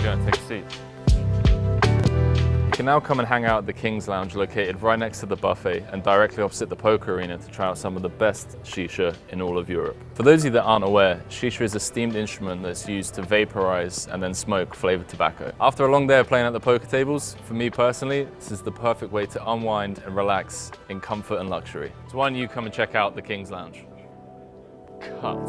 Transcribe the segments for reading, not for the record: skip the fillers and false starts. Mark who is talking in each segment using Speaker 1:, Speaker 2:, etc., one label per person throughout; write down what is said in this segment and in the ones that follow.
Speaker 1: to go and take a seat. You can now come and hang out at the Kings Lounge located right next to the buffet and directly opposite the poker arena to try out some of the best shisha in all of Europe. For those of you that aren't aware, shisha is a steamed instrument that's used to vaporize and then smoke flavored tobacco. After a long day of playing at the poker tables, for me personally, this is the perfect way to unwind and relax in comfort and luxury. So why don't you come and check out the Kings Lounge? Cut.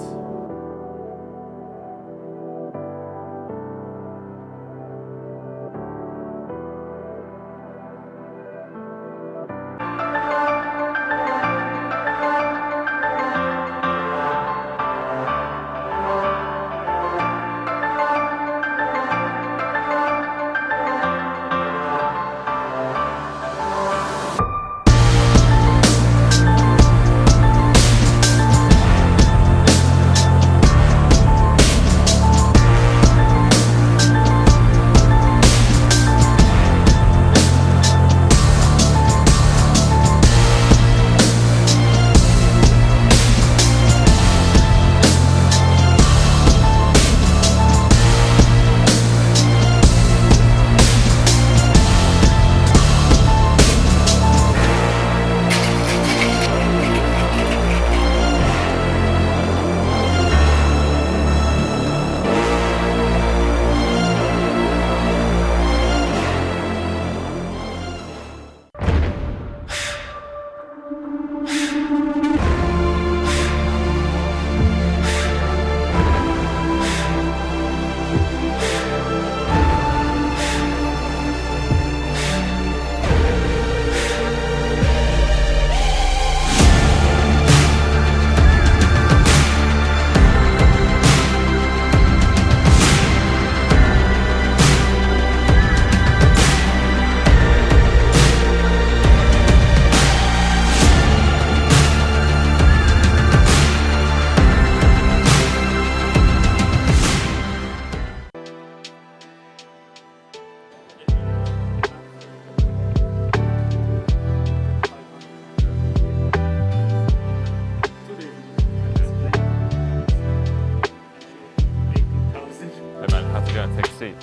Speaker 1: You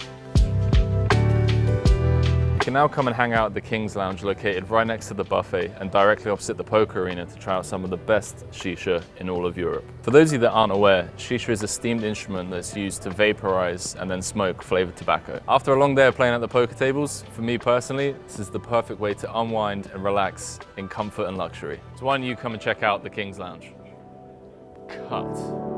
Speaker 1: can now come and hang out at the Kings Lounge located right next to the buffet and directly opposite the poker arena to try out some of the best shisha in all of Europe. For those of you that aren't aware, shisha is a steamed instrument that's used to vaporize and then smoke flavored tobacco. After a long day of playing at the poker tables, for me personally, this is the perfect way to unwind and relax in comfort and luxury. So why don't you come and check out the Kings Lounge? Cut.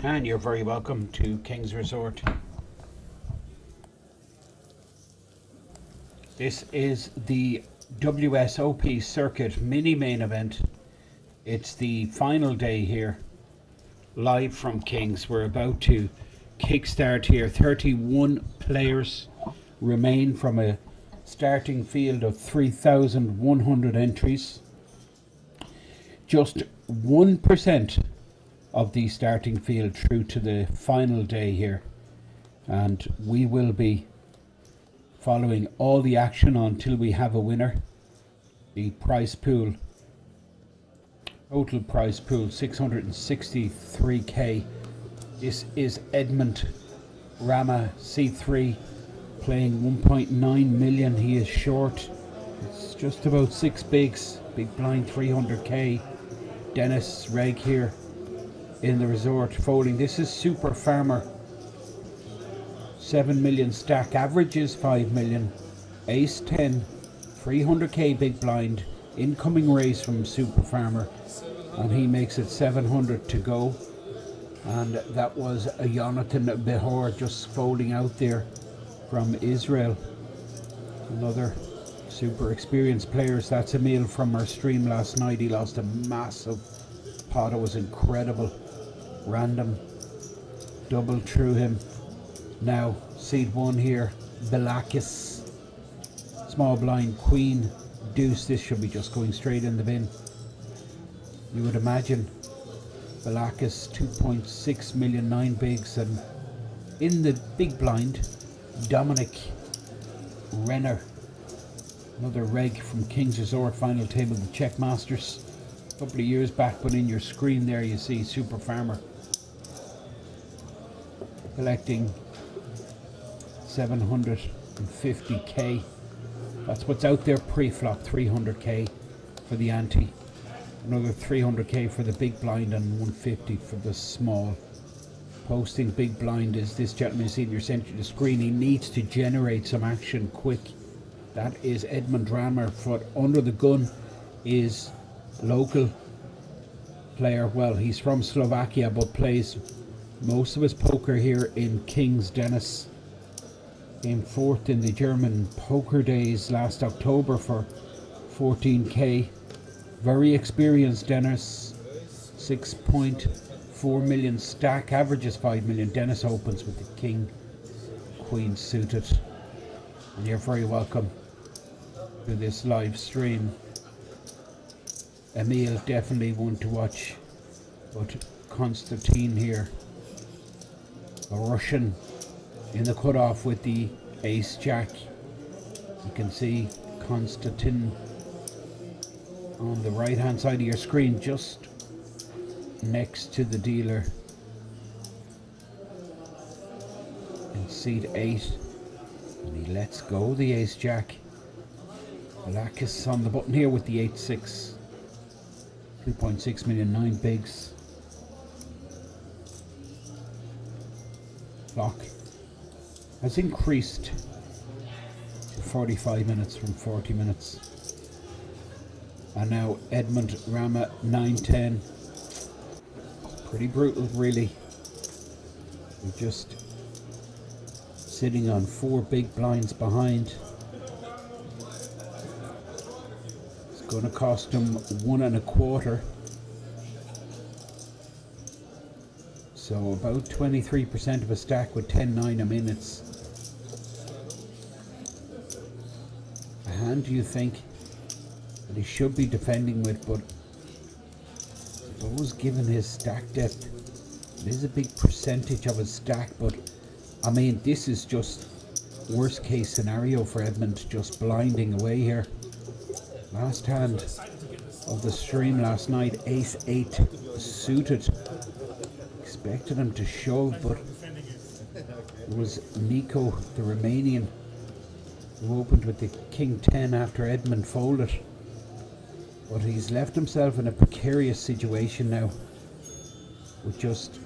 Speaker 2: And you're very welcome to King's Resort. This is the WSOP Circuit mini main event. It's the final day here, live from King's. We're about to kickstart here. 31 players remain from a starting field of 3,100 entries. Just 1% of the starting field through to the final day here, and we will be following all the action until we have a winner. The prize pool, total prize pool, 663k. This is Edmond Rammer C3 playing 1.9 million. He is short. It's just about 6 bigs, big blind 300k. Dennis Reg here in the resort folding. This is Super Farmer, 7 million stack, average is 5 million. Ace 10, 300k big blind, incoming raise from Super Farmer, and he makes it 700 to go. And that was a Jonathan Behor just folding out there from Israel. Another super experienced players. That's Emil from our stream last night. He lost a massive pot. It was incredible. Random double through him. Now seed 1 here, Belakis, small blind, queen, deuce. This should be just going straight in the bin, you would imagine. Belakis 2.6 million, 9 bigs. And in the big blind, Dominic Renner, another reg from King's Resort, final table of the Czech Masters a couple of years back. But in your screen there you see Super Farmer collecting 750k. That's what's out there pre-flop. 300k for the ante, another 300k for the big blind, and 150 for the small. Posting big blind is this gentleman you see in your center of the screen. He needs to generate some action quick. That is Edmond Rammer. But under the gun is local player. Well, he's from Slovakia but plays most of his poker here in King's. Dennis came 4th in the German poker days last October for 14k. Very experienced Dennis. 6.4 million stack, averages 5 million. Dennis opens with the king queen suited. And you're very welcome to this live stream. Emil definitely one to watch, but Konstantin here, a Russian, in the cutoff with the ace jack. You can see Konstantin on the right hand side of your screen, just next to the dealer in seat 8, and he lets go the ace jack. Belakis on the button here with the 8-6, 2.6 million, 9 bigs. Clock has increased to 45 minutes from 40 minutes. And now Edmond Rammer 9-10. Pretty brutal really. We're just sitting on 4 big blinds behind. It's going to cost him 1 1/4. So about 23% of a stack with 10-9. I mean, it's a hand you think that he should be defending with, but I suppose given his stack depth, it is a big percentage of his stack. But I mean, this is just worst case scenario for Edmond, just blinding away here. Last hand of the stream last night, ace 8 suited. Expected him to shove, but it was Nico, the Romanian, who opened with the king 10 after Edmond folded. But he's left himself in a precarious situation now with just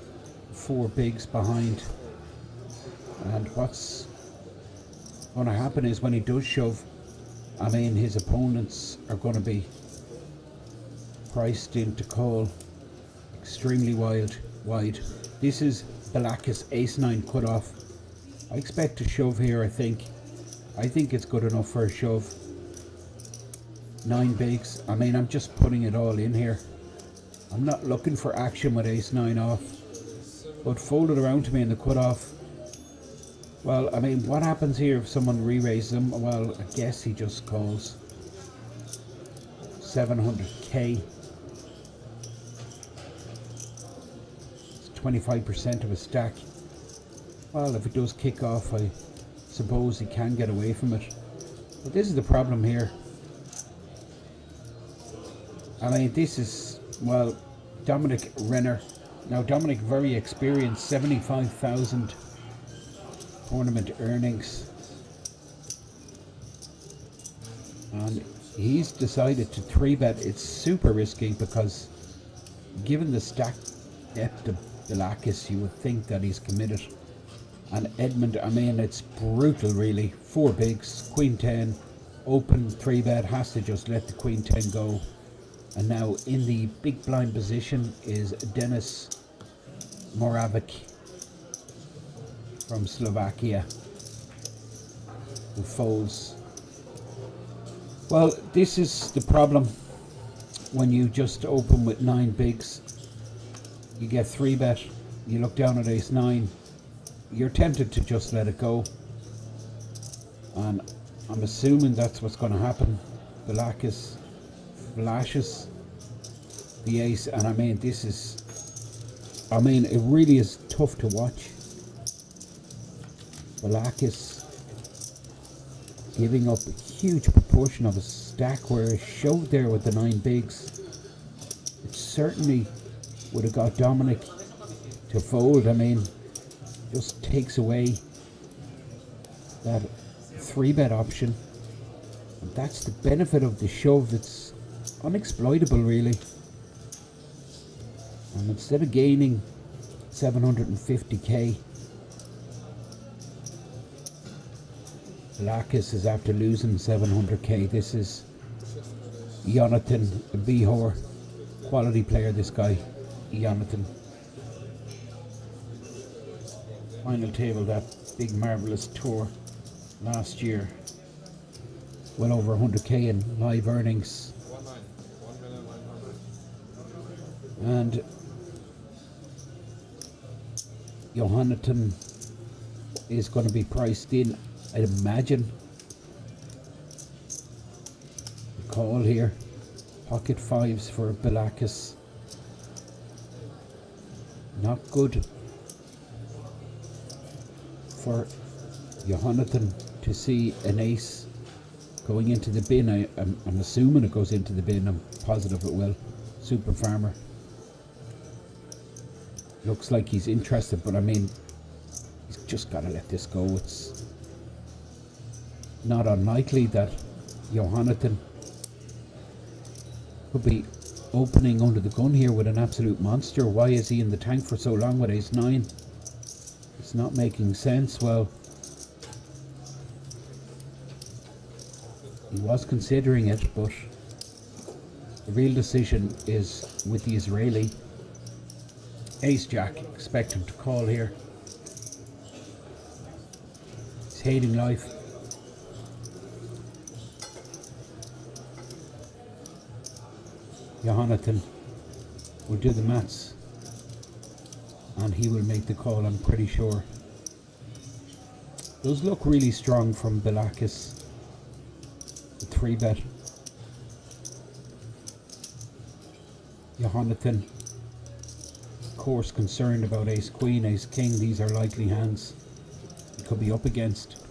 Speaker 2: 4 bigs behind. And what's going to happen is when he does shove, I mean, his opponents are going to be priced into call extremely wide. This is Balakis ace-9 cut-off. I expect a shove here, I think. I think it's good enough for a shove. 9 bigs. I mean, I'm just putting it all in here. I'm not looking for action with ace-9 off. But fold it around to me in the cut-off. Well, I mean, what happens here if someone re-raises him? Well, I guess he just calls. 700k. It's 25% of a stack. Well, if it does kick off, I suppose he can get away from it. But this is the problem here. I mean, this is, well, Dominic Renner. Now, Dominic, very experienced, 75,000 tournament earnings. And he's decided to 3-bet. It's super risky because given the stack depth of Balakis, you would think that he's committed. And Edmond, I mean, it's brutal really. 4 bigs, queen 10, open 3-bet, has to just let the queen 10 go. And now in the big blind position is Denis Moravik from Slovakia, who folds. Well, this is the problem when you just open with 9 bigs. You get 3-bet, you look down at ace-9, you're tempted to just let it go. And I'm assuming that's what's going to happen. Balakis flashes the ace, and I mean, this is, I mean, it really is tough to watch. Balakis giving up a huge proportion of a stack, where it's shoved there with the 9 bigs. It certainly would have got Dominic to fold. I mean, just takes away that 3-bet option. And that's the benefit of the shove. It's unexploitable really. And instead of gaining 750k, Balakis is after losing 700k. This is Jonathan Bihor, quality player this guy, Jonathan. Final table, that big marvelous tour last year, well over 100k in live earnings. And Jonathan is going to be priced in, I'd imagine. The call here, pocket 5s for Balakis. Not good for Jonathan to see an ace going into the bin. I'm assuming it goes into the bin. I'm positive it will. Super Farmer. Looks like he's interested, but I mean, he's just got to let this go. It's not unlikely that Jonathan could be opening under the gun here with an absolute monster. Why is he in the tank for so long with ace-9? It's not making sense. Well, he was considering it, but the real decision is with the Israeli. Ace-Jack, expect him to call here. He's hating life. Jonathan will do the maths and he will make the call, I'm pretty sure. Those look really strong from Balakis. The 3-bet. Jonathan, of course, concerned about ace-queen, ace-king. These are likely hands he could be up against,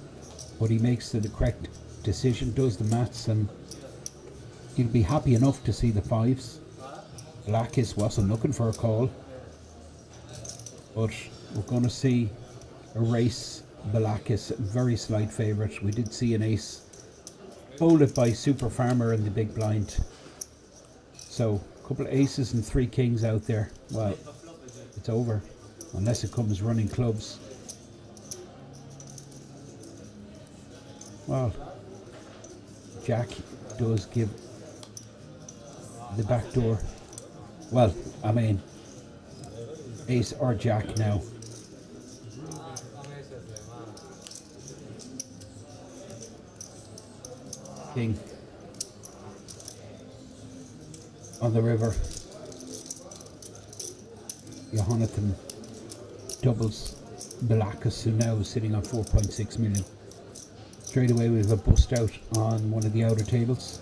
Speaker 2: but he makes the correct decision, does the maths, and he'll be happy enough to see the 5s. Balakis wasn't looking for a call, but we're going to see a race. Balakis, very slight favourite. We did see an ace folded by Super Farmer in the big blind. So a couple of aces and 3 kings out there. Well, it's over unless it comes running clubs. Well, Jack does give the back door. Well, I mean, ace or jack now. King on the river. Jonathan doubles Balakis, who now is sitting on 4.6 million. Straight away we have a bust out on one of the outer tables,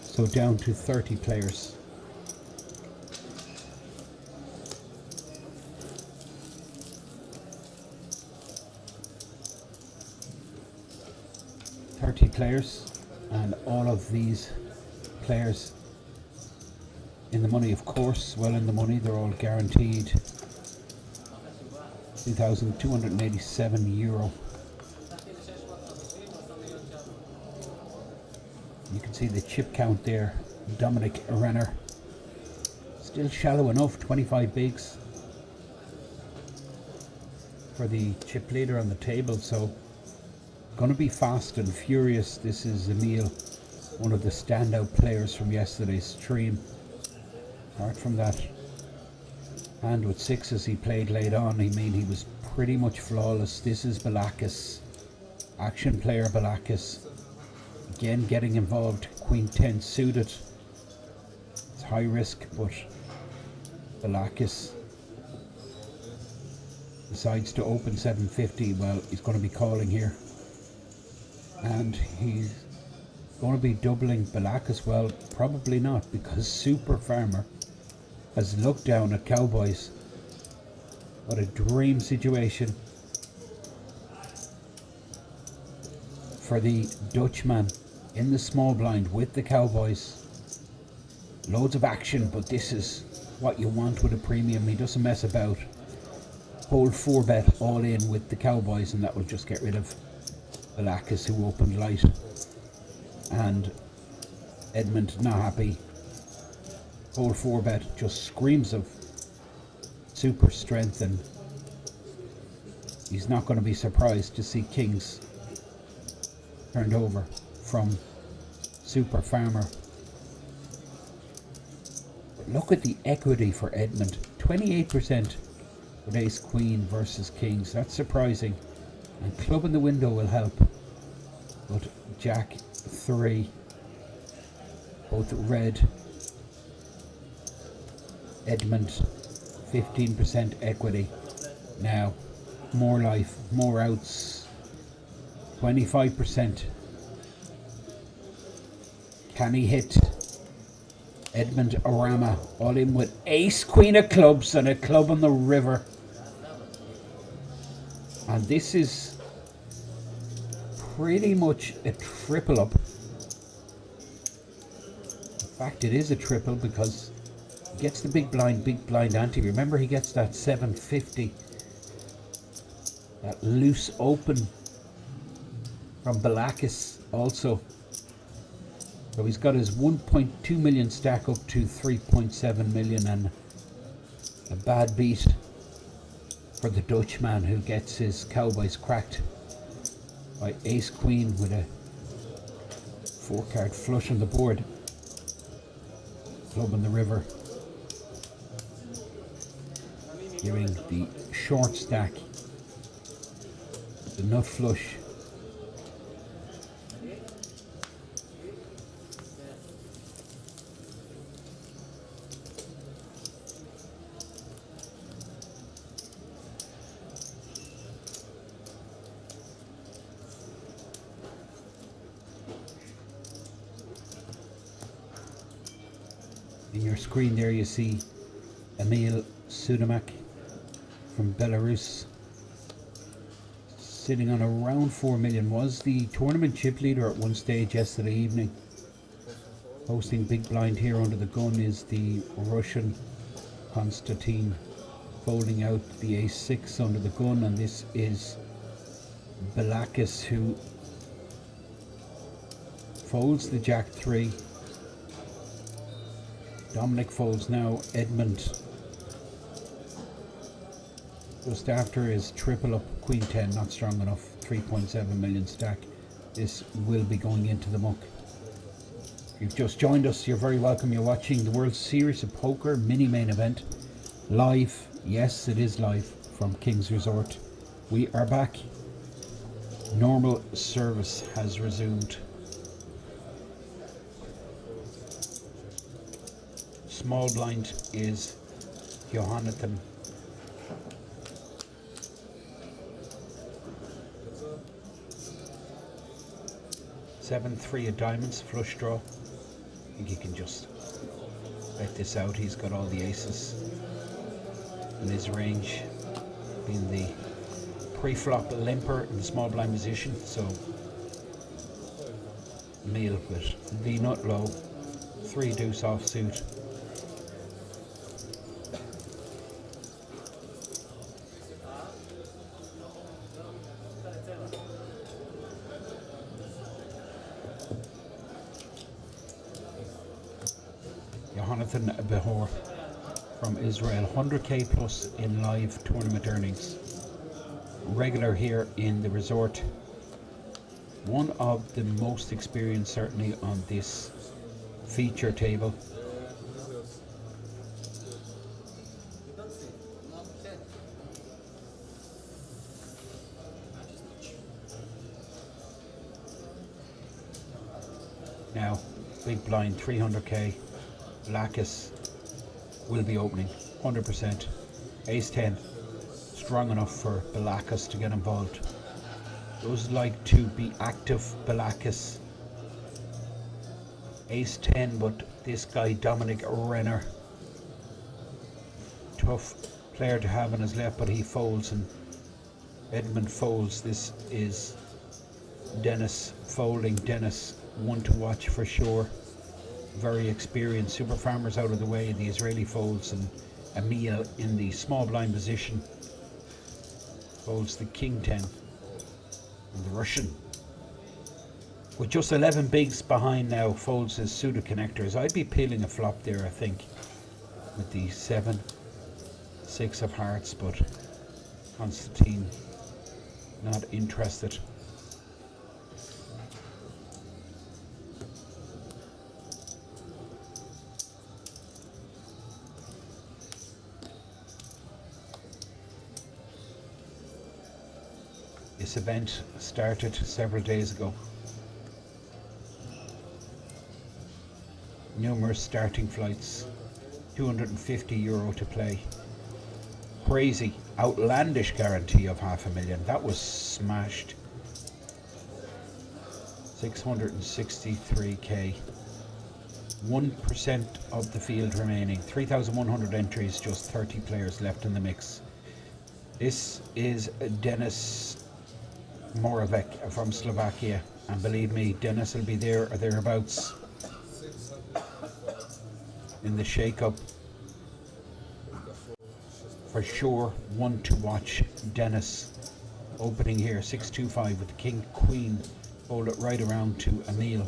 Speaker 2: so down to 30 players. Players, and all of these players in the money, of course, well in the money. They're all guaranteed €2,287. You can see the chip count there. Dominic Renner, still shallow enough, 25 bigs for the chip leader on the table, so going to be fast and furious. This is Emil, one of the standout players from yesterday's stream. Apart from that hand with sixes he played late on, he was pretty much flawless. This is Balakis, action player Balakis. Again getting involved, Queen 10 suited. It's high risk, but Balakis decides to open 750. Well, he's going to be calling here. And he's going to be doubling Balakis. Well, probably not, because Super Farmer has looked down at Cowboys. What a dream situation for the Dutchman in the small blind with the Cowboys. Loads of action, but this is what you want with a premium. He doesn't mess about. Hold 4-bet all in with the Cowboys, and that will just get rid of Balakis, who opened light. And Edmond not happy. Hold 4-bet just screams of super strength, and he's not going to be surprised to see kings turned over from Super Farmer. But look at the equity for Edmond, 28% with ace queen versus kings. That's surprising, and club in the window will help. But jack 3, both red. Edmond 15% equity. Now more life, more outs, 25%. Can he hit? Edmond Rammer all in with ace queen of clubs and a club on the river. And this is pretty much a triple up. In fact, it is a triple, because he gets the big blind ante. Remember, he gets that 750, that loose open from Balakis also. So he's got his 1.2 million stack up to 3.7 million, and a bad beat for the Dutchman, who gets his Cowboys cracked by ace queen with a 4-card flush on the board. Club on the river, giving the short stack the nut flush. In your screen there you see Emil Sudamak from Belarus, sitting on around 4 million, was the tournament chip leader at one stage yesterday evening. Hosting big blind here under the gun is the Russian Konstantin, folding out the ace-6 under the gun, and this is Balakis, who folds the jack-3. Dominic folds now. Edmond just after his triple up, queen 10, not strong enough, 3.7 million stack. This will be going into the muck. If you've just joined us, you're very welcome. You're watching the World Series of Poker mini main event live Yes, it is live from King's Resort. We are back. Normal service has resumed. Small blind is Jonathan. Seven, three of diamonds, flush draw. I think he can just let this out. He's got all the aces in his range, being the pre-flop limper in the small blind position. So meal with the nut low, three deuce offsuit. Jonathan Behor from Israel, 100k plus in live tournament earnings. Regular here in the resort. One of the most experienced certainly on this feature table. Now, big blind, 300k. Blackus will be opening 100%. Ace 10 strong enough for Blackus to get involved. Those like to be active Blackus. Ace 10, but this guy Dominic Renner, tough player to have on his left, but he folds and Edmond folds. This is Dennis folding. Dennis, one to watch for sure. Very experienced. Super Farmer's out of the way. The Israeli folds, and Emil in the small blind position folds the king 10. And the Russian, with just 11 bigs behind now, folds his pseudo connectors. I'd be peeling a flop there, I think, with the 7, 6 of hearts, but Constantine not interested. This event started several days ago. Numerous starting flights, €250 to play. Crazy, outlandish guarantee of $500,000. That was smashed. 663k. 1% of the field remaining. 3,100 entries, just 30 players left in the mix. This is Dennis Moravik from Slovakia, and believe me, Dennis will be there or thereabouts in the shake-up for sure. One to watch. Dennis opening here, 625 with the king queen. Hold it right around to Emil.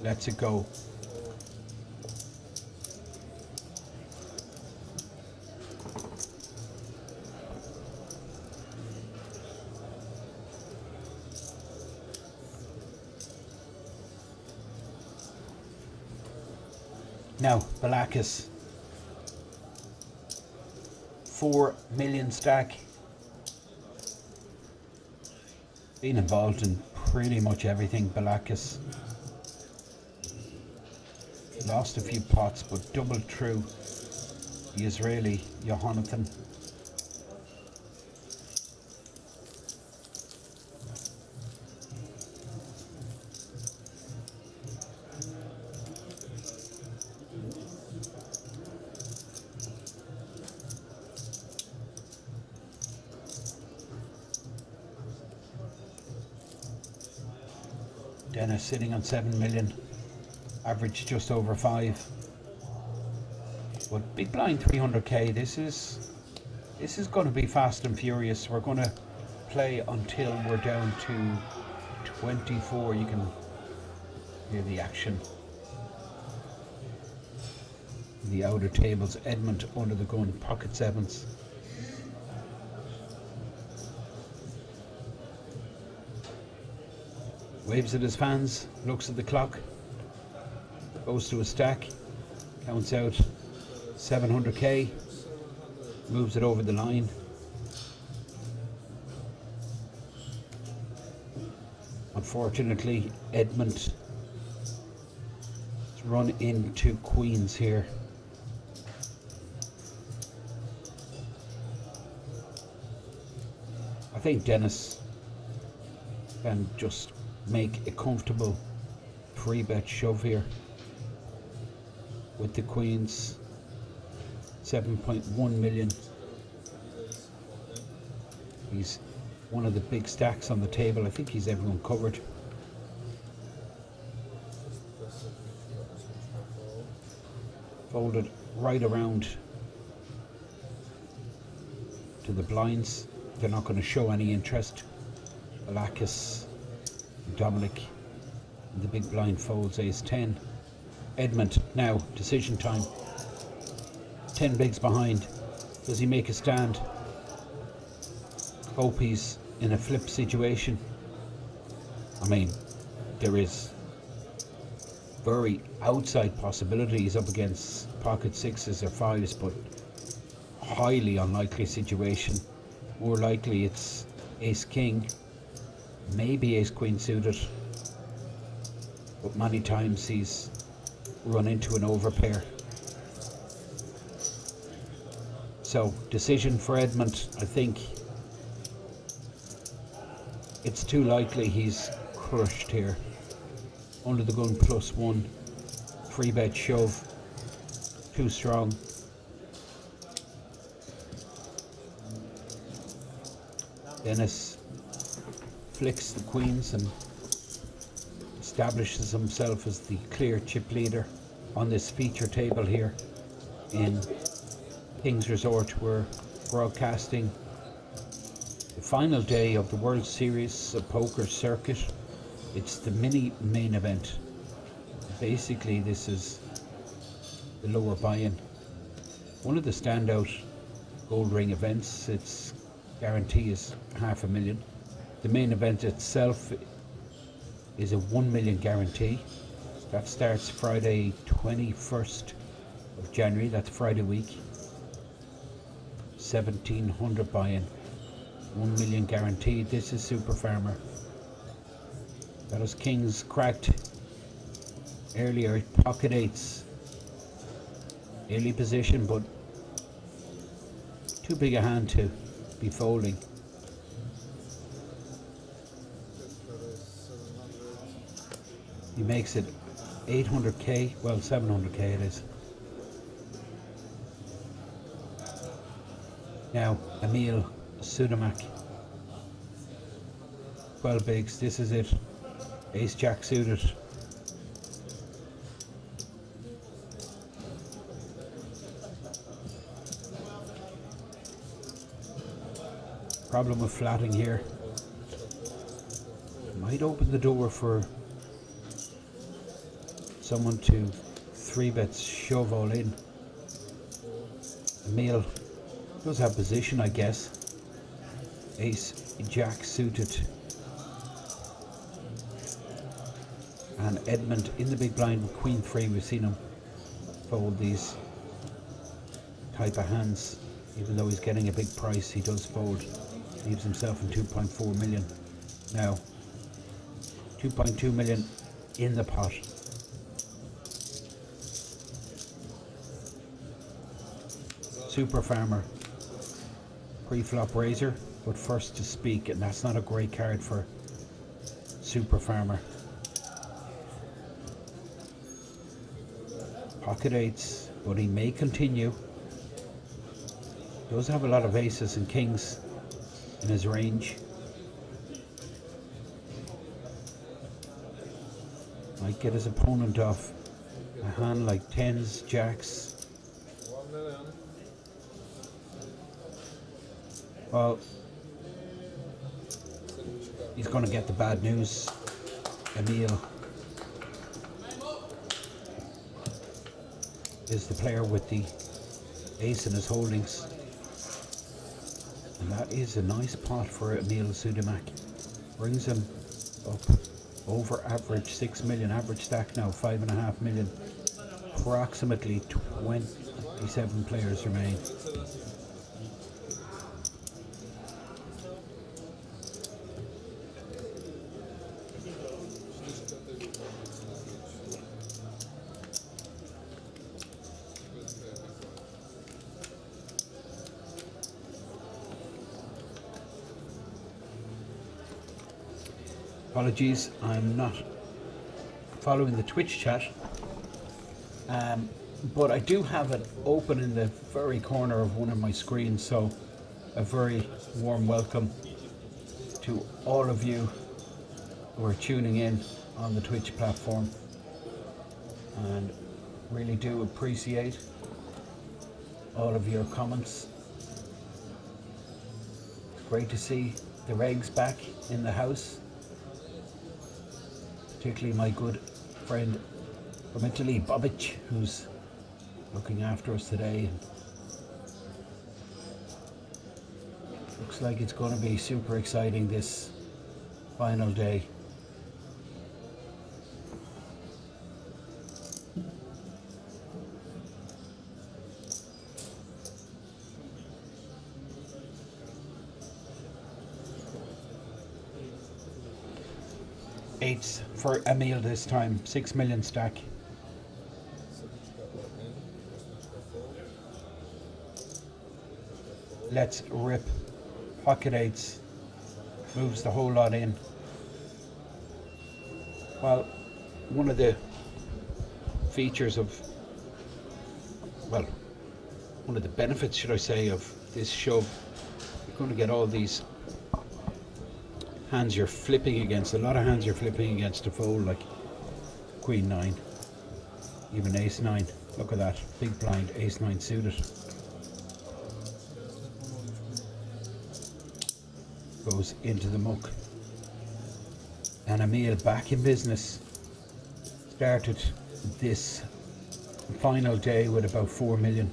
Speaker 2: Let's it go. Now, Blackus, 4 million stack. Been involved in pretty much everything, Blackus. Lost a few pots, but double through the Israeli Jonathan. Dennis sitting on 7 million, average just over 5. But big blind 300k. This is going to be fast and furious. We're going to play until we're down to 24. You can hear the action. The outer tables, Edmond under the gun, pocket sevens. Waves at his fans, looks at the clock, goes to a stack, counts out 700k, moves it over the line. Unfortunately, Edmond has run into queens here. I think Dennis can just make a comfortable 3-bet shove here with the queens. 7.1 million. He's one of the big stacks on the table. I think he's everyone covered. Folded right around to the blinds. They're not going to show any interest. Alakis, Dominic, the big blind folds ace-10. Edmond, now decision time. 10 bigs behind. Does he make a stand? Hope he's in a flip situation. I mean, there is very outside possibilities up against pocket sixes or fives, but highly unlikely situation. More likely it's ace king, maybe ace queen suited, but many times he's run into an overpair. So decision for Edmond. I think it's too likely he's crushed here. Under the gun +1, 3-bet shove, too strong. Dennis flicks the queens and establishes himself as the clear chip leader on this feature table here in King's Resort. We're broadcasting the final day of the World Series of Poker circuit. It's the mini main event. Basically, this is the lower buy-in. One of the standout gold ring events. Its guarantee is $500,000. The main event itself is a 1 million guarantee. That starts Friday 21st of January. That's Friday week. 1,700 buy-in, 1 million guaranteed. This is Super Farmer. Got his kings cracked earlier. Pocket eights, early position, but too big a hand to be folding. He makes it 800k, well 700k it is. Now Emil Sudamak, 12 bigs, this is it. Ace jack suited. Problem with flatting here. Might open the door for someone to 3-bet shove all in. Emil does have position, I guess. Ace jack suited. And Edmond in the big blind with queen 3. We've seen him fold these type of hands. Even though he's getting a big price, he does fold. Leaves himself in 2.4 million. Now 2.2 million in the pot. Super Farmer, pre-flop raiser, but first to speak, and that's not a great card for Super Farmer. Pocket eights, but he may continue. Does have a lot of aces and kings in his range. Might get his opponent off a hand like tens, jacks.
Speaker 3: 1 million.
Speaker 2: Well, he's going to get the bad news. Emil is the player with the ace in his holdings. And that is a nice pot for Emil Sudamak. Brings him up over average 6 million, average stack now 5.5 million. Approximately 57 players remain. Apologies, I'm not following the Twitch chat, but I do have it open in the very corner of one of my screens, so a very warm welcome to all of you who are tuning in on the Twitch platform, and really do appreciate all of your comments. Great to see the regs back in the house, particularly my good friend from Italy, Bobic, who's looking after us today. Looks like it's going to be super exciting this final day. Eights for Emil this time, 6 million stack. Let's rip. Pocket eights. Moves the whole lot in. Well, one of the features of, well, one of the benefits, should I say, of this shove, you're going to get all these hands you're flipping against. A lot of hands you're flipping against to fold, like Queen 9, even Ace 9. Look at that, big blind, Ace 9 suited. Goes into the muck. And Emil back in business. Started this final day with about 4 million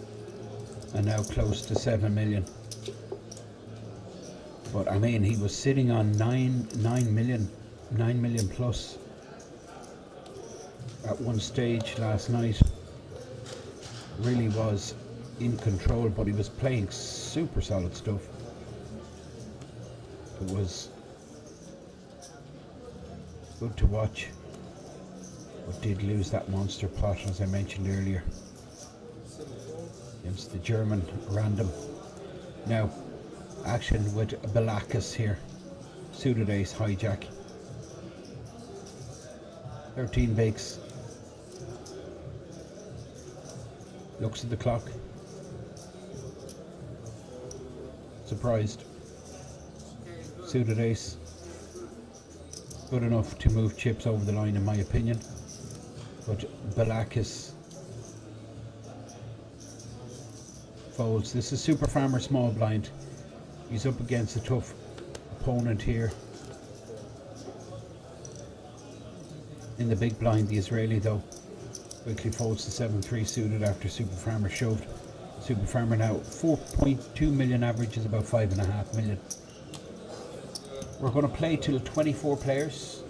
Speaker 2: and now close to 7 million. But I mean, he was sitting on 9 million plus at one stage last night. Really was in control, but he was playing super solid stuff. It was good to watch, but did lose that monster pot, as I mentioned earlier, against the German random. Now, action with Balakis here. Suited ace, hijack. 13 bigs. Looks at the clock. Surprised. Suited ace. Good enough to move chips over the line, in my opinion. But Balakis folds. This is Super Farmer small blind. He's up against a tough opponent here. In the big blind, the Israeli though quickly folds to 7-3 suited after Super Farmer shoved. Super Farmer now 4.2 million, average is about 5.5 million. We're going to play till 24 players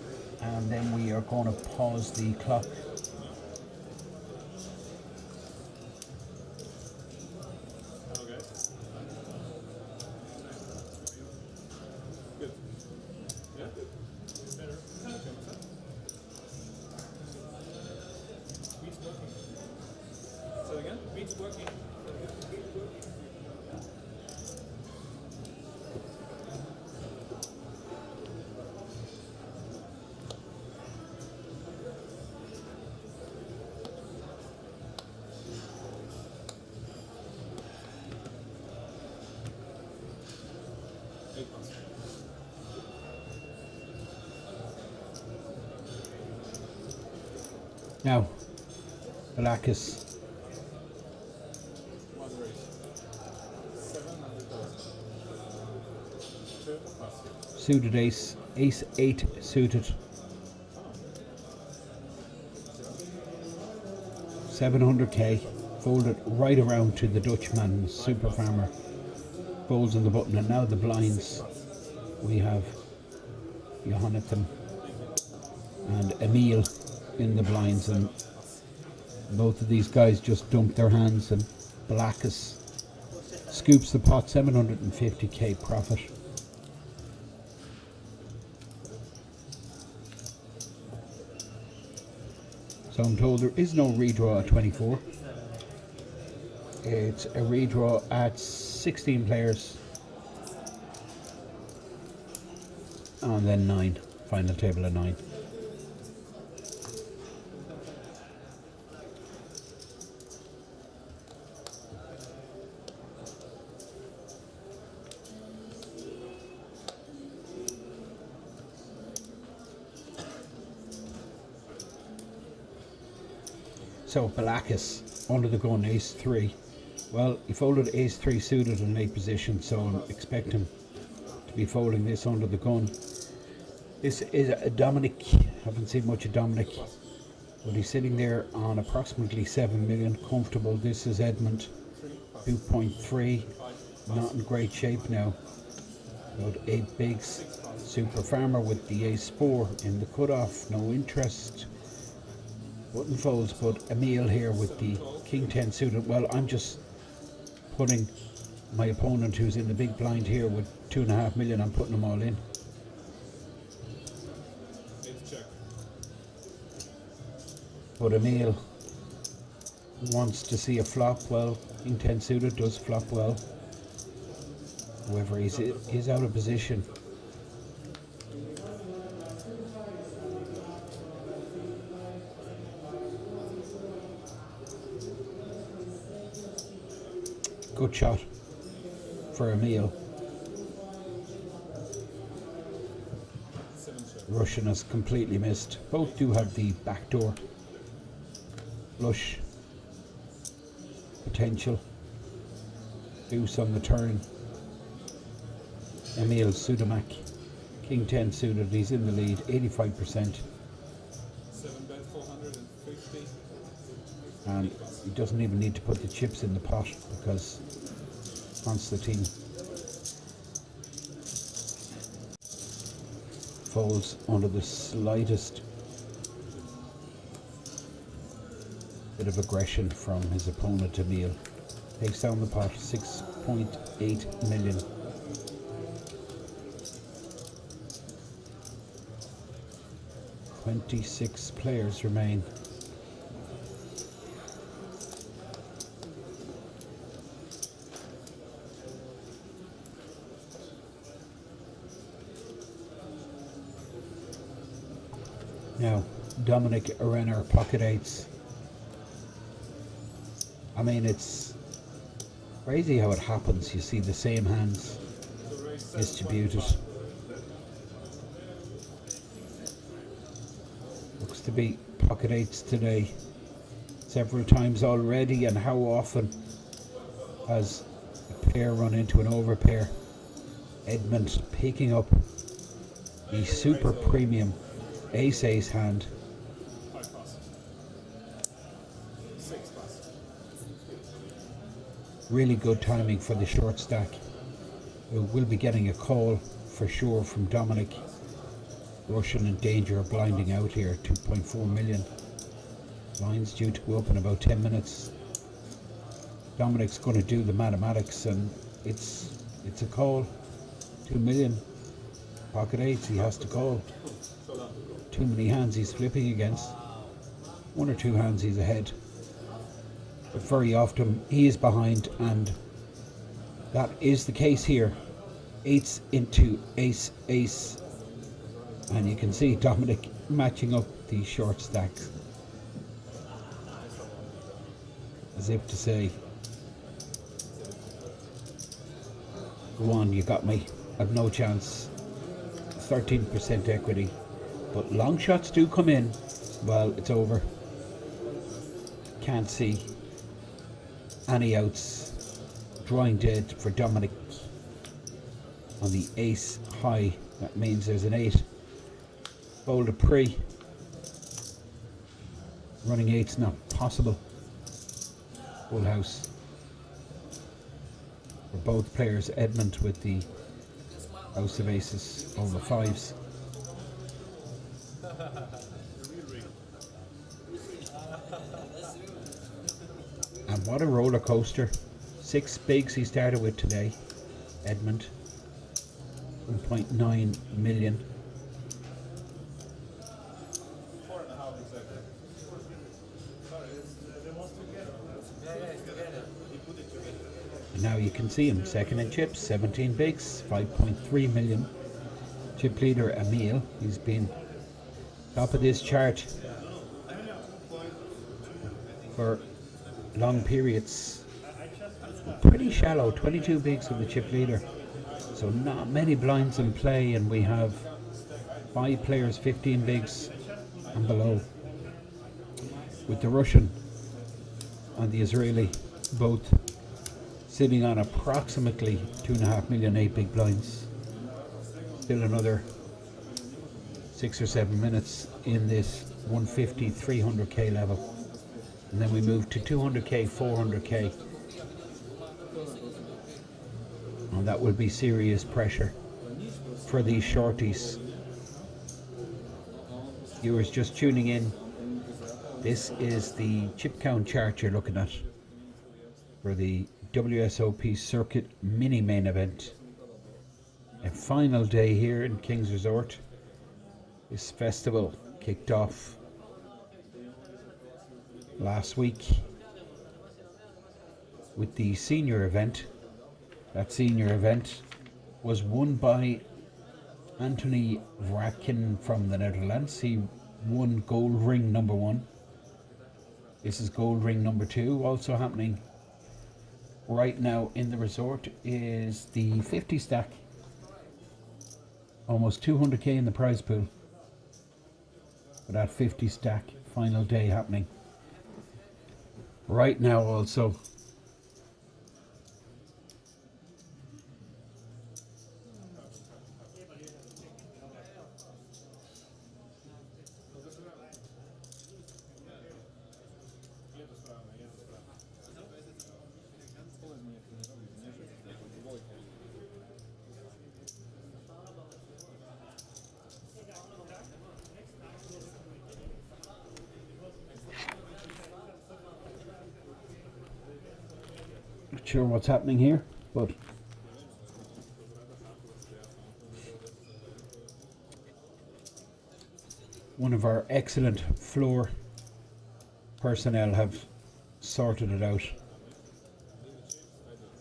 Speaker 2: and then we are going to pause the clock. Now, Balakis. Suited ace, ace 8 suited. 700k, folded right around to the Dutchman, Super Farmer. Folds on the button, and now the blinds. We have Jonathan and Emil in the blinds, and both of these guys just dumped their hands and Blackus scoops the pot, 750k profit. So I'm told there is no redraw at 24. It's a redraw at 16 players. And then 9. Final table of 9. So Blackus under the gun, ace 3. Well, he folded ace 3 suited in late position, so I'm expecting to be folding this under the gun. This is a Dominic. Haven't seen much of Dominic, but he's sitting there on approximately 7 million, comfortable. This is Edmond, 2.3, not in great shape now. About 8 bigs. Super Farmer with the ace 4 in the cutoff, no interest. Button folds, but Emil here with the king 10 suited. Well, I'm just putting my opponent who's in the big blind here with 2.5 million, I'm putting them all in. But Emil wants to see a flop. Well, king 10 suited does flop well. However, he's out of position. Good shot for Emil. Russian has completely missed. Both do have the backdoor flush potential. Deuce on the turn. Emil Sudamak, king 10 suited. He's in the lead, 85%.
Speaker 3: 7-bet 450.
Speaker 2: And he doesn't even need to put the chips in the pot because Constantine folds under the slightest bit of aggression from his opponent Emil. Takes down the pot, 6.8 million. "26 players remain. Now, Dominic Renner, pocket eights. I mean, it's crazy how it happens. You see the same hands distributed. Looks to be pocket eights today several times already, and how often has a pair run into an overpair? Edmond picking up the super premium ace hand. Really good timing for the short stack. We'll be getting a call for sure from Dominic. Russian in danger of blinding out here, 2.4 million. Line's due to go up in about 10 minutes. Dominic's going to do the mathematics, and it's a call. 2 million. Pocket eights, he has to call. Too many hands he's flipping against. 1 or 2 hands he's ahead. But very often he is behind, and that is the case here. Eights into ace, ace. And you can see Dominic matching up the short stacks. As if to say, go on, you got me. I've no chance. 13% equity. But long shots do come in. Well, it's over. Can't see any outs. Drawing dead for Dominic on the ace high. That means there's an 8. Fold a pre. Running 8's not possible. Full house for both players. Edmond with the house of aces over 5s. And what a roller coaster. 6 bigs he started with today, Edmond. 1.9 million. And now you can see him, second in chips, 17 bigs, 5.3 million. Chip leader Emil, he's been top of this chart for long periods. Pretty shallow, 22 bigs of the chip leader. So not many blinds in play, and we have 5 players, 15 bigs and below. With the Russian and the Israeli both sitting on approximately 2.5 million 8 big blinds. Still another 6 or 7 minutes in this 150, 300k level. And then we move to 200k, 400k. And that will be serious pressure for these shorties. Viewers just tuning in, this is the chip count chart you're looking at for the WSOP Circuit Mini Main Event. A final day here in Kings Resort. This festival kicked off last week with the senior event. That senior event was won by Anthony Vratkin from the Netherlands. He won gold ring number 1. This is gold ring number 2. Also happening right now in the resort is the 50 stack. Almost 200k in the prize pool for that 50 stack final day happening right now also. Not sure what's happening here, but one of our excellent floor personnel have sorted it out.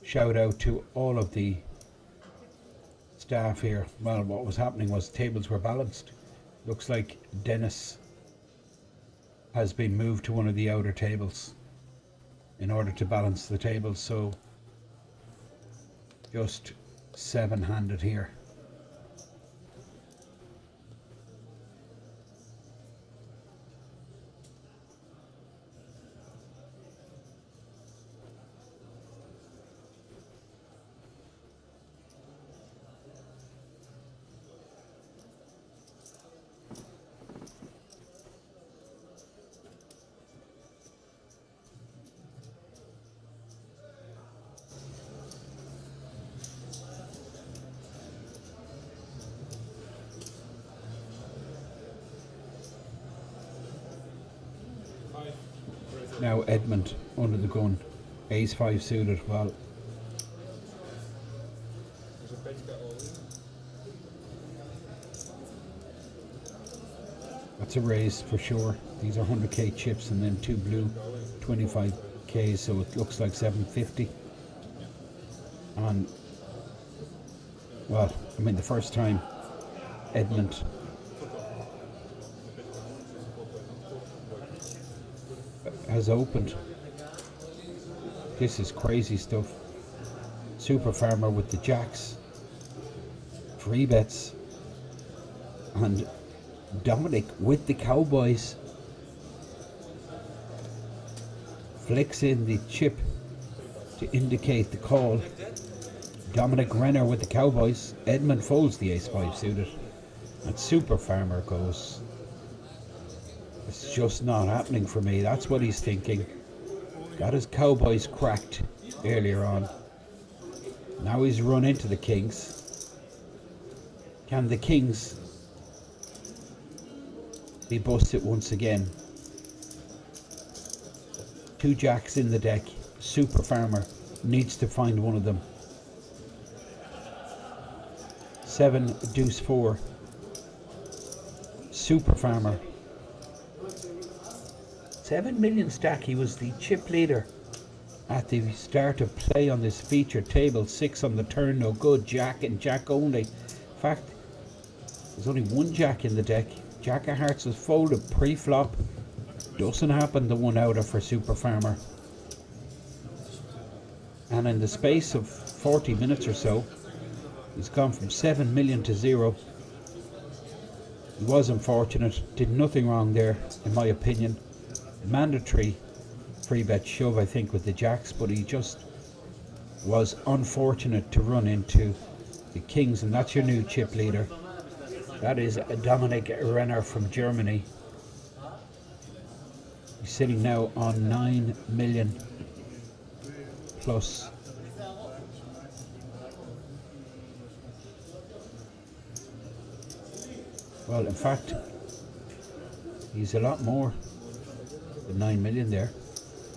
Speaker 2: Shout out to all of the staff here. Well, what was happening was tables were balanced. Looks like Dennis has been moved to one of the outer tables in order to balance the tables, so just 7-handed here. Now Edmond under the gun, ace 5 suited. Well, that's a raise for sure. These are 100k chips and then 2 blue 25k, so it looks like 750. And well, I mean, the first time Edmond has opened, this is crazy stuff. Super Farmer with the jacks, 3 bets, and Dominic with the cowboys flicks in the chip to indicate the call. Dominic Renner with the cowboys. Edmond folds the ace 5 suited, and Super Farmer goes, it's just not happening for me. That's what he's thinking. Got his cowboys cracked earlier on. Now he's run into the kings. Can the kings be busted once again? 2 jacks in the deck. Super Farmer needs to find one of them. 7 deuce 4. Super Farmer. 7 million stack. He was the chip leader at the start of play on this featured table. 6 on the turn, no good. Jack and Jack only. In fact, there's only one Jack in the deck. Jack of Hearts was folded pre-flop. Doesn't happen the one outer for Super Farmer. And in the space of 40 minutes or so, he's gone from 7 million to 0. He was unfortunate, did nothing wrong there, in my opinion. Mandatory free bet shove, I think, with the jacks, but he just was unfortunate to run into the kings, and that's your new chip leader. That is Dominic Renner from Germany. He's sitting now on 9 million plus. Well, in fact, he's a lot more than 9 million there.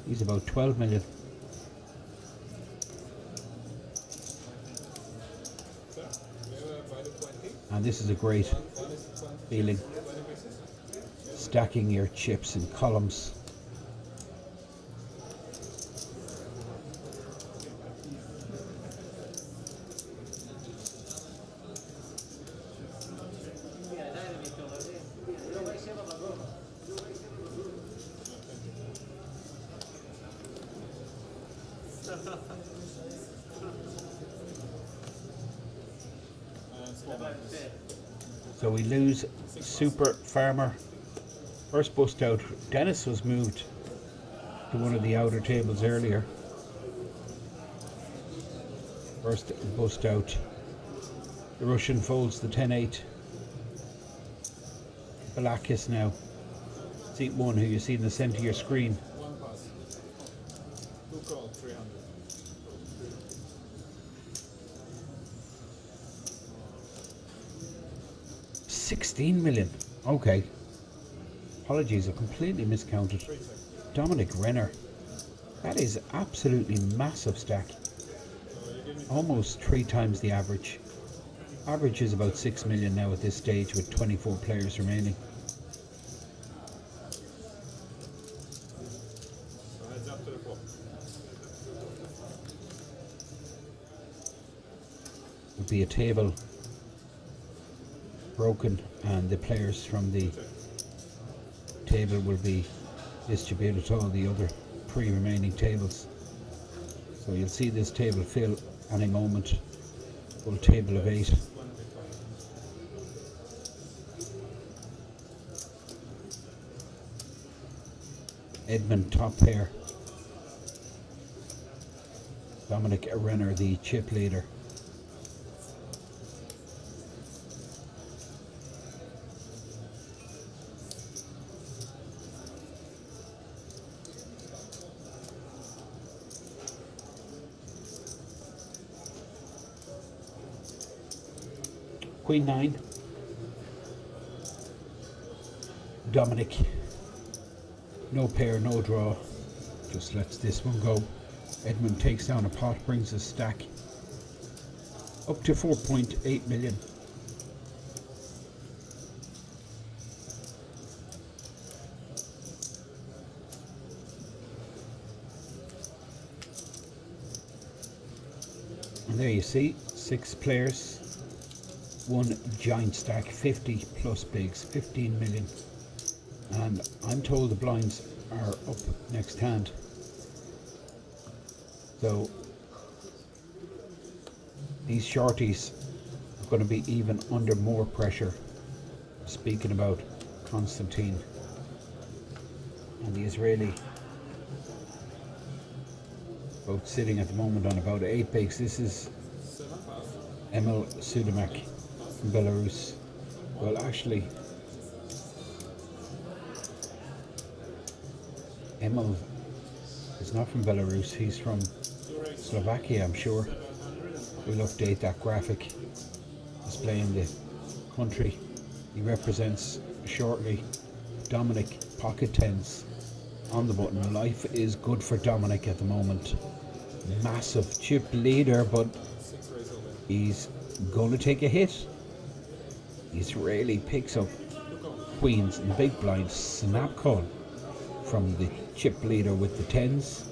Speaker 2: He's about 12 million. And this is a great feeling, stacking your chips in columns. So we lose Super Farmer. First bust out. Dennis was moved to one of the outer tables earlier. First bust out. The Russian folds the 10-8. Balakis now. Seat 1, who you see in the centre of your screen.
Speaker 3: One pass. Who called 300?
Speaker 2: 16 million. Okay. Apologies, I completely miscounted. Dominic Renner. That is absolutely massive stack. Almost 3 times the average. Average is about 6 million now at this stage with 24 players remaining.
Speaker 3: So heads up to the flop.
Speaker 2: Would be a table broken and the players from the table will be distributed to all the other 3 remaining tables. So you'll see this table fill any moment. Full table of 8. Edmond top pair. Dominic Renner, the chip leader. Queen 9. Dominic. No pair, no draw. Just lets this one go. Edmund takes down a pot, brings a stack up to 4.8 million. And there you see, 6 players. 1 giant stack, 50 plus bigs, 15 million. And I'm told the blinds are up next hand. So these shorties are going to be even under more pressure. Speaking about Konstantin and the Israeli, both sitting at the moment on about 8 bigs. This is Emil Sudamek from Belarus. Well, actually, Emil is not from Belarus, he's from Slovakia, I'm sure. We'll update that graphic displaying the country he represents shortly. Dominic, pocket tens. on the button. Life is good for Dominic at the moment. Massive chip leader, but he's going to take a hit. Israeli picks up queens in the big blind. Snap call from the chip leader with the tens.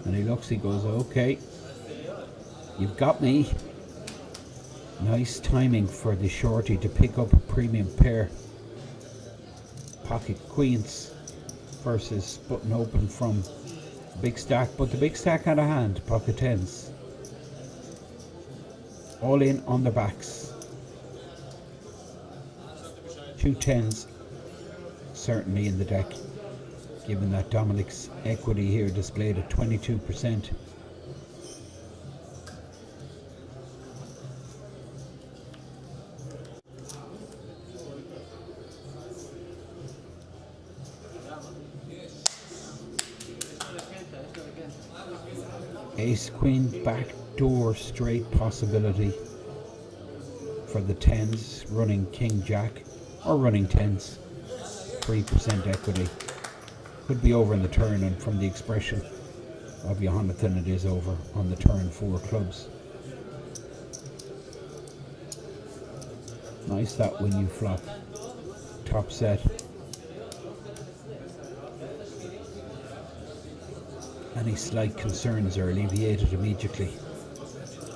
Speaker 2: And he looks, he goes, okay, you've got me. Nice timing for the shorty to pick up a premium pair. Pocket queens versus button open from big stack, but the big stack had a hand, pocket tens. All in on the backs. 2 tens certainly in the deck, given that Dominic's equity here displayed at 22%. Ace queen backdoor straight possibility for the tens, running king jack or running tens. 3% equity. Could be over in the turn, and from the expression of Jonathan it is over on the turn 4 clubs. Nice that when you flop top set. Any slight concerns are alleviated immediately.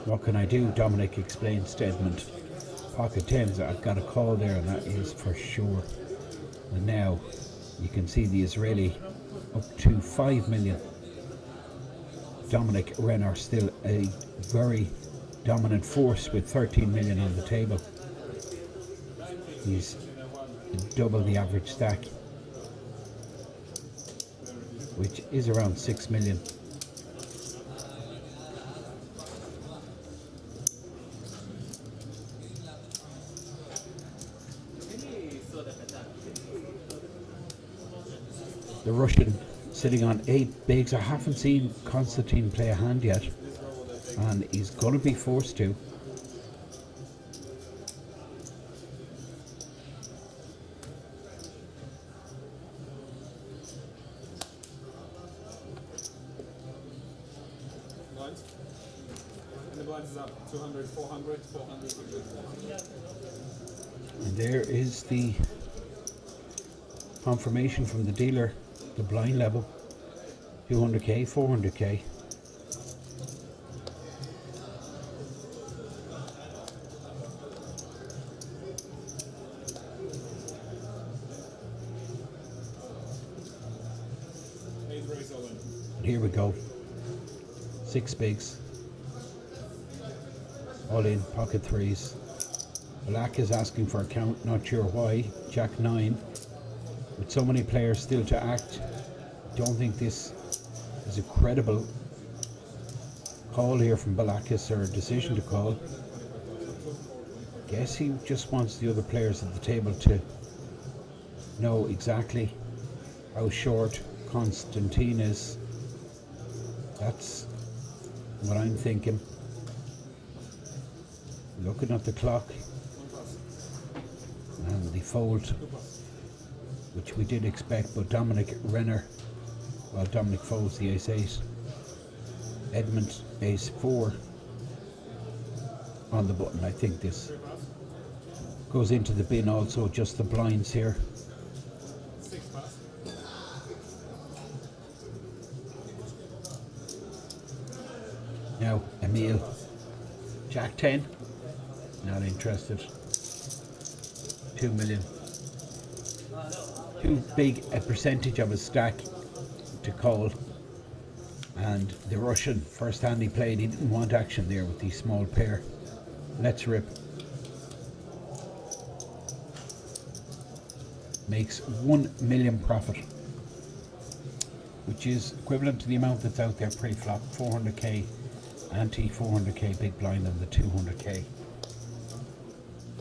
Speaker 2: What can I do? Dominic explains to Edmond. Pocket tens, I've got a call there, and that is for sure. And now you can see the Israeli up to 5 million. Dominic Renner still a very dominant force with 13 million on the table. He's double the average stack, which is around 6 million. The Russian sitting on 8 bigs. I haven't seen Konstantin play a hand yet, and he's going to be forced to.
Speaker 3: And the blinds is up 200, 400, 400.
Speaker 2: And there is the confirmation from the dealer, the blind level, 200k, 400k. And here we go, 6 bigs, all in, pocket threes. Black is asking for a count, not sure why. Jack 9. With so many players still to act, don't think this is a credible call here from Balakis, or a decision to call. Guess he just wants the other players at the table to know exactly how short Konstantin is. That's what I'm thinking. Looking at the clock and the fold, which we did expect, but Dominic Renner, well, Dominic folds the ace-8. Edmond ace-4 on the button. I think this goes into the bin also, just the blinds here. Now, Emil, Jack 10, not interested. 2 million. Too big a percentage of his stack to call. And the Russian, first hand he played, he didn't want action there with the small pair. Let's rip. Makes 1 million profit, which is equivalent to the amount that's out there pre-flop. 400k ante, 400k big blind, and the 200k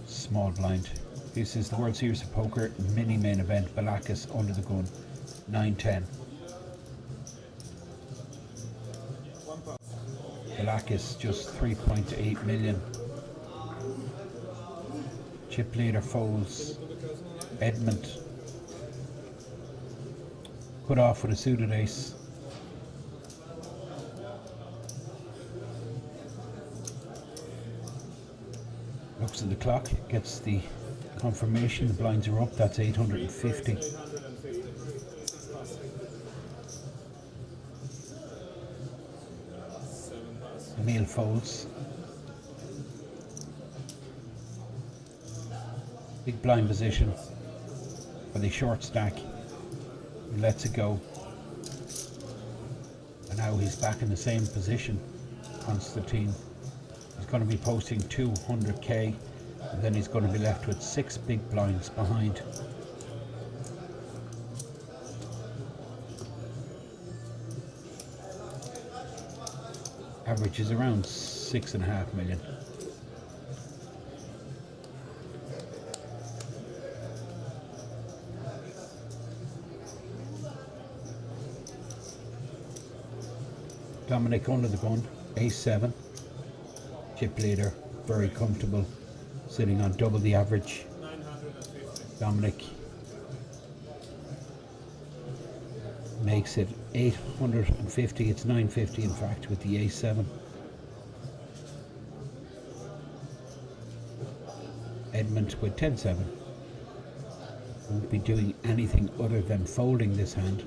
Speaker 2: small blind. This is the World Series of Poker mini main event. Balakis under the gun, 9-10. Balakis just 3.8 million. Chip leader folds. Edmond Cut off with a suited ace. Looks at the clock, gets the confirmation, the blinds are up, that's 850.
Speaker 3: 850.
Speaker 2: Emil folds. Big blind position for the short stack. He lets it go. And now he's back in the same position. Constantine. He's going to be posting 200k, and then he's going to be left with 6 big blinds behind. Average is around 6.5 million. Dominic under the gun, ace-7, chip leader, very comfortable, sitting on double the average.
Speaker 3: 950.
Speaker 2: Dominic makes it 850, it's 950 in fact with the ace-7. Edmond with 10-7. Won't be doing anything other than folding this hand.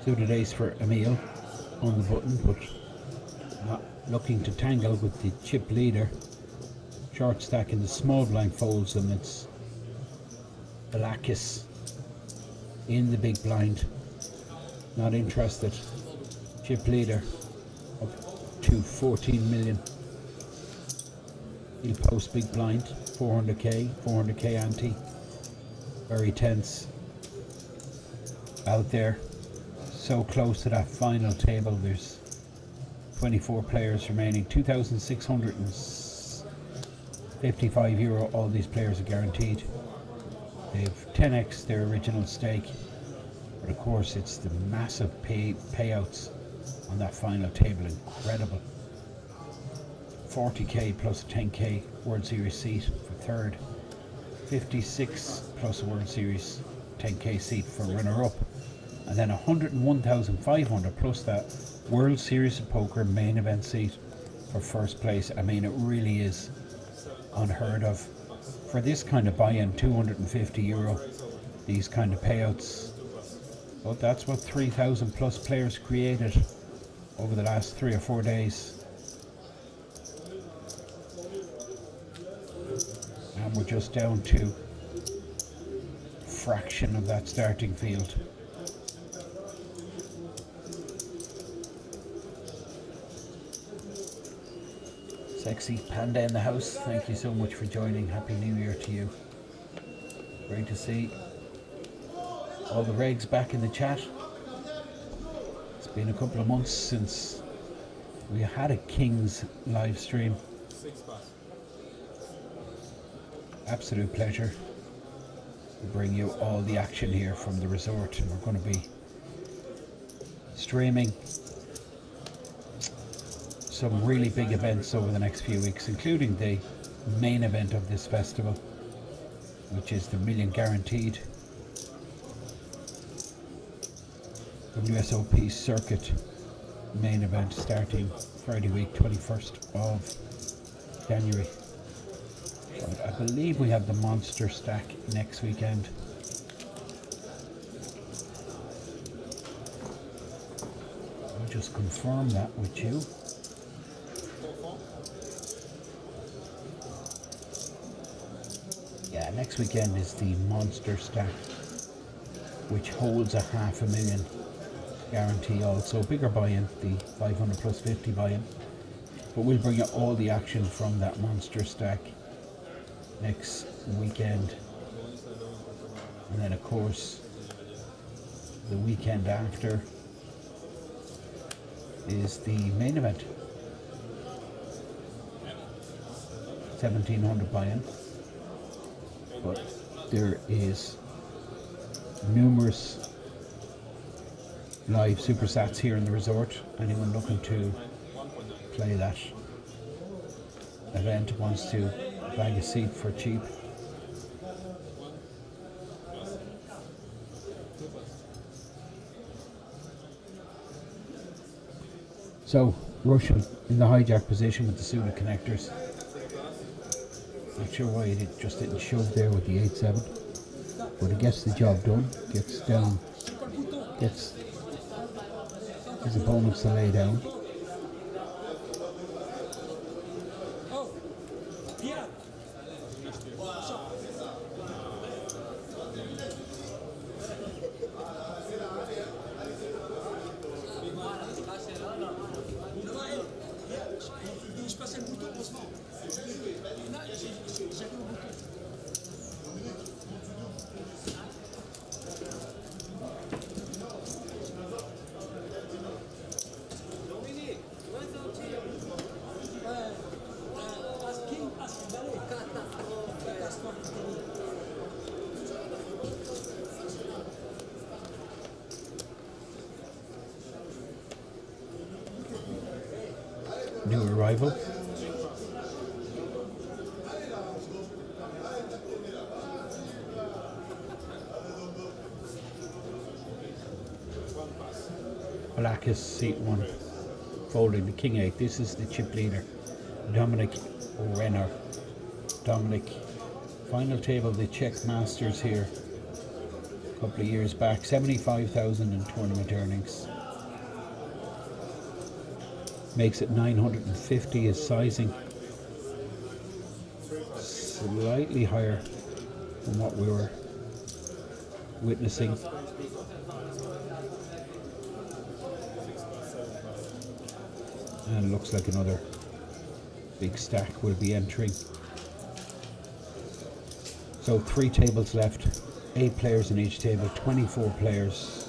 Speaker 2: Suited ace for Emil on the button, but not looking to tangle with the chip leader. Short stack in the small blind folds, and it's Balakis in the big blind. Not interested. Chip leader up to 14 million. He'll post big blind, 400k ante. Very tense out there. So close to that final table. There's 24 players remaining. 2,655 euro. All these players are guaranteed. They've 10x their original stake, but of course it's the massive payouts on that final table. Incredible. 40k plus a 10k World Series seat for third. 56 plus a World Series 10k seat for runner-up. And then 101,500 plus that World Series of Poker main event seat for first place. I mean, it really is unheard of. For this kind of buy-in, 250 euro, these kind of payouts. But that's what 3,000 plus players created over the last 3 or 4 days. And we're just down to a fraction of that starting field. Sexy Panda in the house, thank you so much for joining. Happy New Year to you. Great to see all the regs back in the chat. It's been a couple of months since we had a Kings live stream.
Speaker 3: 6 bucks.
Speaker 2: Absolute pleasure to bring you all the action here from the resort, and we're going to be streaming some really big events over the next few weeks, including the main event of this festival, which is the Million Guaranteed WSOP Circuit main event, starting Friday week 21st of January. But I believe we have the monster stack next weekend. I'll just confirm that with you. Yeah, next weekend is the monster stack, which holds a 500,000 guarantee also. Bigger buy-in, the 500 plus 50 buy-in. But we'll bring you all the action from that monster stack next weekend. And then of course, the weekend after is the main event. 1,700 buy-in. But there is numerous live super sats here in the resort. Anyone looking to play that event wants to bag a seat for cheap. So Russian in the hijack position with the suited connectors. Not sure why he just didn't shove there with the 8-7, but he gets the job done. Gets down, gets his opponents to lay down. New arrival. Black is seat 1, folding the king 8. This is the chip leader, Dominic Renner. Dominic, final table of the Czech Masters here a couple of years back, 75,000 in tournament earnings. Makes it 950 as sizing, slightly higher than what we were witnessing. And looks like another big stack will be entering. So 3 tables left, 8 players in each table, 24 players.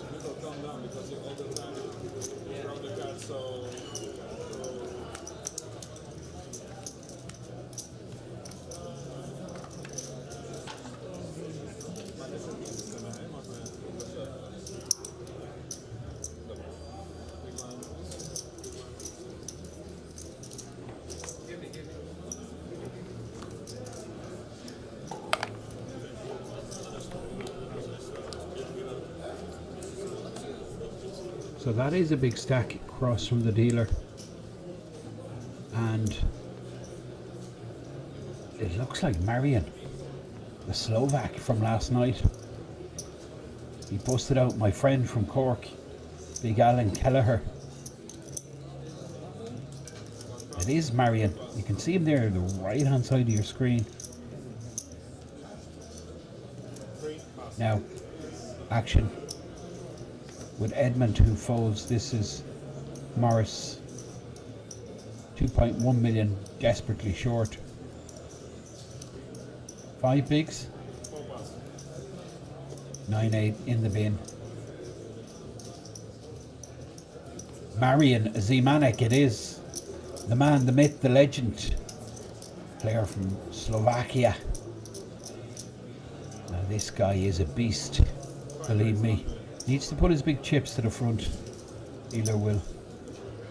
Speaker 2: So that is a big stack across from the dealer, and it looks like Marian, the Slovak from last night. He busted out my friend from Cork, Big Alan Kelleher. It is Marian. You can see him there on the right hand side of your screen. Now, action with Edmond, who folds. This is Morris, 2.1 million, desperately short. 5 bigs, 9-8 in the bin. Marian Zimanek it is, the man, the myth, the legend, player from Slovakia. Now this guy is a beast, believe me. Needs to put his big chips to the front. Dealer will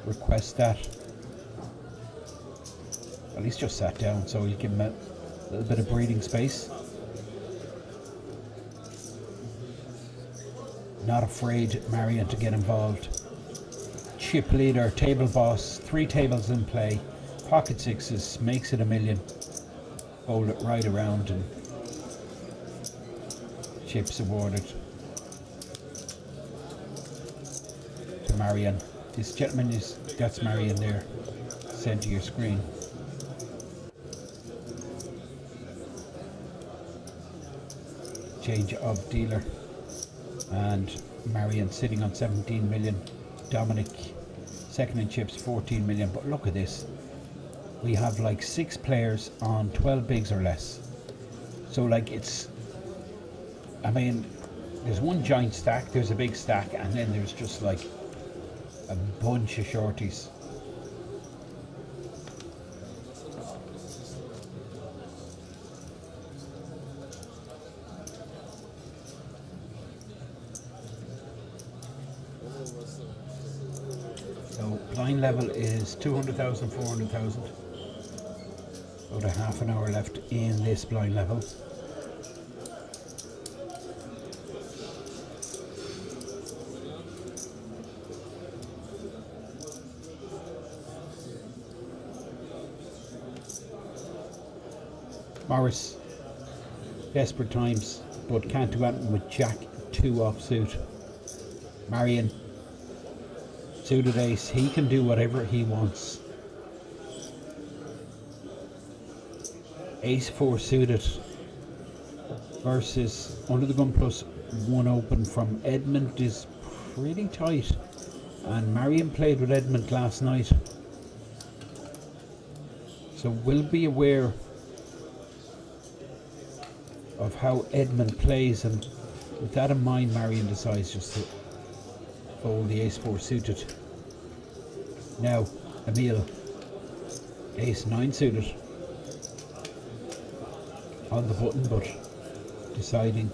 Speaker 2: request that. Well, he's just sat down, so we'll give him a little bit of breathing space. Not afraid, Marian, to get involved. Chip leader, table boss, 3 tables in play. Pocket sixes, makes it $1 million. Fold it right around and chips awarded to Marian. This gentleman is, that's Marian there, sent to your screen. Change of dealer, and Marian sitting on 17 million. Dominic second in chips, 14 million. But look at this, we have like 6 players on 12 bigs or less. So like it's, I mean, there's one giant stack, there's a big stack, and then there's just like a bunch of shorties. So blind level is 200,000, 400,000. About a half an hour left in this blind level. Morris, desperate times, but can't do anything with Jack 2 offsuit. Marion, suited ace, he can do whatever he wants. Ace 4 suited versus under the gun plus 1 open from Edmond is pretty tight, and Marion played with Edmond last night, so we'll be aware of how Edmond plays, and with that in mind Marion decides just to fold the ace 4 suited. Now Emil, ace 9 suited on the button, but deciding.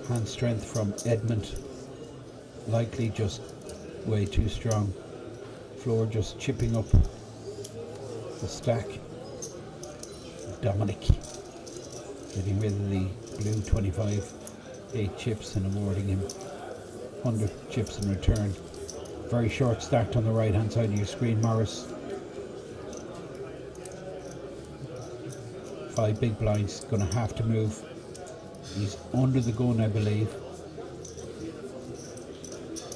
Speaker 2: Hand strength from Edmond, likely just way too strong. Floor just chipping up the stack. Dominic getting rid of the blue 25, 8 chips, and awarding him 100 chips in return. Very short stacked on the right hand side of your screen, Morris. 5 big blinds, gonna have to move. He's under the gun, I believe.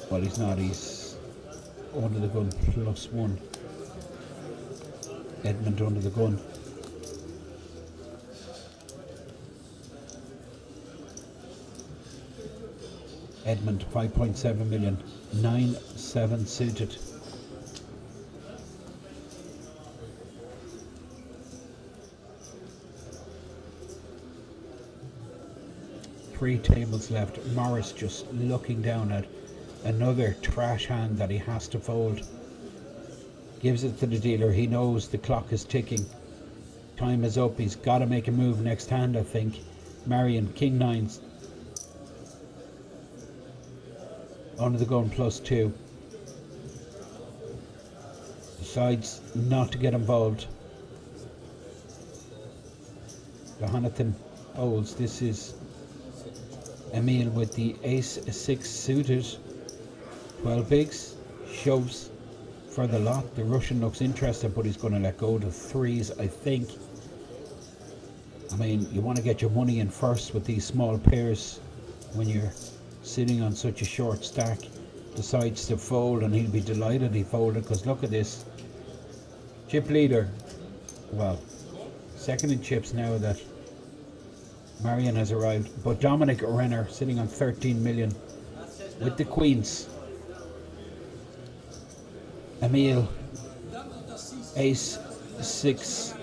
Speaker 2: Well, he's not, he's under the gun plus 1. Edmond under the gun. Edmond 5.7 million, 9-7 suited. Three tables left. Morris just looking down at another trash hand that he has to fold. Gives it to the dealer. He knows the clock is ticking. Time is up. He's got to make a move next hand, I think. Marion, king 9s. Under the gun plus 2. Decides not to get involved. Jonathan holds. This is Emil with the ace 6 suited. 12 bigs. Shoves for the lot. The Russian looks interested, but he's going to let go of the 3s, I think. I mean, you want to get your money in first with these small pairs when you're sitting on such a short stack. Decides to fold, and he'll be delighted he folded, because look at this. Chip leader, well, second in chips now that Marion has arrived, but Dominic Renner sitting on 13 million with the queens. Emil, ace 6.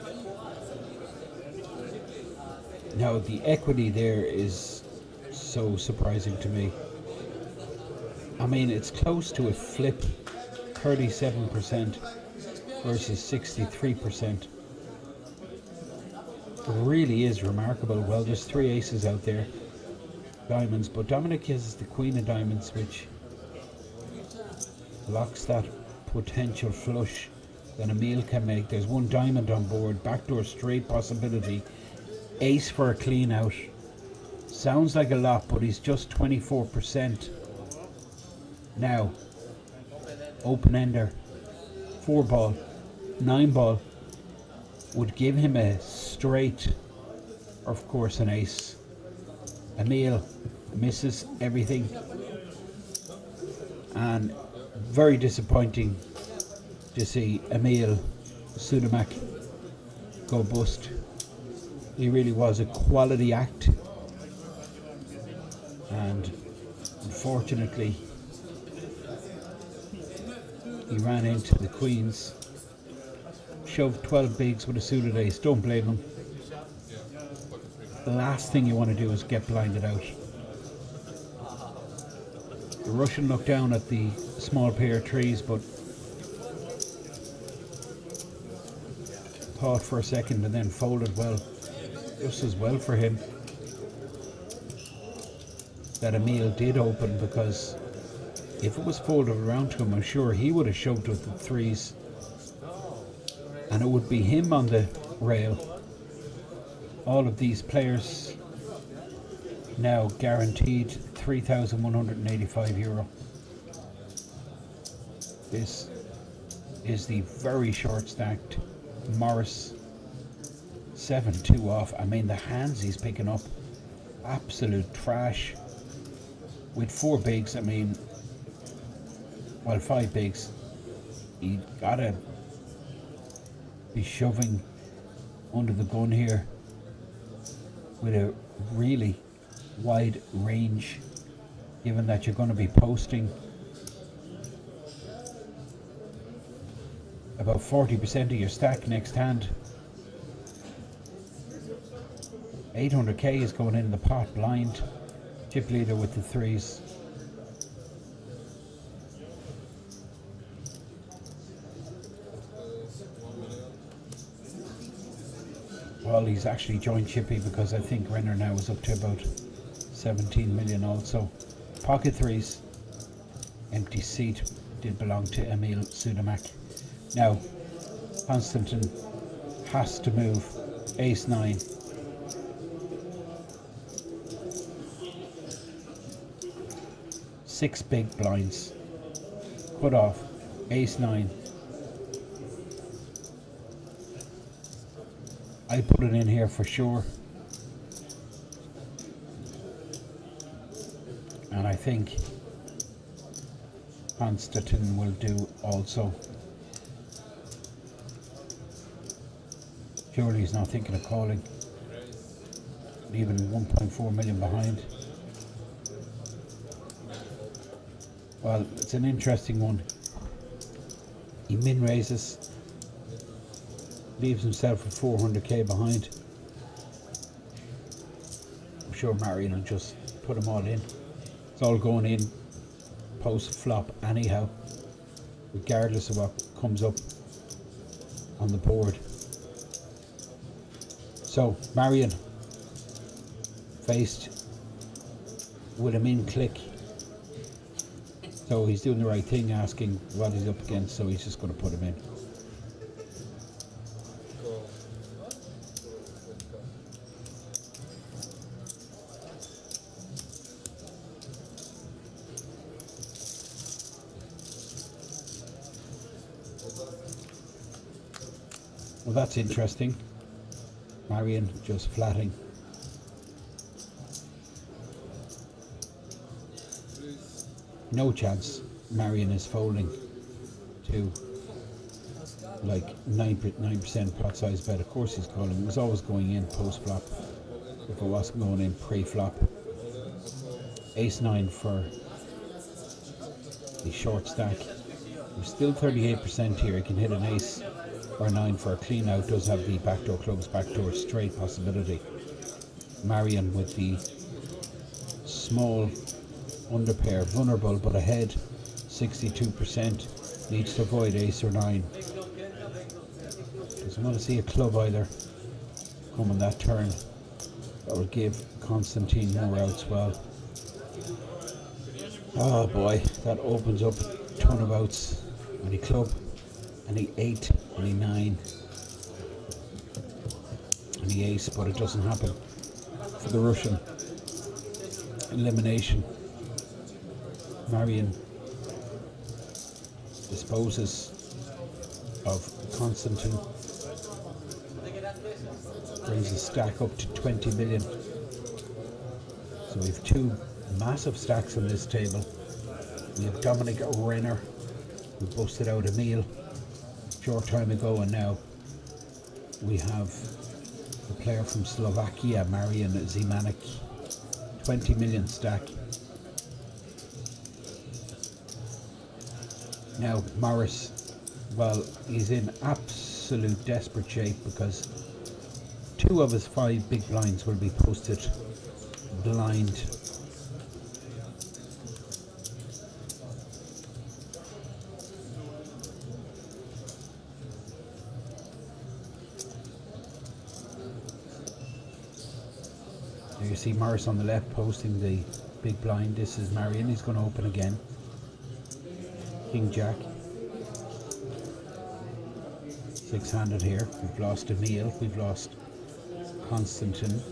Speaker 2: Now the equity there is so surprising to me. I mean, it's close to a flip, 37% versus 63%. It really is remarkable. Well, there's 3 aces out there, diamonds, but Dominic has the queen of diamonds, which blocks that potential flush that Emil can make. There's 1 diamond on board, backdoor straight possibility, ace for a clean out. Sounds like a lot, but he's just 24%. Now, open ender, 4 ball, 9 ball would give him a straight, or of course an ace. Emil misses everything, and very disappointing to see Emil Sudamak go bust. He really was a quality act, and unfortunately he ran into the queens. Shoved 12 bigs with a suited ace. Don't blame him. The last thing you want to do is get blinded out. The Russian looked down at the small pair of 3s, but thought for a second and then folded. Well, just as well for him that Emil did open, because if it was folded around to him, I'm sure he would have shoved with the threes. And it would be him on the rail. All of these players now guaranteed €3,185. This is the very short stacked Morris 7-2 off. I mean, the hands he's picking up, absolute trash. With 4 bigs, I mean, well, 5 bigs, you gotta be shoving under the gun here with a really wide range, given that you're going to be posting about 40% of your stack next hand. 800k is going in the pot blind. Chip leader with the threes. Well, he's actually joined Chippy because I think Renner now is up to about 17 million also. Pocket threes. Empty seat did belong to Emil Sudamak. Now, Konstantin has to move. Ace 9. Six big blinds. Cut off. Ace 9. I put it in here for sure. And I think Konstantin will do also. Surely he's not thinking of calling. Even 1.4 million behind. Well, it's an interesting one. He min raises, leaves himself with 400k behind. I'm sure Marion will just put them all in. It's all going in post flop anyhow, regardless of what comes up on the board. So Marion faced with a min click. So he's doing the right thing, asking what he's up against, so he's just going to put him in. Well, that's interesting. Marion just flatting. No chance Marion is folding to like 9% pot size bet. Of course he's calling. It was always going in post flop if it wasn't going in pre-flop. Ace 9 for the short stack. There's still 38% here. He can hit an ace or a 9 for a clean out. Does have the backdoor clubs, backdoor straight possibility. Marion with the small underpair, vulnerable but ahead, 62%, needs to avoid ace or 9. Doesn't want to see a club either coming that turn. That will give Konstantin more outs well. Oh boy, that opens up a ton of outs. Any club, any 8, any 9, any ace, but it doesn't happen for the Russian. Elimination. Marion disposes of Konstantin, brings the stack up to 20 million. So we have 2 massive stacks on this table. We have Dominic Renner, who busted out Emil a short time ago, and now we have the player from Slovakia, Marian Zimanek, 20 million stack. Now Morris, well, he's in absolute desperate shape because 2 of his 5 big blinds will be posted blind. There you see Morris on the left posting the big blind. This is Marion. He's going to open again. King Jack. Six-handed here. We've lost Emil. We've lost Konstantin.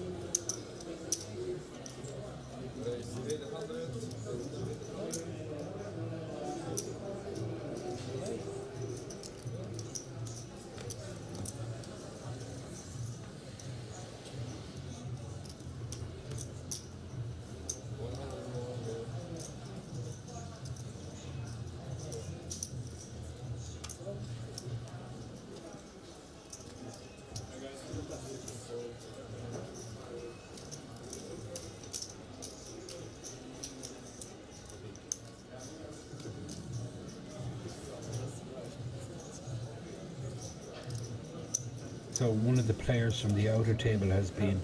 Speaker 2: So one of the players from the outer table has been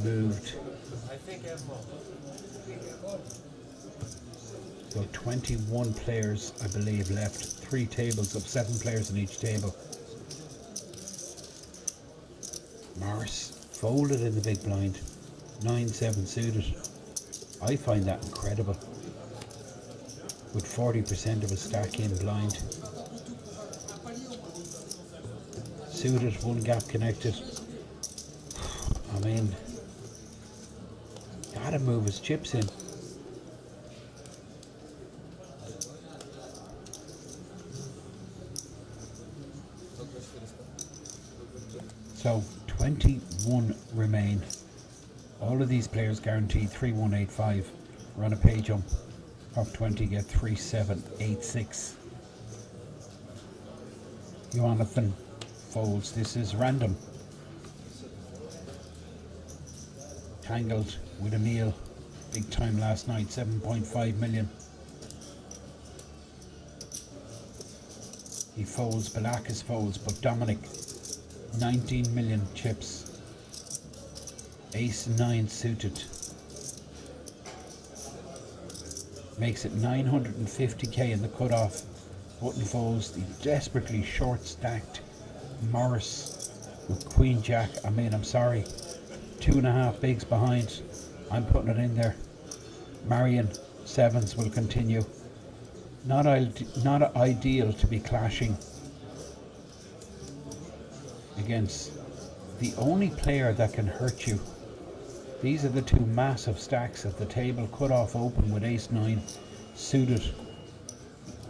Speaker 2: moved. So 21 players, I believe, left. 3 tables of 7 players in each table. Morris folded in the big blind. 9-7 suited. I find that incredible. With 40% of his stack in blind. Suited, one gap connected. I mean, gotta move his chips in. So 21 remain. All of these players guaranteed 3-1-8-5. We're on a pay jump. Top 20 get 3-7-8-6. Jonathan folds. This is random. Tangled with Emil. Big time last night. 7.5 million. He folds. Balakis folds. But Dominic, 19 million chips. Ace 9 suited. Makes it 950k in the cutoff. Button folds. The desperately short stacked Morris with Queen Jack. I mean, I'm sorry, 2.5 bigs behind. I'm putting it in there. Marion sevens will continue. Not ideal to be clashing against the only player that can hurt you. These are the 2 massive stacks at the table. Cut off open with ace 9 suited.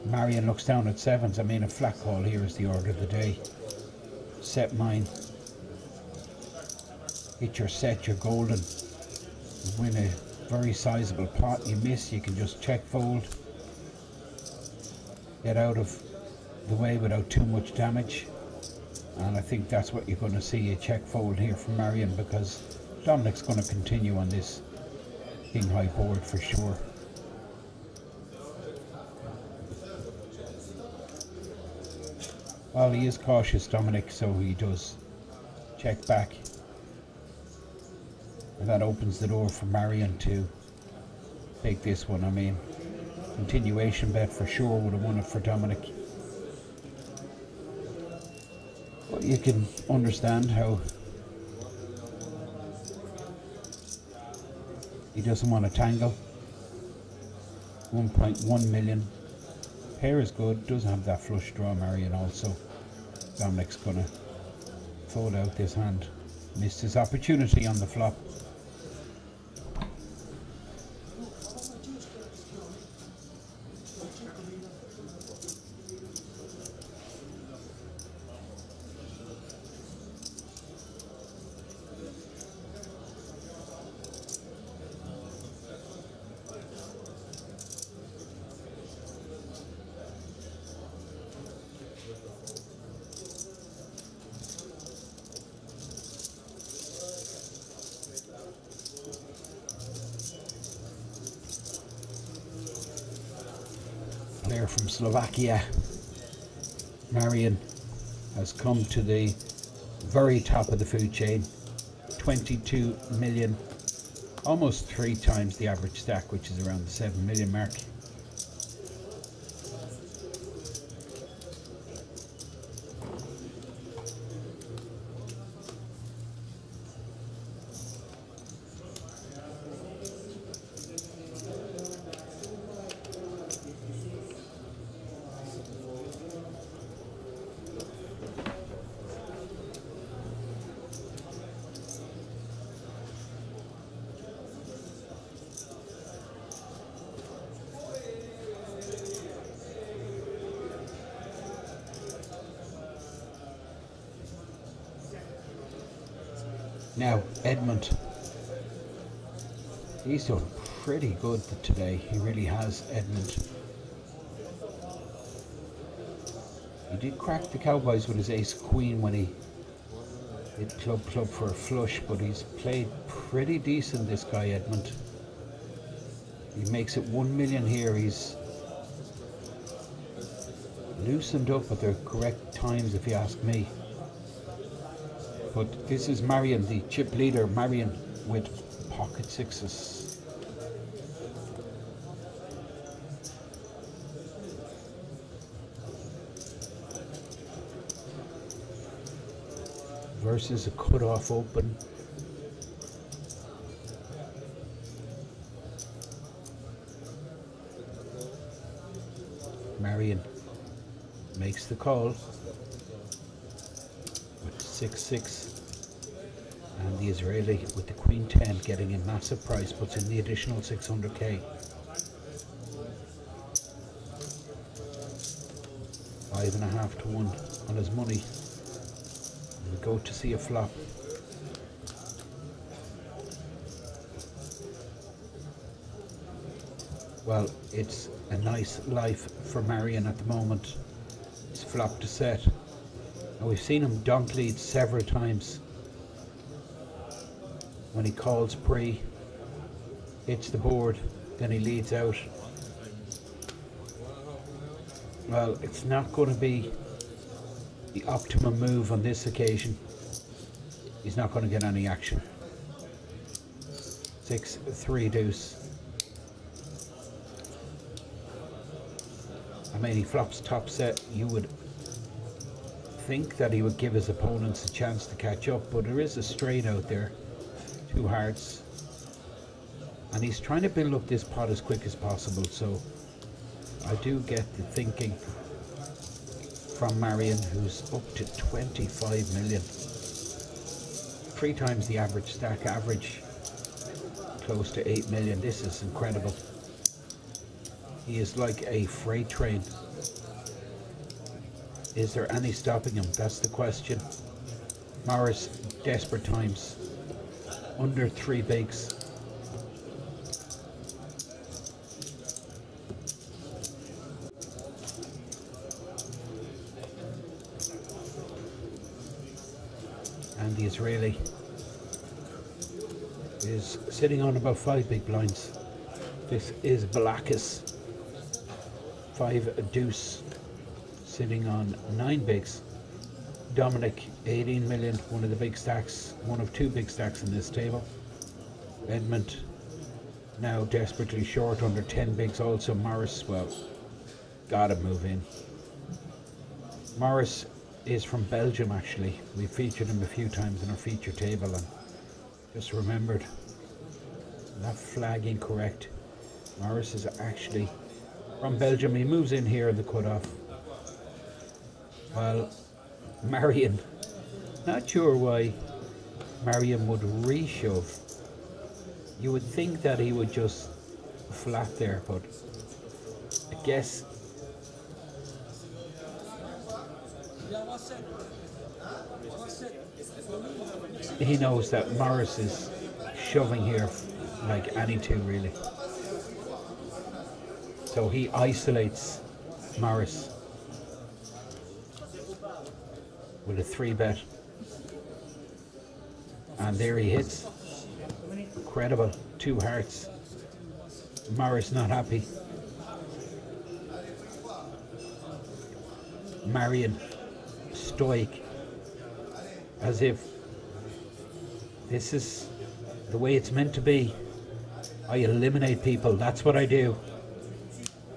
Speaker 2: Marion looks down at sevens. I mean, a flat call here is the order of the day. Set mine. Hit your set, you're golden. You win a very sizable pot. You miss, you can just check fold. Get out of the way without too much damage. And I think that's what you're going to see, a check fold here from Marion, because Dominic's going to continue on this king high board for sure. Well, he is cautious, Dominic, so he does check back. And that opens the door for Marion to take this one. I mean, continuation bet for sure would have won it for Dominic. But you can understand how he doesn't want to tangle. 1.1 million. Pair is good, doesn't have that flush draw, Marion also. Dominic's gonna fold out this hand. Missed his opportunity on the flop. Player from Slovakia, Marion, has come to the very top of the food chain. 22 million, almost 3 times the average stack, which is around the 7 million mark. Now, Edmond. He's done pretty good today. He really has, Edmond. He did crack the Cowboys with his ace queen when he hit club for a flush, but he's played pretty decent, this guy Edmond. He makes it 1 million here. He's loosened up at the correct times, if you ask me. But this is Marion, the chip leader, Marion with pocket sixes. Versus a cut-off open. Marion makes the call with 6-6, and the Israeli with the Queen 10 getting a massive price, puts in the additional 600k. 5.5 to 1 on his money. We go to see a flop. Well, it's a nice life for Marion at the moment. It's flop to set. Now we've seen him donk lead several times. When he calls pre, hits the board, then he leads out. Well, it's not going to be the optimum move on this occasion. He's not going to get any action. 6-3 deuce. I mean, he flops top set. You would think that he would give his opponents a chance to catch up, but there is a straight out there. 2 hearts. And he's trying to build up this pot as quick as possible, so I do get the thinking from Marion, who's up to 25 million. 3 times the average stack, average close to 8 million. This is incredible. He is like a freight train. Is there any stopping him? That's the question. Morris, desperate times. Under 3 bigs. And the Israeli is sitting on about 5 big blinds. This is Blackus. 5 deuce, sitting on 9 bigs. Dominic, 18 million, one of the big stacks, one of 2 big stacks in this table. Edmond, now desperately short, under 10 bigs also. Morris, well, gotta move in. Morris is from Belgium, actually. We featured him a few times in our feature table, and just remembered that flag incorrect. Morris is actually from Belgium. He moves in here in the cutoff. Well, Marion, not sure why Marion would reshove. You would think that he would just flat there, but I guess he knows that Morris is shoving here like any two, really. So he isolates Morris with a 3-bet. And there he hits. Incredible. 2 hearts. Morris not happy. Marion stoic, as if this is the way it's meant to be. I eliminate people, that's what I do.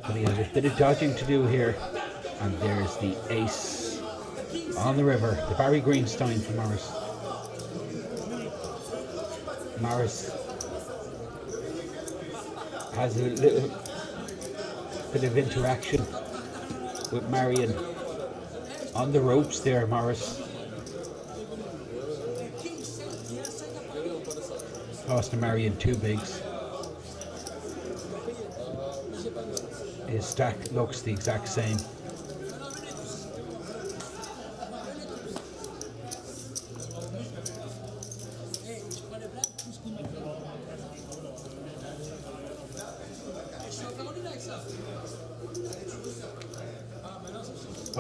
Speaker 2: But he has a bit of dodging to do here. And there's the ace on the river. The Barry Greenstein for Morris. Morris has a little bit of interaction with Marion. On the ropes there, Morris. Toss to Marion 2 bigs. His stack looks the exact same.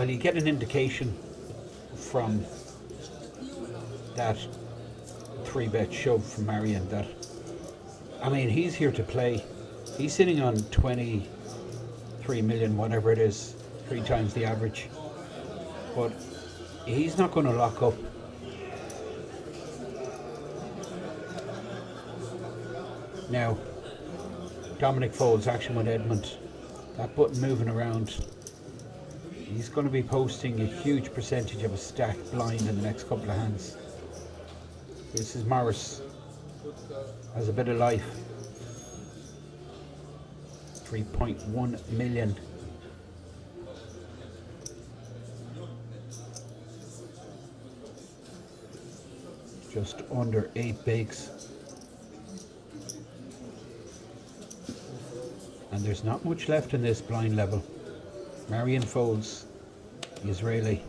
Speaker 2: Well, you get an indication from that 3-bet shove from Marion that, I mean, he's here to play. He's sitting on 23 million, whatever it is, 3 times the average. But he's not going to lock up. Now, Dominic folds action with Edmond. That button moving around. He's going to be posting a huge percentage of a stacked blind in the next couple of hands. This is Morris. Has a bit of life. 3.1 million. Just under 8 bigs. And there's not much left in this blind level. Marion folds. The Israeli.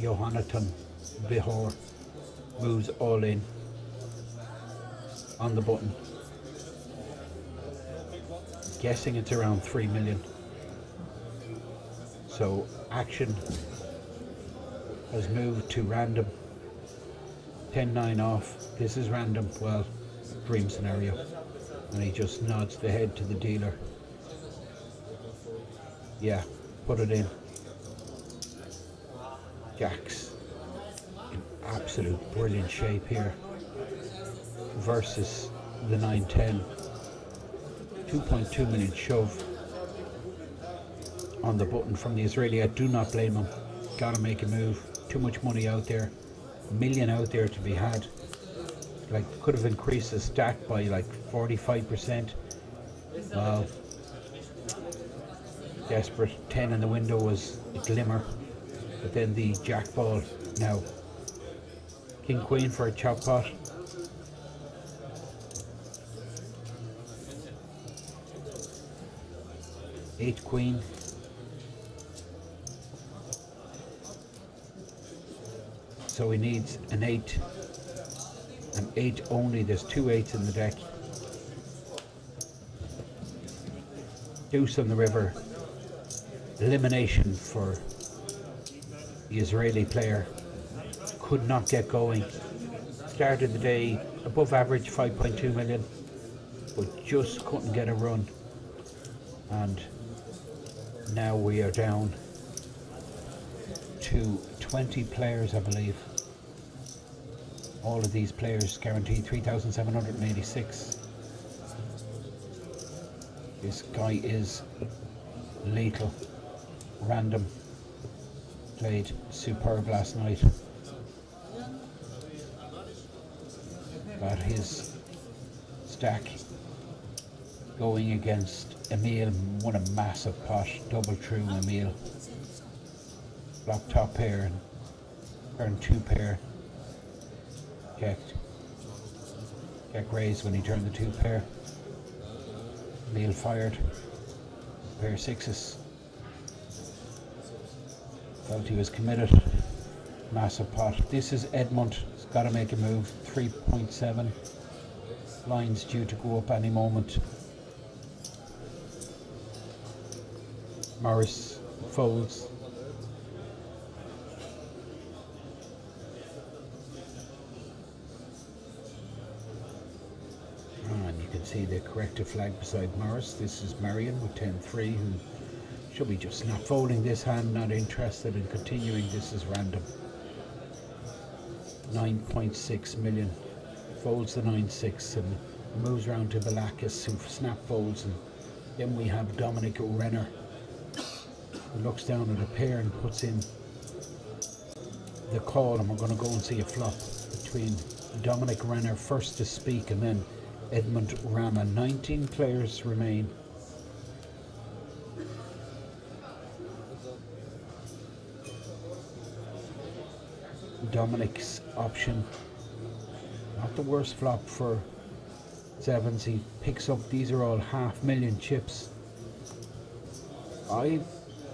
Speaker 2: Jonathan Bihor moves all in on the button. Guessing it's around 3 million. So action has moved to random. 10-9 off. This is random. Well, dream scenario. And he just nods the head to the dealer. Yeah, put it in. Jacks in absolute brilliant shape here versus the 9-10. 2.2 million shove on the button from the Israeli. I do not blame him. Gotta make a move. Too much money out there. A million out there to be had. Like, could have increased the stack by like 45%. Wow. Desperate. 10 in the window was a glimmer. But then the jack ball now. King Queen for a chop pot. Eight Queen. So he needs an 8. An 8 only. There's 2 8s in the deck. Deuce on the river. Elimination for the Israeli player. Could not get going. Started the day above average, 5.2 million, but just couldn't get a run. And now we are down to 20 players, I believe. All of these players guaranteed 3,786. This guy is lethal. Random. Played superb last night. Got his stack going against Emil. Won a massive pot. Double true Emil. Block top pair and turn 2 pair. Checked. Check raised when he turned the 2 pair. Emil fired. Pair 6s. Felt he was committed. Massive pot. This is Edmond. He's got to make a move. 3.7. Lines due to go up any moment. Morris folds. And you can see the corrective flag beside Morris. This is Marion with 10-3, who should be just not folding this hand, not interested in continuing. This is random. 9.6 million. Folds the 9-6 and moves around to Balakis, who snap folds. And then we have Dominic Renner, who looks down at a pair and puts in the call. And we're going to go and see a flop between Dominic Renner, first to speak, and then Edmond Rammer. 19 players remain. Dominic's option, not the worst flop for Sevens. He picks up, these are all 500,000 chips. I'd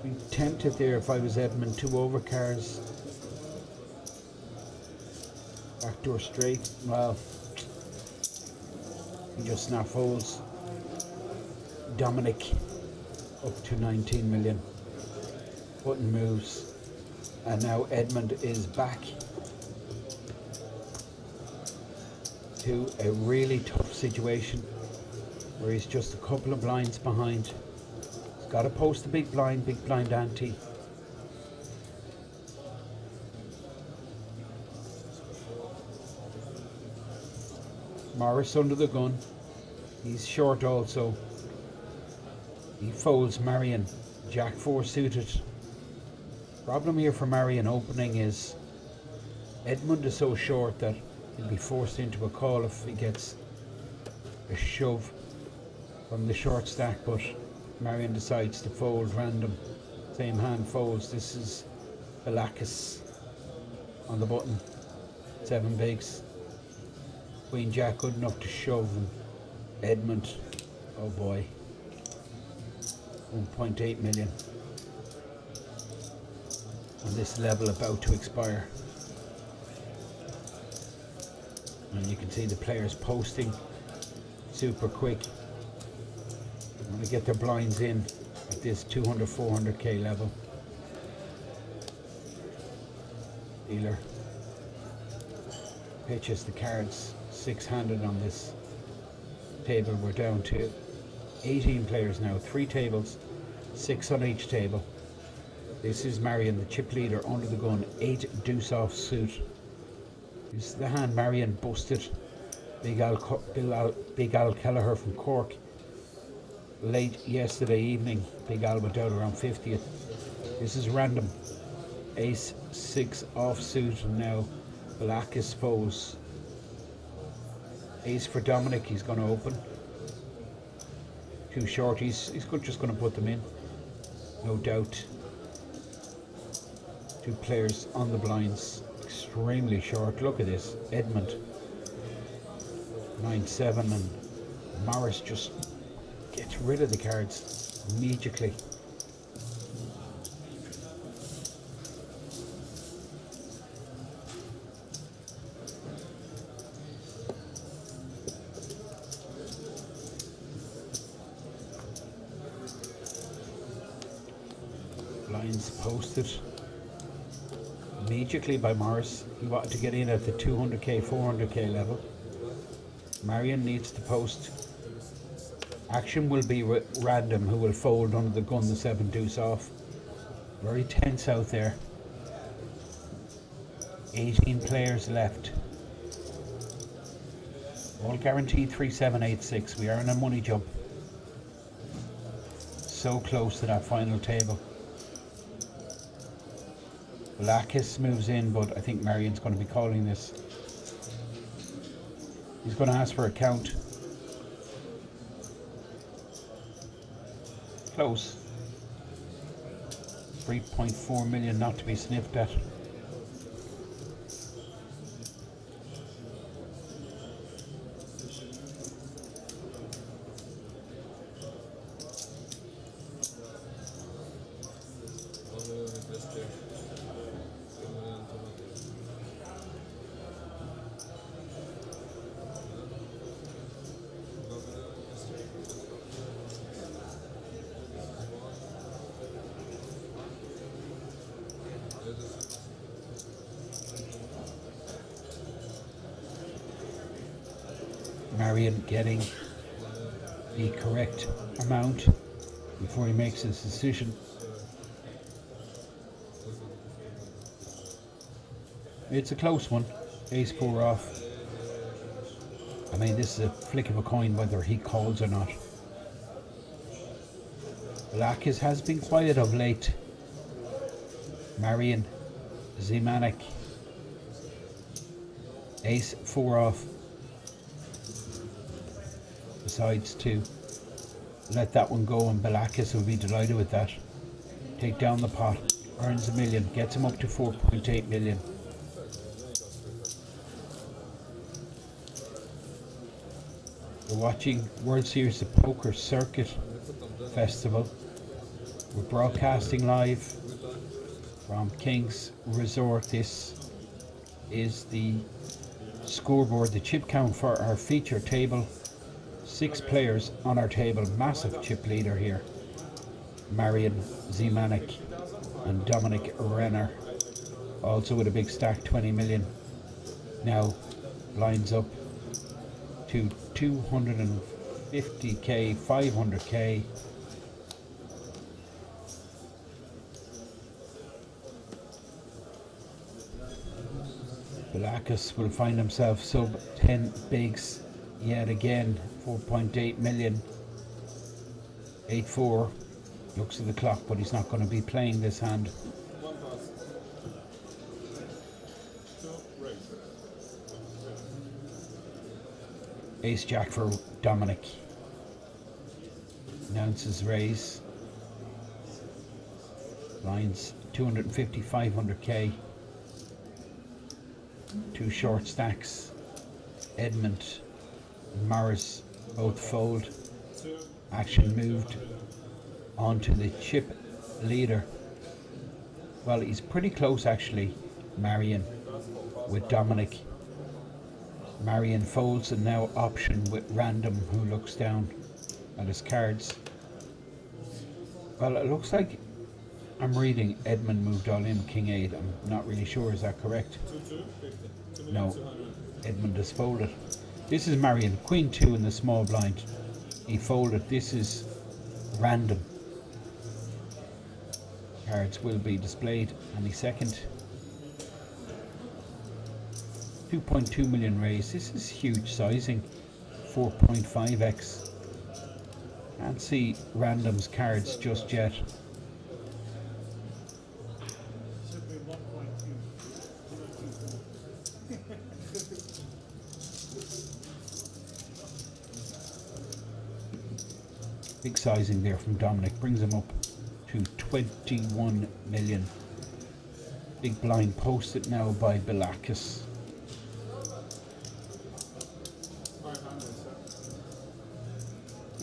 Speaker 2: be tempted there if I was Edmund. 2 overcards, backdoor straight. Well, he just snap folds. Dominic up to 19 million. Button moves, and now Edmond is back to a really tough situation where he's just a couple of blinds behind. He's got to post a big blind ante. Morris under the gun. He's short also. He folds Marion. Jack 4 suited. Problem here for Marion opening is Edmond is so short that he'll be forced into a call if he gets a shove from the short stack, but Marion decides to fold random. Same hand folds. This is Balakis on the button. 7 bigs. Queen Jack good enough to shove, and Edmond, oh boy, 1.8 million. On this level about to expire. And you can see the players posting super quick. They want to get their blinds in at this 200, 400k level. Dealer pitches the cards 6-handed on this table. We're down to 18 players now, 3 tables, 6 on each table. This is Marion, the chip leader, under the gun, 8 deuce off suit. This is the hand Marion busted Big Al Kelleher from Cork late yesterday evening. Big Al went out around 50th. This is random. Ace 6 off suit, and now Balakis folds. Ace for Dominic, he's going to open. 2 short, he's just going to put them in, no doubt. 2 players on the blinds, extremely short. Look at this, Edmond 9-7, and Morris just gets rid of the cards immediately. Blinds posted immediately by Morris. He wanted to get in at the 200k, 400k level. Marion needs to post. Action will be random, who will fold under the gun, the 7 deuce off. Very tense out there. 18 players left. All guaranteed 3786. We are in a money jump. So close to that final table. Balakis moves in, but I think Marion's going to be calling this. He's going to ask for a count. Close. 3.4 million not to be sniffed at. Marion getting the correct amount before he makes his decision. It's a close one. Ace 4 off. I mean, this is a flick of a coin whether he calls or not. Balakis has been quiet of late. Marion, Zimanek, Ace 4 off. Decides to let that one go, and Balakis will be delighted with that. Take down the pot, earns $1 million, gets him up to 4.8 million. We're watching World Series of Poker Circuit Festival. We're broadcasting live from Kings Resort. This is the scoreboard, the chip count for our feature table. 6 players on our table, massive chip leader here. Marian Zimanek and Dominic Renner, also with a big stack, 20 million. Now lines up to 250k, 500k. Belakis will find himself sub 10 bigs yet again, 4.8 million. 8-4, looks at the clock, but he's not going to be playing this hand.
Speaker 3: One pass. Two, raise.
Speaker 2: Ace Jack for Dominic. Announces raise. Lines 250, 500k. Two short stacks. Edmond and Morris both fold. Action moved onto the chip leader. Well, he's pretty close actually, Marian, with Dominic. Marian folds and now option with Random, who looks down at his cards. Well, it looks like I'm reading Edmund moved all in, King 8. I'm not really sure, is that correct?
Speaker 3: 2-2, 50.
Speaker 2: No, Edmund has folded. This is Marian, Queen 2 in the small blind. He folded. This is Random. Cards will be displayed any second. 2.2 million raise. This is huge sizing. 4.5x. Can't see Random's cards just yet. Big sizing there from Dominic, brings him up to 21 million. Big blind posted now by Belakis.
Speaker 3: 500, sir.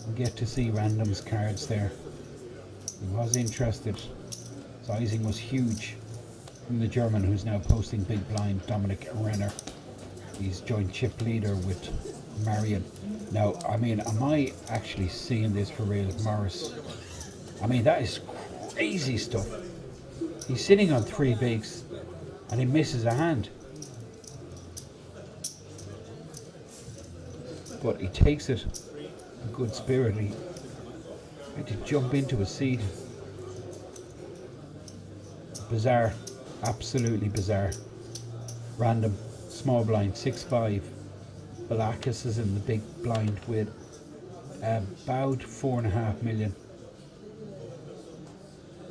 Speaker 2: We get to see Random's cards there. He was interested. Sizing was huge from the German, who's now posting big blind, Dominic Renner. He's joint chip leader with Marian. Now, I mean, am I actually seeing this for real, Morris? I mean, that is crazy stuff. He's sitting on 3 bigs and he misses a hand. But he takes it in good spirit. He had to jump into his seat. Bizarre. Absolutely bizarre. Random. Small blind. 6-5. Belakis is in the big blind with about 4.5 million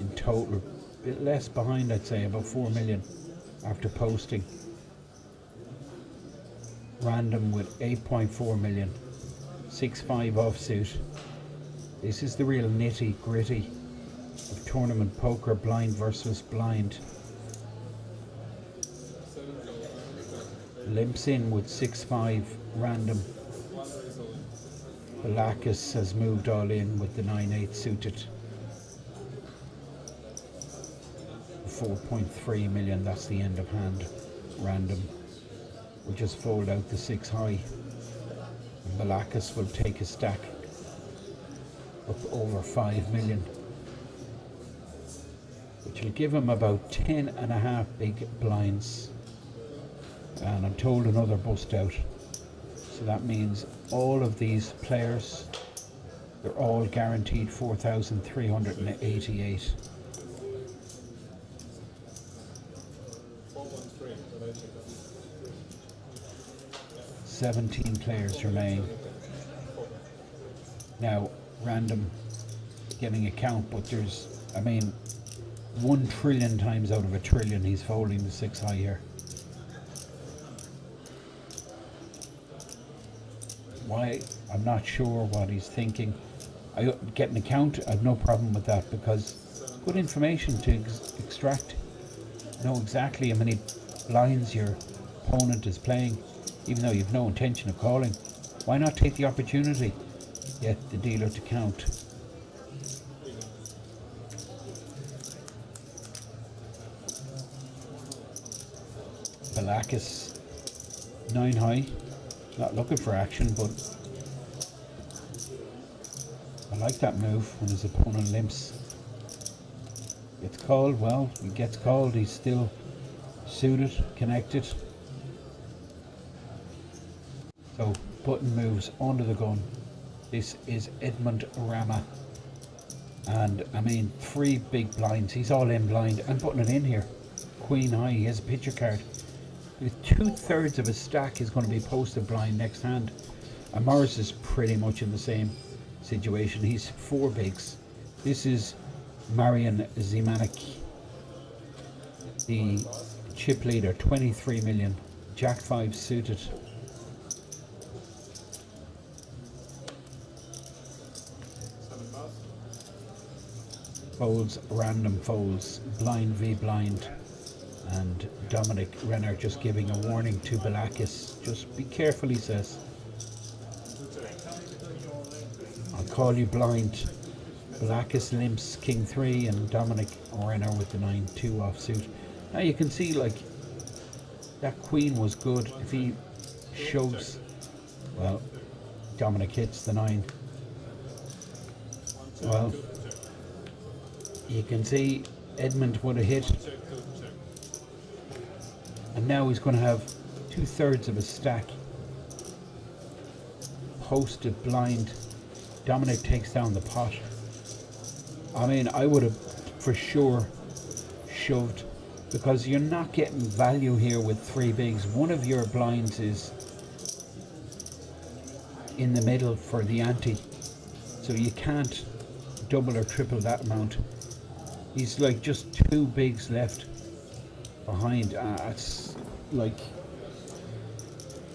Speaker 2: in total. A bit less behind, I'd say, about 4 million after posting. Random with 8.4 million. 6-5 offsuit. This is the real nitty gritty of tournament poker, blind versus blind. Limps in with 6-5 Random. Belakis has moved all in with the 9-8 suited. 4.3 million, that's the end of hand. Random will just fold out the 6 high. And Belakis will take a stack up over 5 million, which will give him about 10.5 big blinds. And I'm told another bust out. So that means all of these players, they're all guaranteed 4,388. 17 players remain. Now, Random getting a count, but there's, I mean, 1 trillion times out of a trillion he's folding the 6 high here. Why? I'm not sure what he's thinking. I get an account, I've no problem with that, because good information to extract. Know exactly how many blinds your opponent is playing, even though you've no intention of calling. Why not take the opportunity? Get the dealer to count. Belakis 9 high. Not looking for action, but I like that move when his opponent limps. It's called, well, he gets called, he's still suited, connected. So button moves under the gun. This is Edmond Rammer. And I mean, 3 big blinds, he's all in blind and putting it in here. Queen high, he has a picture card. With 2/3 of his stack is going to be posted blind next hand. And Morris is pretty much in the same situation. He's 4 bigs. This is Marian Zimanek, the chip leader, 23 million, Jack 5 suited. Folds, random folds, blind v blind, and Dominic Renner just giving a warning to Balakis. Just be careful, he says. I'll call you blind. Balakis limps King 3 and Dominic Renner with the 9-2 offsuit. Now you can see, like, that queen was good. If he shoves, well, Dominic hits the 9. Well, you can see Edmund would have hit, and now he's going to have 2/3 of his stack posted blind. Dominic takes down the pot. I mean, I would have for sure shoved, because you're not getting value here with 3 bigs. One of your blinds is in the middle for the ante, so you can't double or triple that amount. He's like just 2 bigs left behind. It's like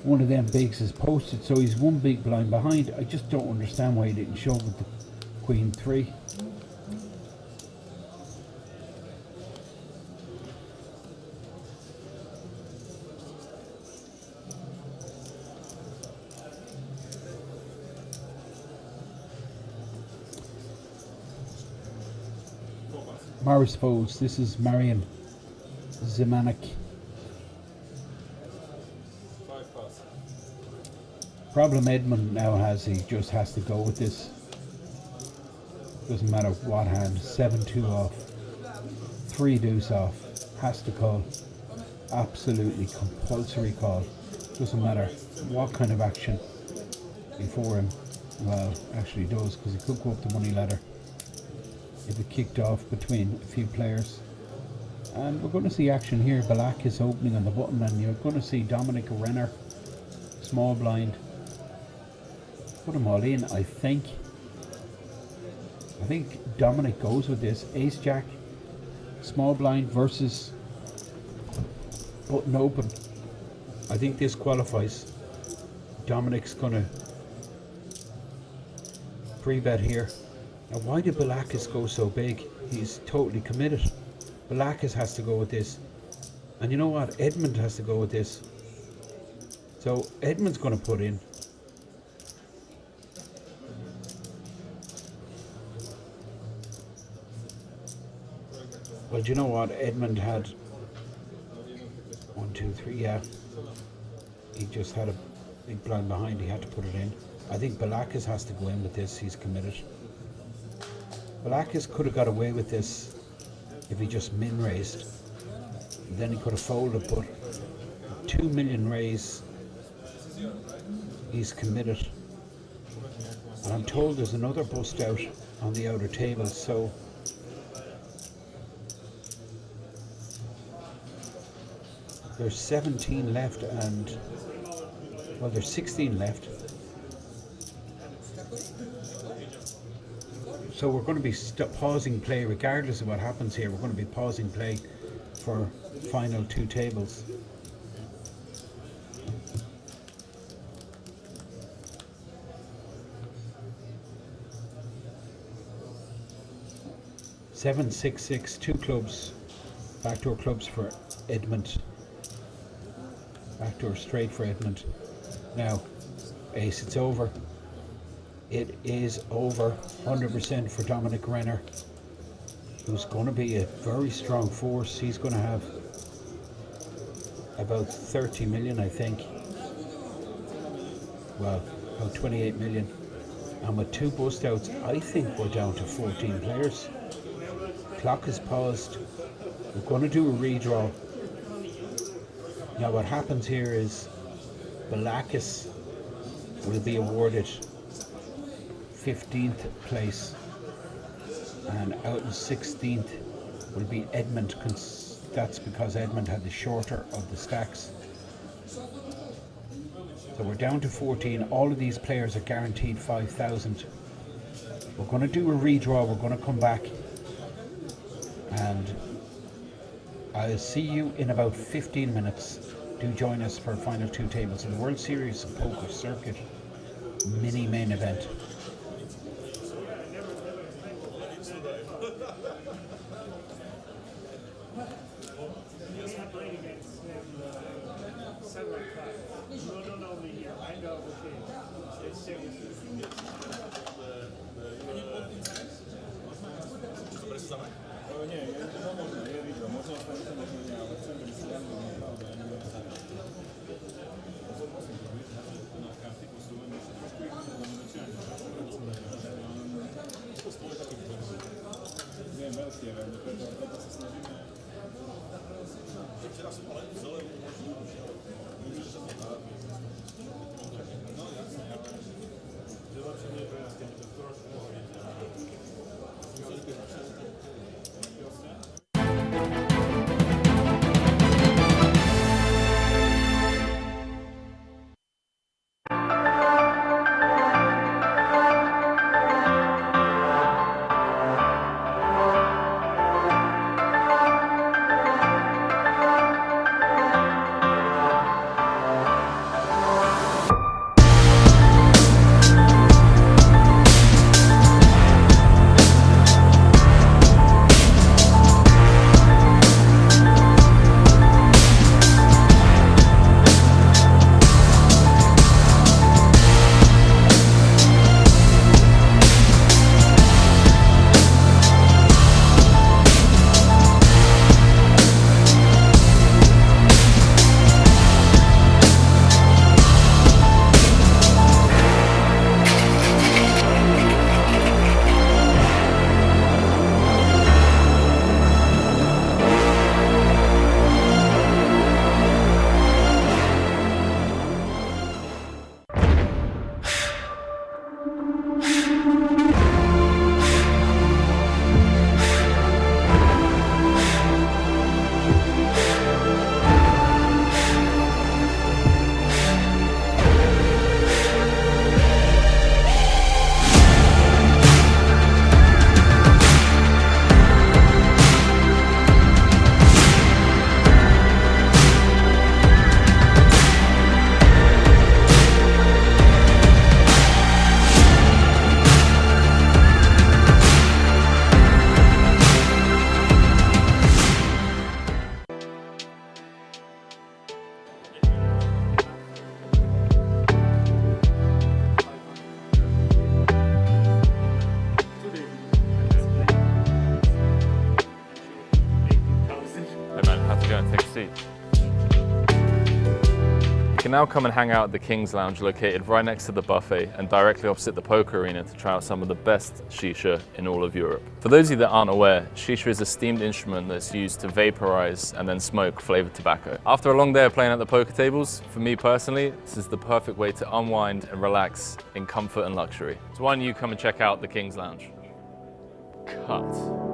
Speaker 2: one of them bigs is posted, so he's 1 big blind behind. I just don't understand why he didn't shove with the Queen 3. Morris folds. This is Marian Zimanek.
Speaker 3: 5 pass.
Speaker 2: Problem Edmund now has, he just has to go with this. Doesn't matter what hand. 7-2 off. 3 deuce off. Has to call. Absolutely compulsory call. Doesn't matter what kind of action before him. Well, actually does, because he could go up the money ladder if it kicked off between a few players. And we're going to see action here. Balak is opening on the button, and you're going to see Dominic Renner, small blind. Put them all in, I think. I think Dominic goes with this. Ace Jack, small blind versus button open. I think this qualifies. Dominic's going to pre-bet here. Now, why did Balakis go so big? He's totally committed. Balakis has to go with this. And you know what? Edmund has to go with this. So Edmund's going to put in. Well, do you know what? Edmund had 1, 2, 3, yeah. He just had a big blind behind. He had to put it in. I think Balakis has to go in with this. He's committed. Balakis could have got away with this if he just min raised. Then he could have folded, but 2 million raise, he's committed. And I'm told there's another bust out on the outer table, so there's 17 left, and well, there's 16 left. So we're going to be pausing play regardless of what happens here. We're going to be pausing play for final 2 tables. Seven, 6, 6, 2 clubs. Backdoor clubs for Edmund. Backdoor straight for Edmund. Now, ace, it's over. It is over 100% for Dominic Renner, who's going to be a very strong force. He's going to have about 30 million, I think. Well, about 28 million. And with 2 bust outs, I think we're down to 14 players. Clock is paused. We're going to do a redraw. Now what happens here is Balakis will be awarded 15th place, and out in 16th will be Edmond. That's because Edmond had the shorter of the stacks. So we're down to 14. All of these players are guaranteed 5,000. We're going to do a redraw. We're going to come back and I'll see you in about 15 minutes. Do join us for final two tables in the World Series of Poker Circuit mini main event.
Speaker 1: You can now come and hang out at the King's Lounge, located right next to the buffet and directly opposite the poker arena, to try out some of the best shisha in all of Europe. For those of you that aren't aware, shisha is a steamed instrument that's used to vaporize and then smoke flavored tobacco. After a long day of playing at the poker tables, for me personally, this is the perfect way to unwind and relax in comfort and luxury. So why don't you come and check out the King's Lounge? Cut.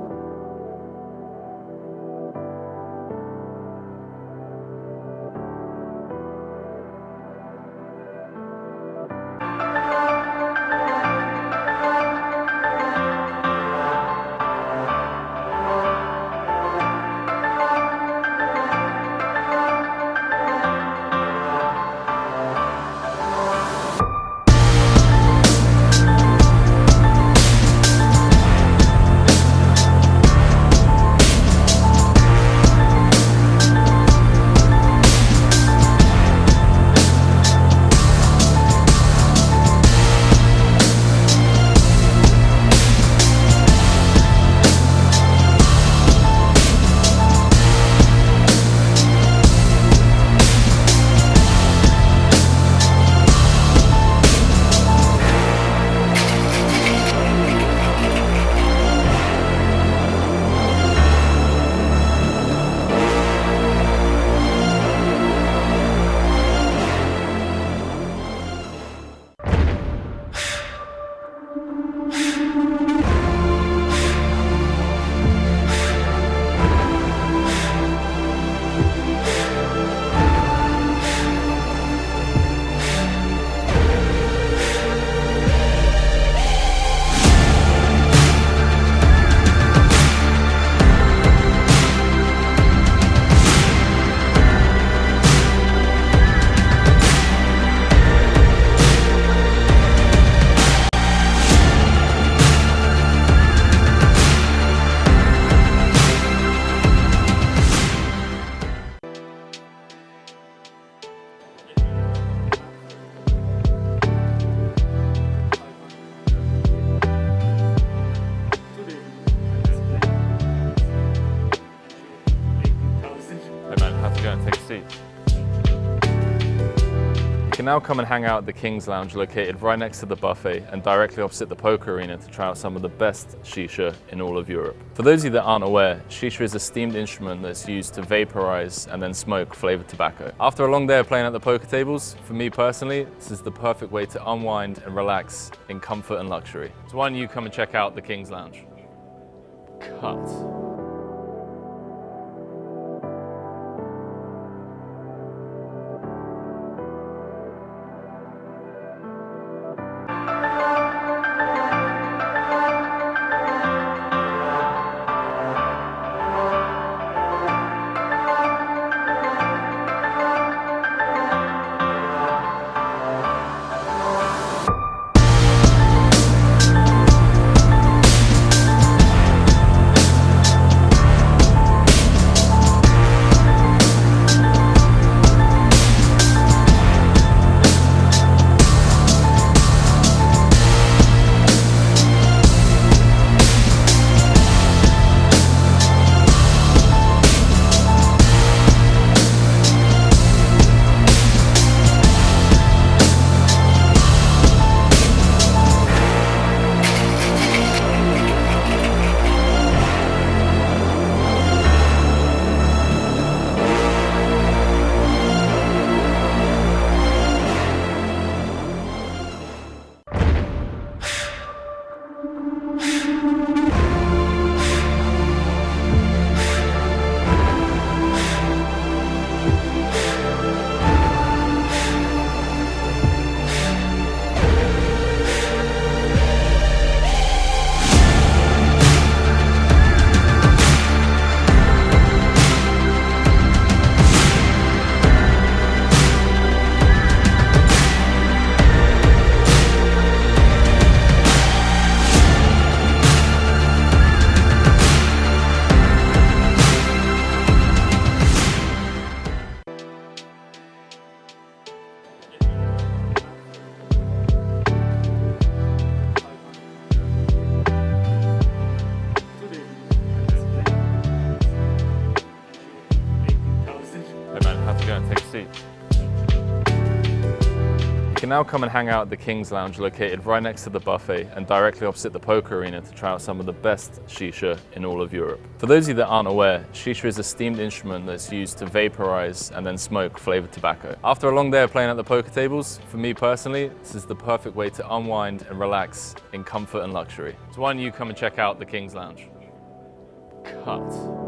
Speaker 1: and take a seat. You can now come and hang out at the King's Lounge located right next to the buffet and directly opposite the poker arena to try out some of the best shisha in all of Europe. For those of you that aren't aware, shisha is a steamed instrument that's used to vaporize and then smoke flavored tobacco. After a long day of playing at the poker tables, for me personally, this is the perfect way to unwind and relax in comfort and luxury. So why don't you come and check out the King's Lounge? Cut. You can now come and hang out at the King's Lounge located right next to the buffet and directly opposite the poker arena to try out some of the best shisha in all of Europe. For those of you that aren't aware, shisha is a steamed instrument that's used to vaporize and then smoke flavored tobacco. After a long day of playing at the poker tables, for me personally, this is the perfect way to unwind and relax in comfort and luxury. So why don't you come and check out the King's Lounge? Cut.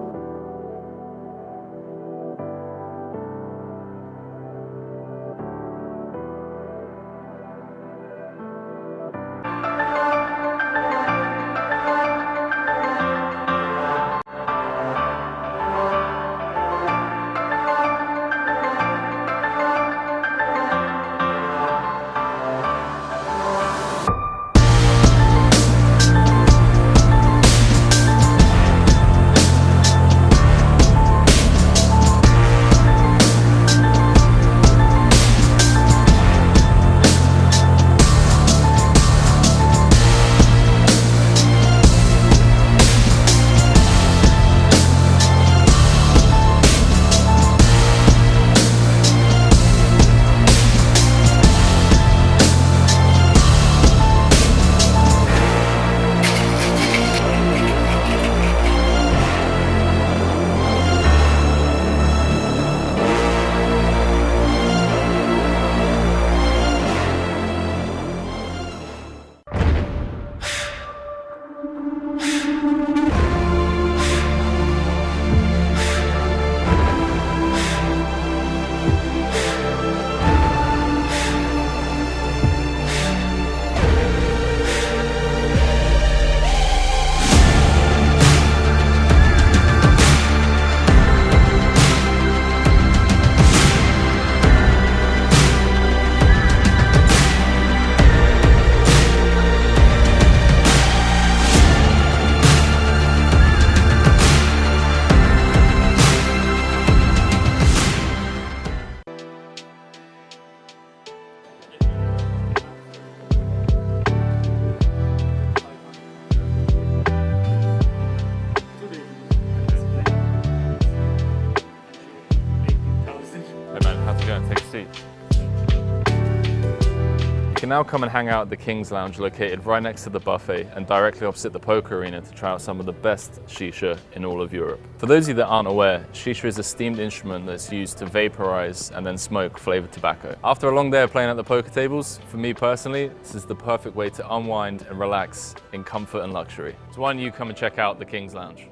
Speaker 1: can now come and hang out at the King's Lounge located right next to the buffet and directly opposite the poker arena to try out some of the best shisha in all of Europe. For those of you that aren't aware, shisha is a steamed instrument that's used to vaporize and then smoke flavored tobacco. After a long day of playing at the poker tables, for me personally, this is the perfect way to unwind and relax in comfort and luxury. So why don't you come and check out the King's Lounge?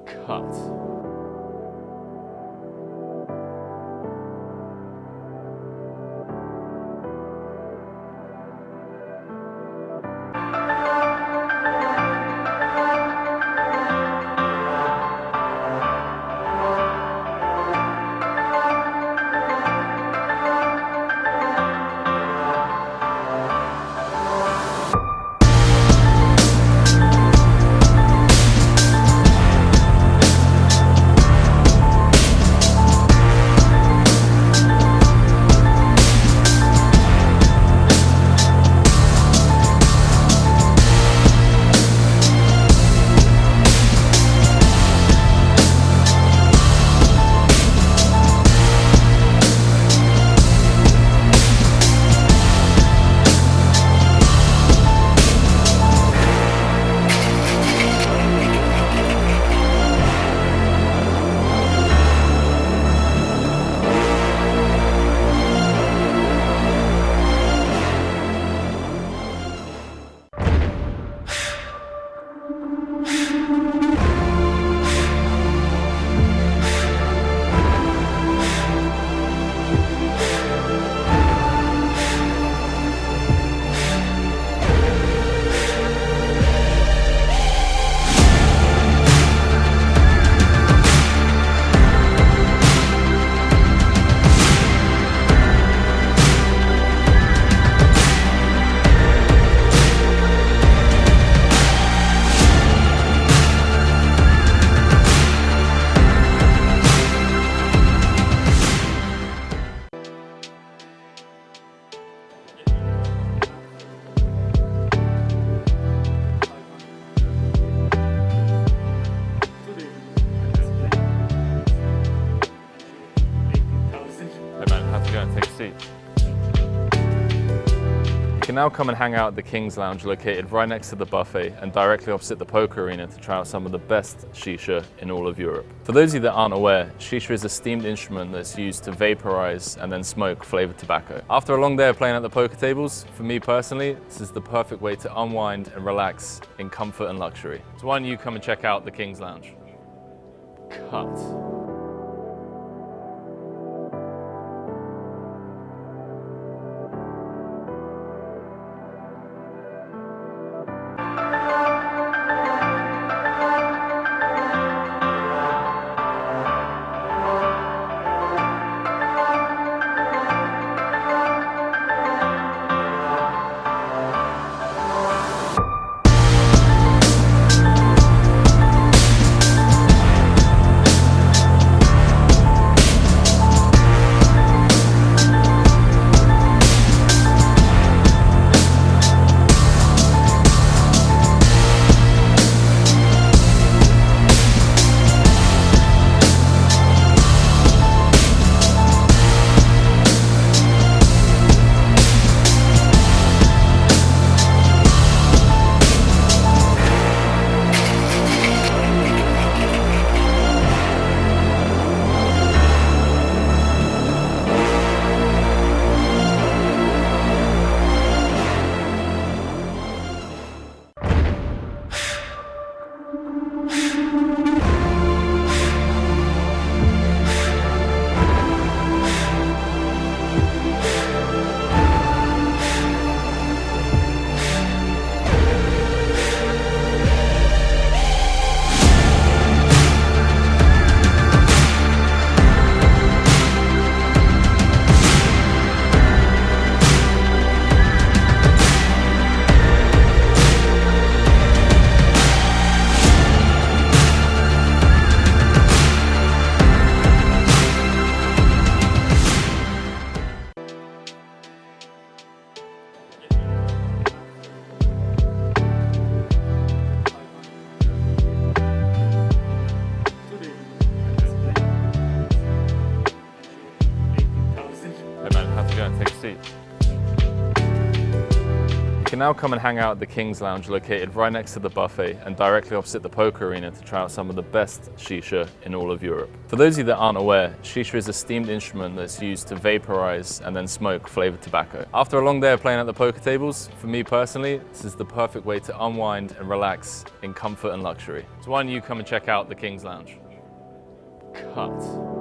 Speaker 1: Cut. You can now come and hang out at the King's Lounge located right next to the buffet and directly opposite the poker arena to try out some of the best shisha in all of Europe. For those of you that aren't aware, shisha is a steamed instrument that's used to vaporize and then smoke flavored tobacco. After a long day of playing at the poker tables, for me personally, this is the perfect way to unwind and relax in comfort and luxury. So why don't you come and check out the King's Lounge? Cut. can now come and hang out at the King's Lounge located right next to the buffet and directly opposite the poker arena to try out some of the best shisha in all of Europe. For those of you that aren't aware, shisha is a steamed instrument that's used to vaporize and then smoke flavored tobacco. After a long day of playing at the poker tables, for me personally, this is the perfect way to unwind and relax in comfort and luxury. So why don't you come and check out the King's Lounge? Cut.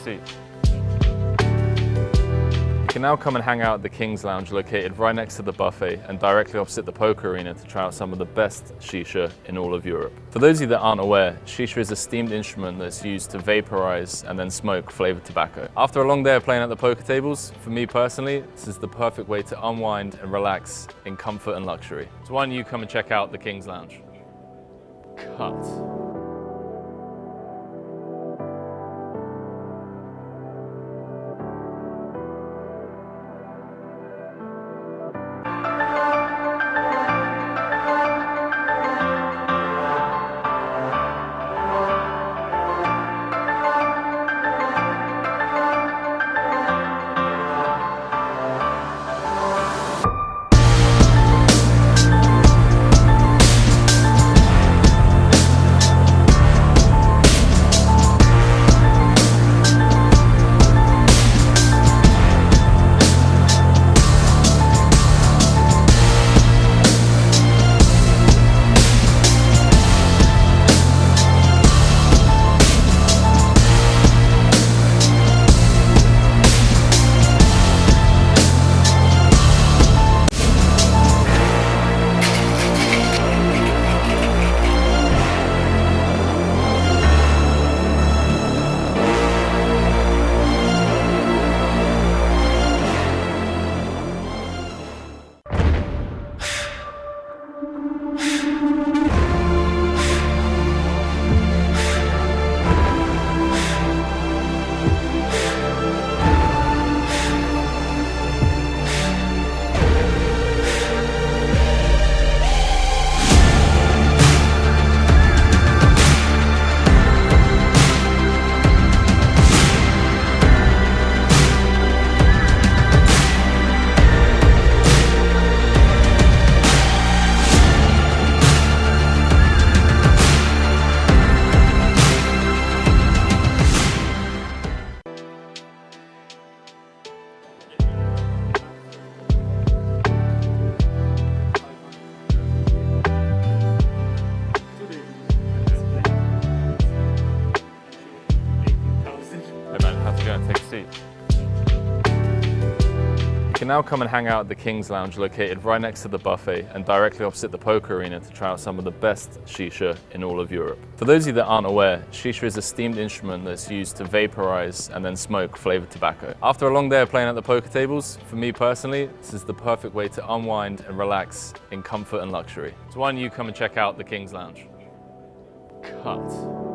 Speaker 1: You can now come and hang out at the King's Lounge located right next to the buffet and directly opposite the poker arena to try out some of the best shisha in all of Europe. For those of you that aren't aware, shisha is a steamed instrument that's used to vaporize and then smoke flavored tobacco. After a long day of playing at the poker tables, for me personally, this is the perfect way to unwind and relax in comfort and luxury. So why don't you come and check out the King's Lounge? Cut. can now come and hang out at the King's Lounge located right next to the buffet and directly opposite the poker arena to try out some of the best shisha in all of Europe. For those of you that aren't aware, shisha is a steamed instrument that's used to vaporize and then smoke flavored tobacco. After a long day of playing at the poker tables, for me personally, this is the perfect way to unwind and relax in comfort and luxury. So why don't you come and check out the King's Lounge? Cut.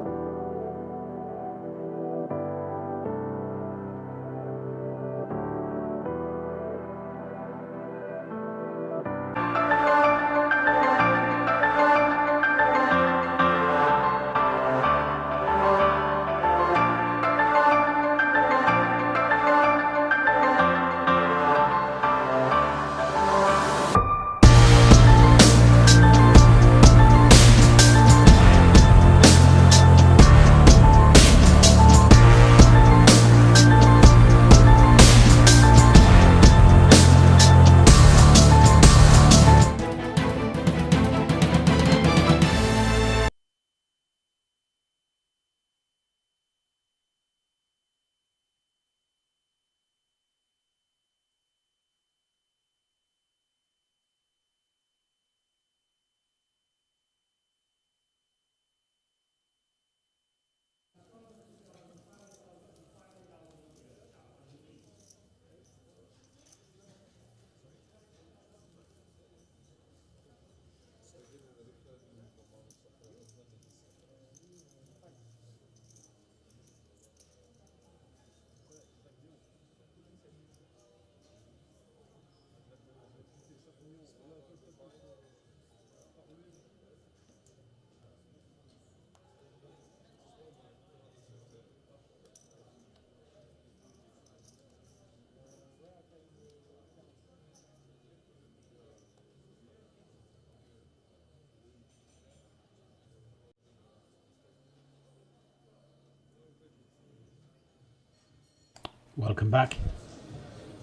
Speaker 2: Welcome back.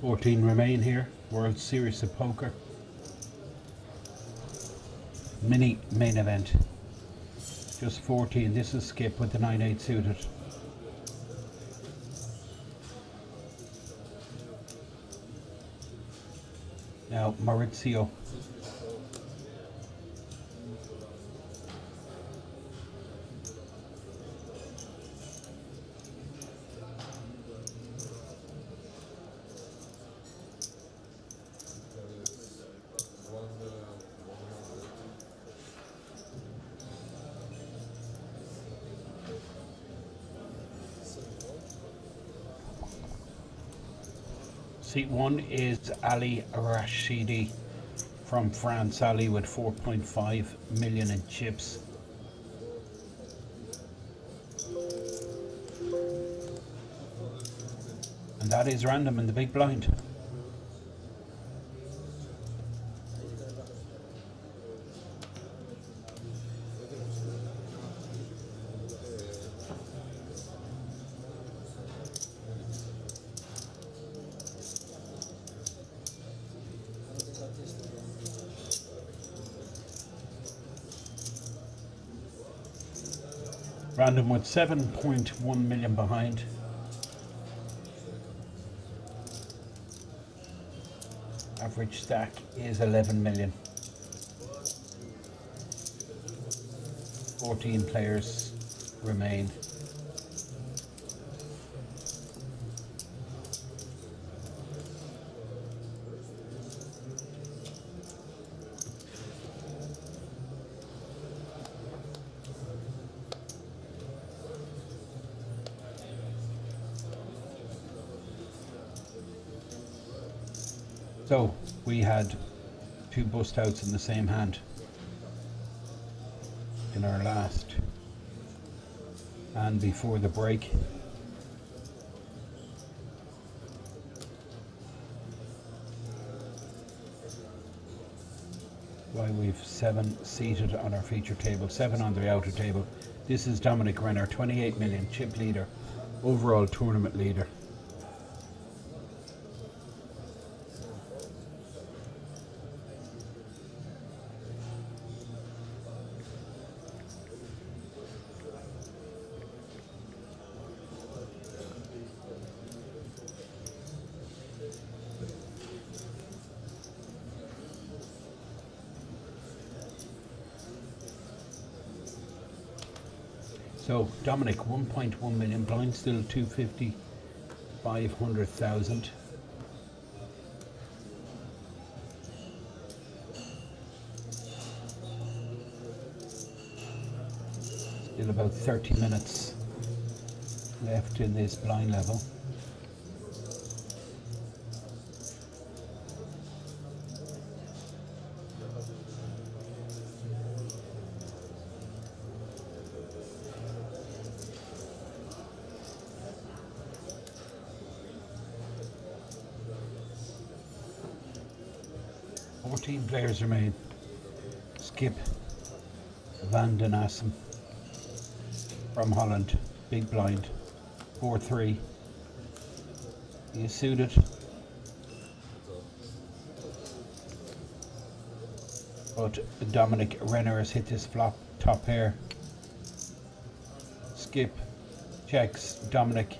Speaker 2: 14 remain here. World Series of Poker. Mini main event. Just 14. This is Skip with the 9-8 suited. Now Maurizio. Seat 1 is Ali Rashidi from France. Ali with 4.5 million in chips. And that is random in the big blind. Random with 7.1 million behind. Average stack is 11 million. 14 players remain. So we had two bust outs in the same hand in our last and before the break. Why we've 7 seated on our feature table, 7 on the outer table. This is Dominic Renner, 28 million chip leader, overall tournament leader. So Dominic, 1.1 million blind, still 250, 500,000. Still about 30 minutes left in this blind level. Players remain. Skip Van den Assen from Holland, big blind, 4-3. He is suited. But Dominic Renner has hit this flop top pair. Skip checks Dominic.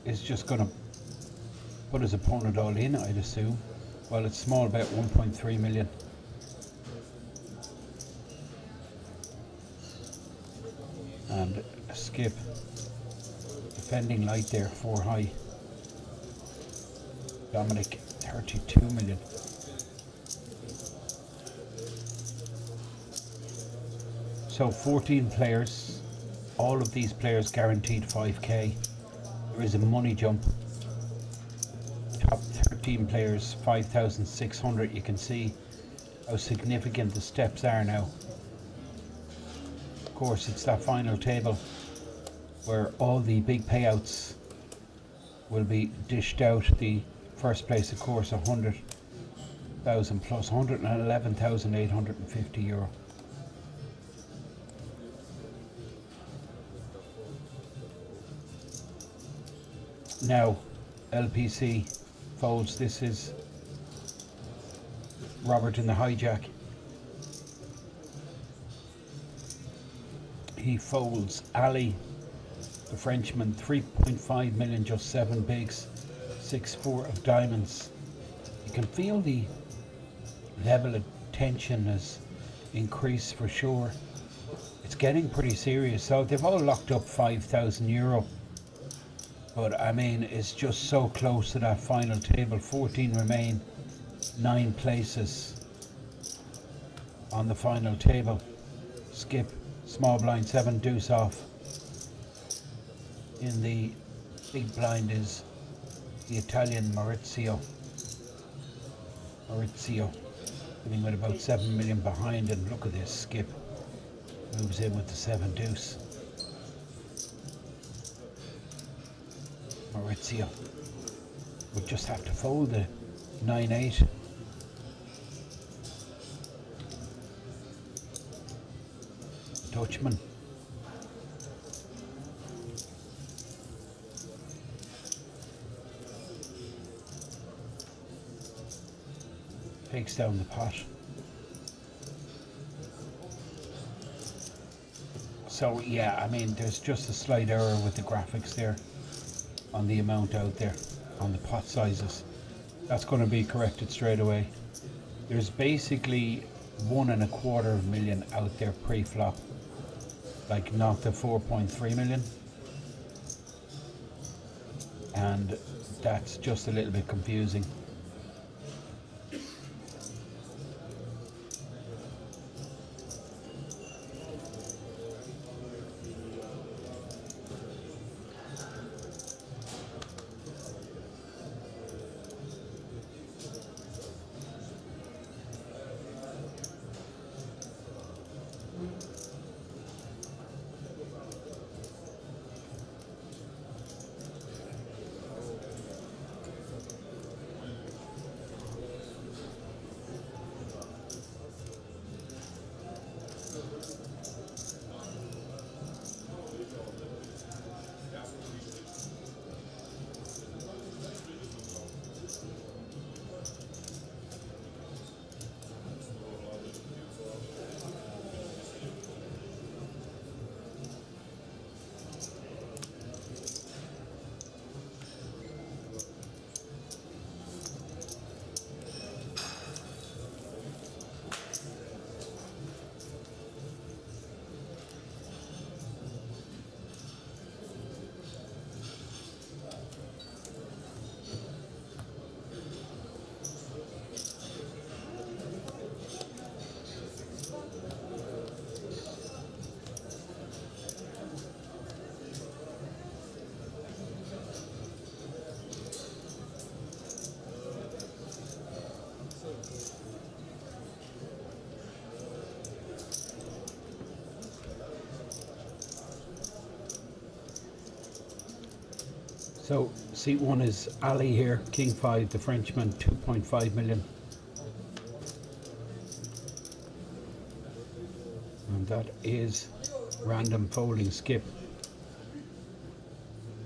Speaker 2: Is just going to put his opponent all in, I'd assume. Well, it's small bet, 1.3 million. And Skip defending light there, 4 high. Dominic, 32 million. So 14 players, all of these players guaranteed 5k. There is a money jump. Top 13 players, 5,600. You can see how significant the steps are now. Of course, it's that final table where all the big payouts will be dished out. The first place, of course, 100,000 plus 111,850 euro. Now, LPC folds. This is Robert in the hijack. He folds Ali, the Frenchman, 3.5 million, just 7 bigs, 6-4 of diamonds. You can feel the level of tension has increased for sure. It's getting pretty serious. So they've all locked up 5,000 euro. But I mean, it's just so close to that final table. 14 remain, 9 places on the final table. Skip, small blind, 7 deuce off. In the big blind is the Italian Maurizio, sitting with about 7 million behind, and look at this, Skip moves in with the 7 deuce. Maurizio would just have to fold the 9-8. Dutchman. Takes down the pot. So yeah, I mean, there's just a slight error with the graphics there on the amount out there, on the pot sizes. That's going to be corrected straight away. There's basically 1.25 million out there pre-flop, like not the 4.3 million, and that's just a little bit confusing. So seat 1 is Ali here, King 5, the Frenchman, 2.5 million. And that is random folding skip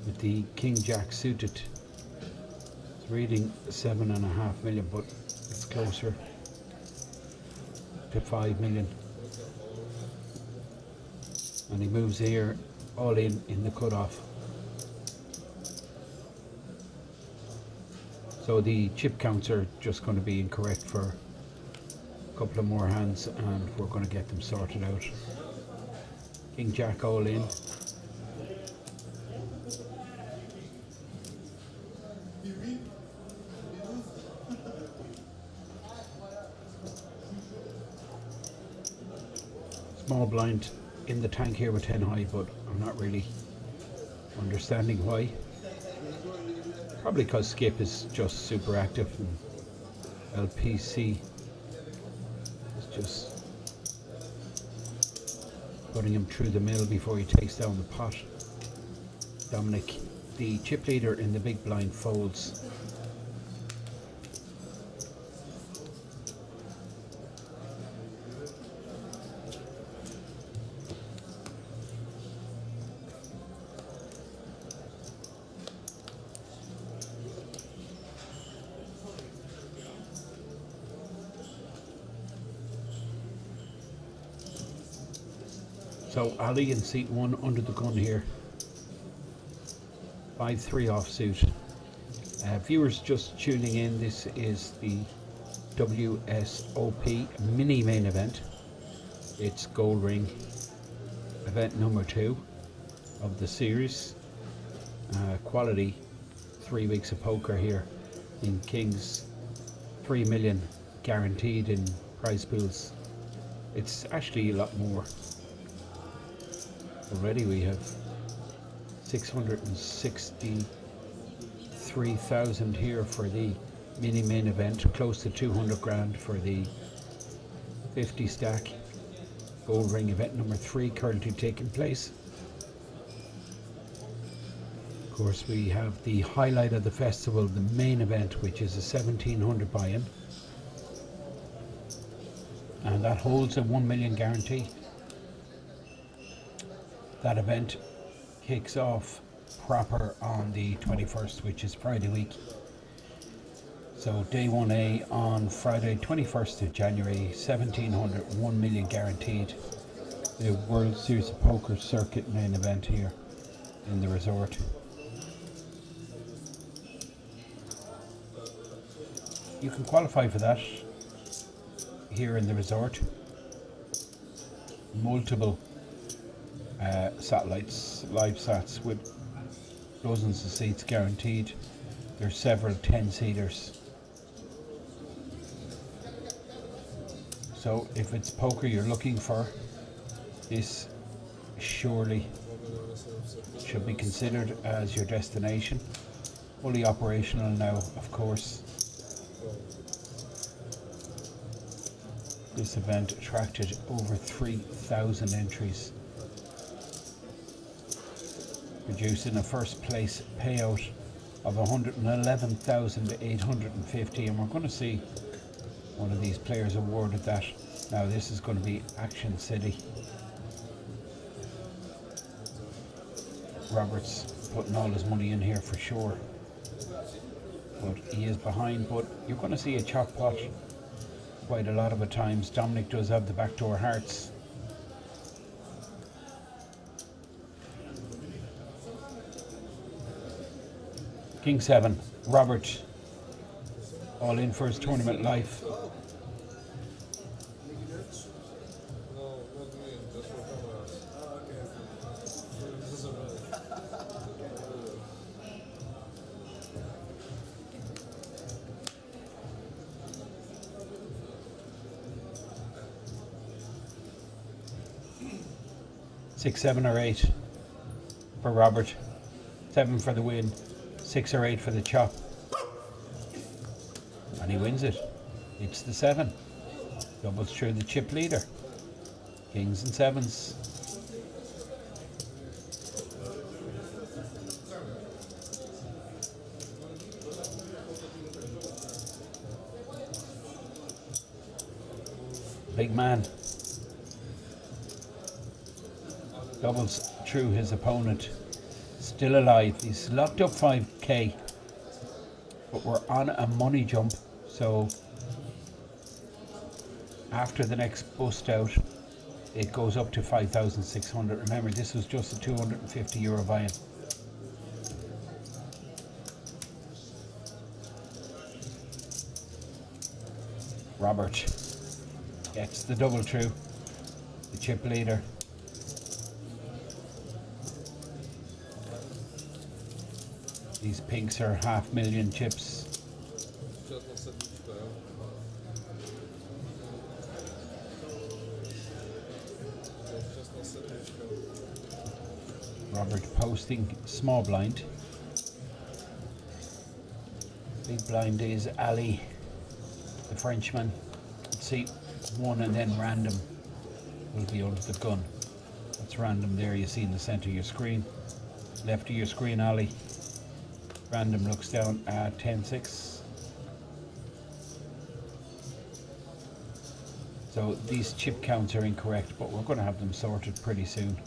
Speaker 2: with the King Jack suited. It's reading 7.5 million, but it's closer to 5 million. And he moves here all in the cutoff. So the chip counts are just going to be incorrect for a couple of more hands, and we're going to get them sorted out. King Jack all in. Small blind in the tank here with 10 high, but I'm not really understanding why. Probably because skip is just super active and LPC is just putting him through the mill before he takes down the pot. Dominic, the chip leader in the big blind, folds. So Ali in seat 1 under the gun here. 5-3 offsuit. Viewers just tuning in, this is the WSOP mini main event. It's Gold Ring event number 2 of the series. Quality 3 weeks of poker here in Kings. 3 million guaranteed in prize pools. It's actually a lot more. Already we have 663,000 here for the mini main event, close to 200 grand for the 50 stack. Gold Ring event number 3 currently taking place. Of course, we have the highlight of the festival, the main event, which is a 1700 buy-in, and that holds a 1 million guarantee. That event kicks off proper on the 21st, which is Friday week. So day 1A on Friday 21st of January, 1700, 1 million guaranteed. The World Series of Poker circuit main event here in the resort. You can qualify for that here in the resort. Multiple satellites, live sats with dozens of seats guaranteed. There's several 10-seaters. So if it's poker you're looking for, this surely should be considered as your destination. Fully operational now, of course. This event attracted over 3,000 entries, producing a first place payout of 111,850, and we're going to see one of these players awarded that. Now this is going to be Action City. Roberts putting all his money in here for sure, but he is behind. But you're going to see a chop pot quite a lot of the times. Dominic does have the backdoor hearts. King 7, Robert, all in for his tournament life. Six, 7 or 8 for Robert. 7 for the win. 6 or 8 for the chop, and he wins it. It's the 7, doubles through the chip leader. Kings and 7s. Big man. Doubles through his opponent. Still alive. He's locked up 5k. But we're on a money jump. So after the next bust out, it goes up to 5,600. Remember, this was just a €250 buy-in. Robert gets the double through. The chip leader. These pinks are 500,000 chips. Robert posting small blind. Big blind is Ali, the Frenchman. Let's see, one and then random will be under the gun. That's random there, you see in the center of your screen. Left of your screen, Ali. Random looks down at 10-6. So these chip counts are incorrect, but we're going to have them sorted pretty soon.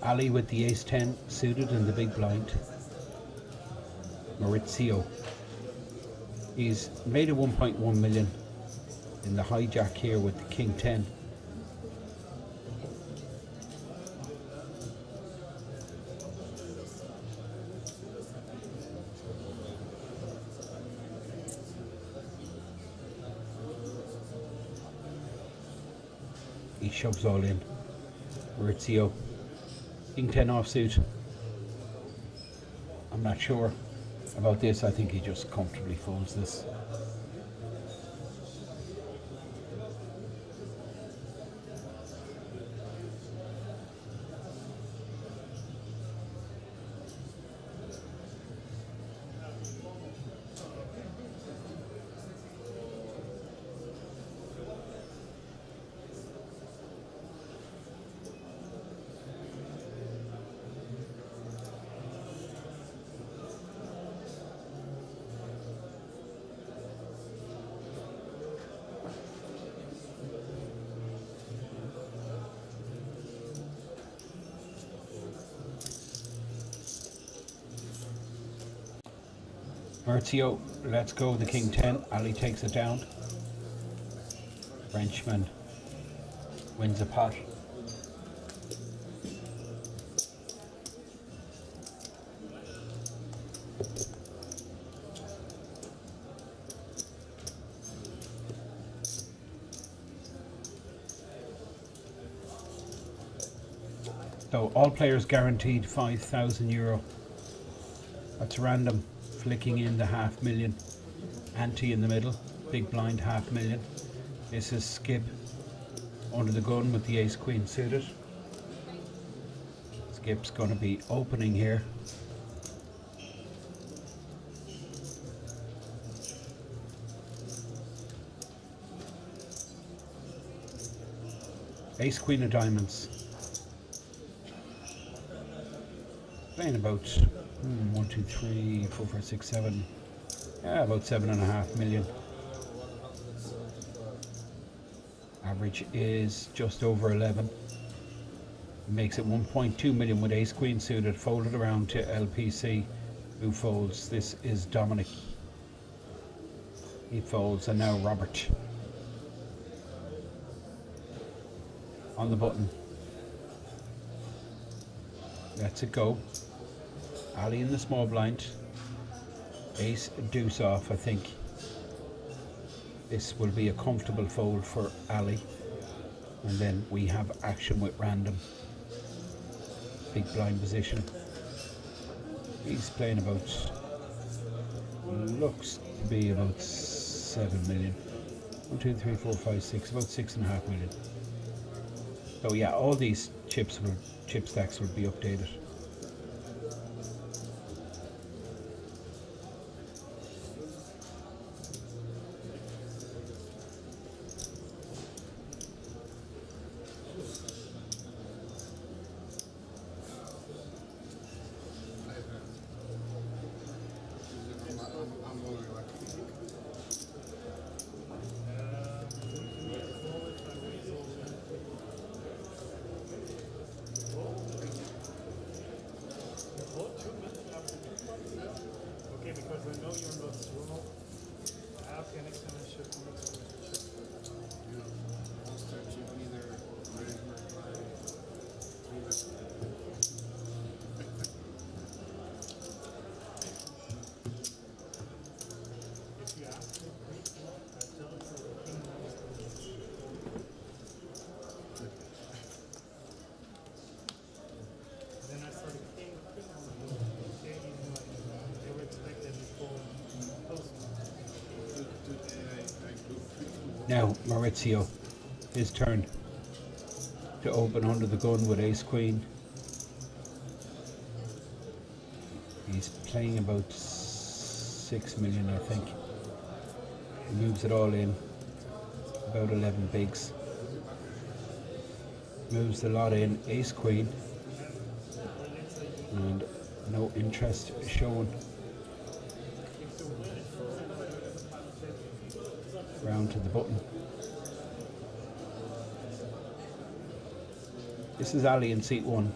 Speaker 2: Ali with the ace-10 suited in the big blind. Maurizio. He's made a 1.1 million in the hijack here with the king-10. He shoves all in. Maurizio. King 10 offsuit. I'm not sure about this. I think he just comfortably folds this. Maurizio lets go the king 10. Ali takes it down. Frenchman wins a pot. So all players guaranteed €5,000. That's random. Flicking in the 500,000. Ante in the middle. Big blind 500,000. This is Skip under the gun with the ace queen suited. Skip's going to be opening here. Ace queen of diamonds. Playing about 1, 2, 3, 4, 5, 6, 7. Yeah, about 7.5 million. Average is just over 11. Makes it 1.2 million with ace queen suited, folded around to LPC, who folds. This is Dominic. He folds, and now Robert on the button. Lets it go. Ali in the small blind. Ace deuce off. I think this will be a comfortable fold for Ali. And then we have action with random. Big blind position. He's playing about, looks to be about 7 million. 1, 2, 3, 4, 5, 6, about 6.5 million. So yeah, all these chip stacks will be updated. Now Maurizio, his turn to open under the gun with ace queen. He's playing about 6 million, I think. He moves it all in, about 11 bigs. Moves the lot in, ace queen, and no interest shown. Round to the button. This is Ali in seat 1.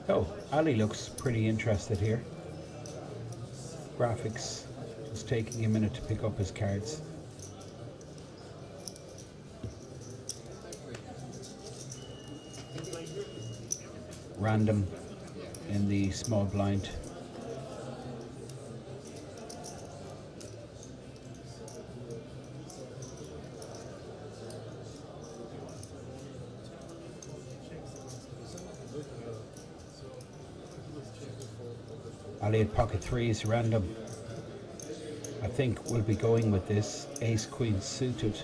Speaker 2: Oh, Ali looks pretty interested here. Graphics, just taking a minute to pick up his cards. Random in the small blind. Ali at pocket 3s, random. I think we'll be going with this ace queen suited.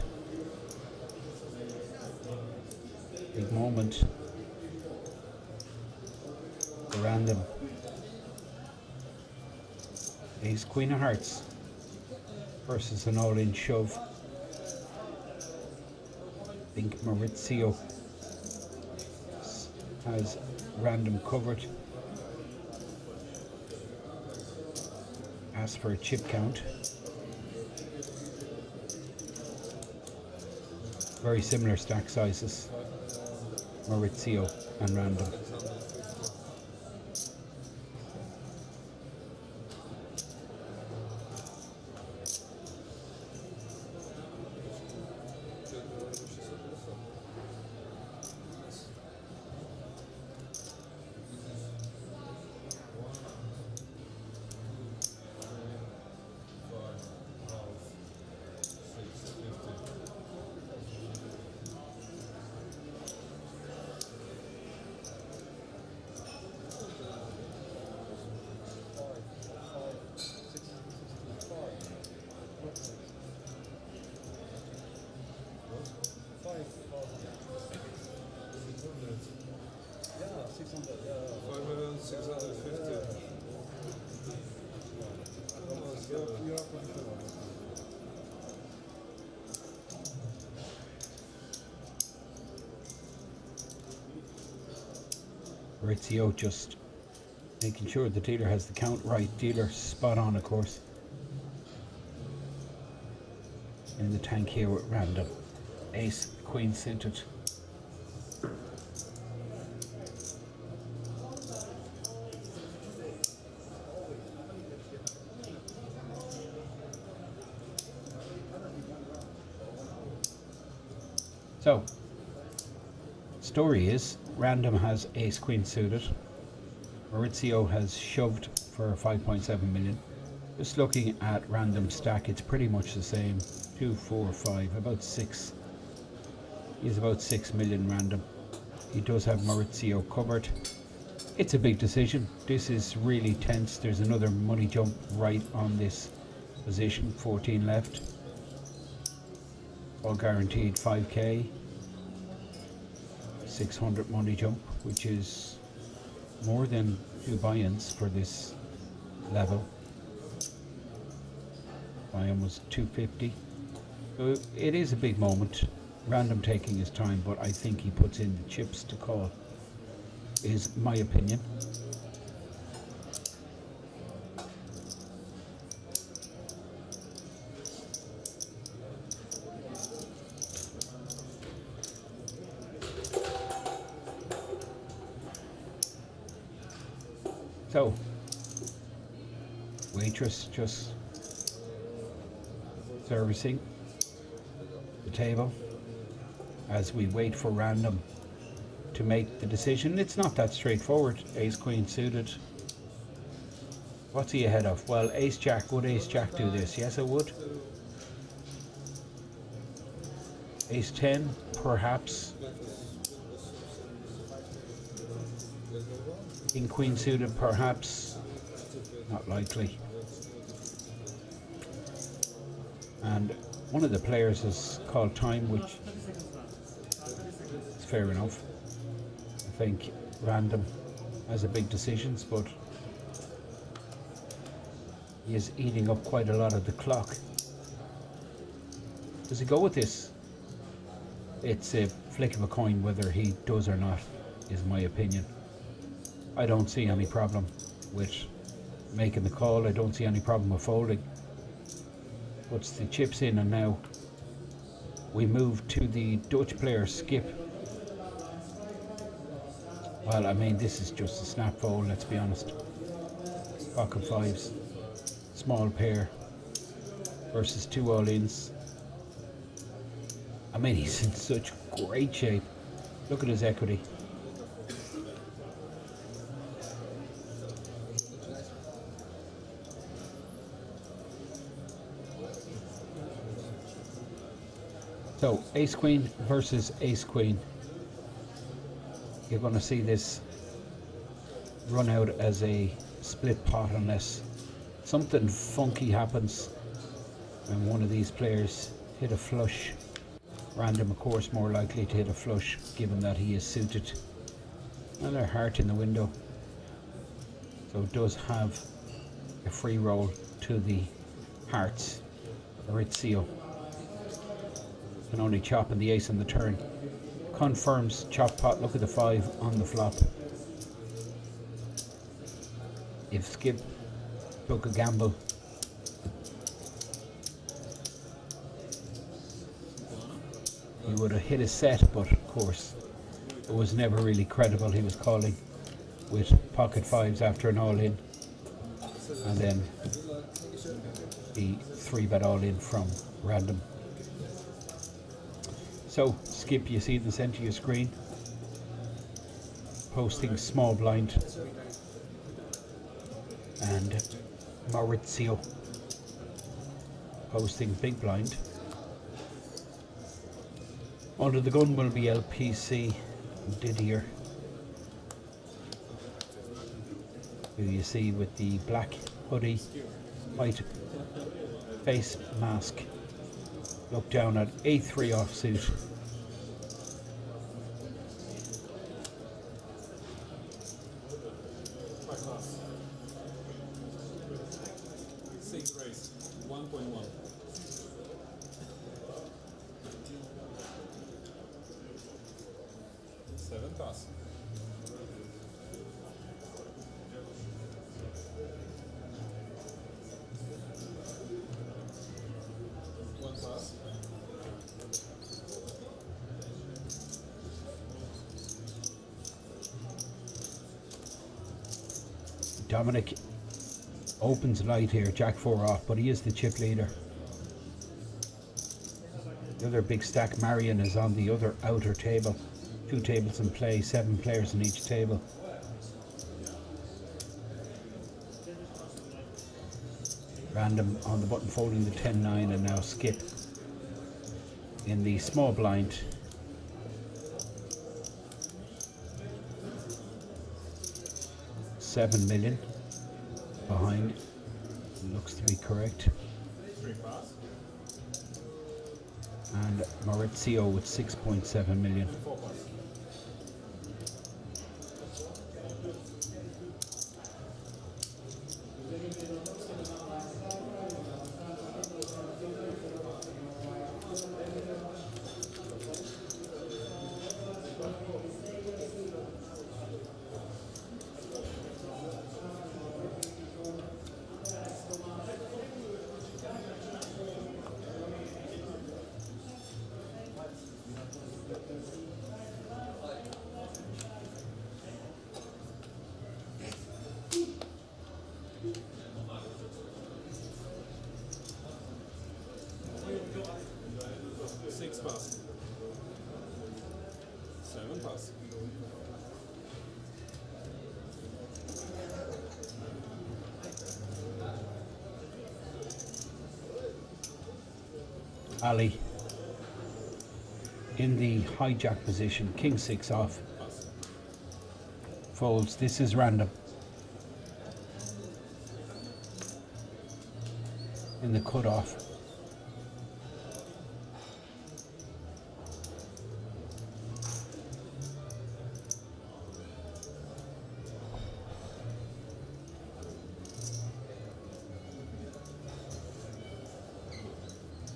Speaker 2: Big moment. Random. Ace queen of hearts versus an all-in shove. I think Maurizio has random covered. Ask for a chip count. Very similar stack sizes. Maurizio and random. Maurizio just making sure the dealer has the count right. Dealer spot on, of course. In the tank here with random. Ace, queen suited. So, story is, random has ace queen suited. Maurizio has shoved for 5.7 million. Just looking at random stack, it's pretty much the same. 2, 4, 5, about 6. He's about 6 million random. He does have Maurizio covered. It's a big decision. This is really tense. There's another money jump right on this position. 14 left. All guaranteed 5k. 600 money jump, which is more than 2 buy-ins for this level. Buy-in was 250. So it is a big moment. Random taking his time, but I think he puts in the chips to call, is my opinion. So, waitress just servicing the table as we wait for random to make the decision. It's not that straightforward. Ace queen suited. What's he ahead of? Well, ace jack. Would ace jack do this? Yes, it would. Ace 10, perhaps. King queen suited, perhaps. Not likely. And one of the players has called time, which is fair enough. I think random has a big decisions, but he is eating up quite a lot of the clock. Does he go with this? It's a flick of a coin whether he does or not, is my opinion. I don't see any problem with making the call. I don't see any problem with folding. Puts the chips in, and now we move to the Dutch player Skip. Well, I mean, this is just a snap fold, let's be honest. Pocket fives, small pair versus 2 all-ins. I mean, he's in such great shape. Look at his equity. So, ace queen versus ace queen. You're going to see this run out as a split pot unless something funky happens when one of these players hit a flush. Random, of course, more likely to hit a flush given that he is suited. Another heart in the window. So it does have a free roll to the hearts. Maurizio can only chop in the ace on the turn. Confirms chop pot. Look at the 5 on the flop. If Skip took a gamble, he would have hit a set, but of course it was never really credible. He was calling with pocket fives after an all-in, and then the 3-bet all-in from random. So, Skip, you see in the centre of your screen, posting small blind, and Maurizio posting big blind. Under the gun will be LPC Didier, who you see with the black hoodie, white face mask. Look down at A3 offsuit.
Speaker 3: Six race, 1.1. Seven toss.
Speaker 2: Dominic opens light here, Jack 4 off, but he is the chip leader. The other big stack, Marion, is on the other outer table. 2 tables in play, 7 players in each table. Random on the button folding the 10-9, and now Skip in the small blind. $7 million behind, looks to be correct.
Speaker 3: 3 pass.
Speaker 2: And Maurizio with 6.7 million.
Speaker 3: 4 pass. Six pass. 7 pass.
Speaker 2: Ali in the hijack position, king 6 off, folds. This is random. In the cutoff.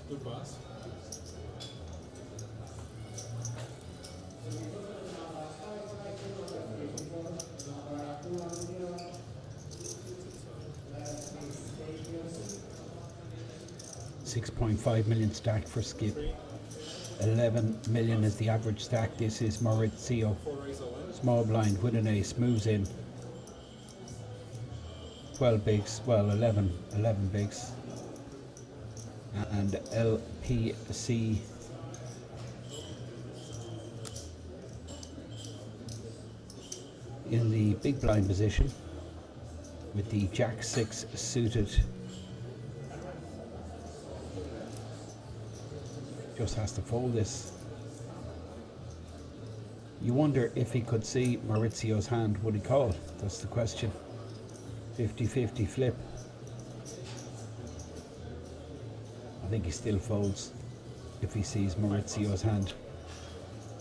Speaker 3: Good pass.
Speaker 2: $6.5 million stacked for Skip. 11 million is the average stack. This is Maurizio.
Speaker 3: 4 raise a win.
Speaker 2: Small blind with an ace, moves in. 12 bigs, well 11 bigs. And LPC in the big blind position with the Jack 6 suited. Just has to fold this. You wonder if he could see Maurizio's hand, would he call? That's the question. 50-50 flip. I think he still folds if he sees Maurizio's hand.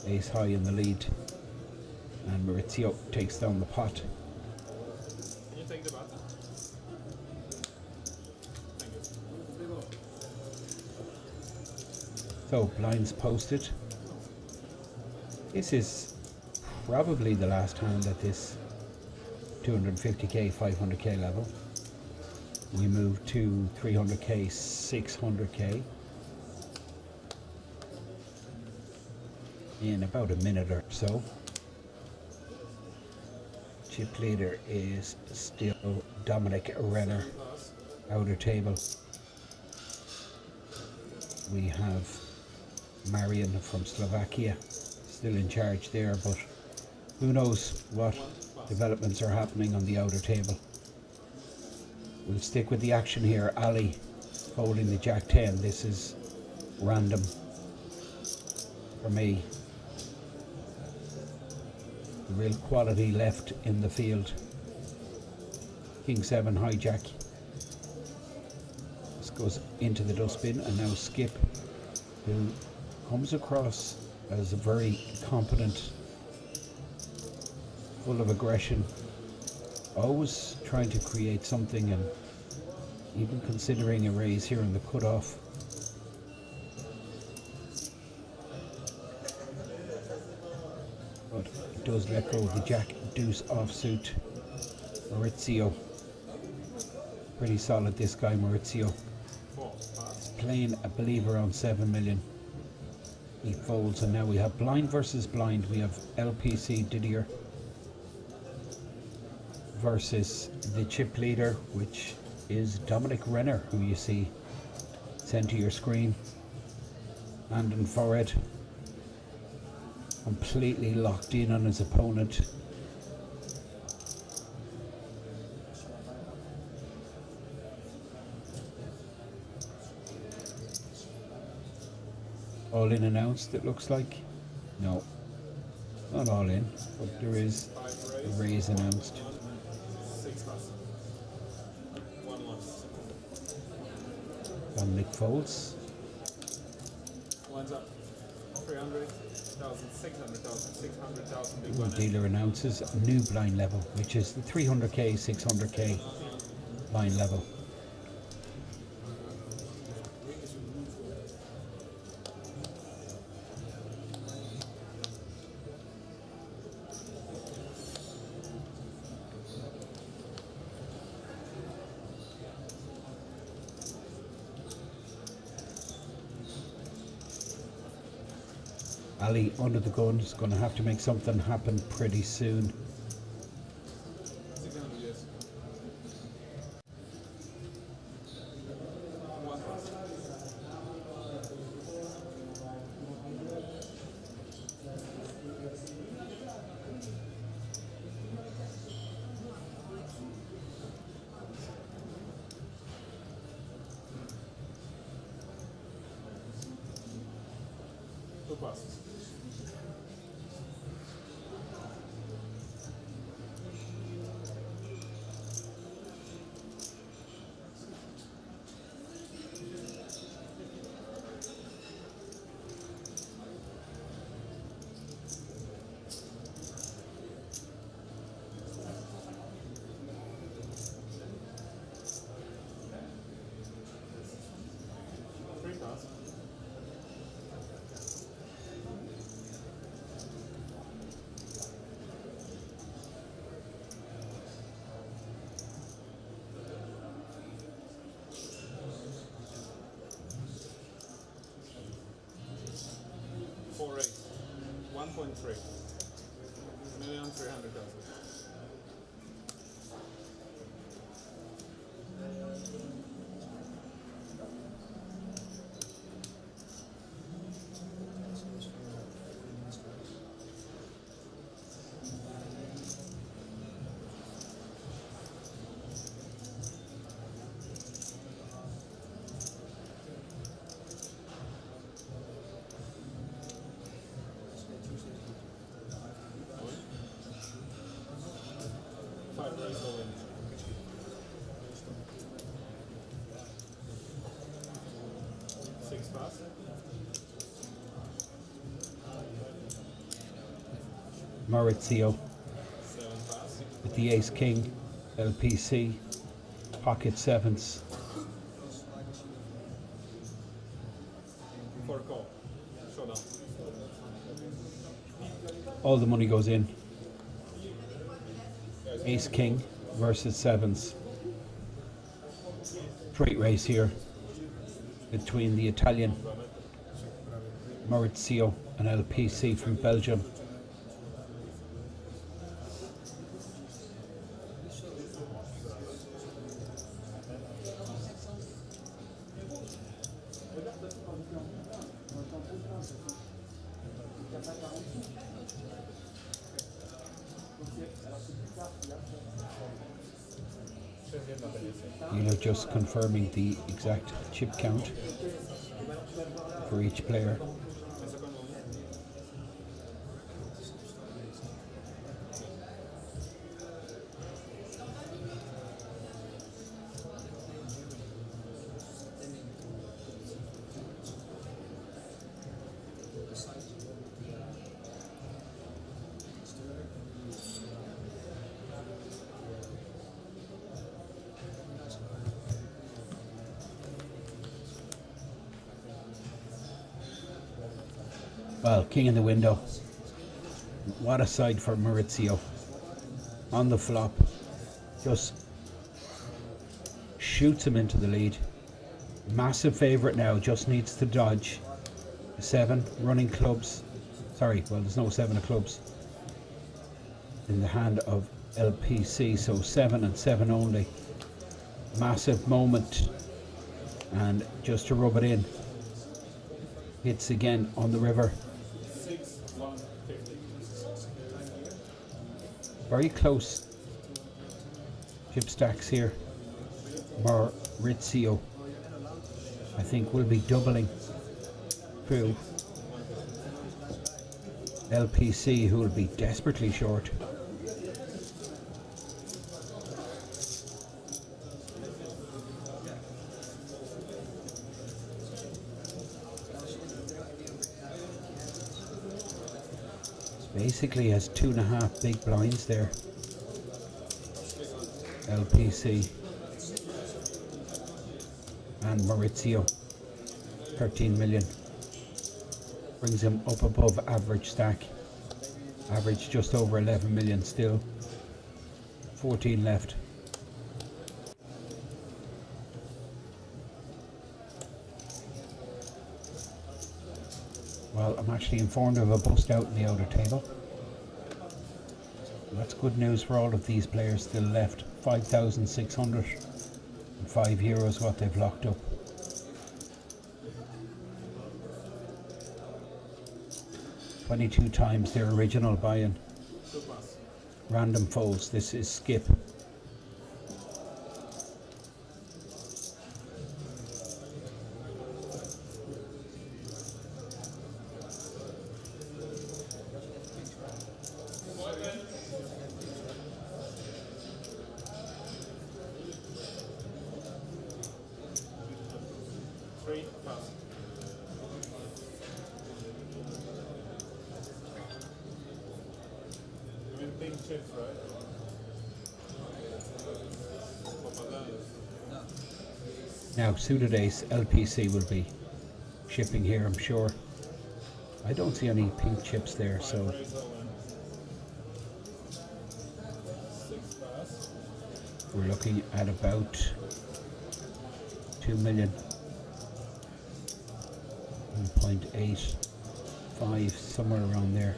Speaker 2: Ace high in the lead. And Maurizio takes down the pot.
Speaker 3: Can you take the button? Thank you.
Speaker 2: So blinds posted. This is probably the last hand at this 250k, 500k level. We move to 300k, 600k in about a minute or so. Chip leader is still Dominic Renner, outer table. We have Marian from Slovakia still in charge there, but who knows what developments are happening on the outer table. We'll stick with the action here. Ali holding the Jack 10. This is random for me. The real quality left in the field. King 7 hijack. This goes into the dustbin, and now Skip, who comes across as a very competent, full of aggression, always trying to create something, and even considering a raise here in the cutoff. But it does let go of the Jack deuce offsuit. Maurizio, pretty solid this guy. Maurizio is playing, I believe, around 7 million. He folds, and now we have blind versus blind. We have LPC Didier versus the chip leader, which is Dominic Renner, who you see sent to your screen. Hand and forehead, completely locked in on his opponent. All in announced, it looks like. No, not all in, but there is a raise announced.
Speaker 3: 6 plus. 1
Speaker 2: Dominic folds.
Speaker 3: 1's up. 300,000, 600,000, 600,000. Big
Speaker 2: The
Speaker 3: one.
Speaker 2: dealer announces a new blind level, which is the 300k, 600k blind level. Ali under the gun is going to have to make something happen pretty soon.
Speaker 3: 600, yes. 1 plus. Two passes. Three pass. Four eight. 1.3. 1,300,000. Five raise all in. Six pass.
Speaker 2: Maurizio
Speaker 3: 7 pass.
Speaker 2: with the ace king, LPC, pocket sevens.
Speaker 3: 4 call. Showdown.
Speaker 2: All the money goes in. Ace king versus sevens. Straight race here between the Italian Maurizio and LPC from Belgium. You're just confirming the exact chip count for each player. Well, king in the window. What a side for Maurizio. On the flop. Just shoots him into the lead. Massive favourite now, just needs to dodge. 7 running clubs. Sorry, well, there's no 7 of clubs. in the hand of LPC, so 7 and 7 only. Massive moment, and just to rub it in, hits again on the river.
Speaker 3: 6-1-50.
Speaker 2: Very close chip stacks here. Maurizio, I think, will be doubling through LPC, who will be desperately short. Basically has 2.5 big blinds there. LPC and Maurizio, 13 million. Brings him up above average stack. Average just over 11 million still. 14 left. Well, I'm actually informed of a bust out in the outer table. That's good news for all of these players still left. 5,605 euros what they've locked up. $22 times their original buy-in. Random folds. This is skip.
Speaker 3: Big chips, right?
Speaker 2: Now, suited ace, LPC will be shipping here, I'm sure. I don't see any pink chips there, so we're looking at about 2 million. 1.85, somewhere around there.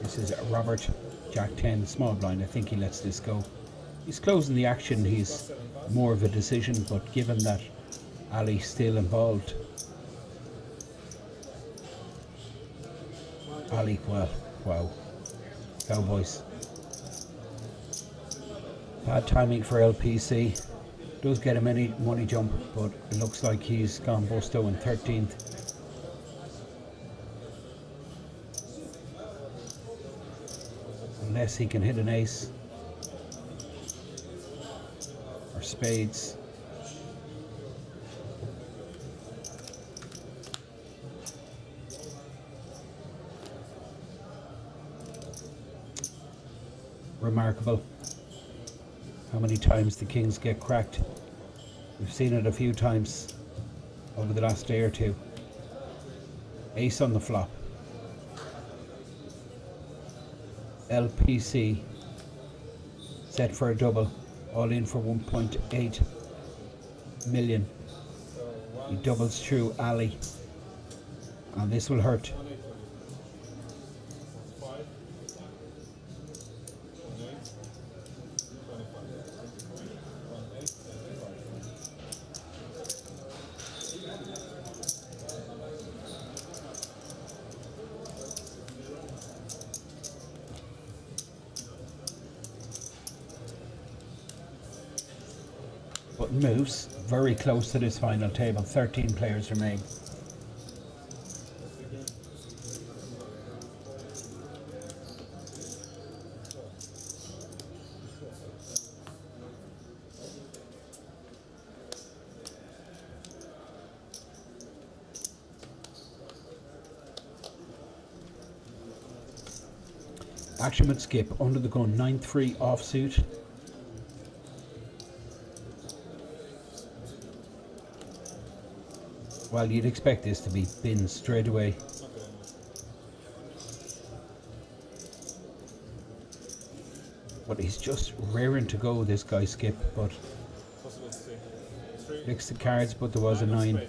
Speaker 2: This is Robert, Jack 10, small blind. I think he lets this go. He's closing the action. He's more of a decision, but given that Ali's still involved, Ali, well, wow, Cowboys. Bad timing for LPC. Does get him any money jump, but it looks like he's gone busto in 13th. Unless he can hit an ace or spades. Remarkable how many times the kings get cracked. We've seen it a few times over the last day or two. Ace on the flop. LPC set for a double, all in for 1.8 million. He doubles through Ali, and this will hurt. But moves very close to this final table. 13 players remain. Action with skip, under the gun, 9-3 offsuit. Well, you'd expect this to be binned straight away. But he's just raring to go, this guy skip, but mixed the cards, but there was a 9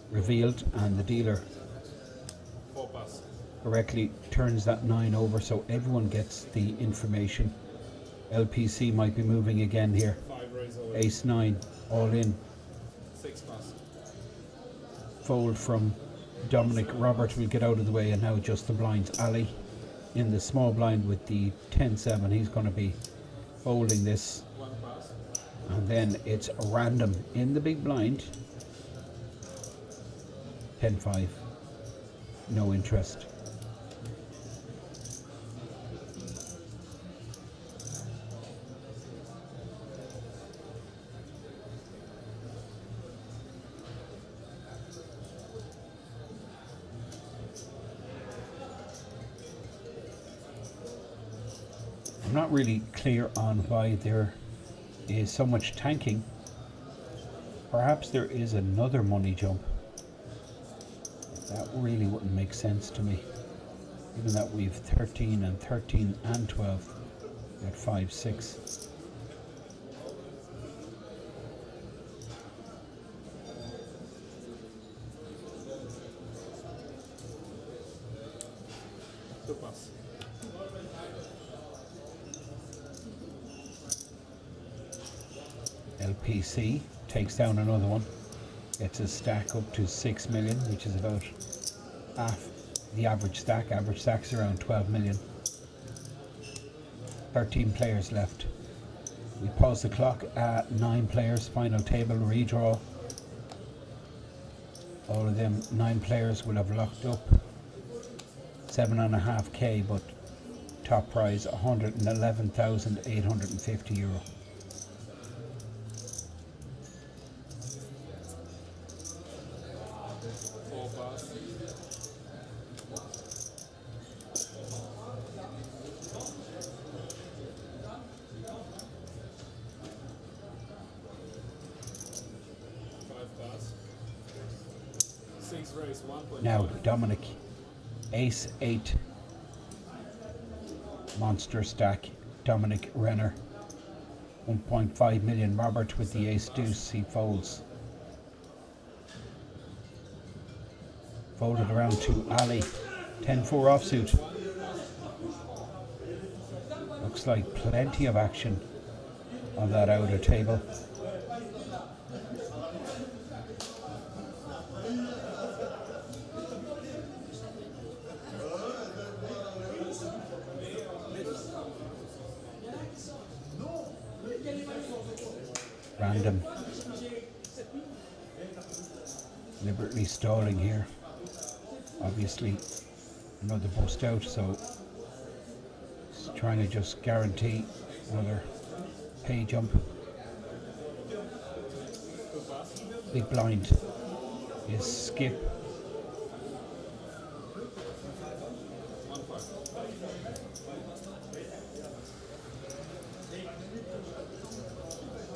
Speaker 2: revealed, and the dealer
Speaker 3: pass.
Speaker 2: correctly turns that 9 over, so everyone gets the information. LPC might be moving again here.
Speaker 3: 5 raise over.
Speaker 2: Ace 9, all in.
Speaker 3: 6 pass.
Speaker 2: Fold from Dominic. Robert will get out of the way, and now just the blinds. Ali in the small blind with the 10-7. He's going to be folding this.
Speaker 3: 1 pass.
Speaker 2: And then it's random in the big blind. 10-5. No interest. I'm not really clear on why there is so much tanking. Perhaps there is another money jump. That really wouldn't make sense to me. Given that we've 13 and 13 and 12 at 5, 6.
Speaker 3: Two pass.
Speaker 2: LPC takes down another one. Gets his stack up to 6 million, which is about half the average stack. Average stack's around 12 million. 13 players left. We pause the clock at 9 players. Final table redraw. All of them 9 players will have locked up 7.5k, but top prize €111,850.
Speaker 3: 4 pass. Six raise 1.5.
Speaker 2: Now Dominic, Ace 8, monster stack. Dominic Renner, 1.5 million. Robert with the Ace Deuce, he folds. Folded around to Ali, 10-4 offsuit. Looks like plenty of action on that outer table. Random. Deliberately stalling here. Obviously another bust out, so he's trying to just guarantee another pay jump. Big blind is skip.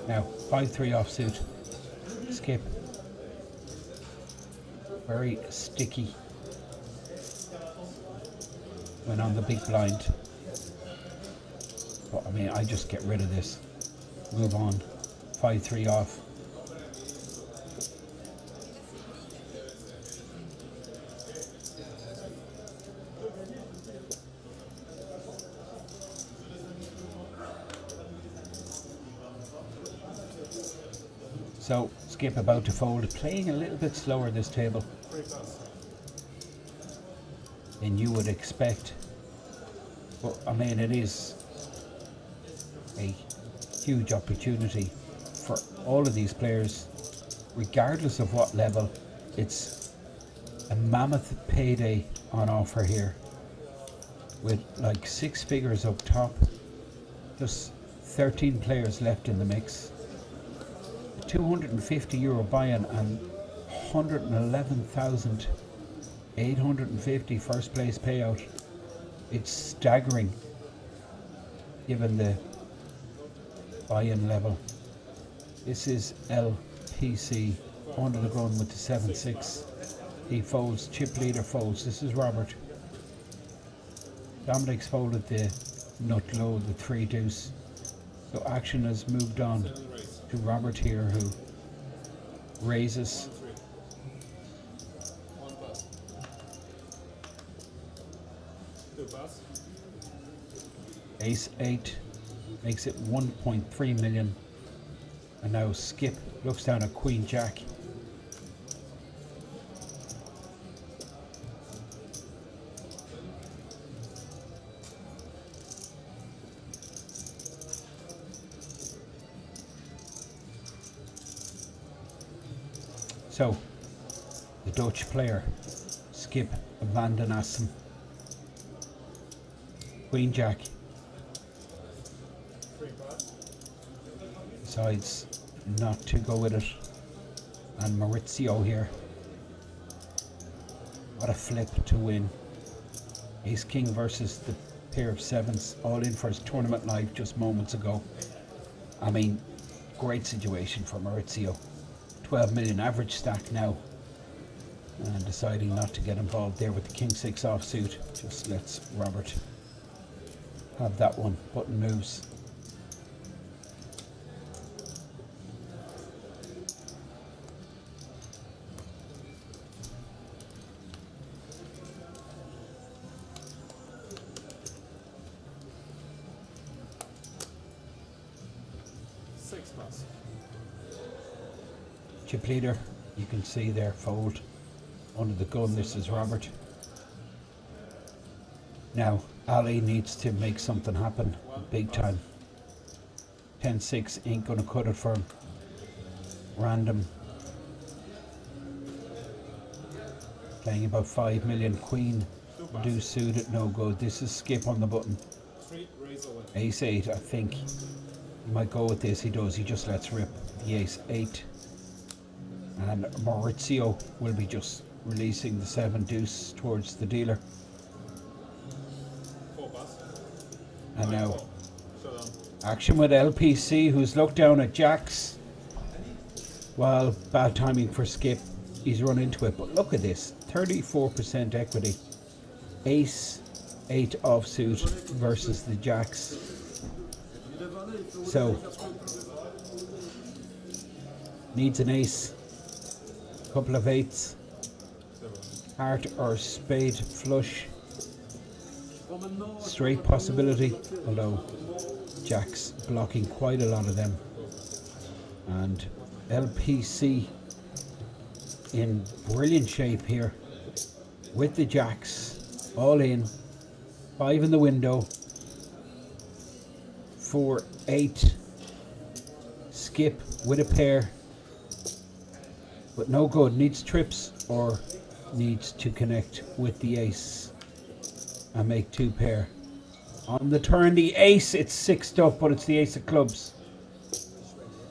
Speaker 2: Now 5-3 offsuit. Skip. Very sticky when on the big blind. But I mean, I just get rid of this. Move on. 5-3 off. So skip about to fold, playing a little bit slower this table than you would expect. But I mean, it is a huge opportunity for all of these players, regardless of what level. It's a mammoth payday on offer here, with like 6 figures up top. There's 13 players left in the mix. €250 buy-in and 111,850 first place payout. It's staggering given the buy-in level. This is LPC under the gun with the 7-6. He folds, chip leader folds. This is Robert. Dominic's folded the nut low, the 3 deuce. So action has moved on to Robert here, who raises.
Speaker 3: Two pass.
Speaker 2: Ace 8 makes it 1.3 million. And now Skip looks down at Queen Jack. So, the Dutch player, Skip van den Assen. Queen Jack. Decides not to go with it. And Maurizio here. What a flip to win. Ace King versus the pair of sevens, all in for his tournament live just moments ago. I mean, great situation for Maurizio. 12 million average stack now. And deciding not to get involved there with the King 6 offsuit. Just lets Robert have that one. Button moves.
Speaker 3: Six pass.
Speaker 2: Chip leader, you can see there, fold under the gun. This is Robert. Now Ali needs to make something happen big time. 10-6 ain't gonna cut it for him. Random. Playing about 5 million. Queen deuce suited, no good. This is Skip on the button. Ace 8, I think he might go with this. He does, he just lets rip the Ace 8. And Maurizio will be just releasing the 7 deuce towards the dealer. And now action with LPC, who's looked down at jacks. Well, bad timing for Skip. He's run into it, but look at this, 34% equity. Ace 8 offsuit versus the jacks. So needs an ace, couple of eights, heart or spade flush, straight possibility, although jacks blocking quite a lot of them. And LPC in brilliant shape here with the jacks all in, 5 in the window, 4, 8, Skip with a pair, but no good, needs trips or needs to connect with the ace and make 2 pair. On the turn, the ace, it's 6'd up, but it's the ace of clubs.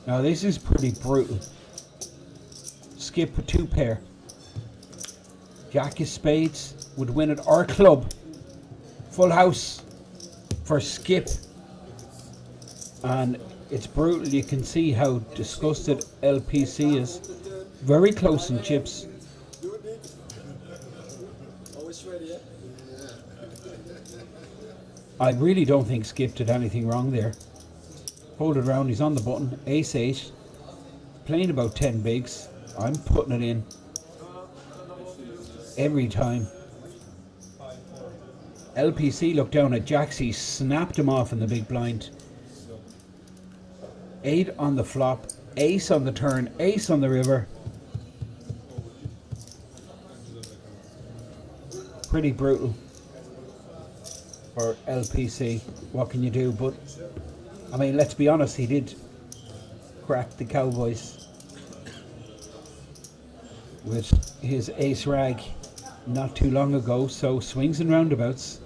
Speaker 2: Now this is pretty brutal. Skip with 2 pair. Jack of spades would win it, or club. Full house for Skip. And it's brutal. You can see how disgusted LPC is. Very close in chips. I really don't think Skip did anything wrong there. Hold it around, he's on the button. Ace 8. Playing about 10 bigs. I'm putting it in every time. LPC looked down at jacks, he snapped him off in the big blind. 8 on the flop, ace on the turn, ace on the river. Pretty brutal for LPC. What can you do? But I mean, let's be honest, he did crack the Cowboys with his ace rag not too long ago. So swings and roundabouts.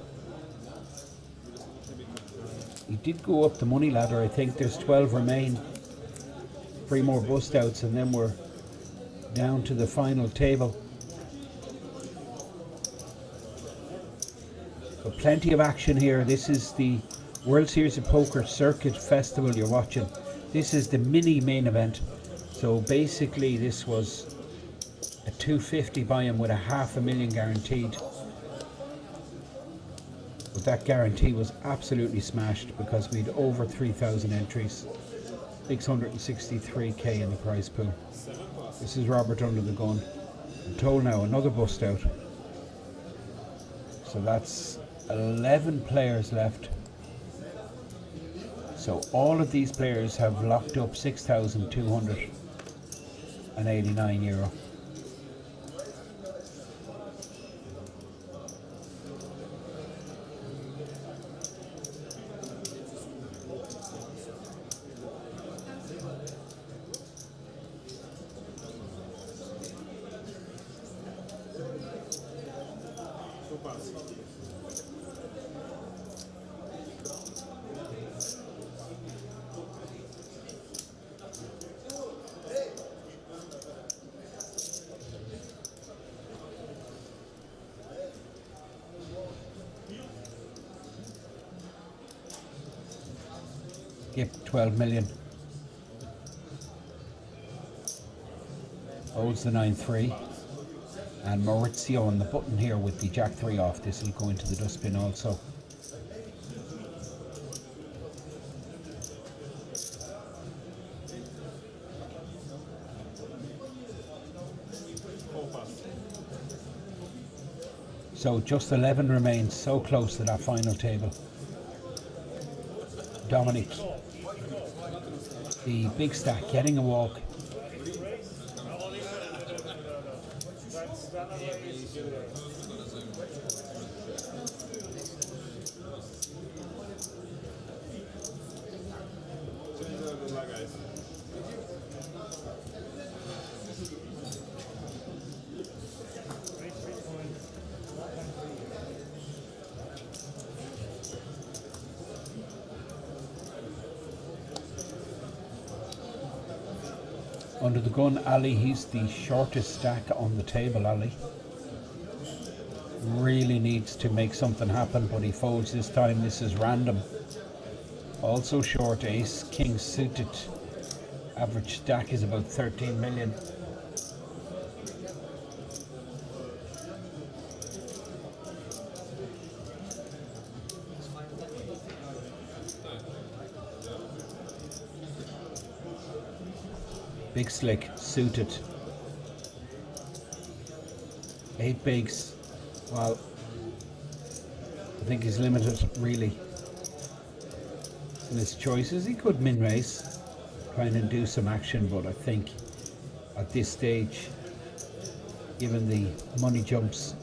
Speaker 2: He did go up the money ladder. I think there's 12 remain. 3 more bust outs and then we're down to the final table. But plenty of action here. This is the World Series of Poker Circuit Festival you're watching. This is the mini main event. So basically this was a 250 buy-in with a $500,000 guaranteed. But that guarantee was absolutely smashed because we had over 3,000 entries. 663k in the prize pool. This is Robert under the gun. I'm told now another bust out. So that's 11 players left. So all of these players have locked up €6,289. Give 12 million. Holds the 9-3. And Maurizio on the button here with the Jack 3 off. This will go into the dustbin also. So just 11 remains, so close to that final table. Dominic, the big stack, getting a walk. Under the gun, Ali, he's the shortest stack on the table, Ali. Really needs to make something happen, but he folds this time. This is random. Also short, ace, king suited. Average stack is about 13 million. Big slick, suited. 8 bigs. Well, I think he's limited really in his choices. He could min race, trying to do some action, but I think at this stage, given the money jumps,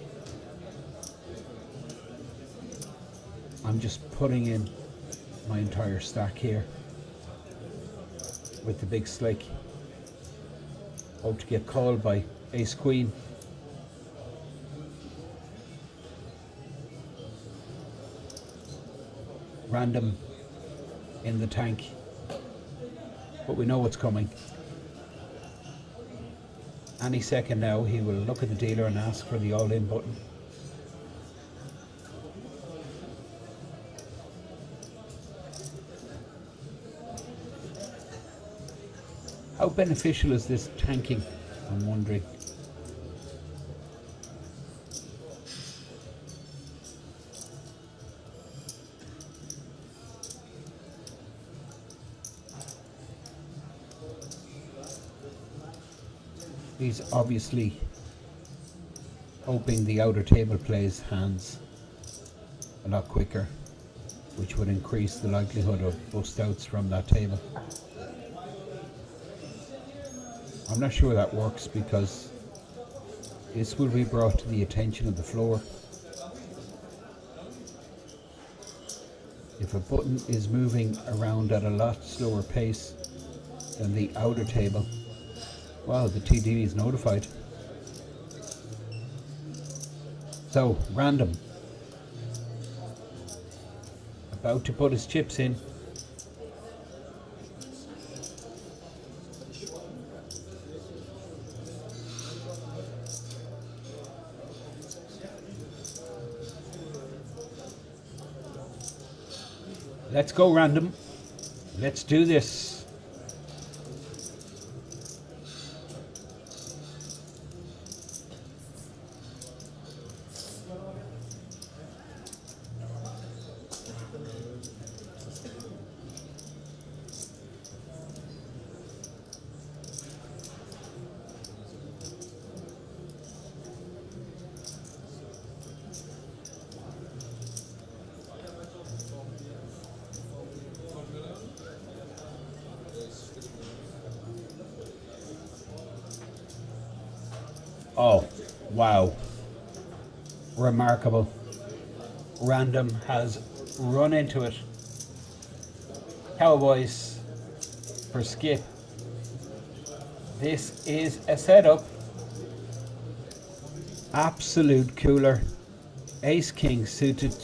Speaker 2: I'm just putting in my entire stack here with the big slick. Hope to get called by ace queen. Random in the tank, but we know what's coming. Any second now he will look at the dealer and ask for the all-in button. How beneficial is this tanking? I'm wondering. He's obviously hoping the outer table plays hands a lot quicker, which would increase the likelihood of bust outs from that table. I'm not sure that works because this will be brought to the attention of the floor. If a button is moving around at a lot slower pace than the outer table, well, the TD is notified. So, random. About to put his chips in. Let's go random. Let's do this. Oh, wow. Remarkable. Random has run into it. Cowboys for skip. This is a setup. Absolute cooler. Ace king suited.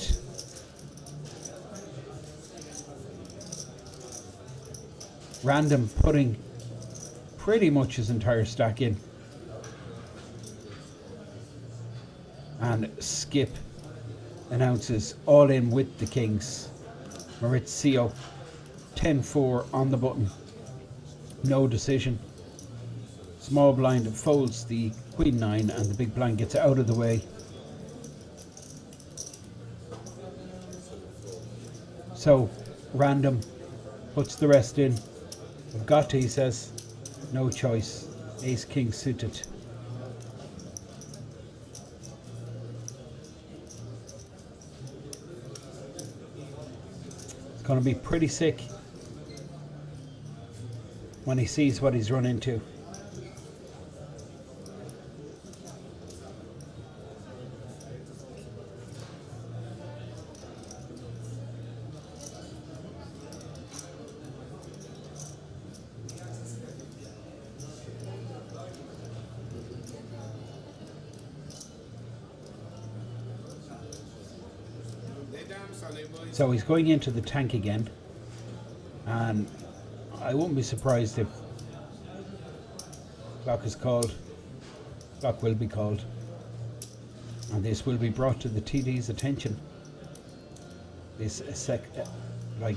Speaker 2: Random putting pretty much his entire stack in. And skip announces all in with the kings. Maurizio 10-4 on the button. No decision. Small blind folds the queen 9 and the big blind gets out of the way. So Random puts the rest in. I've got to, he says. No choice. Ace king suited. It's going to be pretty sick when he sees what he's run into. So he's going into the tank again, and I wouldn't be surprised if clock is called. Clock will be called, and this will be brought to the TD's attention. This like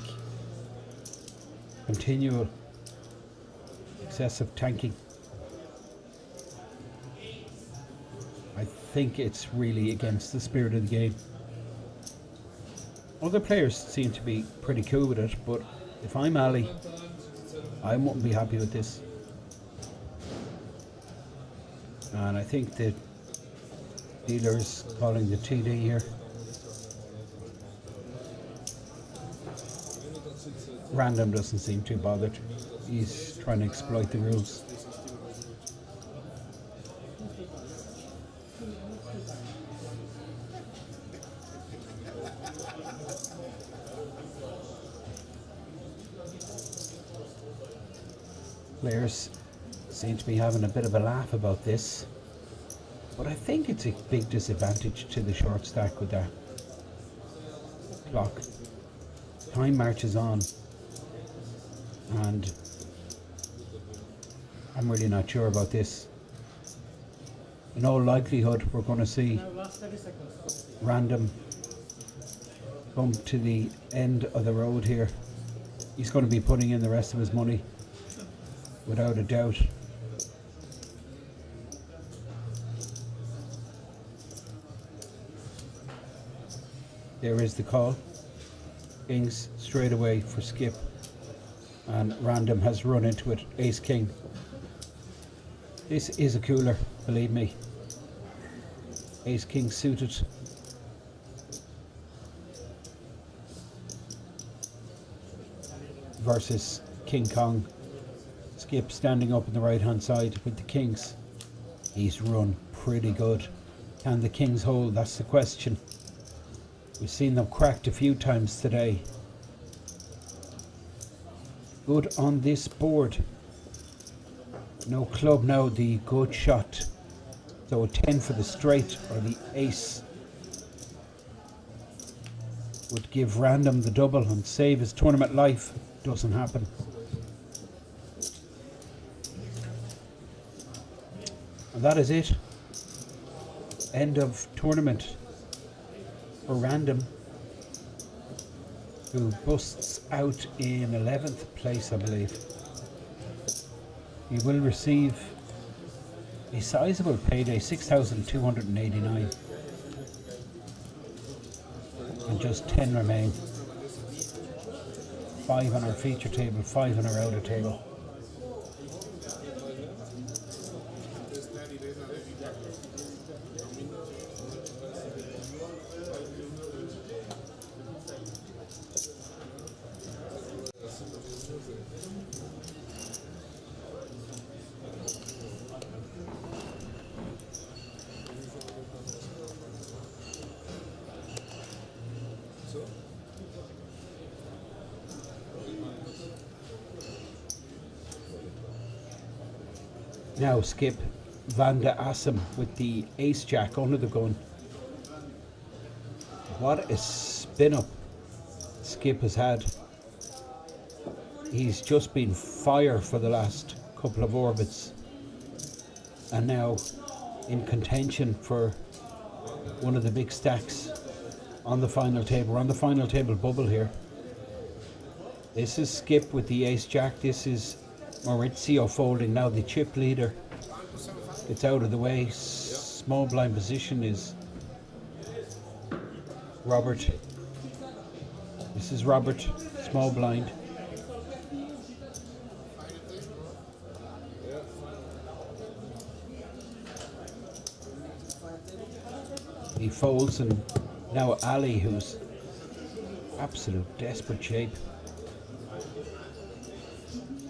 Speaker 2: continual excessive tanking. I think it's really against the spirit of the game. Other players seem to be pretty cool with it, but if I'm Ali, I wouldn't be happy with this. And I think the dealer's calling the TD here. Random doesn't seem too bothered. He's trying to exploit the rules. Players seem to be having a bit of a laugh about this, but I think it's a big disadvantage to the short stack with that clock. Time marches on, and I'm really not sure about this. In all likelihood, we're going to see Random bump to the end of the road here. He's going to be putting in the rest of his money, without a doubt. There is the call. Kings straight away for skip, and Random has run into it. Ace king. This is a cooler, believe me. Ace king suited. Versus King Kong. Skip standing up on the right hand side with the kings. He's run pretty good. Can the kings hold? That's the question. We've seen them cracked a few times today. Good on this board. No club now, the good shot. So a 10 for the straight or the ace would give Random the double and save his tournament life. Doesn't happen. And that is it. End of tournament for Random, who busts out in 11th place, I believe. He will receive a sizable payday, 6,289, and just 10 remain. 5 on our feature table, 5 on our outer table. Now Skip Van de Assem with the ace jack under the gun. What a spin up Skip has had. He's just been fire for the last couple of orbits, and now in contention for one of the big stacks on the final table. We're on the final table bubble here. This is Skip with the ace jack. This is Maurizio folding. Now the chip leader, it's out of the way. Small blind position is Robert. This is Robert, small blind. He folds, and now Ali, who's absolute desperate shape.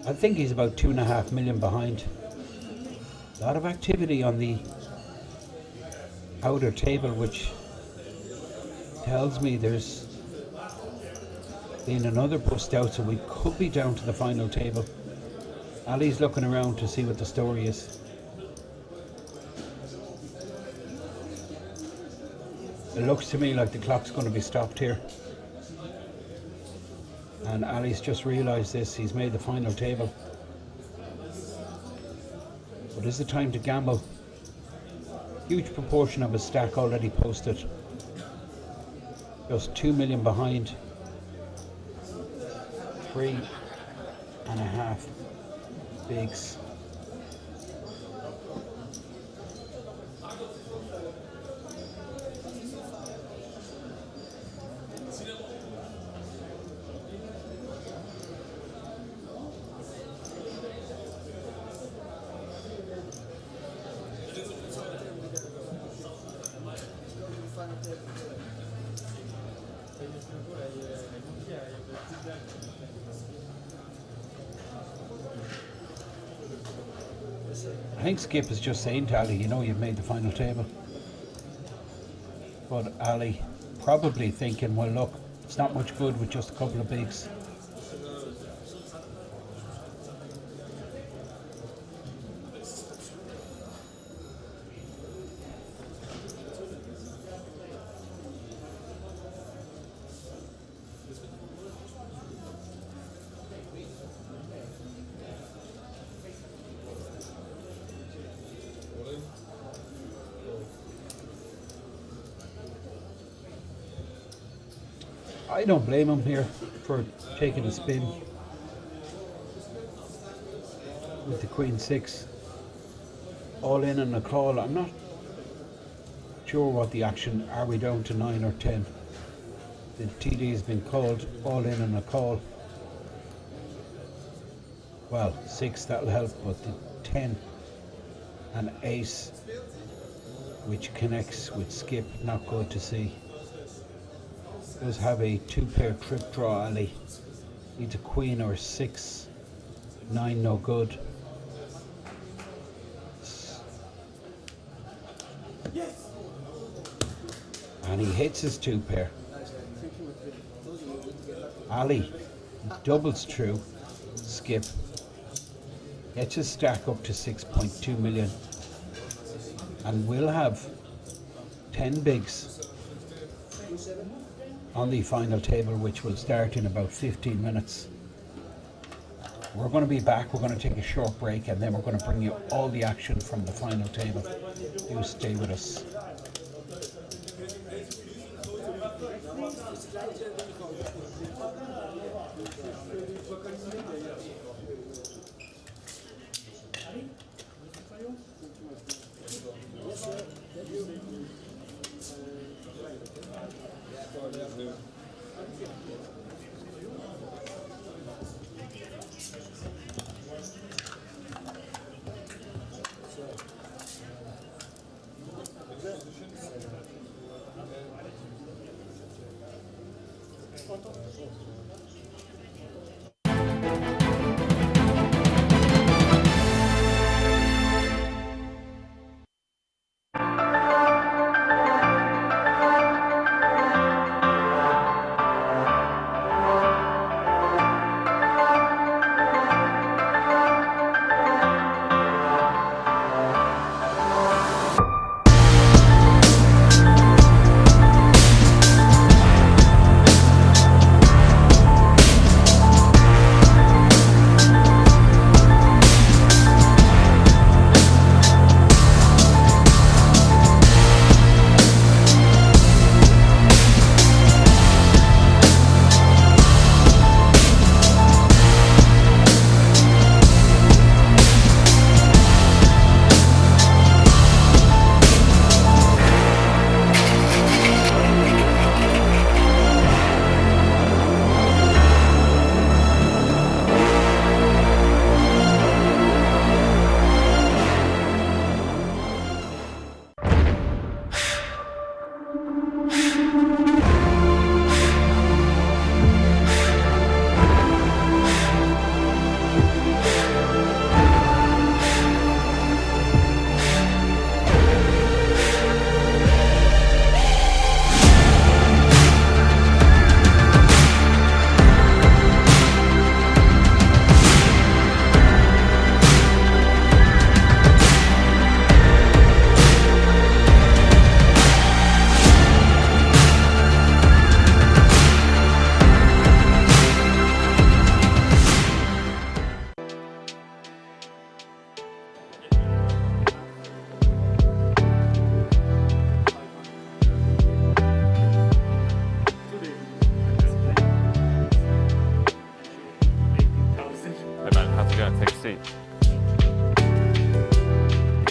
Speaker 2: I think he's about 2.5 million behind. A lot of activity on the outer table, which tells me there's been another bust out, so we could be down to the final table. Ali's looking around to see what the story is. It looks to me like the clock's going to be stopped here. And Ali's just realised this. He's made the final table. But is it time to gamble? Huge proportion of his stack already posted. Just 2 million behind. 3.5 bigs. I think Skip is just saying to Ali, you know, you've made the final table. But Ali probably thinking, well, look, it's not much good with just a couple of bigs. I don't blame him here for taking a spin with the Queen 6. All in on a call. I'm not sure what the action. Are we down to 9 or 10? The TD has been called. All in on a call. Well, 6, that'll help, but the 10 and ace, which connects with Skip, not good to see. Does have a 2-pair trip draw, Ali. Needs a queen or 6. 9 no good. And he hits his 2-pair. Ali doubles through. Skip gets his stack up to 6.2 million. And will have 10 bigs on the final table, which will start in about 15 minutes. We're going to be back. We're going to take a short break, and then we're going to bring you all the action from the final table. Do stay with us.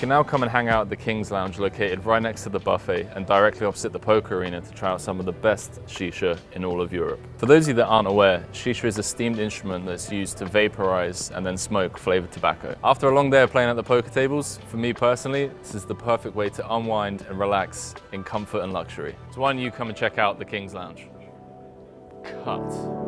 Speaker 1: can now come and hang out at the King's Lounge located right next to the buffet and directly opposite the poker arena to try out some of the best shisha in all of Europe. For those of you that aren't aware, shisha is a steamed instrument that's used to vaporize and then smoke flavored tobacco. After a long day of playing at the poker tables, for me personally, this is the perfect way to unwind and relax in comfort and luxury. So why don't you come and check out the King's Lounge? Cut.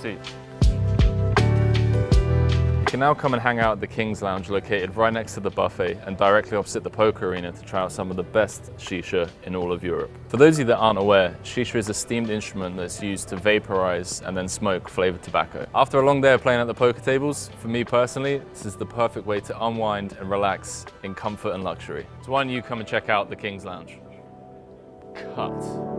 Speaker 1: You can now come and hang out at the King's Lounge located right next to the buffet and directly opposite the poker arena to try out some of the best shisha in all of Europe. For those of you that aren't aware, shisha is a steamed instrument that's used to vaporize and then smoke flavored tobacco. After a long day of playing at the poker tables, for me personally, this is the perfect way to unwind and relax in comfort and luxury. So why don't you come and check out the King's Lounge? Cut.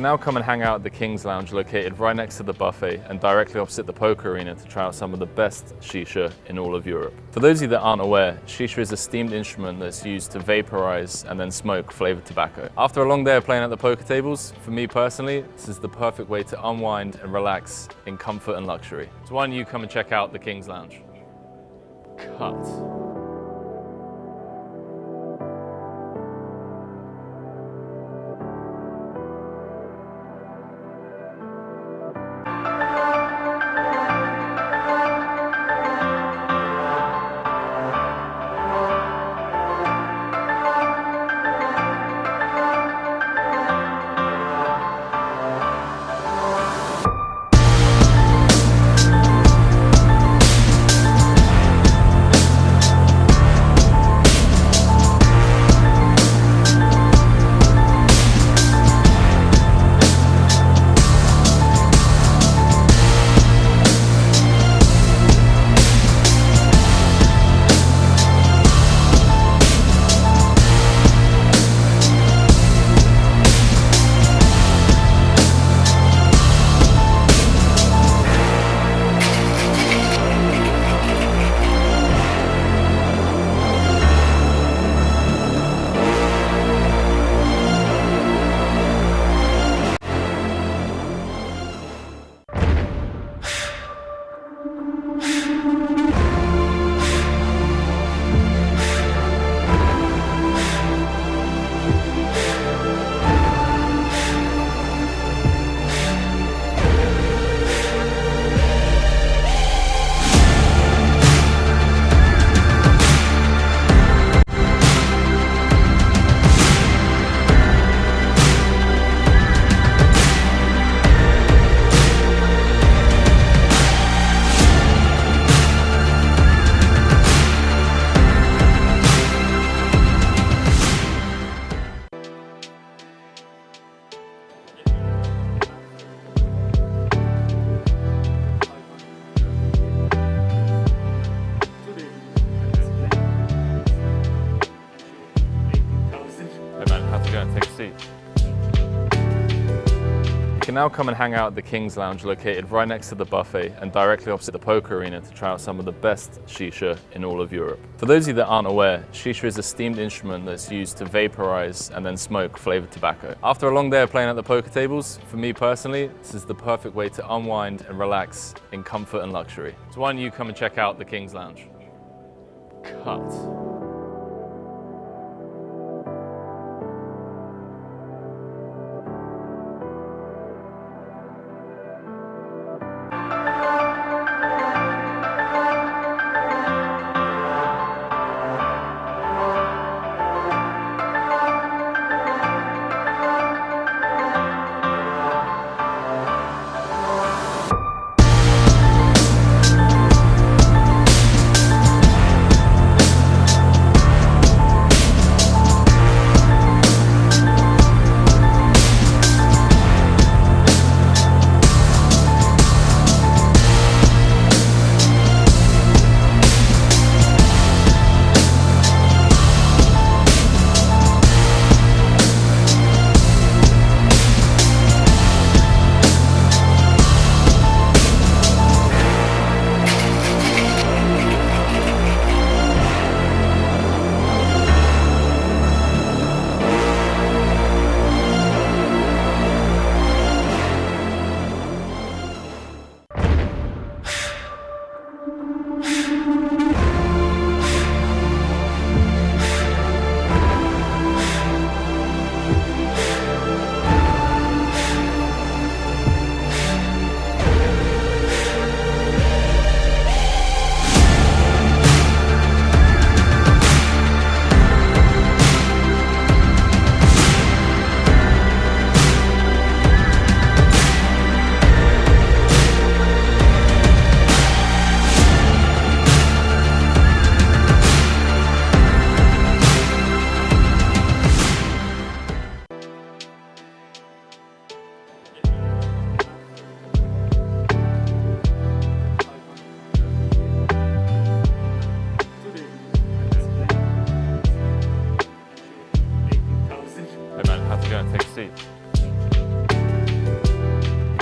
Speaker 1: can now come and hang out at the King's Lounge located right next to the buffet and directly opposite the poker arena to try out some of the best shisha in all of Europe. For those of you that aren't aware, shisha is a steamed instrument that's used to vaporize and then smoke flavored tobacco. After a long day of playing at the poker tables, for me personally, this is the perfect way to unwind and relax in comfort and luxury. So why don't you come and check out the King's Lounge? Cut. You can now come and hang out at the King's Lounge located right next to the buffet and directly opposite the poker arena to try out some of the best shisha in all of Europe. For those of you that aren't aware, shisha is a steamed instrument that's used to vaporize and then smoke flavored tobacco. After a long day of playing at the poker tables, for me personally, this is the perfect way to unwind and relax in comfort and luxury. So why don't you come and check out the King's Lounge? Cut.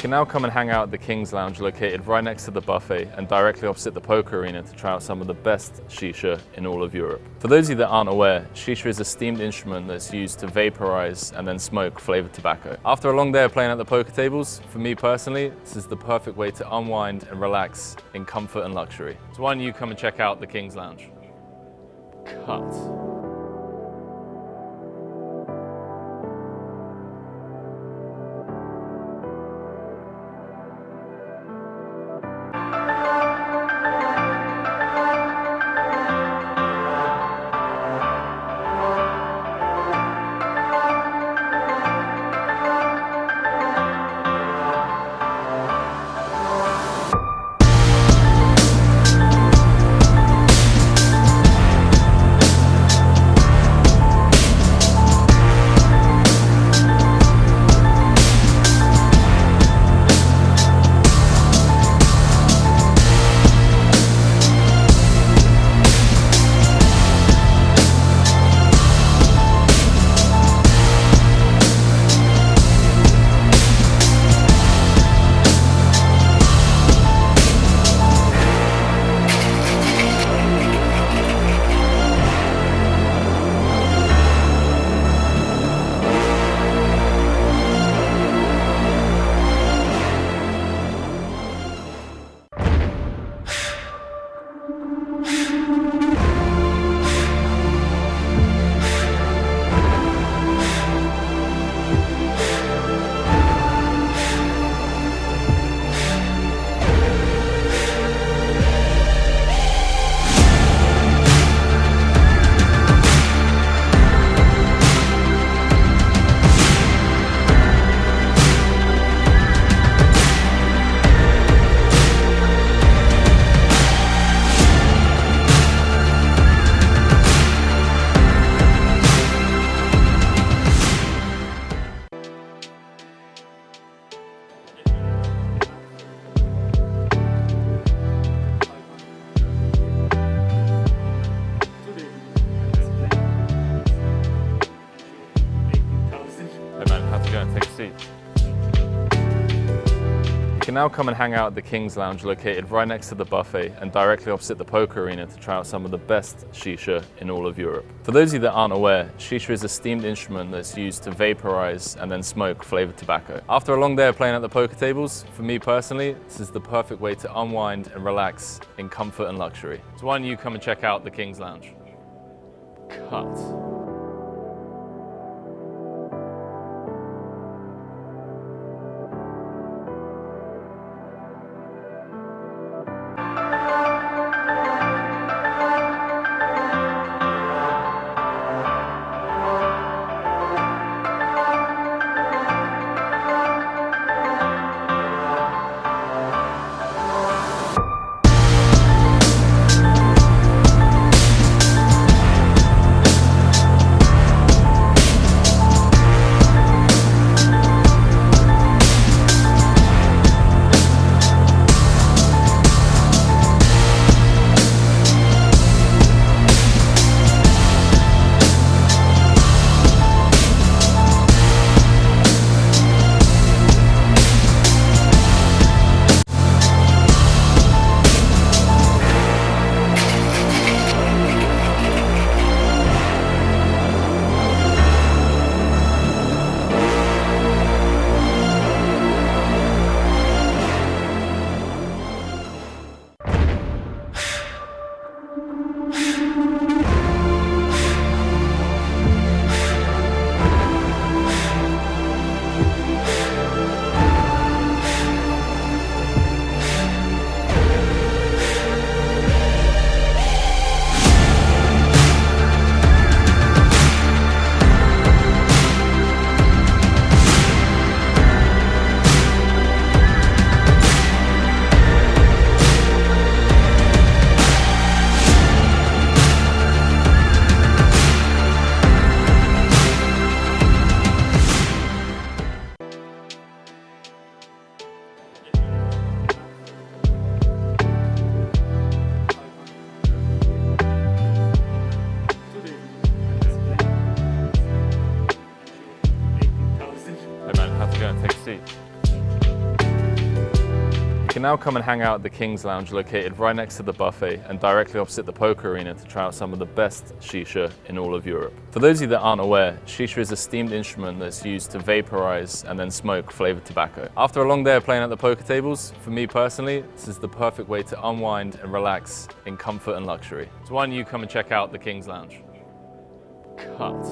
Speaker 1: can now come and hang out at the King's Lounge located right next to the buffet and directly opposite the poker arena to try out some of the best shisha in all of Europe. For those of you that aren't aware, shisha is a steamed instrument that's used to vaporize and then smoke flavored tobacco. After a long day of playing at the poker tables, for me personally, this is the perfect way to unwind and relax in comfort and luxury. So why don't you come and check out the King's Lounge? Cut. You can now come and hang out at the King's Lounge located right next to the buffet and directly opposite the poker arena to try out some of the best shisha in all of Europe. For those of you that aren't aware, shisha is a steamed instrument that's used to vaporize and then smoke flavored tobacco. After a long day of playing at the poker tables, for me personally, this is the perfect way to unwind and relax in comfort and luxury. So why don't you come and check out the King's Lounge? Cut. now come and hang out at the King's Lounge located right next to the buffet and directly opposite the poker arena to try out some of the best shisha in all of Europe. For those of you that aren't aware, shisha is a steamed instrument that's used to vaporize and then smoke flavored tobacco. After a long day of playing at the poker tables, for me personally, this is the perfect way to unwind and relax in comfort and luxury. So why don't you come and check out the King's Lounge? Cut.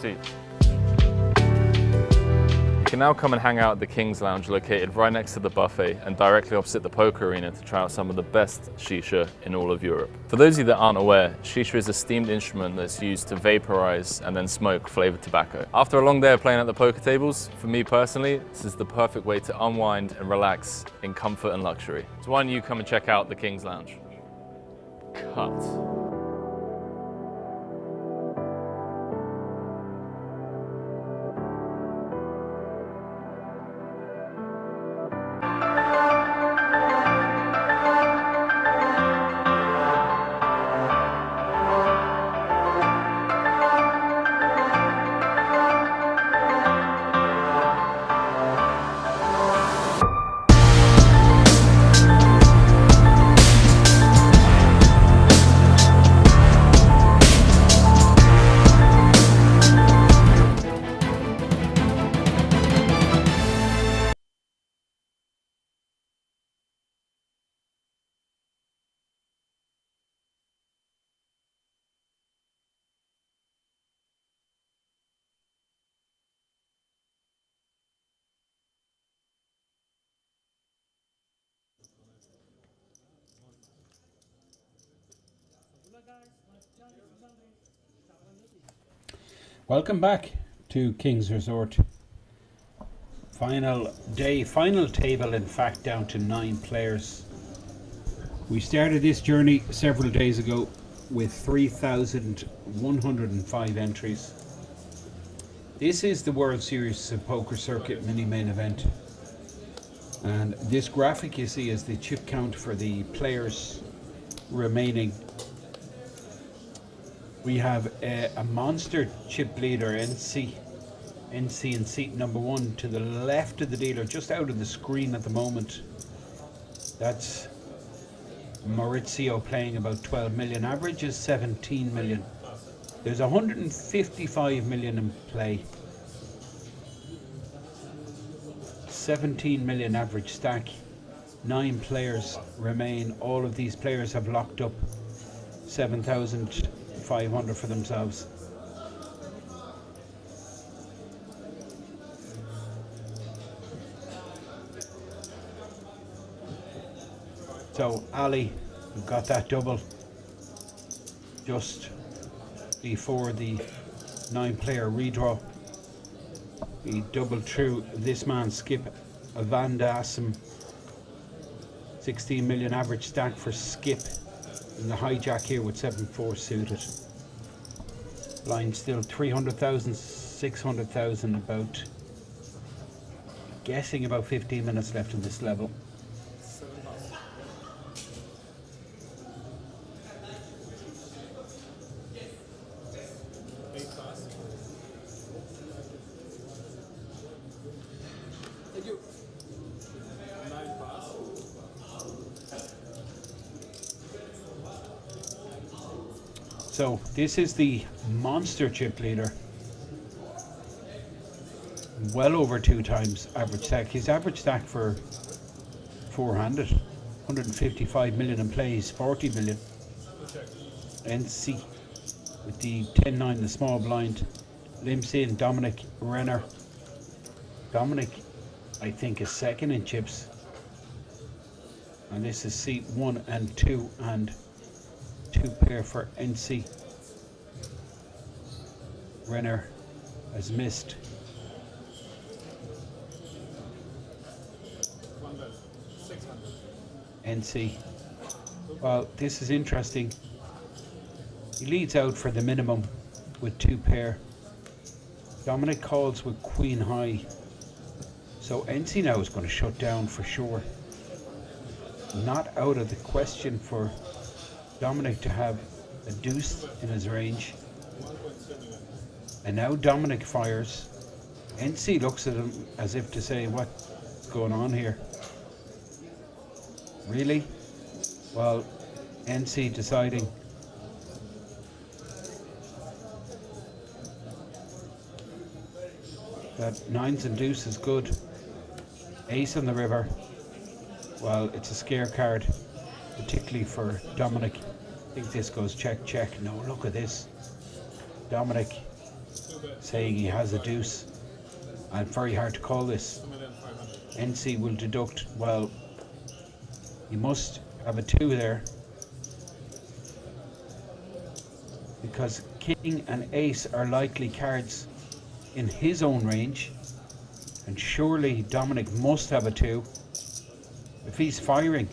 Speaker 1: You can now come and hang out at the King's Lounge located right next to the buffet and directly opposite the poker arena to try out some of the best shisha in all of Europe. For those of you that aren't aware, shisha is a steamed instrument that's used to vaporize and then smoke flavored tobacco. After a long day of playing at the poker tables, for me personally, this is the perfect way to unwind and relax in comfort and luxury. So why don't you come and check out the King's Lounge? Cut.
Speaker 2: Welcome back to King's Resort. Final day, final table, in fact, down to 9 players. We started this journey several days ago with 3,105 entries. This is the World Series of Poker Circuit mini main event. And this graphic you see is the chip count for the players remaining. We have a monster chip leader, NC in seat number 1 to the left of the dealer, just out of the screen at the moment. That's Maurizio playing about 12 million, average is 17 million. There's 155 million in play. 17 million average stack. 9 players remain. All of these players have locked up 7,500 for themselves. So Ali got that double just before the 9-player redraw. He doubled through this man, Skip Van Dassem. 16 million average stack for Skip in the hijack here with 7-4 suited. Blind still 300,000, 600,000, about, guessing about 15 minutes left in this level.
Speaker 3: 7 pass. Eight pass. Thank you. 9 pass.
Speaker 2: So this is the monster chip leader. Well over 2 times average stack. His average stack for 400, 155 million in plays, 40 million. NC with the 10-9, the small blind. Limps in Dominic Renner. Dominic, I think, is second in chips. And this is seat 1 and 2 and 2 pair for NC. Renner has missed.
Speaker 3: 600.
Speaker 2: NC. Well, this is interesting. He leads out for the minimum with 2 pair. Dominic calls with queen high. So NC now is going to shut down for sure. Not out of the question for Dominic to have a deuce in his range. And now Dominic fires. NC looks at him as if to say, what's going on here? Really? Well, NC deciding that 9s and deuce is good. Ace on the river. Well, it's a scare card, particularly for Dominic. I think this goes check, check. No, look at this. Dominic saying he has a deuce. And very hard to call this. NC will deduct. Well, he must have a 2 there. Because king and ace are likely cards in his own range. And surely Dominic must have a 2. If he's firing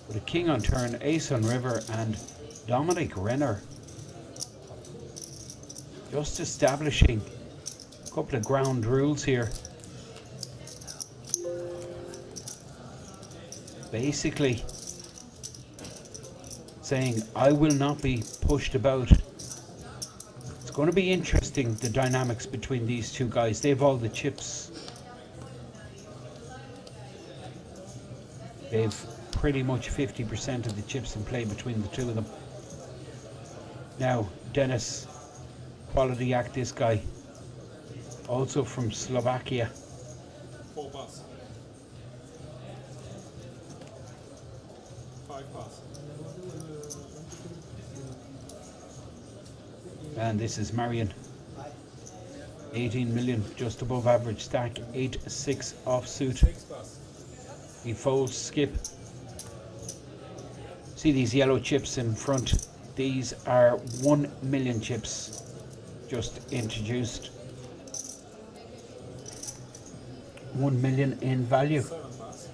Speaker 2: with a king on turn, ace on river, and Dominic Renner just establishing a couple of ground rules here. Basically saying, I will not be pushed about. It's going to be interesting, the dynamics between these two guys. They have all the chips. They've pretty much 50% of the chips in play between the two of them. Now, Dennis, quality act, this guy. Also from Slovakia.
Speaker 3: 4 pass. 5 pass.
Speaker 2: And this is Marion. 18 million, just above average stack. 8-6 offsuit.
Speaker 3: 6 pass.
Speaker 2: He folds, skip. See these yellow chips in front? These are 1 million chips just introduced. 1 million in value.
Speaker 3: 7 pass.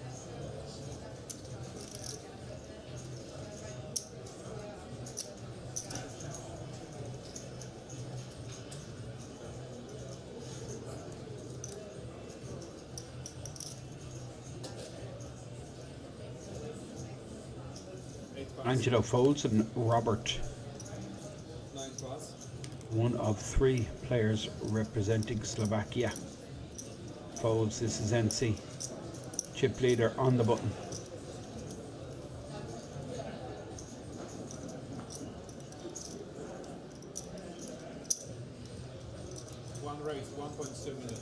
Speaker 2: Angelo folds and Robert,
Speaker 3: 9 pass.
Speaker 2: one of 3 players representing Slovakia, folds. This is NC. Chip leader on the button.
Speaker 3: One raise, 1.2 million.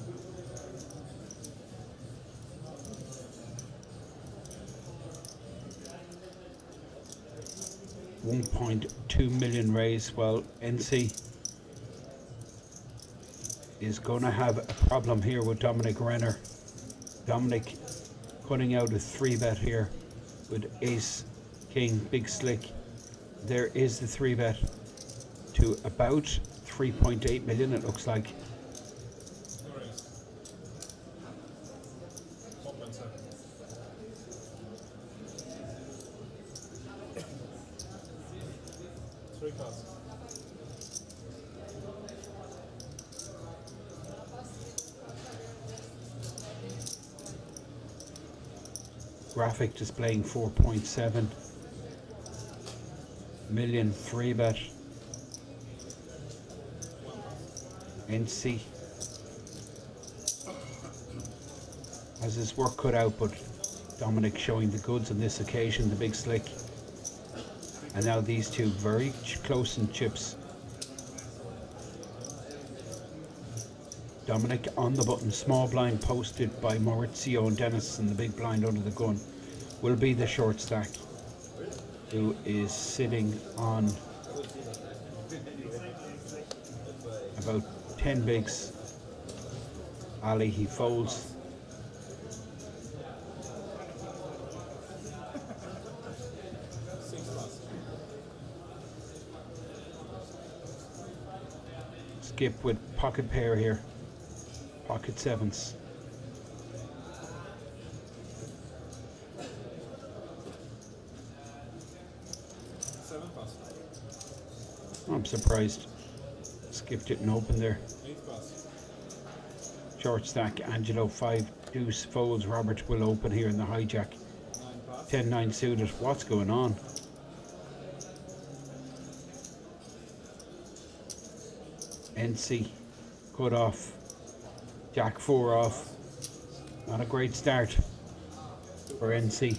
Speaker 2: $1.2 million raise. Well, NC is going to have a problem here with Dominic Renner. Dominic cutting out a 3-bet here. with ace, king, big slick. There is the 3-bet to about 3.8 million, it looks like.
Speaker 3: No raise. 1.7. Three cards.
Speaker 2: Graphic displaying 4.7 million 3-bet. NC has his work cut out, but Dominic showing the goods on this occasion, the big slick. And now these two very close in chips. Dominic on the button, small blind posted by Maurizio and Dennis, and the big blind under the gun will be the short stack, who is sitting on about 10 bigs. Ali, he folds. Skip with pocket pair here. Pocket sevens.
Speaker 3: Seven pass.
Speaker 2: I'm surprised. Skipped it and open there.
Speaker 3: 8 pass.
Speaker 2: Short stack, Angelo 5 deuce folds. Robert will open here in the hijack.
Speaker 3: 9 pass.
Speaker 2: 10-9 suited. What's going on? NC cut off. Jack 4 off. Not a great start for NC.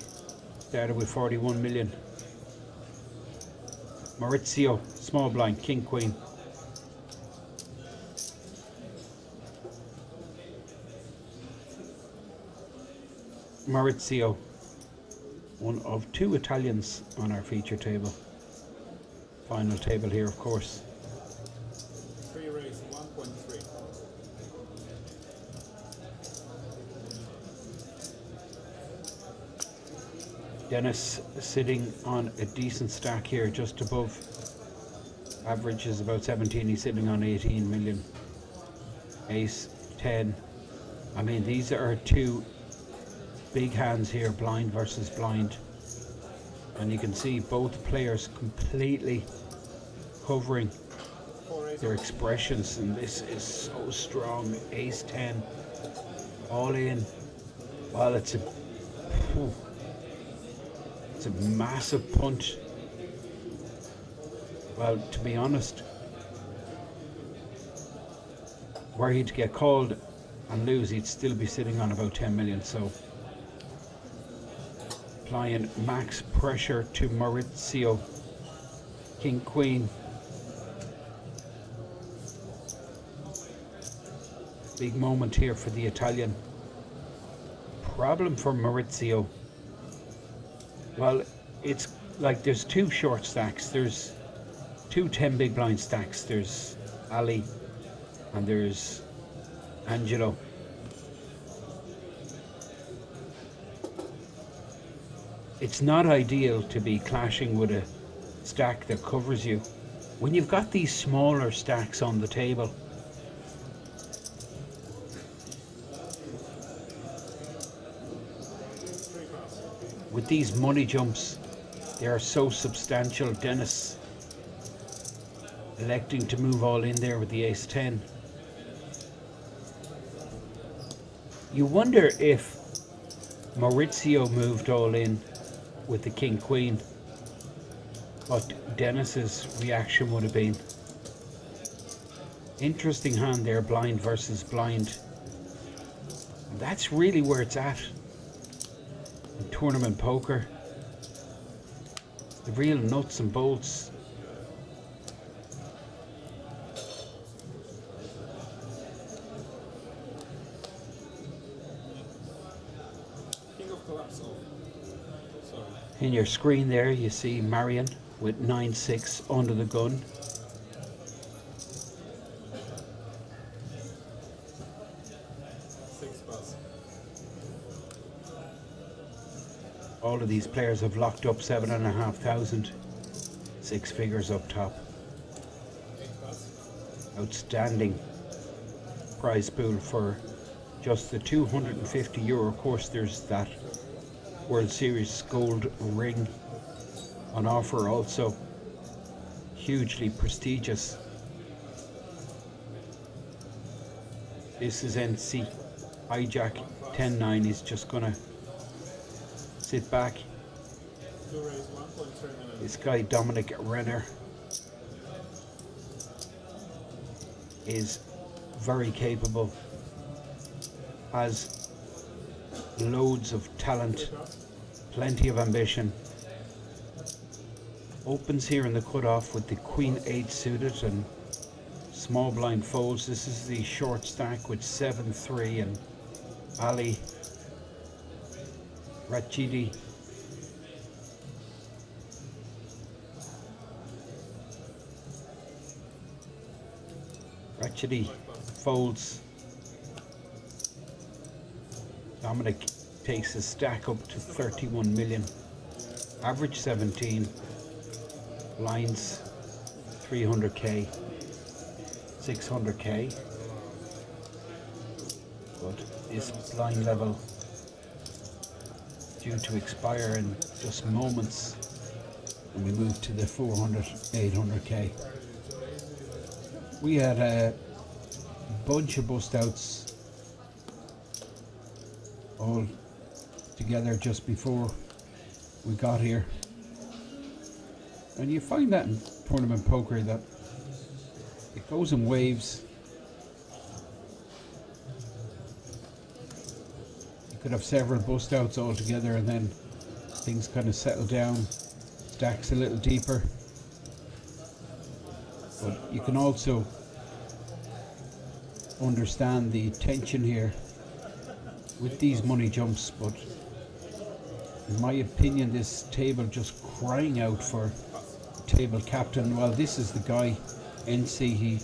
Speaker 2: Started with 41 million. Maurizio, small blind, king queen. Maurizio, one of 2 Italians on our feature table. Final table here, of course.
Speaker 3: 3 raise, 1.3.
Speaker 2: Dennis sitting on a decent stack here, just above. Average is about 17, he's sitting on 18 million. Ace, 10. I mean, these are 2 big hands here, blind versus blind. And you can see both players completely covering their expressions, and this is so strong. Ace 10, all in. Well, it's a massive punch. Well, to be honest, were he to get called and lose, he'd still be sitting on about 10 million. So applying max pressure to Maurizio. King queen. Big moment here for the Italian. Problem for Maurizio. Well, it's like there's 2 short stacks. There's 2 10 big blind stacks. There's Ali and there's Angelo. It's not ideal to be clashing with a stack that covers you. When you've got these smaller stacks on the table, with these money jumps, they are so substantial. Dennis electing to move all in there with the ace 10. You wonder if Maurizio moved all in with the king queen, what Dennis's reaction would have been. Interesting hand there, blind versus blind. And that's really where it's at in tournament poker. The real nuts and bolts.
Speaker 3: King of collapse. Oh. Sorry.
Speaker 2: In your screen there you see Marion with 9-6 under the gun. All of these players have locked up 7,500, 6 figures up top. Outstanding prize pool for just the €250. Of course, there's that World Series gold ring on offer also. Hugely prestigious. This is NC Hijack 10-9. He's just gonna sit back. This guy Dominic Renner is very capable, has loads of talent, plenty of ambition. Opens here in the cutoff with the Queen 8 suited and small blind folds. This is the short stack with 7-3 and Ali Rachidi. Rachidi folds. Dominic takes his stack up to 31 million. Average 17. Blinds 300k, 600k. But this blind level due to expire in just moments, and we move to the 400, 800k. We had a bunch of bust outs all together just before we got here, and you find that in tournament poker that it goes in waves. You could have several bust outs all together and then things kind of settle down, stacks a little deeper. But you can also understand the tension here with these money jumps, but in my opinion this table just crying out for table captain. Well, this is the guy, NC, he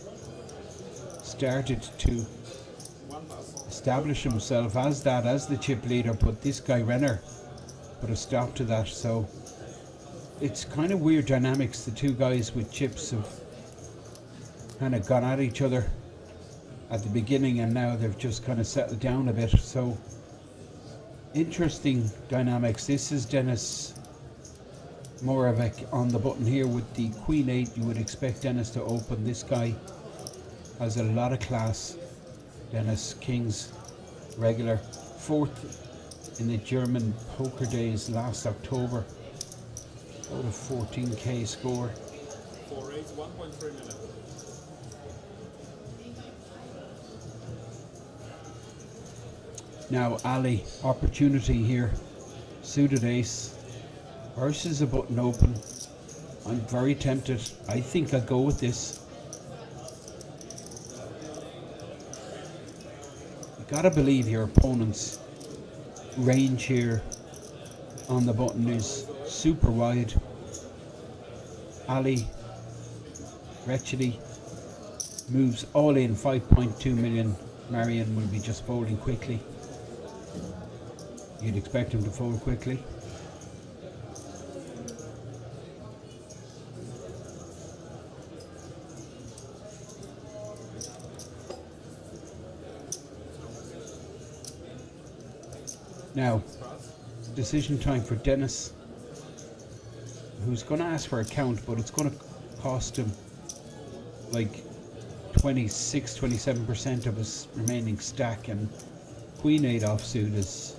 Speaker 2: started to establish himself as that, as the chip leader, but this guy Renner put a stop to that. So it's kind of weird dynamics. The two guys with chips have kind of gone at each other at the beginning and now they've just kind of settled down a bit. So interesting dynamics. This is Dennis Moravik on the button here with the Queen 8. You would expect Dennis to open. This guy has a lot of class. Dennis, Kings regular, 4th in the German Poker Days last October. About a 14k score.
Speaker 3: 4-8, 1.3 million.
Speaker 2: Now Ali, opportunity here, suited ace versus a button open. I'm very tempted. I think I'll go with this. You gotta believe your opponent's range here on the button is super wide. Ali Rechedy moves all in, 5.2 million. Marion will be just folding quickly. You'd expect him to fold quickly. Now, decision time for Dennis, who's going to ask for a count, but it's going to cost him like 26-27% of his remaining stack, and Queen 8 offsuit is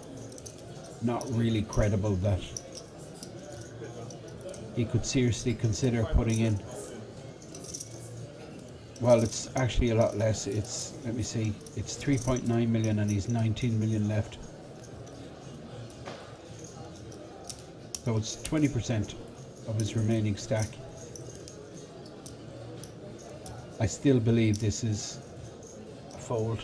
Speaker 2: not really credible that he could seriously consider putting in. Well, it's actually a lot less. It's, let me see, it's 3.9 million and he's 19 million left. So it's 20% of his remaining stack. I still believe this is a fold.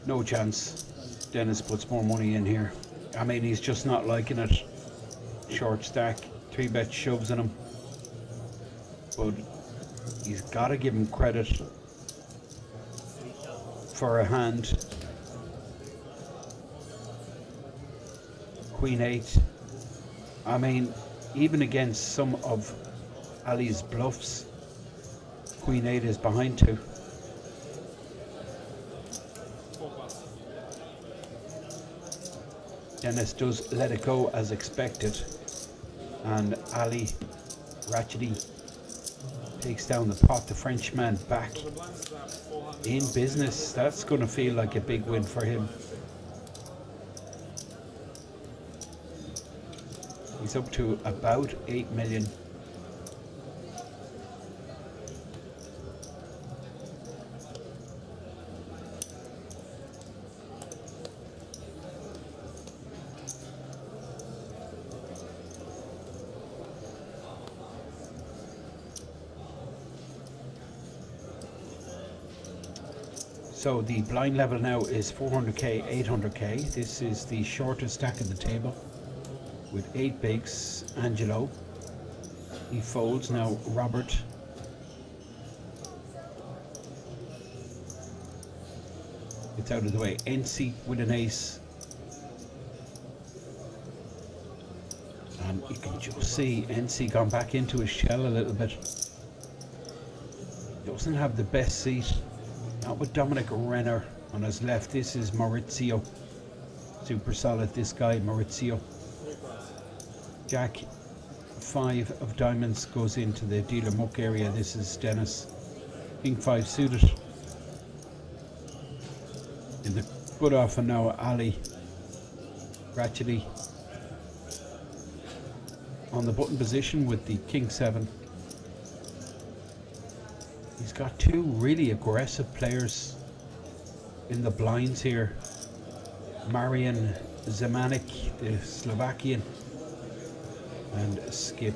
Speaker 2: No chance. Dennis puts more money in here. I mean, he's just not liking it. Short stack, 3-bet shoves in him. But He's got to give him credit for a hand. Queen 8. I mean, even against some of Ali's bluffs, Queen 8 is behind 2. Dennis does let it go as expected, and Ali Ratchety takes down the pot. The Frenchman back in business. That's going to feel like a big win for him. He's up to about 8 million. So the blind level now is 400k, 800k. This is the shortest stack of the table with 8 bigs. Angelo, he folds now. Robert, it's out of the way. NC with an ace, and you can just see NC gone back into his shell a little bit. Doesn't have the best seat. Not with Dominic Renner on his left. This is Maurizio. Super solid, this guy, Maurizio. Jack 5 of diamonds goes into the dealer muck area. This is Dennis. King 5 suited. In the good off, and now Ali Ratchety on the button position with the King 7. He's got 2 really aggressive players in the blinds here. Marian Zemanek, the Slovakian, and Skip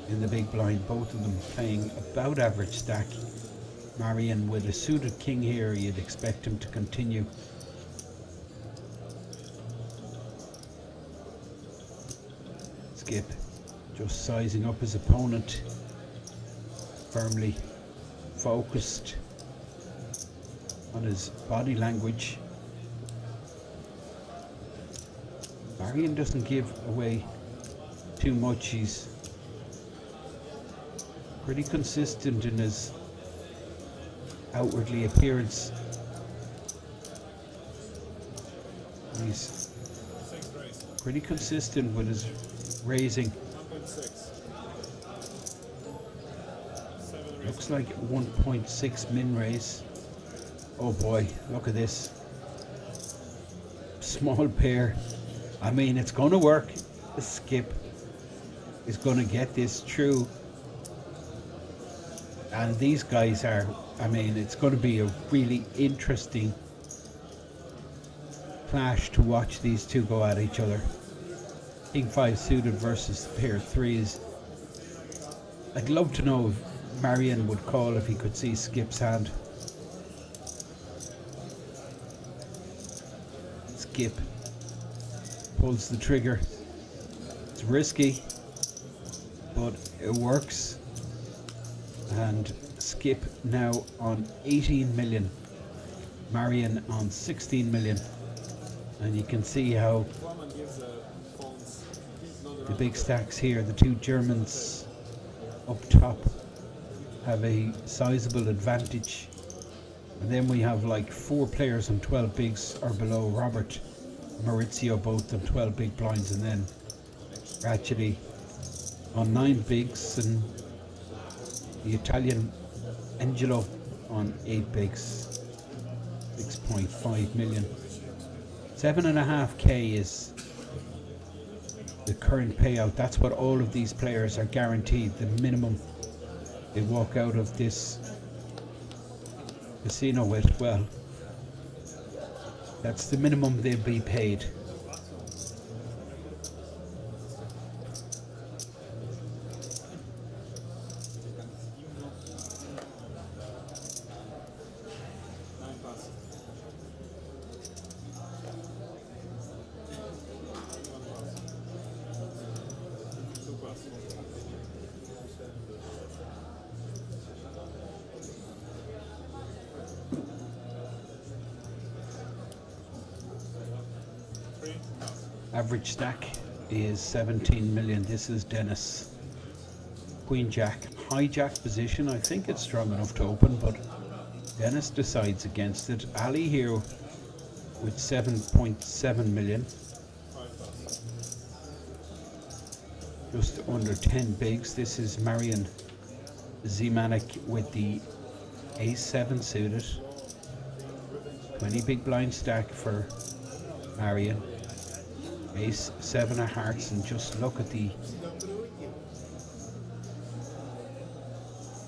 Speaker 2: in the big blind. Both of them playing about average stack. Marian with a suited king here, you'd expect him to continue. Skip just sizing up his opponent, firmly focused on his body language. Marian doesn't give away too much. He's pretty consistent in his outwardly appearance. He's pretty consistent with his raising. Looks like 1.6 min raise. Oh boy, look at this. Small pair. I mean, it's going to work. Skip is going to get this through. And these guys are, I mean, it's going to be a really interesting clash to watch these two go at each other. King 5 suited versus the pair of 3s. I'd love to know if Marian would call if he could see Skip's hand. Skip pulls the trigger. It's risky, but it works. And Skip now on 18 million, Marian on 16 million. And you can see how the big stacks here, the two Germans up top, have a sizable advantage. And then we have like 4 players on 12 bigs or below. Robert, Maurizio both on 12 big blinds, and then Ratchety on 9 bigs, and the Italian Angelo on 8 bigs. 6.5 million. 7.5k is the current payout. That's what all of these players are guaranteed, the minimum they walk out of this casino with. Well, that's the minimum they'll be paid. Average stack is 17 million. This is Dennis. Queen Jack, hijack position. I think it's strong enough to open, but Dennis decides against it. Ali here with 7.7 million. Just under 10 bigs. This is Marian Zimanek with the Ace-7 suited. 20 big blind stack for Marian. Ace-7 of hearts, and just look at the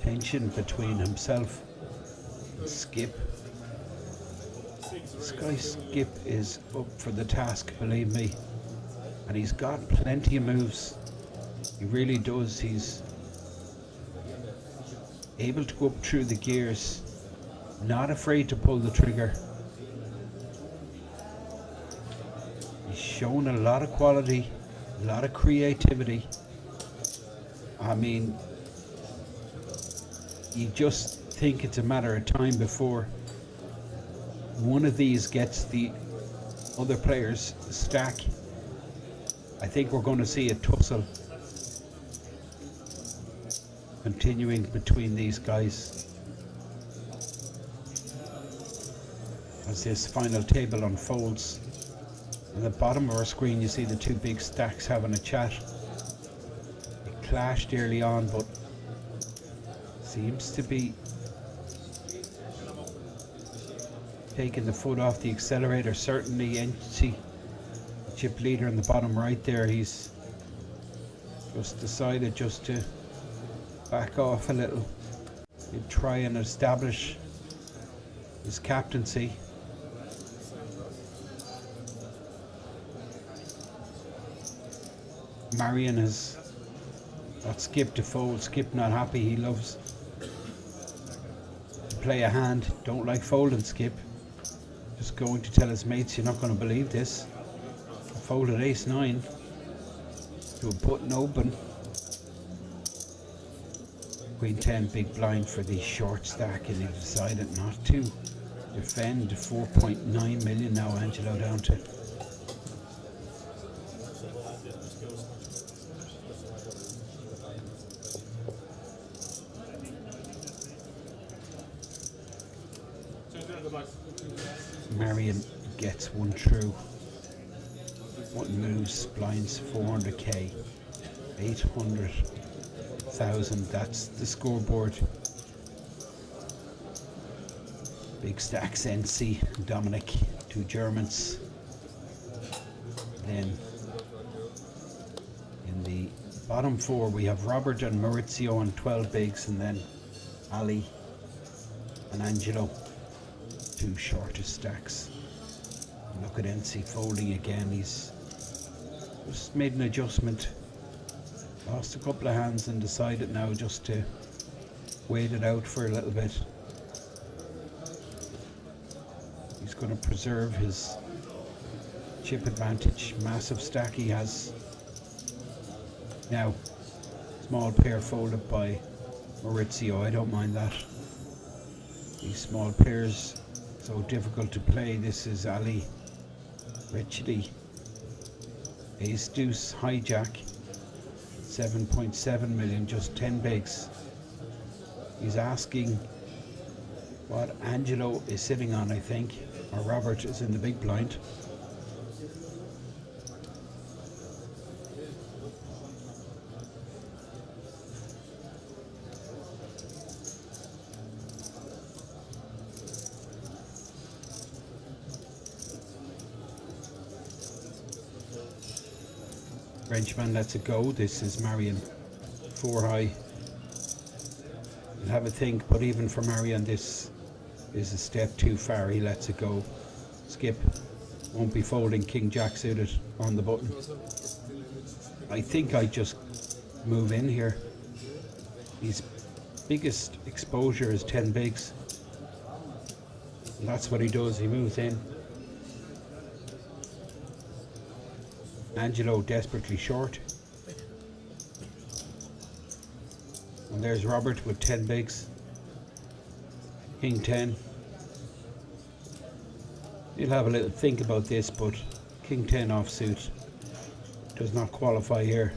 Speaker 2: tension between himself and Skip. This guy Skip is up for the task, believe me, and he's got plenty of moves. He really does. He's able to go up through the gears, not afraid to pull the trigger. He's shown a lot of quality, a lot of creativity. I mean, you just think it's a matter of time before one of these gets the other player's stack. I think we're going to see a tussle continuing between these guys as this final table unfolds. At the bottom of our screen you see the two big stacks having a chat. It clashed early on, but seems to be taking the foot off the accelerator. Certainly NC chip leader in the bottom right there, he's just decided just to back off a little. He'd try and establish his captaincy. Marian has got Skip to fold. Skip not happy. He loves to play a hand. Don't like folding, Skip. Just going to tell his mates, you're not going to believe this. I folded Ace-9 to a button open. Queen 10 big blind for the short stack, and he decided not to defend. 4.9 million now Angelo down to. Marian gets one through. What moves? Blinds 400k. 800,000. That's the scoreboard. Big stacks NC, Dominic, two Germans. Then in the bottom four we have Robert and Maurizio on 12 bigs, and then Ali and Angelo, two shortest stacks. Look at NC folding again. He's just made an adjustment, lost a couple of hands and decided now just to wait it out for a little bit. He's going to preserve his chip advantage. Massive stack he has. Now, small pair folded by Maurizio. I don't mind that. These small pairs so difficult to play. This is Ali. Richly. Ace deuce hijack. 7.7 million, just 10 bigs. He's asking what Angelo is sitting on, I think, or Robert is in the big blind. Frenchman lets it go. This is Marian. 4 high. He'll have a think, but even for Marian this is a step too far. He lets it go. Skip won't be folding King Jack suited on the button. I think I just move in here. His biggest exposure is 10 bigs. And that's what he does. He moves in. Angelo desperately short. And there's Robert with 10 bigs. King 10. He'll have a little think about this, but King 10 offsuit. does not qualify here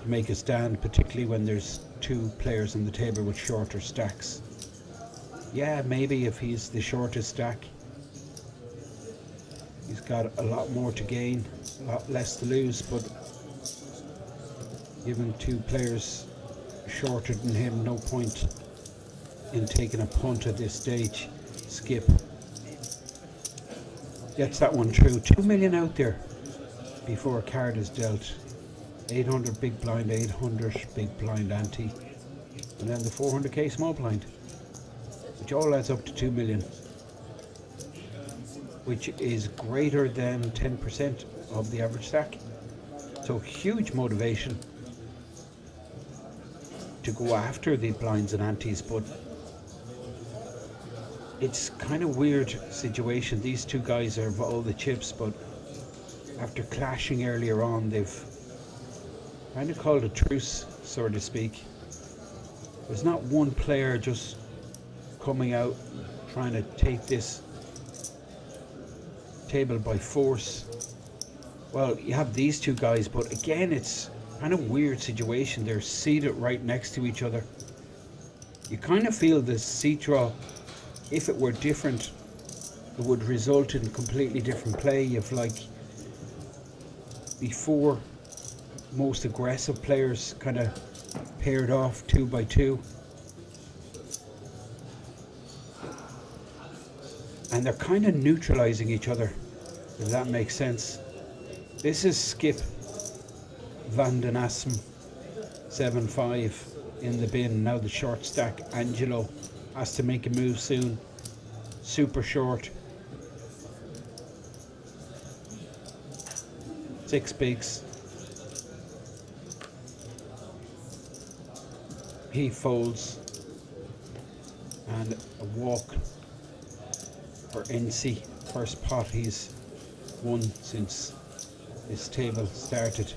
Speaker 2: to make a stand, particularly when there's two players on the table with shorter stacks. Yeah, maybe if he's the shortest stack, he's got a lot more to gain, a lot less to lose, but given two players shorter than him, no point in taking a punt at this stage. Skip gets that one through. 2 million out there before a card is dealt. 800 big blind, 800 big blind ante, and then the 400k small blind, which all adds up to 2 million, which is greater than 10% of the average stack. So huge motivation to go after the blinds and antes, but it's kind of weird situation. These two guys have all the chips, but after clashing earlier on, they've kind of called a truce, so to speak. There's not one player just coming out trying to take this table by force. Well, you have these two guys, but again, it's kind of weird situation. They're seated right next to each other. You kind of feel the seat draw, if it were different, it would result in completely different play. If, like, before, most aggressive players kind of paired off 2 by 2, and they're kind of neutralizing each other, if that makes sense. This is Skip Van den Assem 7-5 in the bin. Now the short stack, Angelo, has to make a move soon. Super short. 6 bigs. He folds, and a walk for NC. First pot he's won since this table started.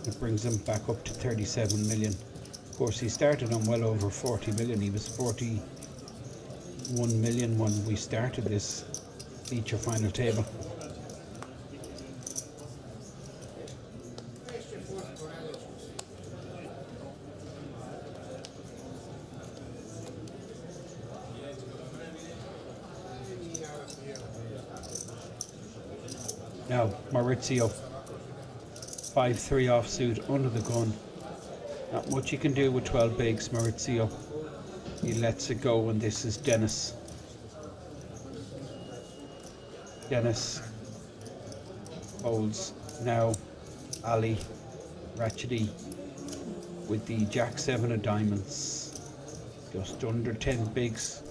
Speaker 2: It brings him back up to 37 million. Of course, he started on well over 40 million. He was 41 million when we started this feature final table. Now, Maurizio, 5-3 offsuit, under the gun. Not much you can do with 12 bigs, Maurizio. He lets it go, and this is Dennis. Dennis folds. Now, Ali Ratchety with the Jack 7 of diamonds. Just under 10 bigs.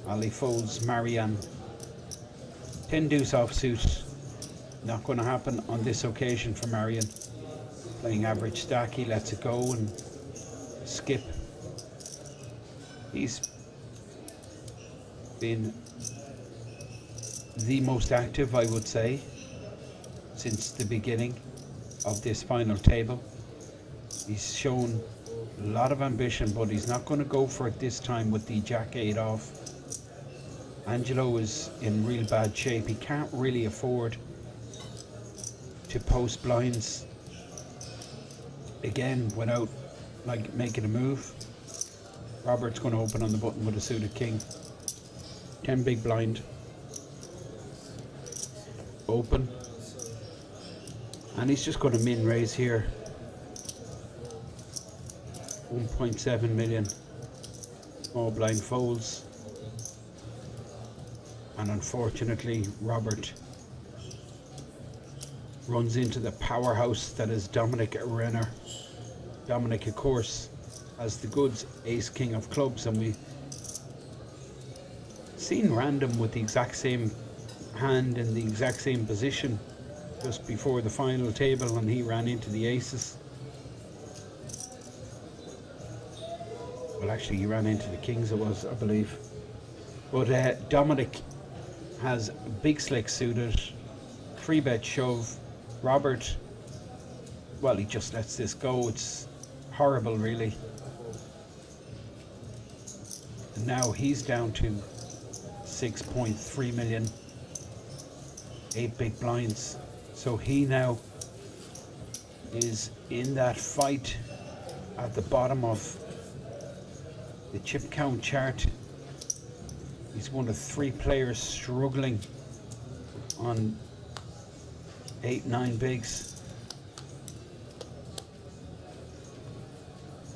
Speaker 2: Ali folds. Marianne. 10 deuce offsuit. Not going to happen on this occasion for Marion. Playing average stack, he lets it go, and Skip. He's been the most active, I would say, since the beginning of this final table. He's shown a lot of ambition, but he's not going to go for it this time with the Jack 8 off. Angelo is in real bad shape. He can't really afford to post blinds again without, like, making a move. Robert's going to open on the button with a suited king. 10 big blind. Open. And he's just going to min raise here. 1.7 million. Small blind folds. And unfortunately, Robert runs into the powerhouse that is Dominic Renner. Dominic, of course, has the goods ace king of clubs, and we've seen random with the exact same hand in the exact same position just before the final table, and he ran into the aces. Well, actually, he ran into the kings, it was, I believe. But Dominic has big slick suited, 3-bet shove. Robert, well, he just lets this go. It's horrible, really. And now he's down to 6.3 million. 8 big blinds. So he now is in that fight at the bottom of the chip count chart. He's one of 3 players struggling on 8-9 bigs.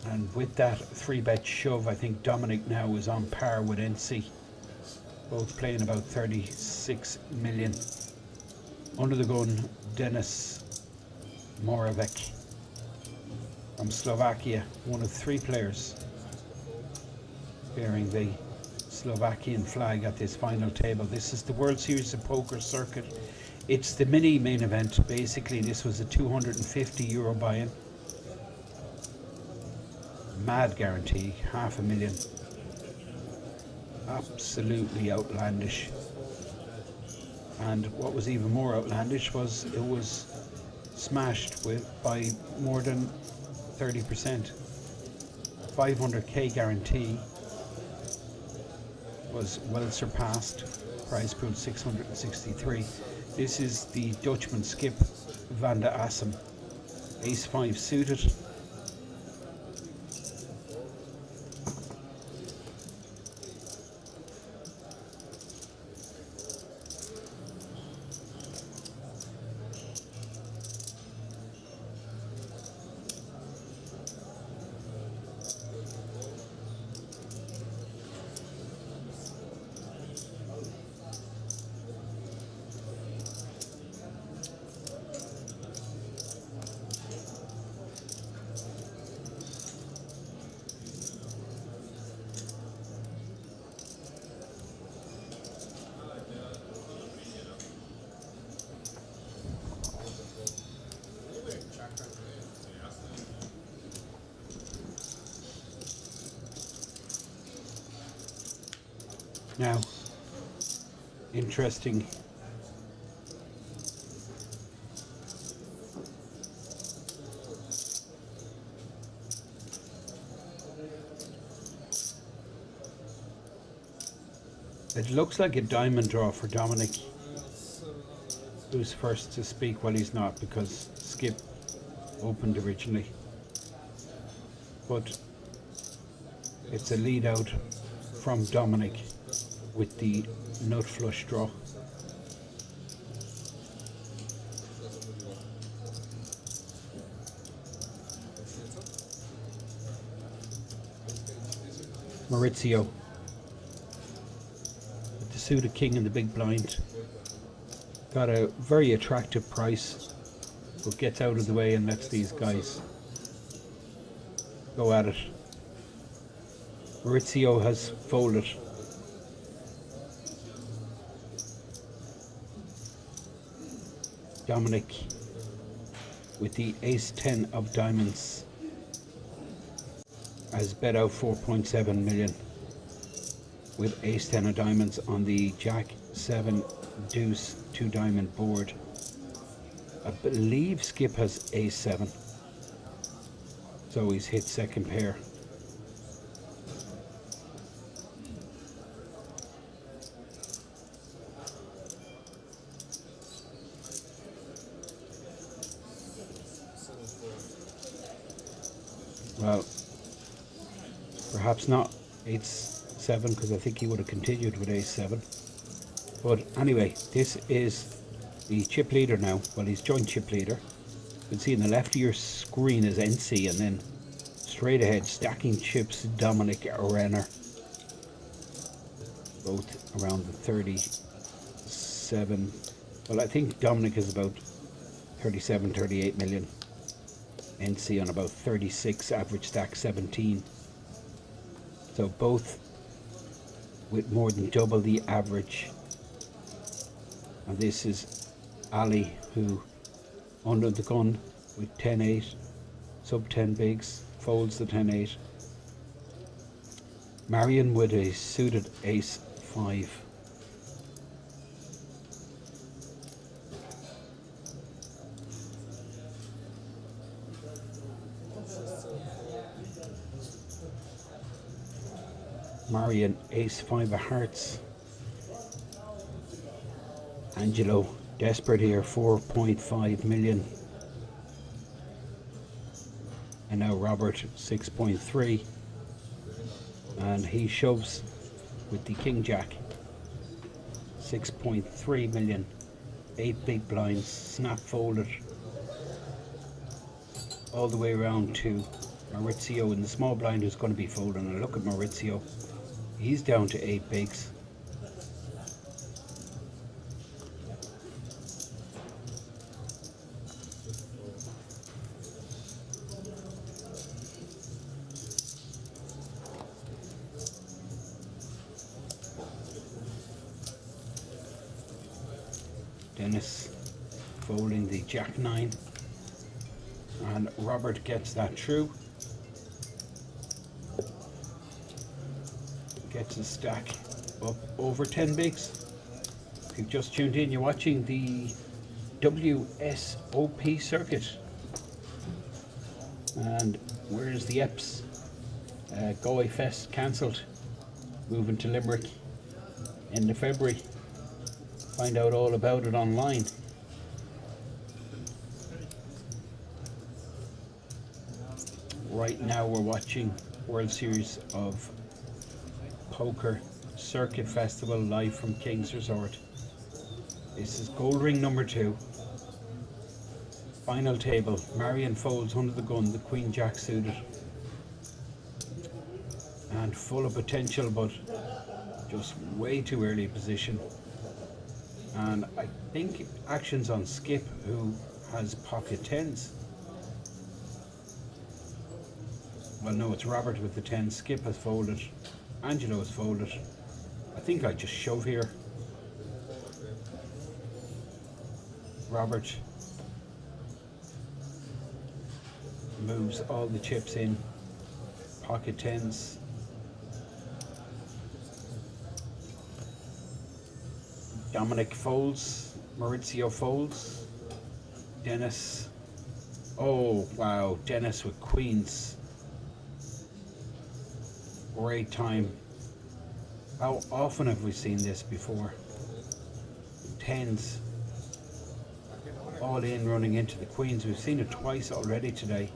Speaker 2: And with that 3-bet shove, I think Dominic now is on par with NC. Both playing about 36 million. Under the gun, Denis Moravik from Slovakia, one of 3 players bearing the Slovakian flag at this final table. This is the World Series of Poker circuit. It's the mini main event. Basically, this was a €250 buy-in. Mad guarantee, $500,000. Absolutely outlandish. And what was even more outlandish was it was smashed by more than 30%. 500k guarantee was well surpassed. Prize pool 663. This is the Dutchman Skip van de Assem. Ace 5 suited. Now, interesting. It looks like a diamond draw for Dominic, who's first to speak. Well, he's not, because Skip opened originally. But it's a lead out from Dominic with the nut flush draw. Maurizio with the suited king in the big blind. Got a very attractive price, but gets out of the way and lets these guys go at it. Maurizio has folded. Dominic with the ace 10 of diamonds has bet out 4.7 million with ace 10 of diamonds on the jack 7 deuce 2 diamond board. I believe Skip has ace 7, so he's hit second pair. Well, perhaps not ace 7, because I think he would have continued with ace 7. But anyway, this is the chip leader now. Well, he's joint chip leader. You can see in the left of your screen is NC, and then straight ahead, stacking chips, Dominic Renner. Both around the 37. Well, I think Dominic is about 37, 38 million. NC on about 36, average stack 17. So both with more than double the average. And this is Ali, who under the gun with 10-8, sub 10 bigs, folds the 10-8. Marion with a suited ace 5. Marion ace 5 of hearts. Angelo Desperate here, 4.5 million. And now Robert, 6.3. And he shoves with the King Jack. 6.3 million. 8 big blinds, snap folded. All the way around to Maurizio in the small blind, who's going to be folding. And look at Maurizio. He's down to 8 bigs. Dennis folding the Jack 9, and Robert gets that through. Gets a stack up over 10 bigs. If you've just tuned in, you're watching the WSOP circuit. And where's the EPS? Galway Fest cancelled, moving to Limerick end of February. Find out all about it online. Right now we're watching World Series of Poker Circuit Festival live from King's Resort. This is Gold Ring number 2. Final table. Marion folds under the gun, the Queen Jack suited. And full of potential, but just way too early position. And I think action's on Skip, who has pocket 10s. Well, no, it's Robert with the 10. Skip has folded. Angelo has folded. I think I just shove here. Robert moves all the chips in. Pocket 10s. Dominic folds, Maurizio folds, Dennis, oh wow, Dennis with queens. Great time. How often have we seen this before? 10s, all in running into the queens. We've seen it twice already today.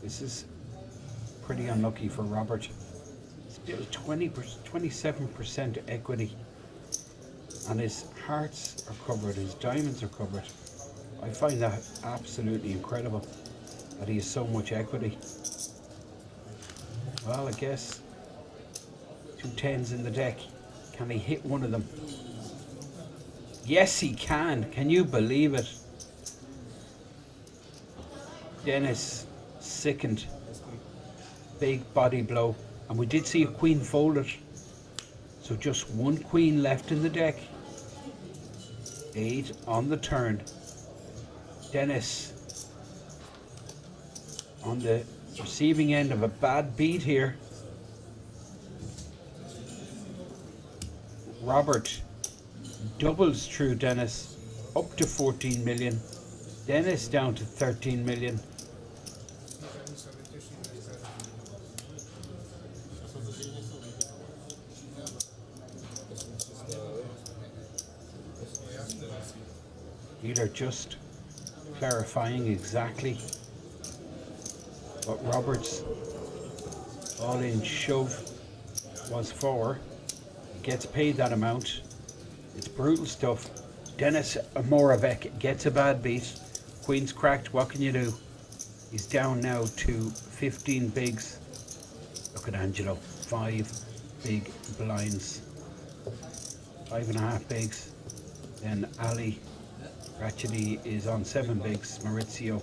Speaker 2: This is pretty unlucky for Robert. Still 27% equity, and his hearts are covered, his diamonds are covered. I find that absolutely incredible that he has so much equity. Well, I guess 2 10s in the deck. Can he hit one of them? Yes, he can. Can you believe it? Dennis sickened. Big body blow, and we did see a queen folded, so just 1 queen left in the deck. 8 on the turn. Dennis on the receiving end of a bad beat here. Robert doubles through Dennis up to 14 million. Dennis down to 13 million. Dealer just clarifying exactly what Robert's all-in shove was for. He gets paid that amount. It's brutal stuff. Dennis Moravik gets a bad beat. Queen's cracked. What can you do? He's down now to 15 bigs. Look at Angelo. 5 big blinds. 5.5 bigs. Then Ali Ratchety is on 7 bigs. Maurizio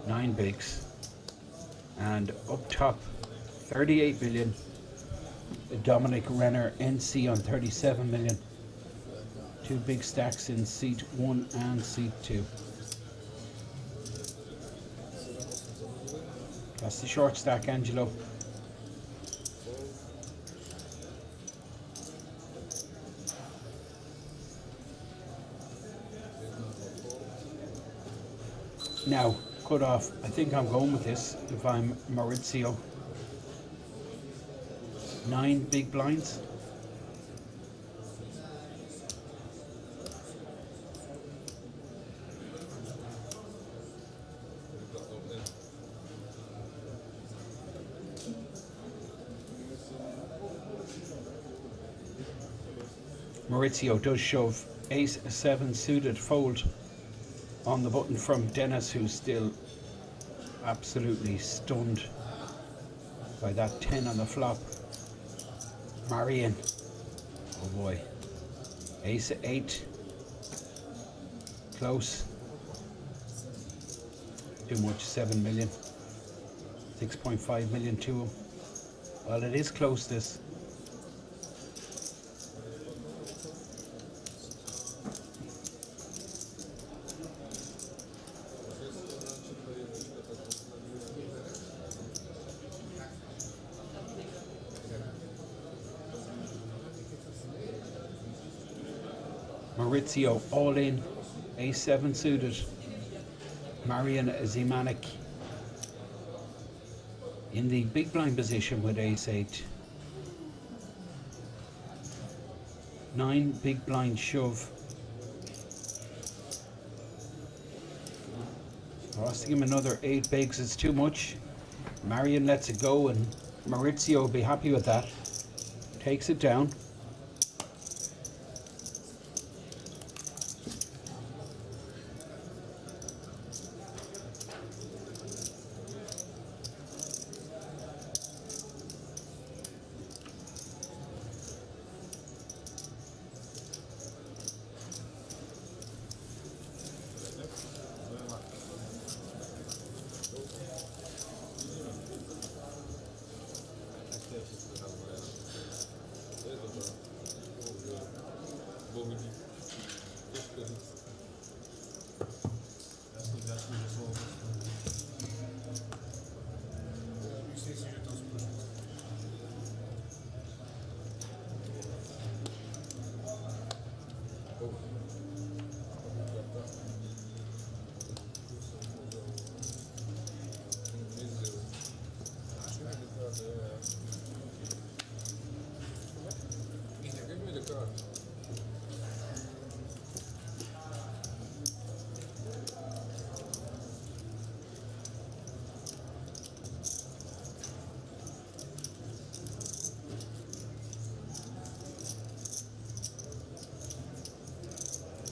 Speaker 2: 9 bigs. And up top, 38 million. Dominic Renner NC on 37 million. 2 big stacks in seat 1 and seat 2. That's the short stack, Angelo. Now, cut off. I think I'm going with this if I'm Maurizio. 9 big blinds. Maurizio does shove ace 7 suited fold on the button from Dennis, who's still absolutely stunned by that 10 on the flop. Marion, oh boy, ace 8, close, too much, 7 million, 6.5 million to him. Well, it is close, this. Maurizio all in, ace 7 suited. Marian Zimanek in the big blind position with ace 8. 9 big blind shove. Costing him another 8 bigs, it's too much. Marian lets it go and Maurizio will be happy with that. Takes it down.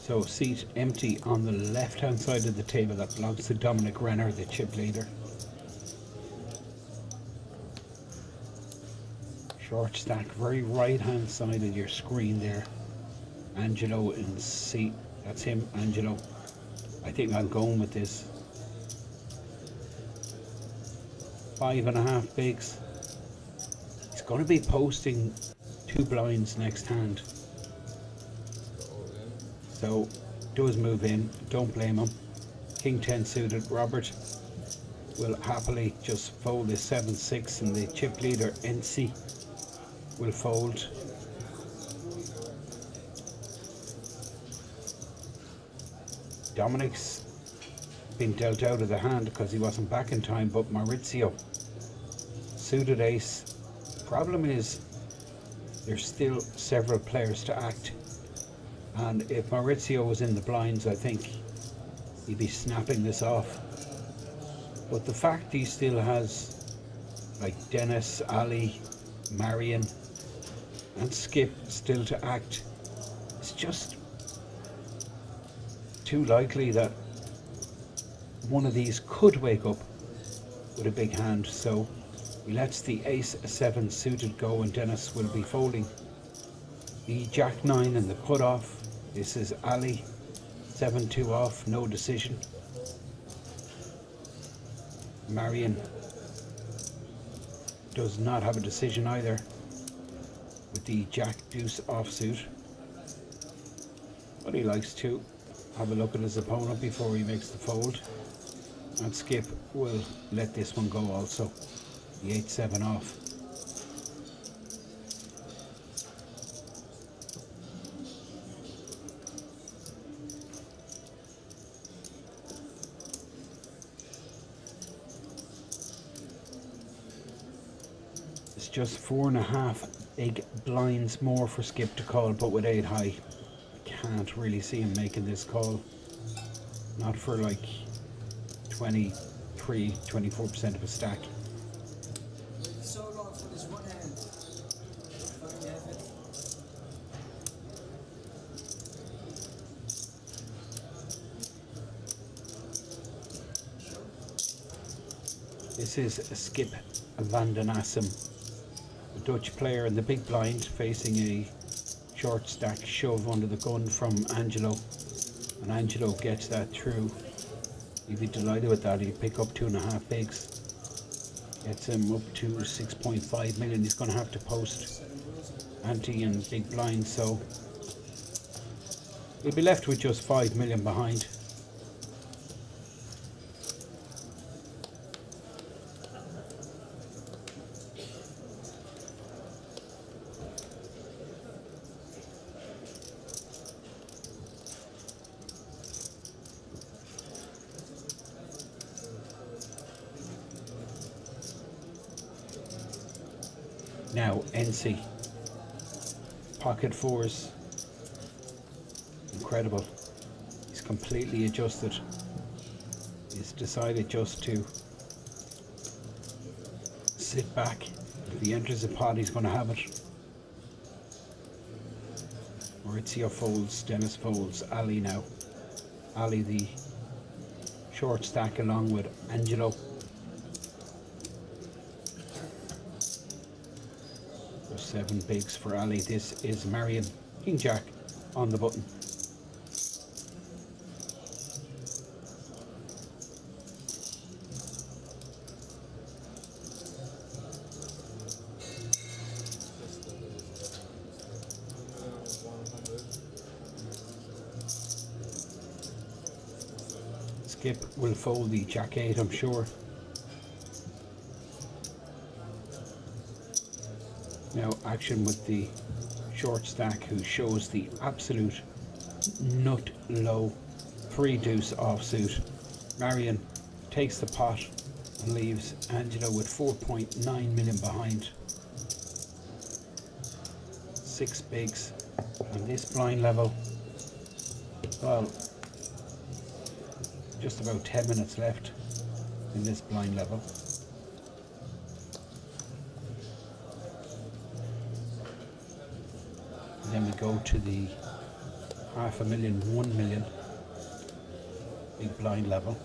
Speaker 2: So seat empty on the left hand side of the table that belongs to Dominic Renner, the chip leader. Short stack, very right hand side of your screen there. Angelo in seat, that's him, Angelo. I think I'm going with this. 5.5 bigs. He's going to be posting 2 blinds next hand. So, does move in, don't blame him. King 10 suited, Robert will happily just fold his 7-6 and the chip leader NC will fold. Dominic's been dealt out of the hand because he wasn't back in time, but Maurizio, suited ace. Problem is, there's still several players to act. And if Maurizio was in the blinds, I think he'd be snapping this off. But the fact he still has like Dennis, Ali, Marion and Skip still to act, it's just too likely that one of these could wake up with a big hand. So he lets the ace 7 suited go and Dennis will be folding. The jack 9 and the cutoff. This is Ali, 7-2 off, no decision. Marion does not have a decision either with the jack deuce offsuit. But he likes to have a look at his opponent before he makes the fold. And Skip will let this one go also, the 8-7 off. just 4.5 big blinds more for Skip to call, but with 8 high. Can't really see him making this call. Not for like 24% of a stack.
Speaker 4: So long for this one hand.
Speaker 2: This is Skip van den Assem, a Dutch player in the big blind, facing a short stack shove under the gun from Angelo. And Angelo gets that through. He'd be delighted with that. He'd pick up 2.5 bigs. Gets him up to 6.5 million. He's going to have to post ante and big blind, so he'll be left with just 5 million behind. Now NC, pocket fours, incredible. He's completely adjusted. He's decided just to sit back. If he enters a pot, he's going to have it. Maurizio folds, Dennis folds, Ali now. Ali the short stack along with Angelo. There's 7 bigs for Ali. This is Marion, King Jack on the button. Skip will fold the Jack 8, I'm sure. Now action with the short stack, who shows the absolute nut low 3 deuce offsuit. Marion takes the pot and leaves Angelo with 4.9 million behind. 6 bigs and this blind level. Well, just about 10 minutes left in this blind level. And then we go to the 500,000, 1 million big blind level.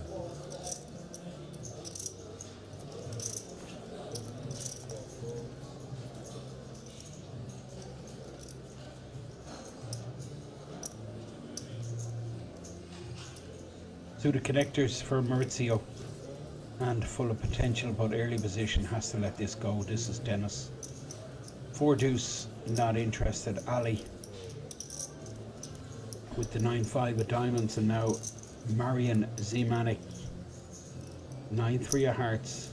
Speaker 2: So the connectors for Maurizio, and full of potential, but early position, has to let this go. This is Dennis. 4 deuce, not interested. Ali with the 9-5 of diamonds, and now Marion Zemanek 9-3 of hearts.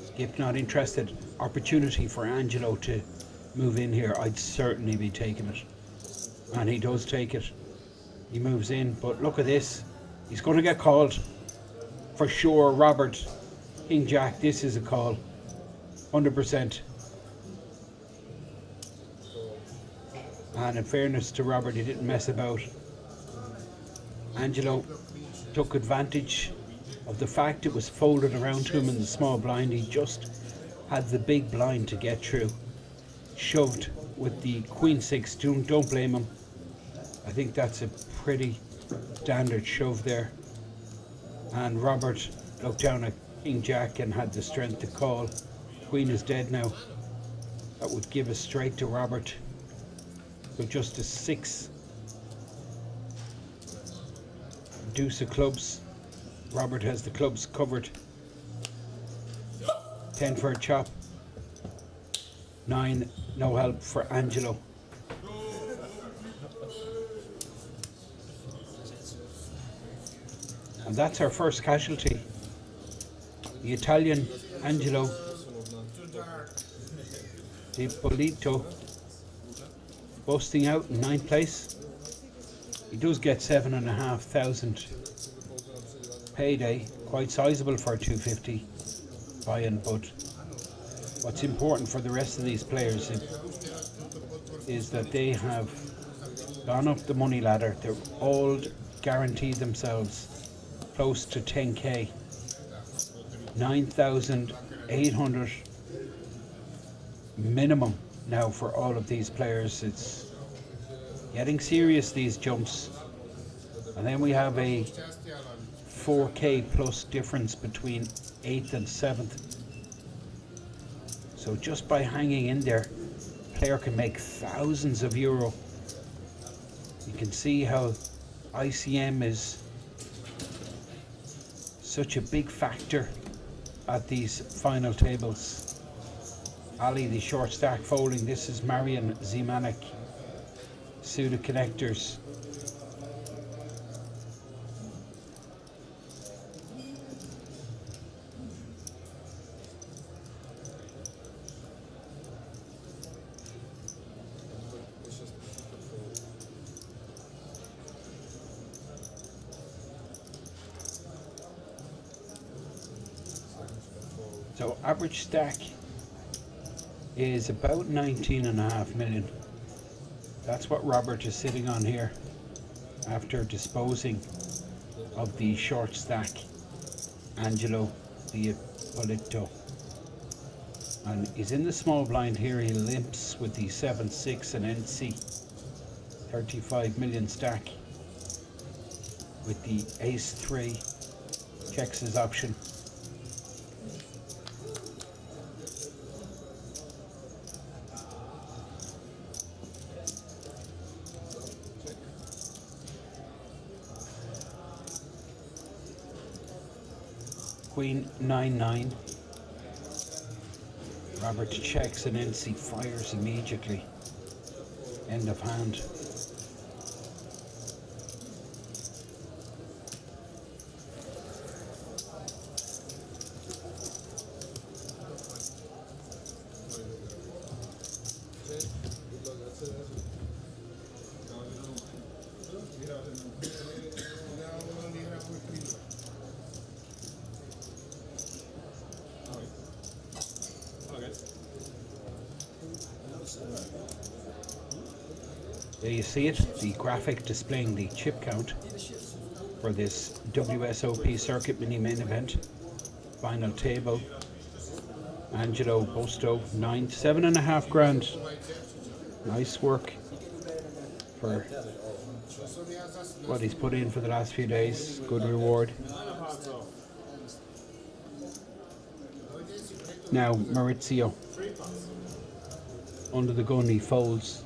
Speaker 2: Skip not interested. Opportunity for Angelo to move in here. I'd certainly be taking it, and he does take it. He moves in, but look at this, he's going to get called for sure. Robert, King Jack, this is a call 100%. And in fairness to Robert, he didn't mess about. Angelo took advantage of the fact it was folded around to him in the small blind. He just had the big blind to get through. Shoved with the Queen 6. Don't blame him. I think that's a pretty standard shove there. And Robert looked down at King Jack and had the strength to call. Queen is dead now. That would give us straight to Robert. So just a 6. Deuce of clubs. Robert has the clubs covered. 10 for a chop. 9, no help for Angelo. And that's our first casualty. The Italian Angelo Bolito busting out in 9th place. He does get 7,500 payday, quite sizable for a 250 buy-in, but what's important for the rest of these players is that they have gone up the money ladder. They're all guaranteed themselves close to 10k, 9,800 minimum now for all of these players. It's getting serious, these jumps. And then we have a 4k plus difference between 8th and 7th. So just by hanging in there, a player can make thousands of euro. You can see how ICM is such a big factor at these final tables. Ali, the short stack folding. This is Marian Zimanek, suited connectors. So average stack is about 19.5 million. That's what Robert is sitting on here after disposing of the short stack Angelo Bolito. And he's in the small blind here. He limps with the 7-6 and NC. 35 million stack with the ace-3. Checks his option. Queen 9-9. Robert checks and NC fires immediately. End of hand. There you see it, the graphic displaying the chip count for this WSOP circuit mini main event. Final table. Angelo Bolito, 7.5 grand. Nice work for what he's put in for the last few days. Good reward. Now Maurizio, under the gun, he folds.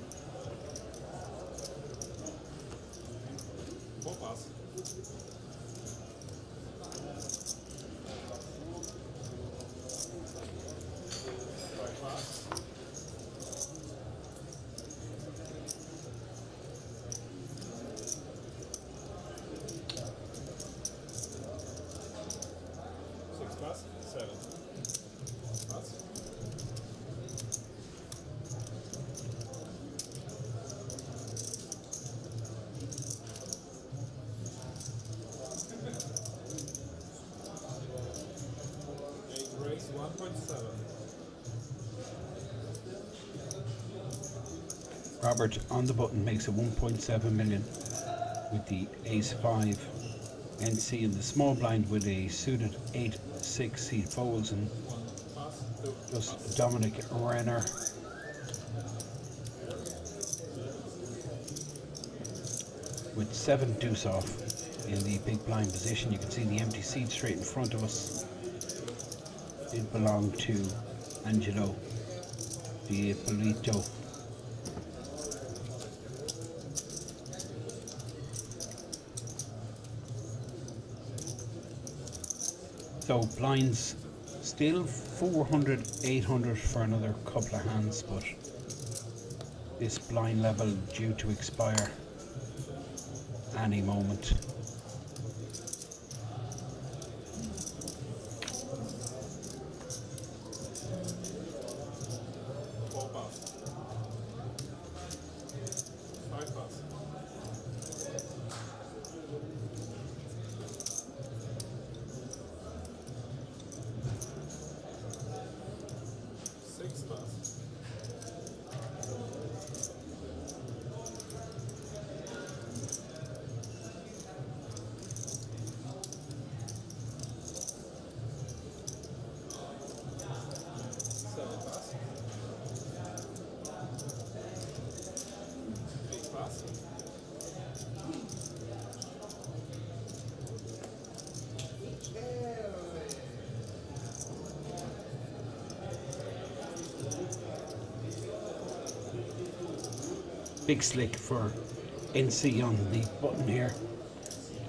Speaker 2: Robert on the button makes a 1.7 million with the ace-5. NC in the small blind with a suited 8-6. He folds and just Dominic Renner. With 7 deuce off in the big blind position. You can see the empty seat straight in front of us. It belonged to Angelo Bolito. So blinds still 400, 800 for another couple of hands, but this blind level due to expire any moment. Big slick for NC on the button here.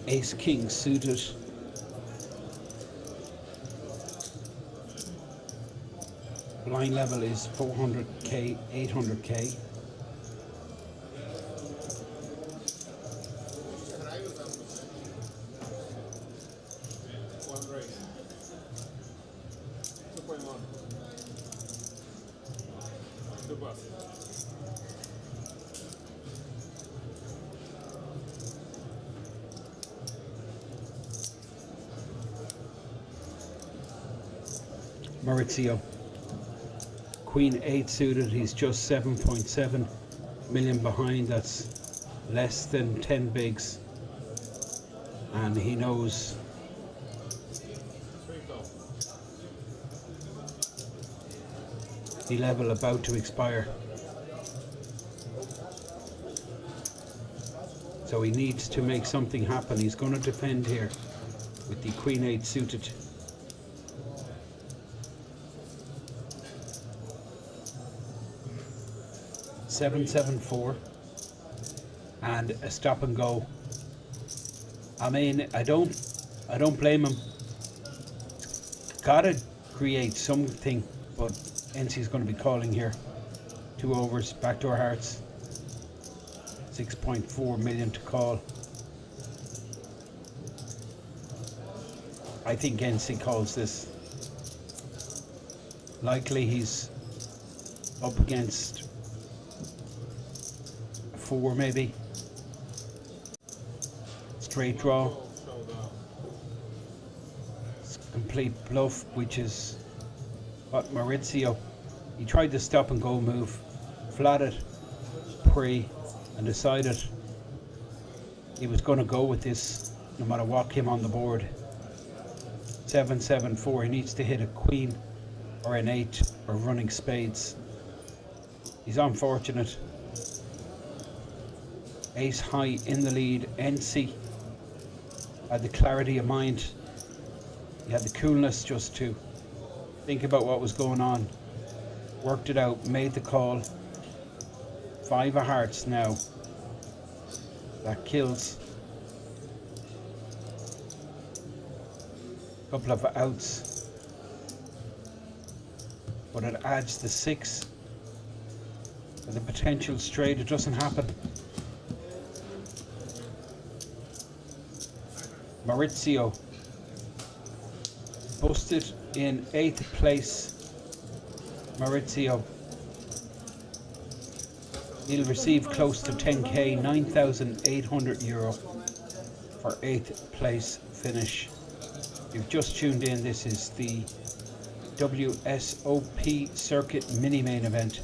Speaker 2: Ace king suited. Blind level is 400k, 800k.
Speaker 3: One raise. 2.1. Two bus.
Speaker 2: Maurizio. Queen 8 suited, he's just 7.7 million behind. That's less than 10 bigs. And he knows the level about to expire. So he needs to make something happen. He's going to defend here with the Queen 8 suited. $774 and a stop and go. I mean, I don't blame him. Gotta create something, but NC's going to be calling here. 2 overs, backdoor hearts. 6.4 million to call. I think NC calls this. Likely he's up against 4 maybe. Straight draw. It's complete bluff, which is what Maurizio. He tried the stop and go move, flatted pre, and decided he was going to go with this no matter what came on the board. 7-7-4. He needs to hit a queen or an 8 or running spades. He's unfortunate. Ace high in the lead. NC had the clarity of mind. He had the coolness just to think about what was going on. Worked it out, made the call. 5 of hearts now. That kills. Couple of outs. But it adds the 6. For the potential straight, it doesn't happen. Maurizio busted in 8th place. Maurizio, he'll receive close to 10k, 9,800 euro for 8th place finish. You've just tuned in, this is the WSOP circuit mini main event.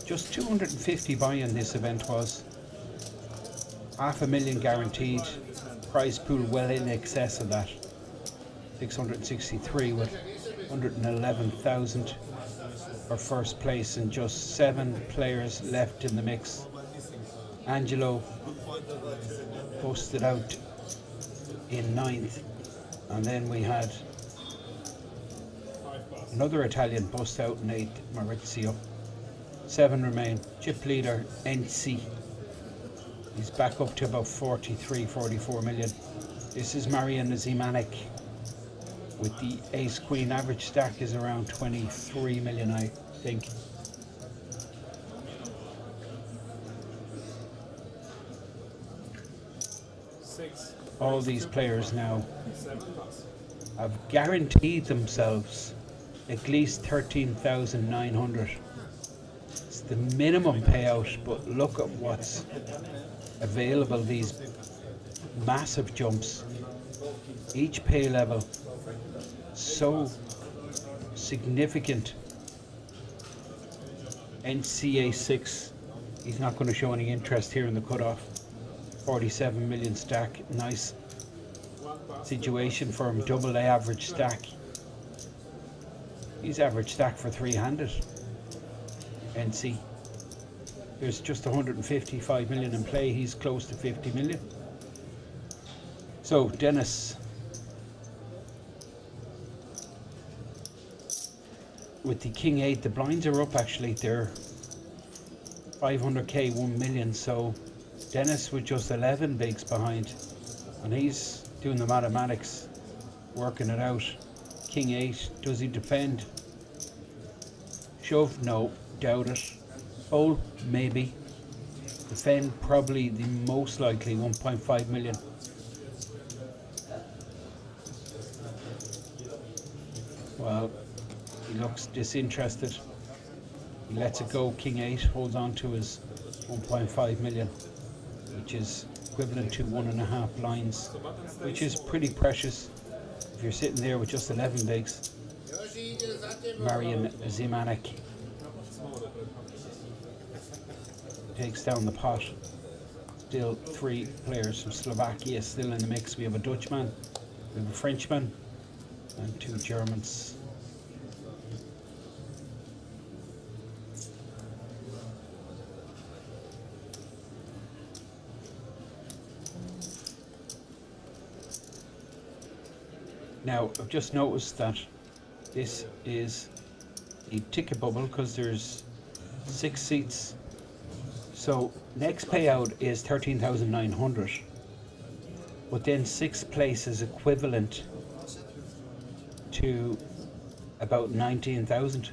Speaker 2: Just 250 buy-in this event was. $500,000 guaranteed. Prize pool well in excess of that. 663 with 111,000 for first place and just 7 players left in the mix. Angelo posted out in 9th, and then we had another Italian bust out in 8th, Maurizio. 7 remain. Chip leader NC. He's back up to about 44 million. This is Marian Zimanek with the ace queen. Average stack is around 23 million, I think. All these players now have guaranteed themselves at least 13,900. It's the minimum payout, but look at what's available. These massive jumps, each pay level so significant. NCA6, he's not going to show any interest here in the cutoff. 47 million stack, nice situation for him. Double A average stack. He's average stack for 3-handed. NC. There's just 155 million in play. He's close to 50 million. So Dennis with the King 8. The blinds are up actually. They're 500k, 1 million. So Dennis with just 11 bigs behind, and he's doing the mathematics, working it out. King 8, does he defend? Shove? No. Doubt it. Fold? Maybe. Defend? Probably the most likely, 1.5 million. Well, he looks disinterested. He lets it go. King 8 holds on to his 1.5 million, which is equivalent to 1.5 blinds, which is pretty precious if you're sitting there with just 11 bigs. Marian Zimanek takes down the pot. Still 3 players from Slovakia still in the mix. We have a Dutchman, we have a Frenchman, and 2 Germans. Now, I've just noticed that this is a ticket bubble because there's 6 seats. So next payout is 13,900, but then 6th place is equivalent to about 19,000.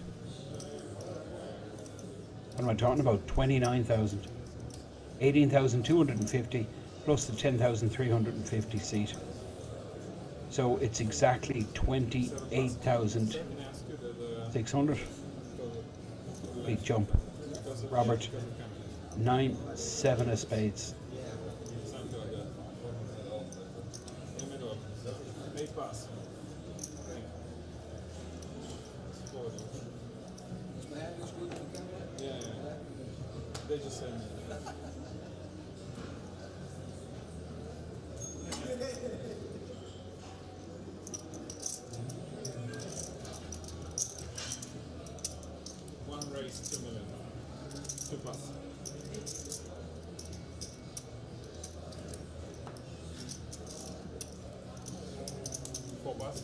Speaker 2: What am I talking about? 29,000. 18,250 plus the 10,350 seat. So it's exactly 28,600. Big jump. Robert, 9, 7 of spades.
Speaker 3: They just say one raise, 2 million. 2 plus. Four plus.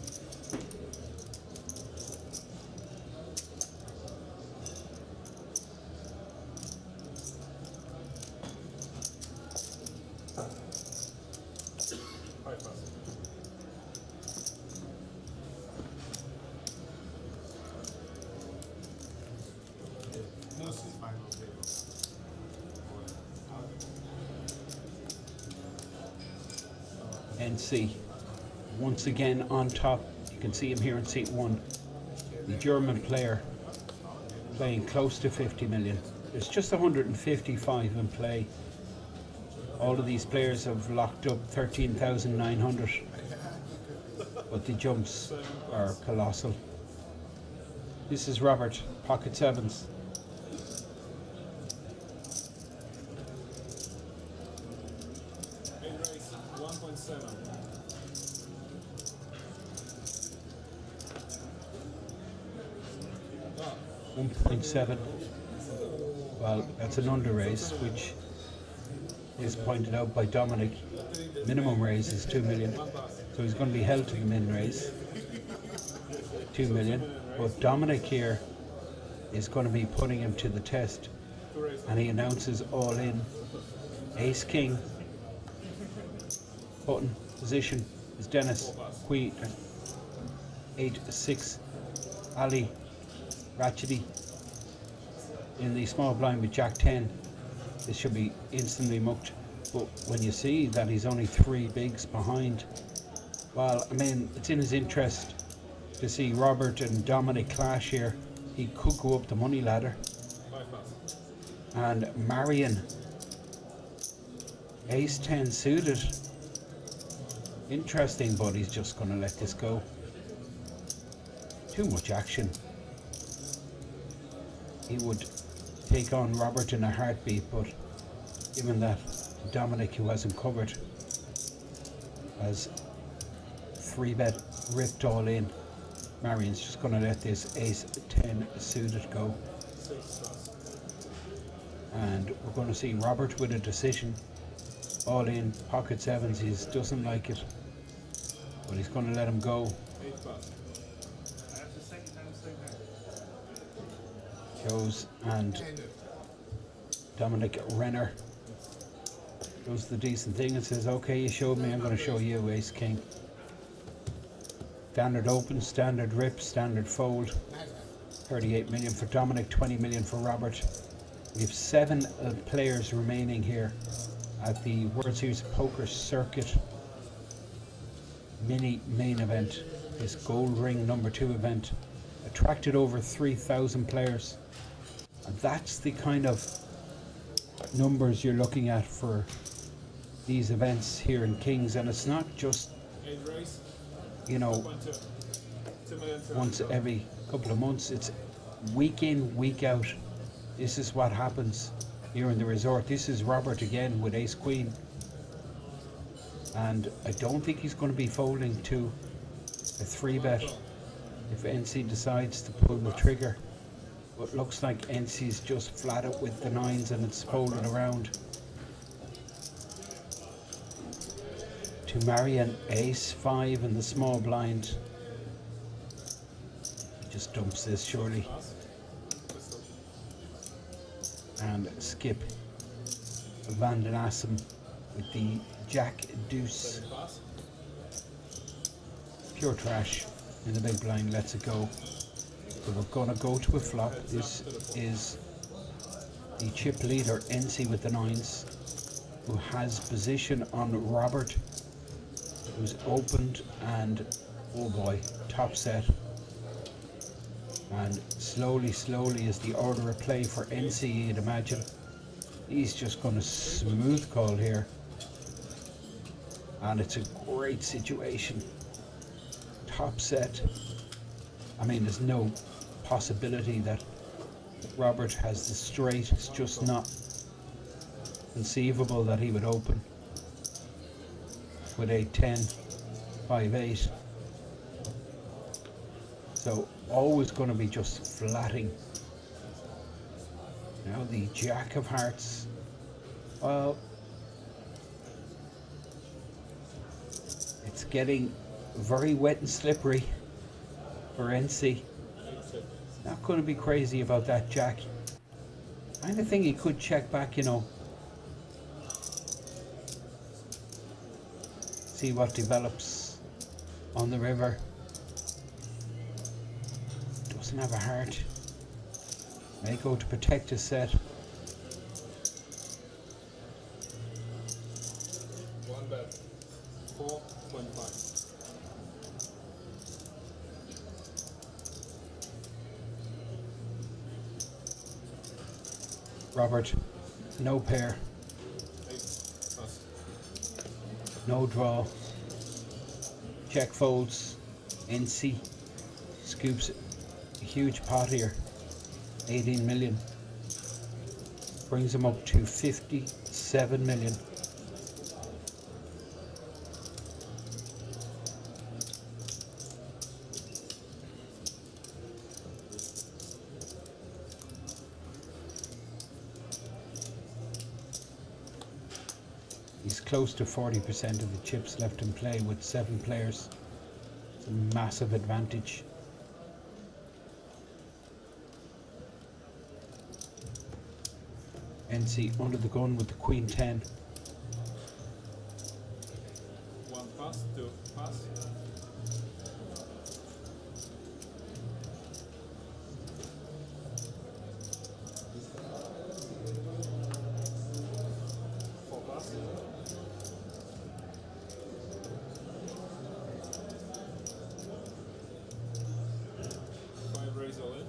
Speaker 3: Five plus.
Speaker 2: NC once again on top. You can see him here in seat 1. The German player playing close to 50 million. There's just 155 in play. All of these players have locked up 13,900, but the jumps are colossal. This is Robert, pocket sevens.
Speaker 3: Main race, 1.7.
Speaker 2: 1.7. Well, that's an under raise, which is pointed out by Dominic. Minimum raise is 2 million, so he's going to be held to the min raise, 2 million. But Dominic here is going to be putting him to the test, and he announces all in. Ace King, button position is Dennis, Queen, 8-6, Ali, Ratchety in the small blind with Jack 10. This should be instantly mucked, but when you see that he's only 3 bigs behind, well, I mean, it's in his interest to see Robert and Dominic clash here. He could go up the money ladder. And Marion, Ace 10 suited. Interesting, but he's just going to let this go. Too much action. He would take on Robert in a heartbeat, but given that Dominic, who hasn't covered, has 3-bet ripped all in, Marion's just going to let this Ace 10 suited go. And we're going to see Robert with a decision. All in, pocket sevens. He doesn't like it, but he's going to let him go. Shows, and Dominic Renner does the decent thing and says, okay, you showed me, I'm going to show you ace king. Standard open, standard rip, standard fold. 38 million for Dominic, 20 million for Robert. We have 7 players remaining here at the World Series of Poker Circuit mini main event. This Gold Ring number 2 event attracted over 3,000 players. And that's the kind of numbers you're looking at for these events here in Kings. And it's not just, you know, once every couple of months. It's week in, week out. This is what happens here in the resort. This is Robert again with ace queen, and I don't think he's going to be folding to a 3-bet if NC decides to pull the trigger. But looks like NC's just flat out with the 9s and it's folded around to marry an ace 5 in the small blind. He just dumps this surely. And Skip Van den Assem with the Jack Deuce. Pure trash in the big blind, lets it go. So we're gonna go to a flop. This is the chip leader NC with the 9s, who has position on Robert, who's opened, and oh boy, top set. And slowly is the order of play for NC, you'd imagine. He's just going to smooth call here. And it's a great situation. Top set. I mean, there's no possibility that Robert has the straight. It's just not conceivable that he would open with 8-10, 5-8. So always going to be just flatting. Now the Jack of Hearts. Well, it's getting very wet and slippery for NC. Not going to be crazy about that Jack. Kind of think he could check back, you know. See what develops on the river. Doesn't have a heart. May go to protect his set.
Speaker 3: One bet. 4.5.
Speaker 2: Robert, no pair. No draw. Check folds. NC scoops a huge pot here. 18 million. Brings him up to 57 million. He's close to 40% of the chips left in play with 7 players. It's a massive advantage. NC under the gun with the Queen 10.
Speaker 3: One pass, 2 pass. Four pass. Five raise all in.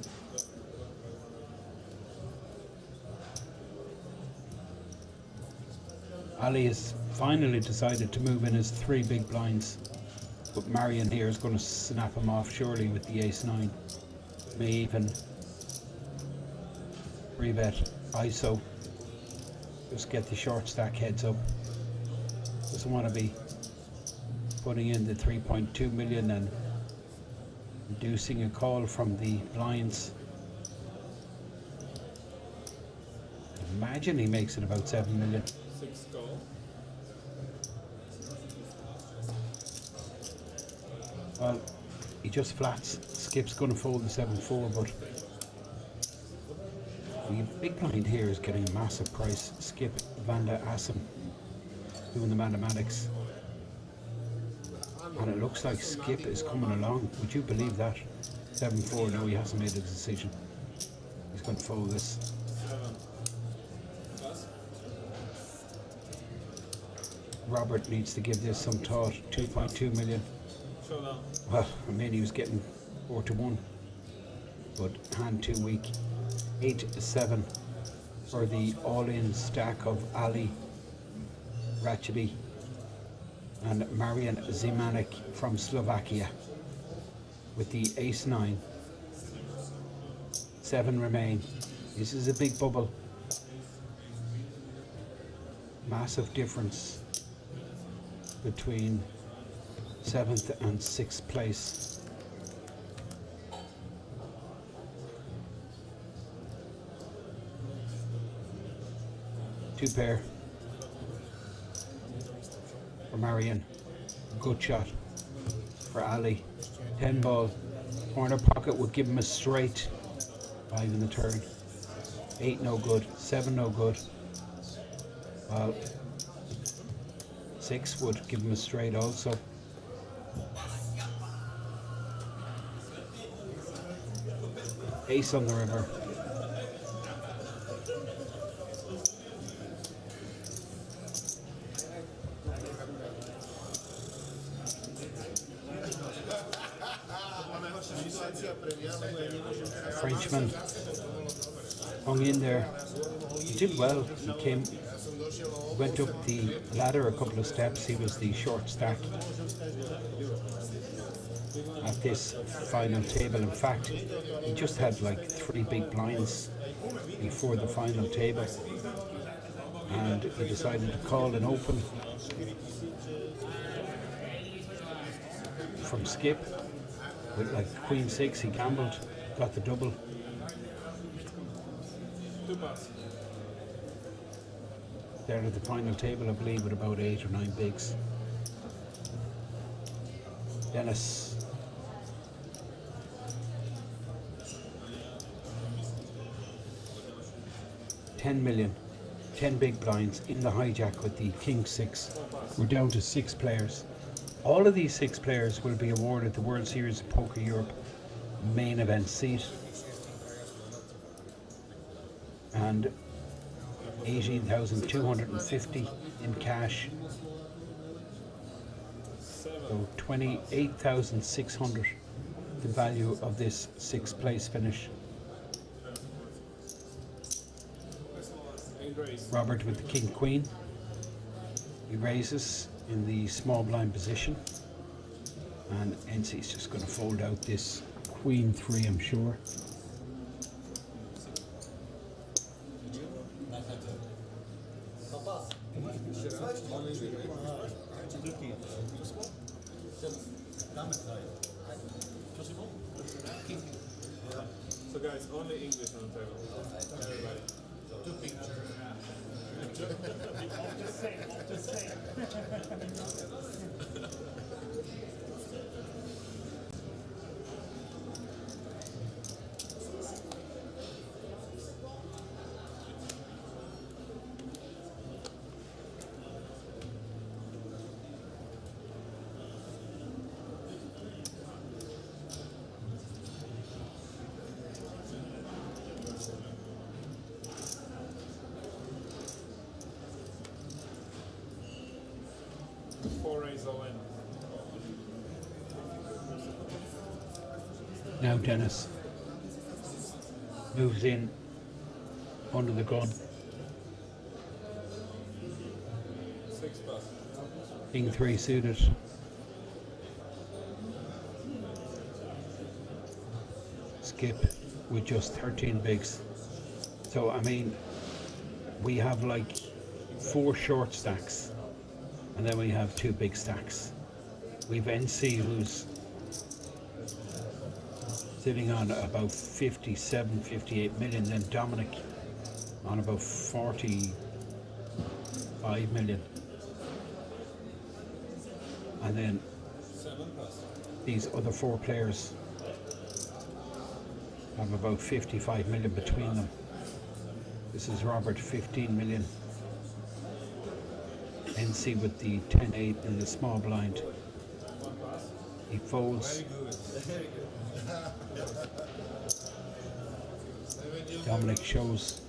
Speaker 2: Ali has finally decided to move in his 3 big blinds, but Marion here is going to snap him off surely with the ace-9. May even rebet ISO. Just get the short stack heads up. Doesn't want to be putting in the 3.2 million and inducing a call from the blinds. Imagine he makes it about 7 million.
Speaker 3: 6 call.
Speaker 2: Well, he just flats. Skip's going to fold the 7-4, but The big blind here is getting a massive price. Skip Vanda Assam doing the mathematics. And it looks like Skip is coming along. Would you believe that? 7-4, no, he hasn't made a decision. He's going to fold this.
Speaker 3: 7 plus.
Speaker 2: Robert needs to give this some thought. 2.2 million.
Speaker 3: Showdown.
Speaker 2: Well, I mean, he was getting 4-1, but hand too weak. 8-7 for the all-in stack of Ali Rachibi and Marian Zimanek from Slovakia with the ace-9. 7 remain. This is a big bubble. Massive difference between 7th and 6th place. Two pair for Marian. Good shot for Ali. 10 ball. Corner pocket would give him a straight. 5 in the turn. 8 no good. 7 no good. Well, 6 would give him a straight also. Ace on the river. Frenchman hung in there. He did well. He went up the ladder a couple of steps. He was the short stack at this final table. In fact, he just had like 3 big blinds before the final table, and he decided to call an open from Skip with like Queen 6. He gambled, got the double.
Speaker 3: 2 pass.
Speaker 2: There at the final table, I believe, with about 8 or 9 bigs. Dennis. $10 million, 10 big blinds in the hijack with the King 6. We're down to 6 players. All of these 6 players will be awarded the World Series of Poker Europe main event seat and 18,250 in cash. So 28,600 the value of this 6th place finish. Robert with the King Queen. He raises in the small blind position, and NC's just going to fold out this Queen 3, I'm sure.
Speaker 3: So guys, only English on the table. Everybody. Just say.
Speaker 2: Now Dennis moves in under the gun.
Speaker 3: 6 plus.
Speaker 2: King 3 suited. Skip with just 13 bigs. So I mean, we have like 4 short stacks, and then we have 2 big stacks. We've NC who's sitting on about 57, 58 million, then Dominic on about 45 million. And then
Speaker 3: 7 plus.
Speaker 2: these other 4 players have about 55 million between them. This is Robert, 15 million. NC with the 10-8 in the small blind. He folds. Dominic shows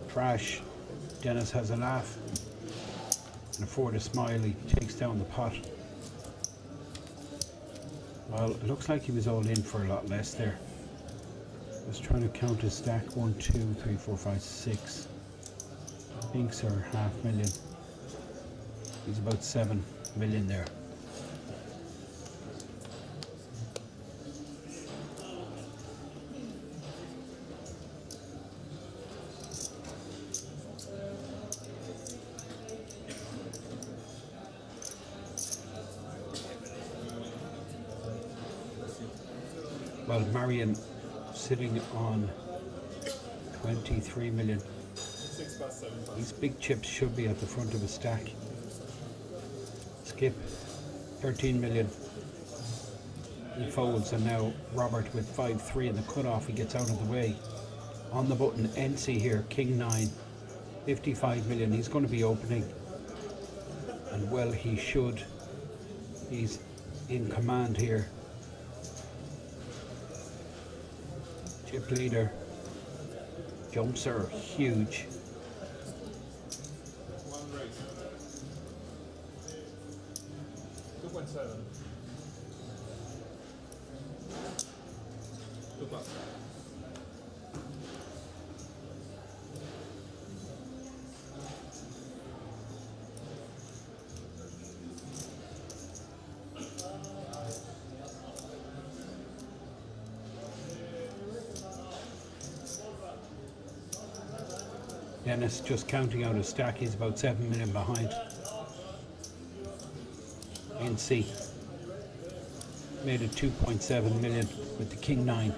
Speaker 2: trash. Dennis has a laugh. And afford a smile, he takes down the pot. Well, it looks like he was all in for a lot less there. I was trying to count his stack. 1, 2, 3, 4, 5, 6. Pinks are $500,000. He's about 7 million there. Well, Marion sitting on 23 million. These big chips should be at the front of a stack. Skip, 13 million. He folds, and now Robert with 5-3 in the cutoff, he gets out of the way. On the button, NC here, King 9, 55 million. He's going to be opening, and well, he should. He's in command here. Chip leader. Jumps are huge.
Speaker 3: One race. 2.7. 2 plus.
Speaker 2: Dennis just counting out his stack, he's about 7 million behind. NC made it 2.7 million with the King 9.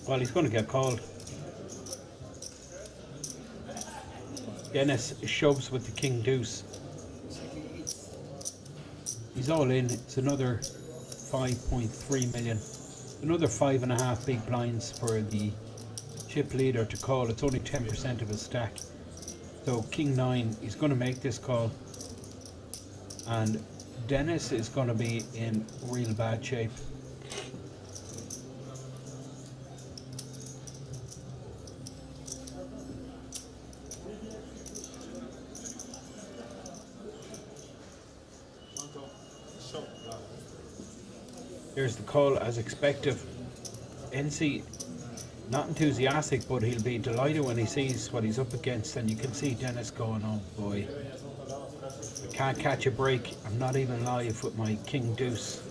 Speaker 2: Well, he's going to get called. Dennis shoves with the King Deuce. He's all in. It's another 5.3 million. Another 5.5 big blinds for the chip leader to call. It's only 10% of his stack. So King 9, he's going to make this call. And Dennis is going to be in real bad shape. Here's the call as expected. NC not enthusiastic, but he'll be delighted when he sees what he's up against, and you can see Dennis going, oh boy, I can't catch a break. I'm not even live with my King Deuce.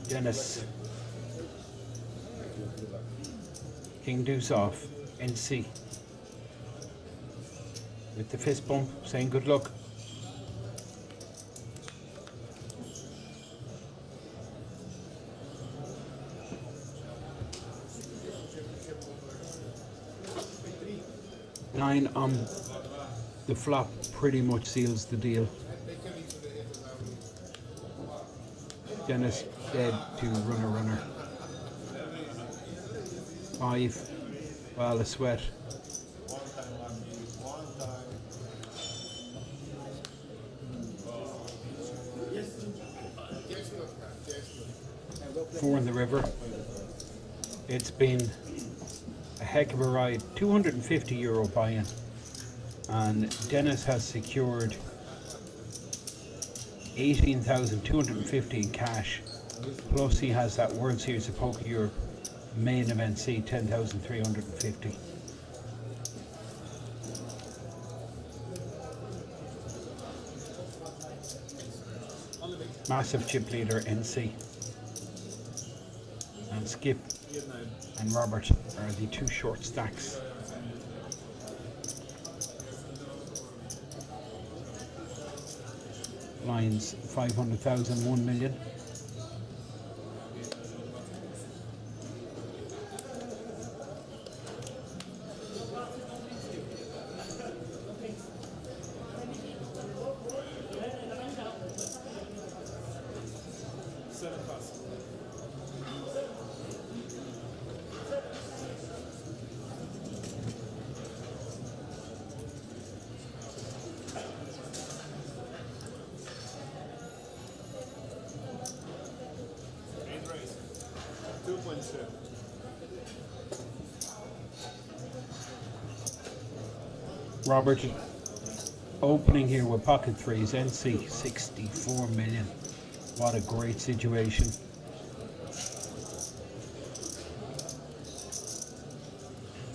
Speaker 2: Dennis, King Deuce off, NC with the fist bump, saying good luck. Nine on the flop pretty much seals the deal. Dennis dead to runner. 5, well, a sweat. Four in the river. It's been a heck of a ride. €250 buy-in, and Dennis has secured 18,250 in cash. Plus he has that World Series of Poker Europe main event seat, 10,350. Massive chip leader NC. And Skip and Robert are the two short stacks. blinds, 500,000, 1 million. Robert opening here with pocket threes, NC 64 million. What a great situation.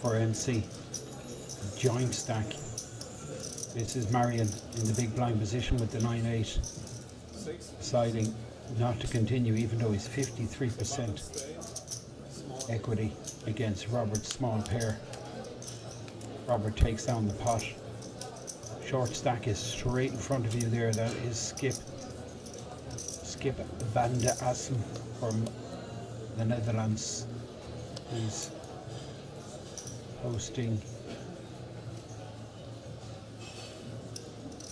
Speaker 2: For NC. Joint stack. This is Marion in the big blind position with the 9-8. Deciding not to continue even though he's 53% equity against Robert's small pair. Robert takes down the pot. Short stack is straight in front of you there. That is Skip van de Assen from the Netherlands. He's hosting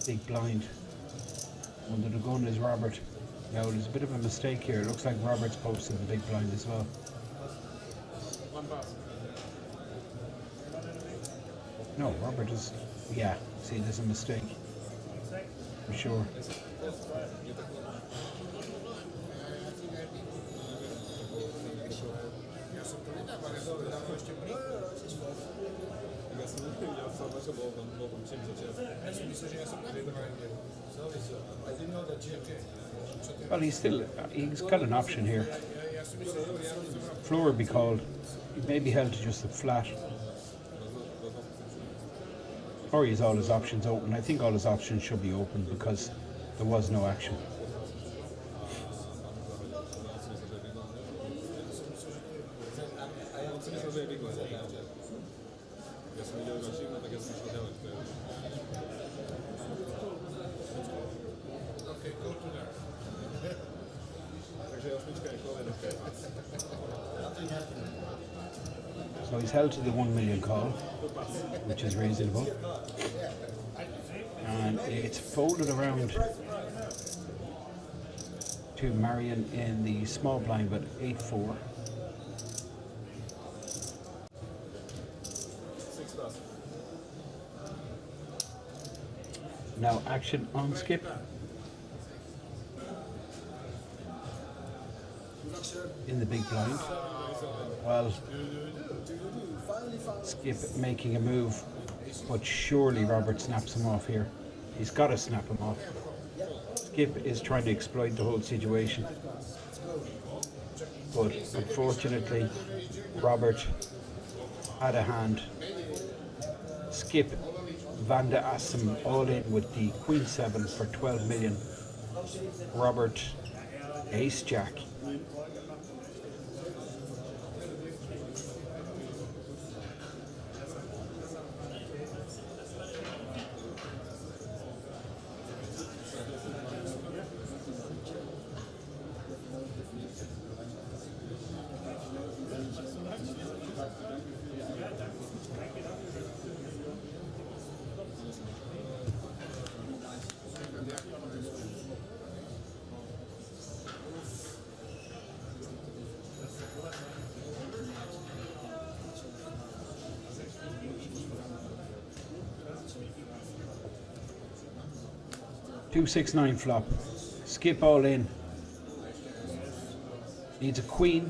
Speaker 2: big blind. Under the gun is Robert. Now there's a bit of a mistake here. It looks like Robert's posted the big blind as well. No, Robert is, yeah, see there's a mistake, for sure. Well, he's got an option here. Floor would be called. He may be held to just a flat. Or he's all his options open. I think all his options should be open because there was no action. So he's held to the 1 million call, which is reasonable. And it's folded around to Marion in the small blind with 8-4. Now action on Skip. In the big blind. Well, Skip making a move, but surely Robert snaps him off here. He's got to snap him off. Skip is trying to exploit the whole situation. But unfortunately, Robert had a hand. Skip van de Assen all in with the Queen 7 for 12 million. Robert Ace Jack. Two 6-9 flop. Skip all in. Needs a queen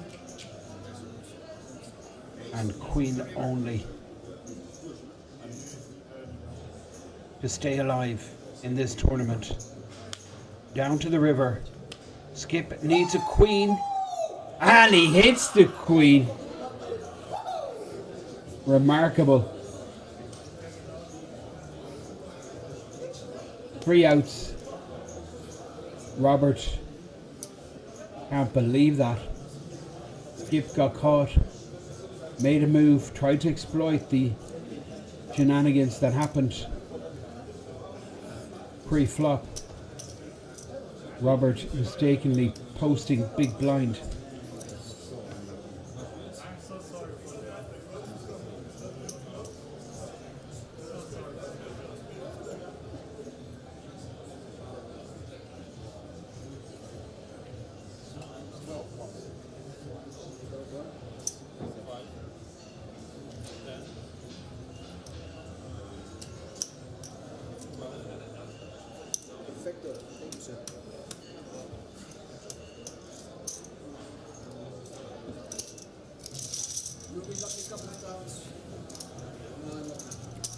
Speaker 2: and queen only to stay alive in this tournament. Down to the river. Skip needs a queen and he hits the queen. Remarkable. 3 outs. Robert can't believe that. Skip got caught, made a move, tried to exploit the shenanigans that happened pre-flop. Robert mistakenly posting big blind.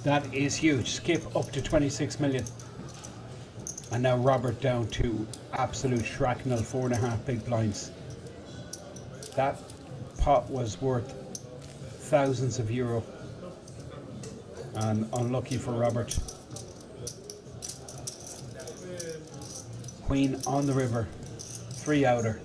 Speaker 2: That is huge. Skip up to 26 million. And now Robert down to absolute shrapnel, 4.5 big blinds. That pot was worth thousands of euro. And unlucky for Robert. Queen on the river, 3 outer.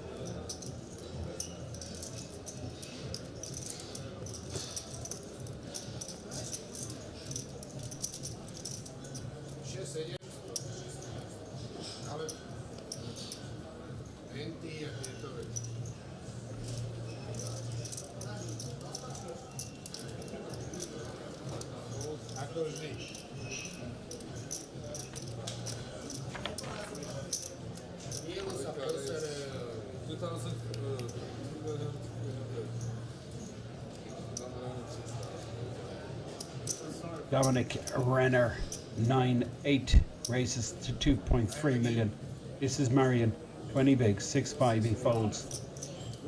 Speaker 2: Dominic Renner, 9-8, raises to 2.3 million. This is Marion, 20 big, 6-5, he folds.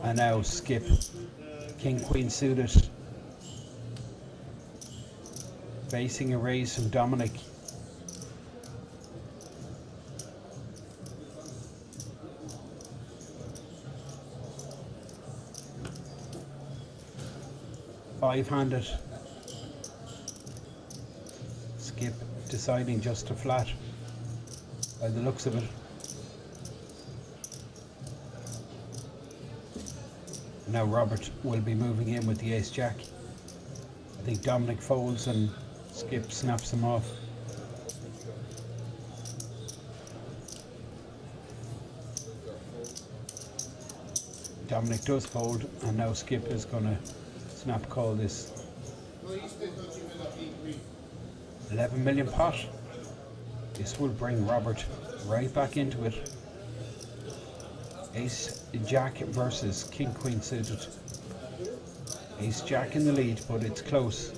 Speaker 2: And now Skip, King Queen suited. Facing a raise from Dominic. Five-handed. Skip deciding just to flat by the looks of it. Now Robert will be moving in with the ace-jack. I think Dominic folds and Skip snaps him off. Dominic does fold, and now Skip is going to snap call this. 11 million pot. This will bring Robert right back into it. Ace Jack versus King Queen suited. Ace Jack in the lead, but it's close.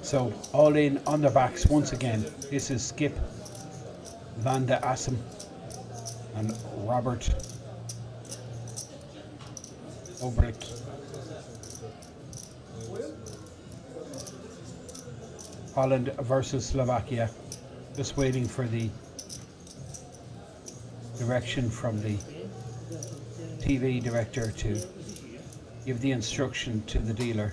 Speaker 2: So all in on their backs once again. This is Skip, Van de Assem and Robert Obrick. Holland versus Slovakia. Just waiting for the direction from the TV director to give the instruction to the dealer.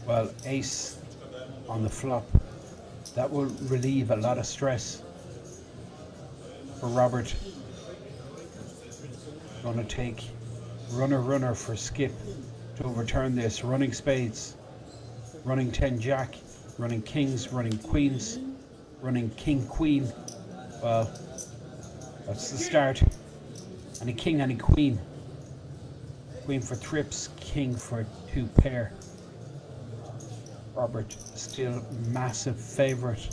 Speaker 2: Well, ace on the flop. That will relieve a lot of stress for Robert. Going to take runner for Skip to overturn this. Running spades, running 10 jack, running kings, running queens, running king queen. Well, that's the start. Any king, any queen. Queen for trips, king for 2 pair. Robert still massive favourite.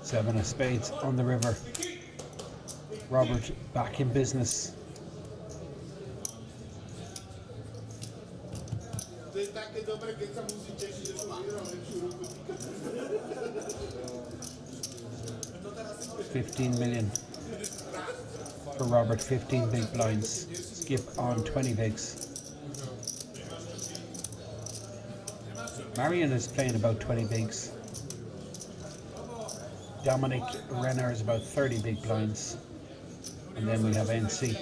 Speaker 2: Seven of spades on the river. Robert back in business. $15 million for Robert, 15 big blinds. Skip on 20 bigs. Marion is playing about 20 bigs. Dominic Renner is about 30 big blinds. And then we have NC,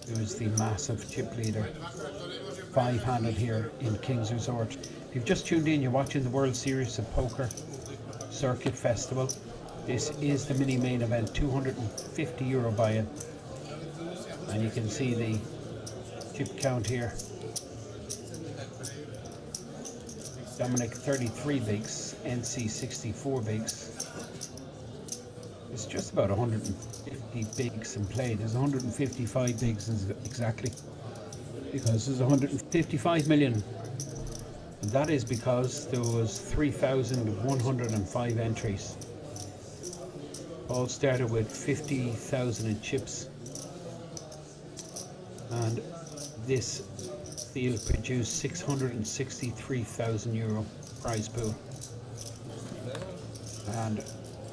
Speaker 2: who is the massive chip leader. 5-handed here in King's Resort. If you've just tuned in, you're watching the World Series of Poker Circuit Festival. This is the mini main event, €250 buy-in. And you can see the chip count here. Dominic 33 bigs, NC 64 bigs. It's just about 150 bigs in play. There's 155 bigs exactly, because there's 155 million. And that is because there was 3,105 entries. All started with 50,000 in chips. And this field produced €663,000 prize pool. And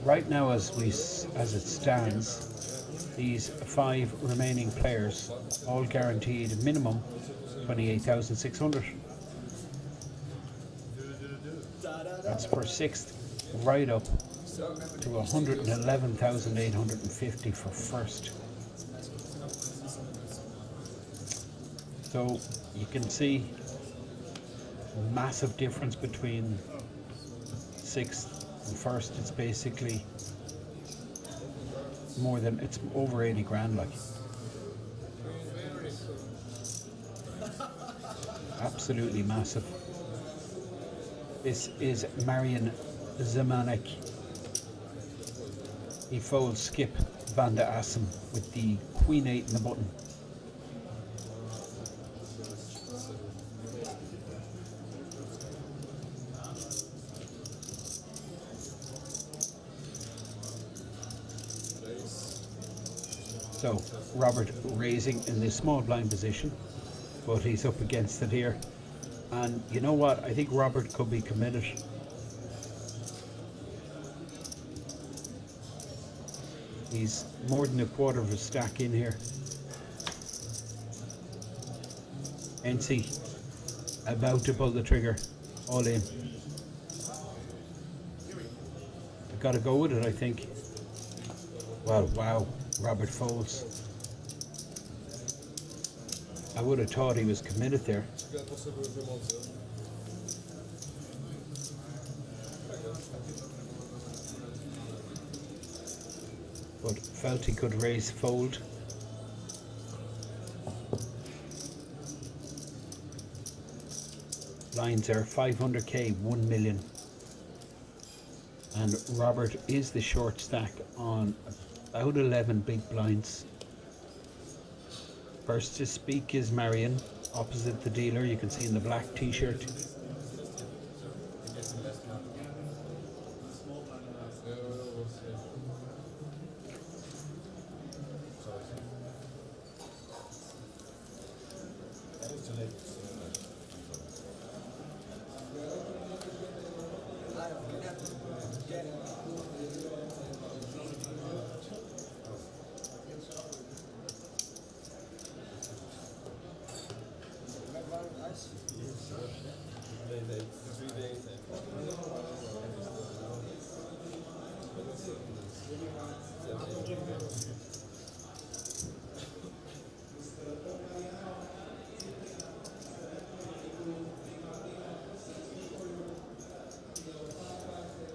Speaker 2: right now, as it stands, these 5 remaining players all guaranteed a minimum 28,600. That's for 6th, right up to 111,850 for 1st. So you can see massive difference between 6th and 1st. It's basically it's over 80 grand, like. Absolutely massive. This is Marian Zemanek. He folds Skip Van de Assen with the Queen 8 in the button. So Robert raising in this small blind position, but he's up against it here. And you know what? I think Robert could be committed. He's more than a quarter of a stack in here. NC about to pull the trigger, all in. I've got to go with it, I think. Well, wow, Robert folds. I would have thought he was committed there. But felt he could raise fold. Lines are 500k, 1 million. And Robert is the short stack on about 11 big blinds. First to speak is Marion, opposite the dealer. You can see in the black t-shirt.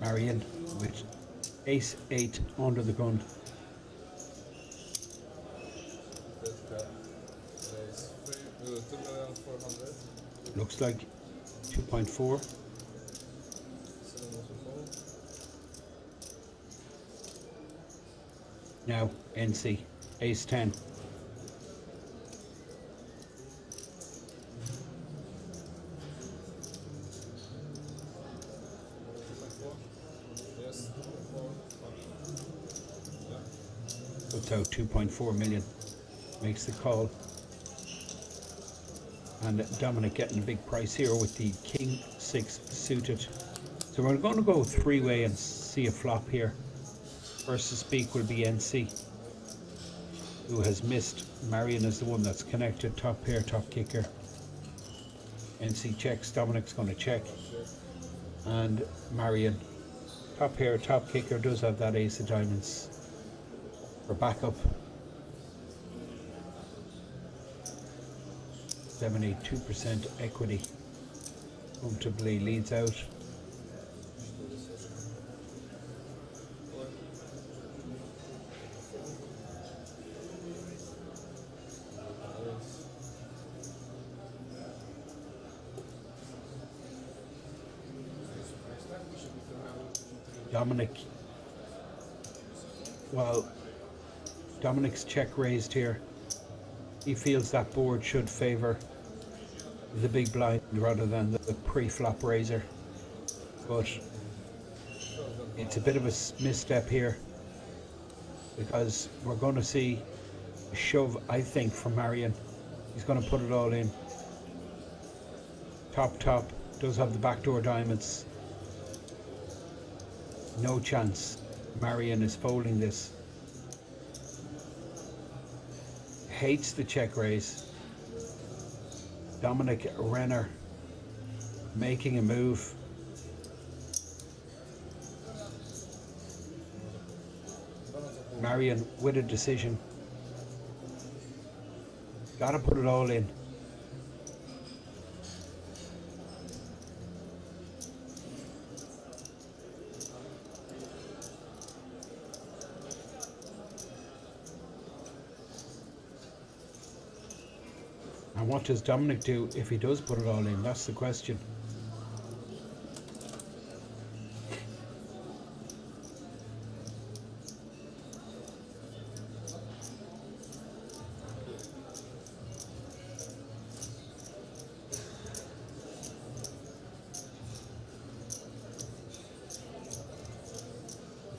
Speaker 2: Marion with ace 8 under the gun. Looks like 2.4. Now NC ace 10. Puts out 2.4 million. Makes the call. And Dominic getting a big price here with the King 6 suited. So we're going to go three-way and see a flop here. First to speak will be NC, who has missed. Marion is the one that's connected. Top pair, top kicker. NC checks. Dominic's going to check. And Marion, top pair, top kicker, does have that ace of diamonds for backup. 72% equity. Comfortably leads out. Dominic, well, Dominic's check raised here. He feels that board should favour the big blind rather than the pre-flop raiser, but it's a bit of a misstep here because we're going to see a shove, I think, from Marion. He's going to put it all in. Top, does have the backdoor diamonds. No chance. Marion is folding this. Hates the check raise. Dominic Renner making a move. Marion with a decision. Gotta put it all in. And what does Dominic do if he does put it all in? That's the question.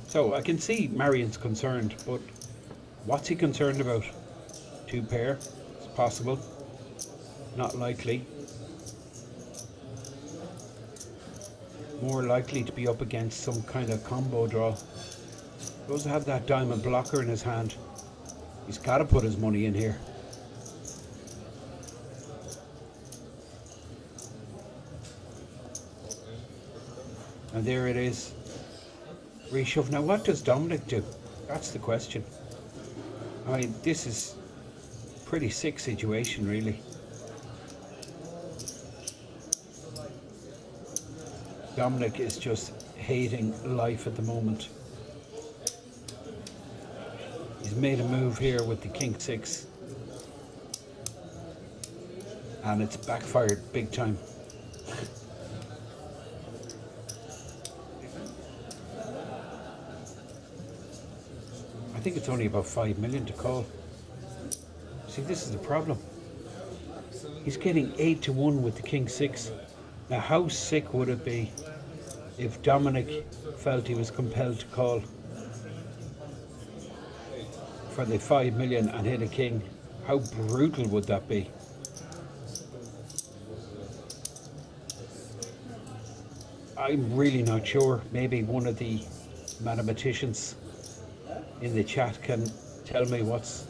Speaker 2: So I can see Marion's concerned, but what's he concerned about? Two pair, it's possible. Not likely. More likely to be up against some kind of combo draw. Does have that diamond blocker in his hand. He's got to put his money in here. And there it is. Reshove. Now what does Dominic do? That's the question. I mean, this is a pretty sick situation, really. Dominic is just hating life at the moment. He's made a move here with the King 6. And it's backfired big time. I think it's only about 5 million to call. See, this is the problem. He's getting 8-1 with the King 6. Now, how sick would it be if Dominic felt he was compelled to call for the 5 million and hit a king? How brutal would that be? I'm really not sure. Maybe one of the mathematicians in the chat can tell me what's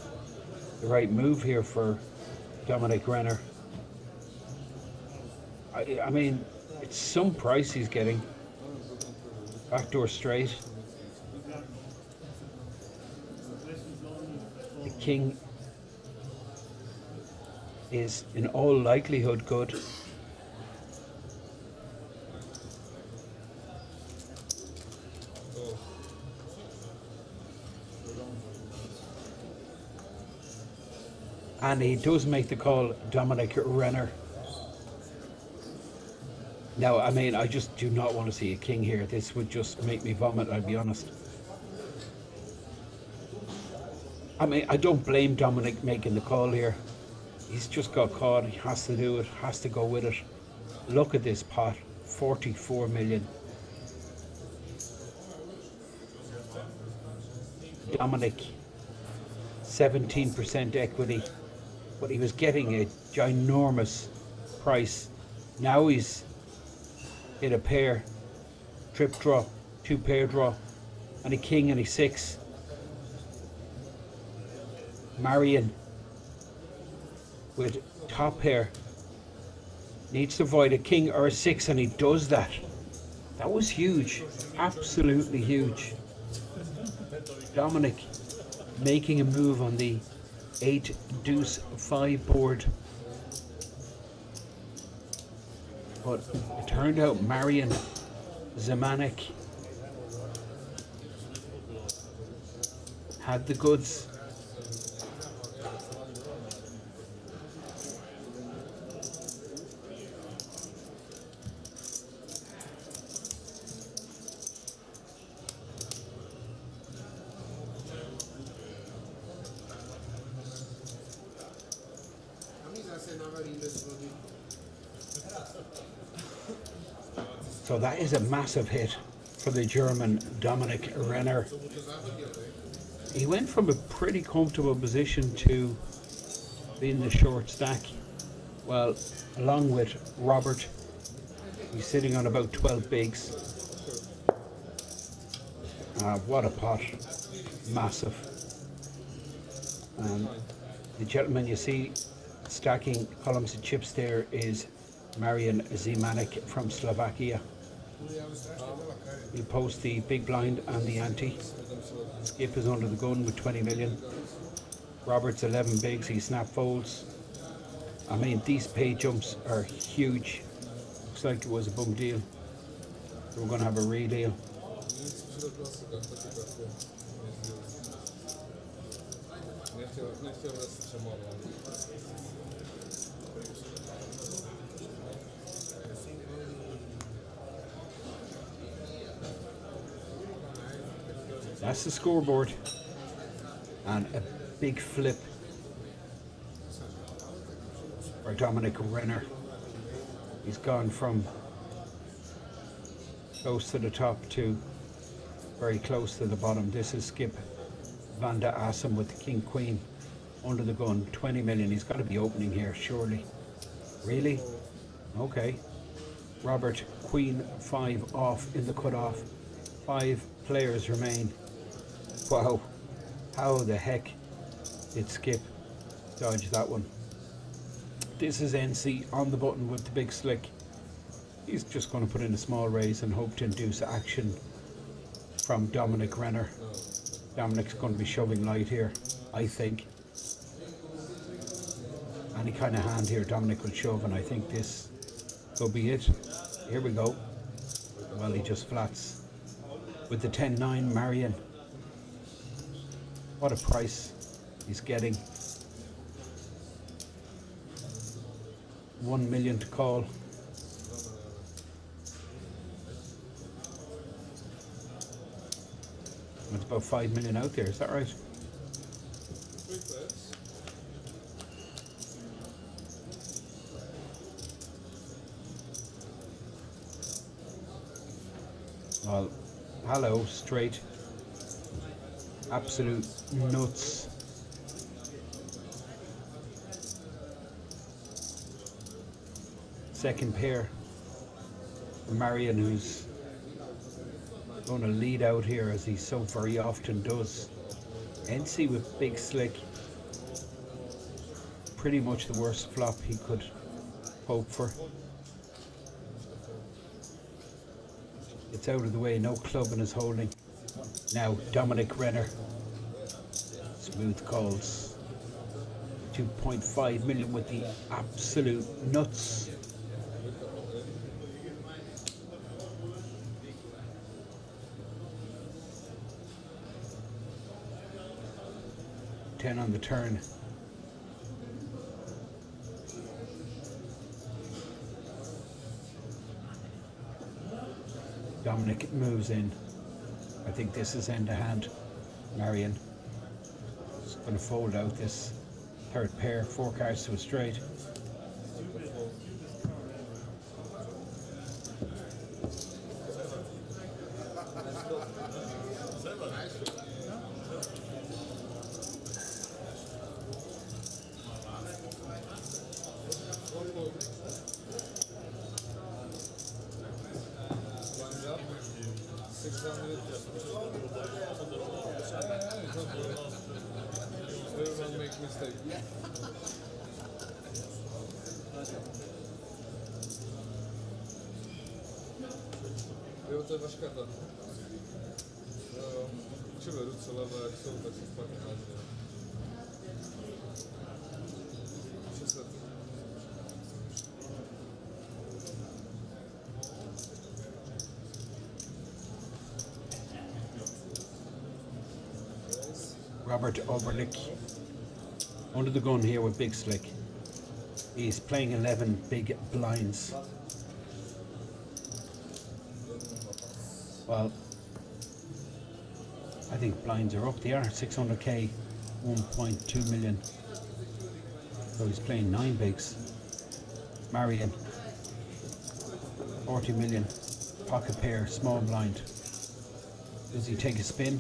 Speaker 2: the right move here for Dominic Renner. I mean, it's some price he's getting. Backdoor straight. The king is in all likelihood good. And he does make the call, Dominic Renner. Now, I mean, I just do not want to see a king here. This would just make me vomit, I'll be honest. I mean, I don't blame Dominic making the call here. He's just got caught. He has to do it, has to go with it. Look at this pot, 44 million. Dominic, 17% equity. But he was getting a ginormous price. Now he's hit a pair, trip draw, 2 pair draw, and a king and a 6. Marion with top pair needs to avoid a king or a 6, and he does that. That was huge, absolutely huge. Dominic making a move on the 8 deuce 5 board, but it turned out Marion Zemanek had the goods. So that is a massive hit for the German Dominic Renner. He went from a pretty comfortable position to being the short stack. Well, along with Robert, he's sitting on about 12 bigs. What a pot, massive. The gentleman you see stacking columns of chips there is Marian Zemanek from Slovakia. He'll post the big blind and the ante. Skip is under the gun with 20 million. Robert's 11 bigs, he snap folds. I mean, these pay jumps are huge. Looks like it was a bum deal. So we're going to have a re-deal. That's the scoreboard, and a big flip for Dominic Renner. He's gone from close to the top to very close to the bottom. This is Skip Van de Assem with the King Queen under the gun, 20 million. He's got to be opening here, surely. Really? Okay. Robert, Queen 5 off in the cutoff. 5 players remain. Wow, how the heck did Skip dodge that one? This is NC on the button with the big slick. He's just going to put in a small raise and hope to induce action from Dominic Renner. Dominic's going to be shoving light here, I think. Any kind of hand here, Dominic will shove, and I think this will be it. Here we go. Well, he just flats with the 10-9 Marion. What a price he's getting. 1 million to call. It's about 5 million out there, is that right? Well, hello, straight. Absolute nuts. Second pair. Marion, who's going to lead out here as he so very often does. NC with big slick. Pretty much the worst flop he could hope for. It's out of the way, no club in his holding. Now Dominic Renner. Smooth calls. 2.5 million with the absolute nuts. On the turn. Dominic moves in. I think this is end of hand. Marion is going to fold out this third pair, 4 cards to a straight.
Speaker 3: Everyone make mistake. Jo, to je vaš karta. Jo. Třeba ruce levé, jak jsou, tak se špatně hází. 600.
Speaker 2: Robert Oberlich under the gun here with Big Slick. He's playing 11 big blinds. Well, I think blinds are up. They are 600k, 1.2 million. So he's playing 9 bigs. Marion, 40 million. Pocket pair, small blind. Does he take a spin?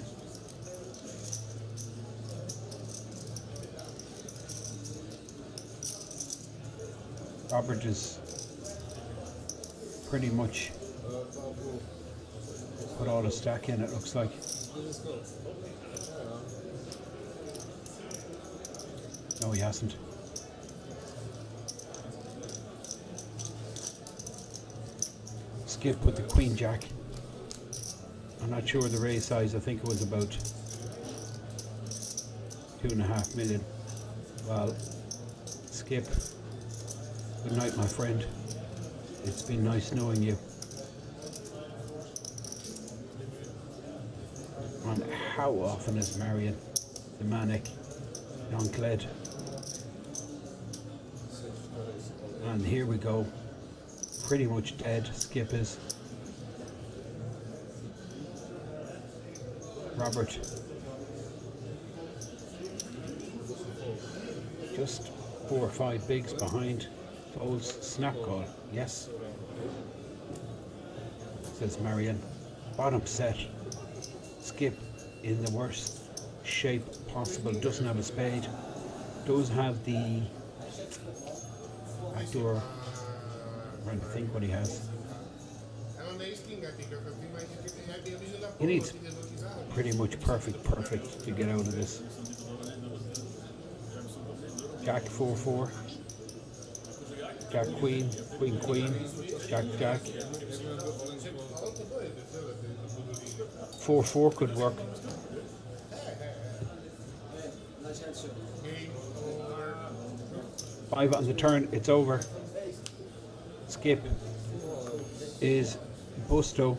Speaker 2: Robert is pretty much put all the stack in, it looks like. No, he hasn't. Skip with the Queen Jack. I'm not sure the raise size, I think it was about 2.5 million. Well, Skip, good night, my friend. It's been nice knowing you. And how often is Marion, the Manic, Cled? And here we go. Pretty much dead, Skip is. Robert. Just 4 or 5 bigs behind. Folds, snap call, yes. Says Marion. Bottom set. Skip in the worst shape possible. Doesn't have a spade. Does have the backdoor. I'm trying to think what he has. He needs pretty much perfect to get out of this. Jack 4-4. Jack Queen, Queen Queen, Jack Jack. 4-4 could work. Five on the turn, it's over. Skip is Busto.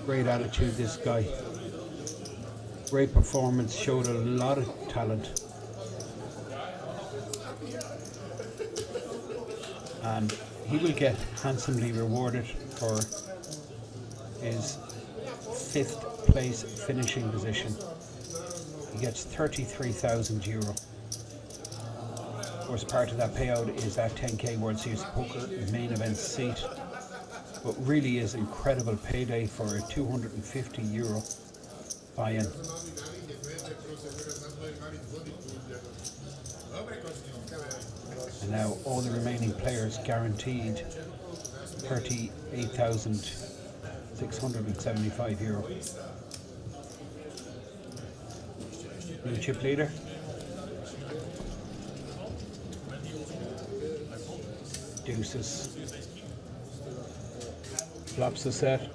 Speaker 2: Great attitude, this guy. Great performance, showed a lot of talent. And he will get handsomely rewarded for his 5th place finishing position. He gets €33,000. Of course, part of that payout is that 10k World Series Poker main event seat. But really is incredible payday for a €250 buy-in. And now all the remaining players guaranteed €38,675. New chip leader. Deuces. Flops the set.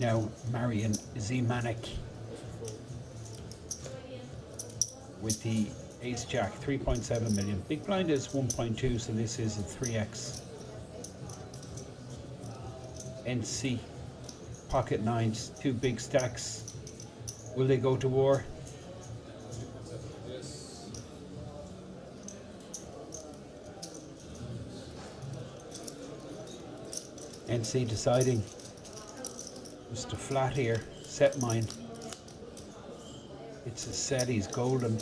Speaker 2: Now Marian Zimanek with the ace jack, 3.7 million. Big blind is 1.2, so this is a 3x. NC, pocket nines, two big stacks. Will they go to war?
Speaker 3: Yes.
Speaker 2: NC deciding just a flat here, set mine. It's a set, he's golden.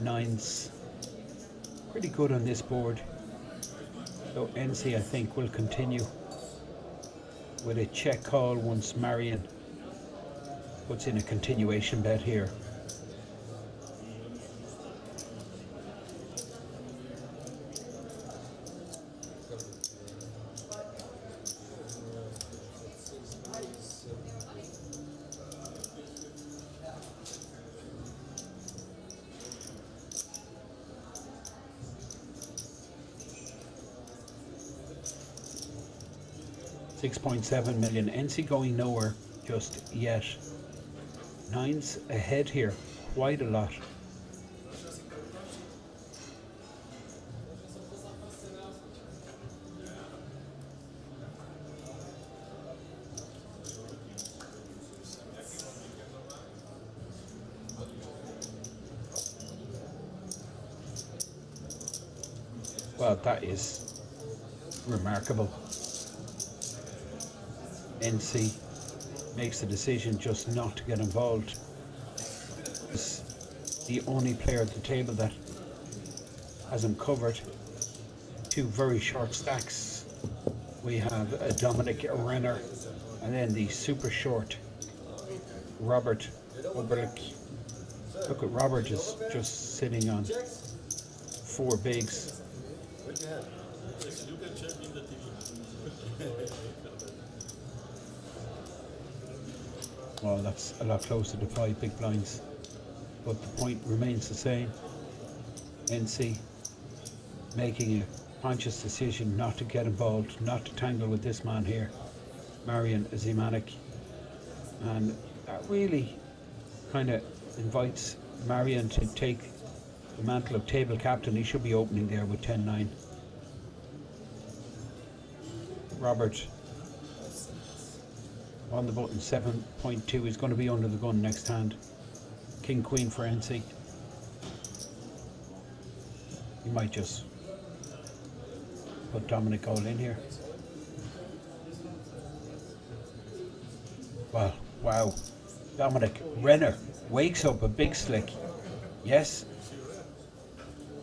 Speaker 2: Nines, pretty good on this board. So NC I think will continue with a check call once Marian puts in a continuation bet here. $6.7 million. NC going nowhere just yet. Nines ahead here, quite a lot. Well, that is remarkable. NC makes the decision just not to get involved. It's the only player at the table that hasn't covered. Two very short stacks. We have a Dominic Renner and then the super short Robert Oberlich. Look at Robert is just sitting on four bigs. Well, that's a lot closer to 5 big blinds, but the point remains the same. NC making a conscious decision not to get involved, not to tangle with this man here, Marian Zimanek, and that really kind of invites Marian to take the mantle of table captain. He should be opening there with 10-9. Robert on the button, 7.2. He's going to be under the gun next hand. King Queen for NC. He might just put Dominic all in here. Well, wow. Dominic Renner wakes up a big slick. Yes,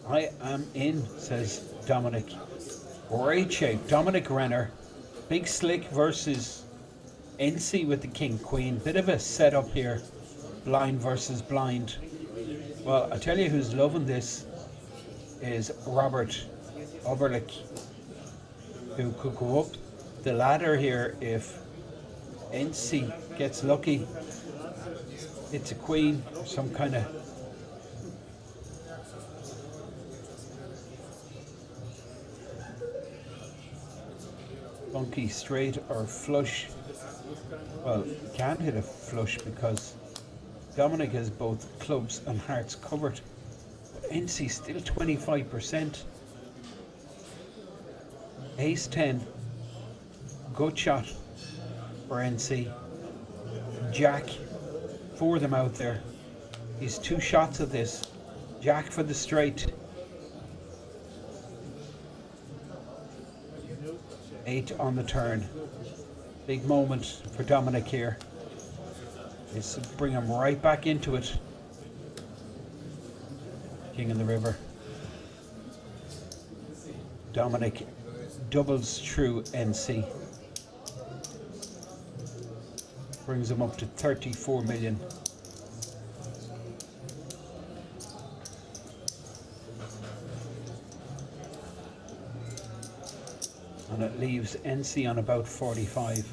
Speaker 2: I am in, says Dominic. Great shape. Dominic Renner. Big slick versus NC with the King Queen. Bit of a setup here. Blind versus blind. Well, I tell you who's loving this is Robert Oberlich, who could go up the ladder here if NC gets lucky. It's a queen, some kind of funky straight or flush. Well, you can't hit a flush because Dominic has both clubs and hearts covered. But NC still 25%. Ace 10. Good shot for NC. Jack. Four of them out there. He's two shots at this. Jack for the straight. 8 on the turn. Big moment for Dominic here. This will bring him right back into it. King of the river. Dominic doubles through NC. Brings him up to 34 million. And it leaves NC on about 45.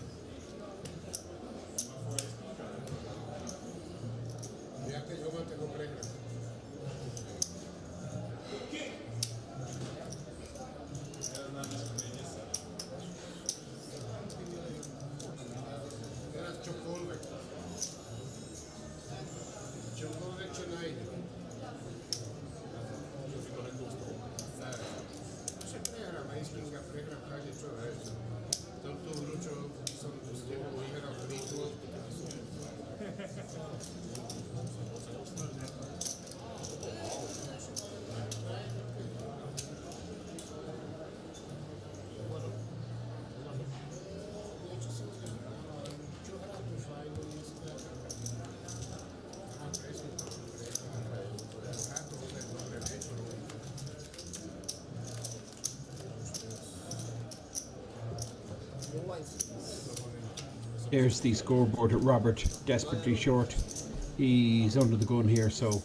Speaker 2: There's the scoreboard at Robert, desperately short. He's under the gun here, so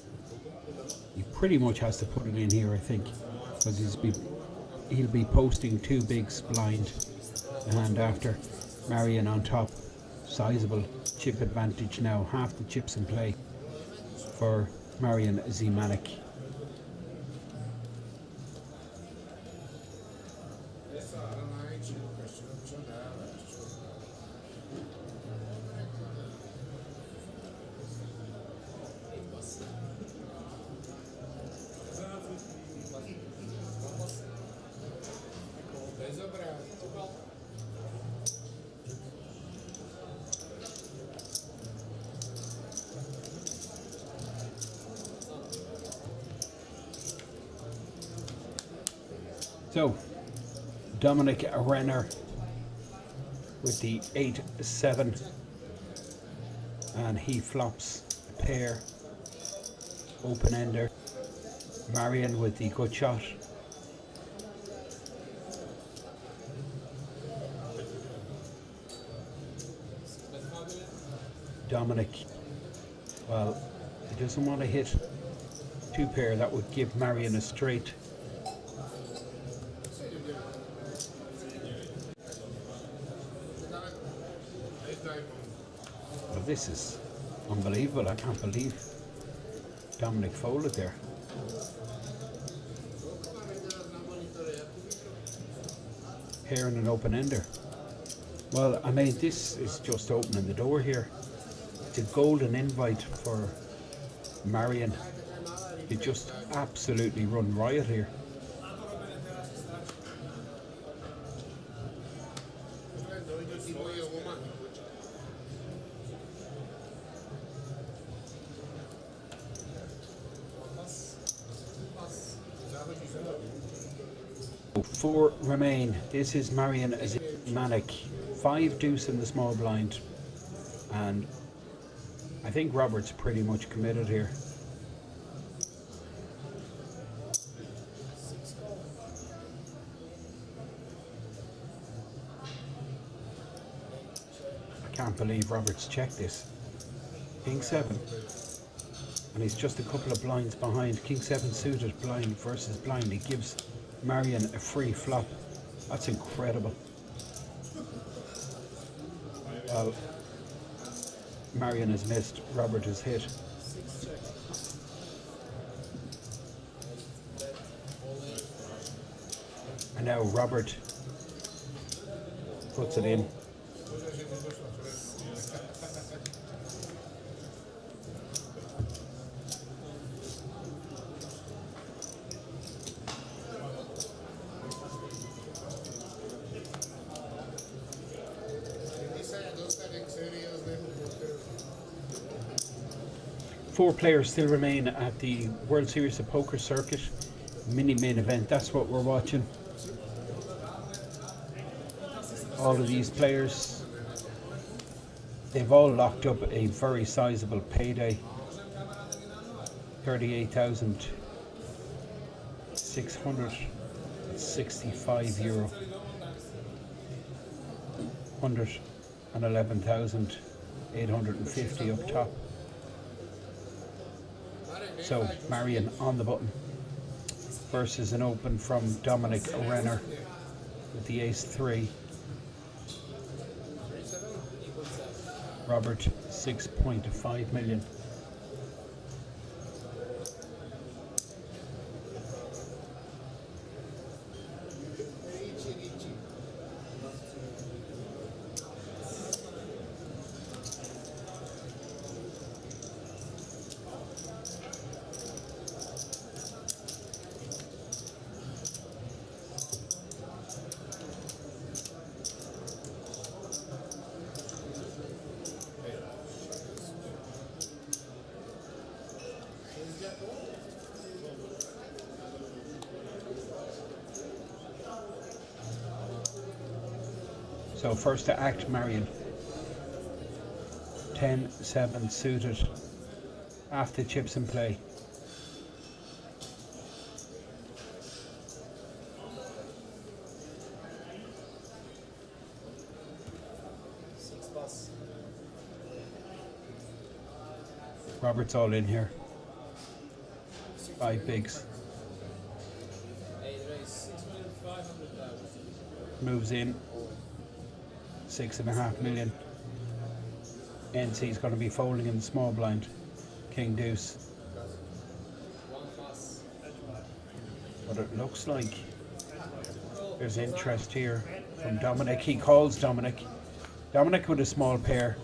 Speaker 2: he pretty much has to put it in here, I think, because he'll be posting 2 bigs blind, and after Marion on top, sizable chip advantage now, half the chips in play for Marion Zimanek. So, Dominic Renner with the 8-7, and he flops a pair, open ender. Marion with the good shot. Dominic, well, he doesn't want to hit 2 pair, that would give Marion a straight. Well, this is unbelievable. I can't believe Dominic folded there. Pair and an open ender. Well, I mean, this is just opening the door here. It's a golden invite for Marion. He just absolutely run riot here. Four remain. This is Marion Zimanek. 5 deuce in the small blind, and I think Robert's pretty much committed here. I can't believe Robert's checked this. King 7, and he's just a couple of blinds behind. King 7 suited, blind versus blind. He gives Marion a free flop. That's incredible. Well, Marion has missed, Robert has hit. And now Robert puts it in. Four players still remain at the World Series of Poker circuit mini main event. That's what we're watching. All of these players, they've all locked up a very sizable payday. 38,665 euro. 111,850 up top. So Marion on the button versus an open from Dominic Renner with the ace-3. Robert 6.5 million. So first to act, Marion. 10-7 suited. After chips in play. Robert's all in here. 5 bigs. Moves in. 6.5 million. NC's going to be folding in the small blind. King deuce. But it looks like there's interest here from Dominic. He calls Dominic. Dominic with a small pair.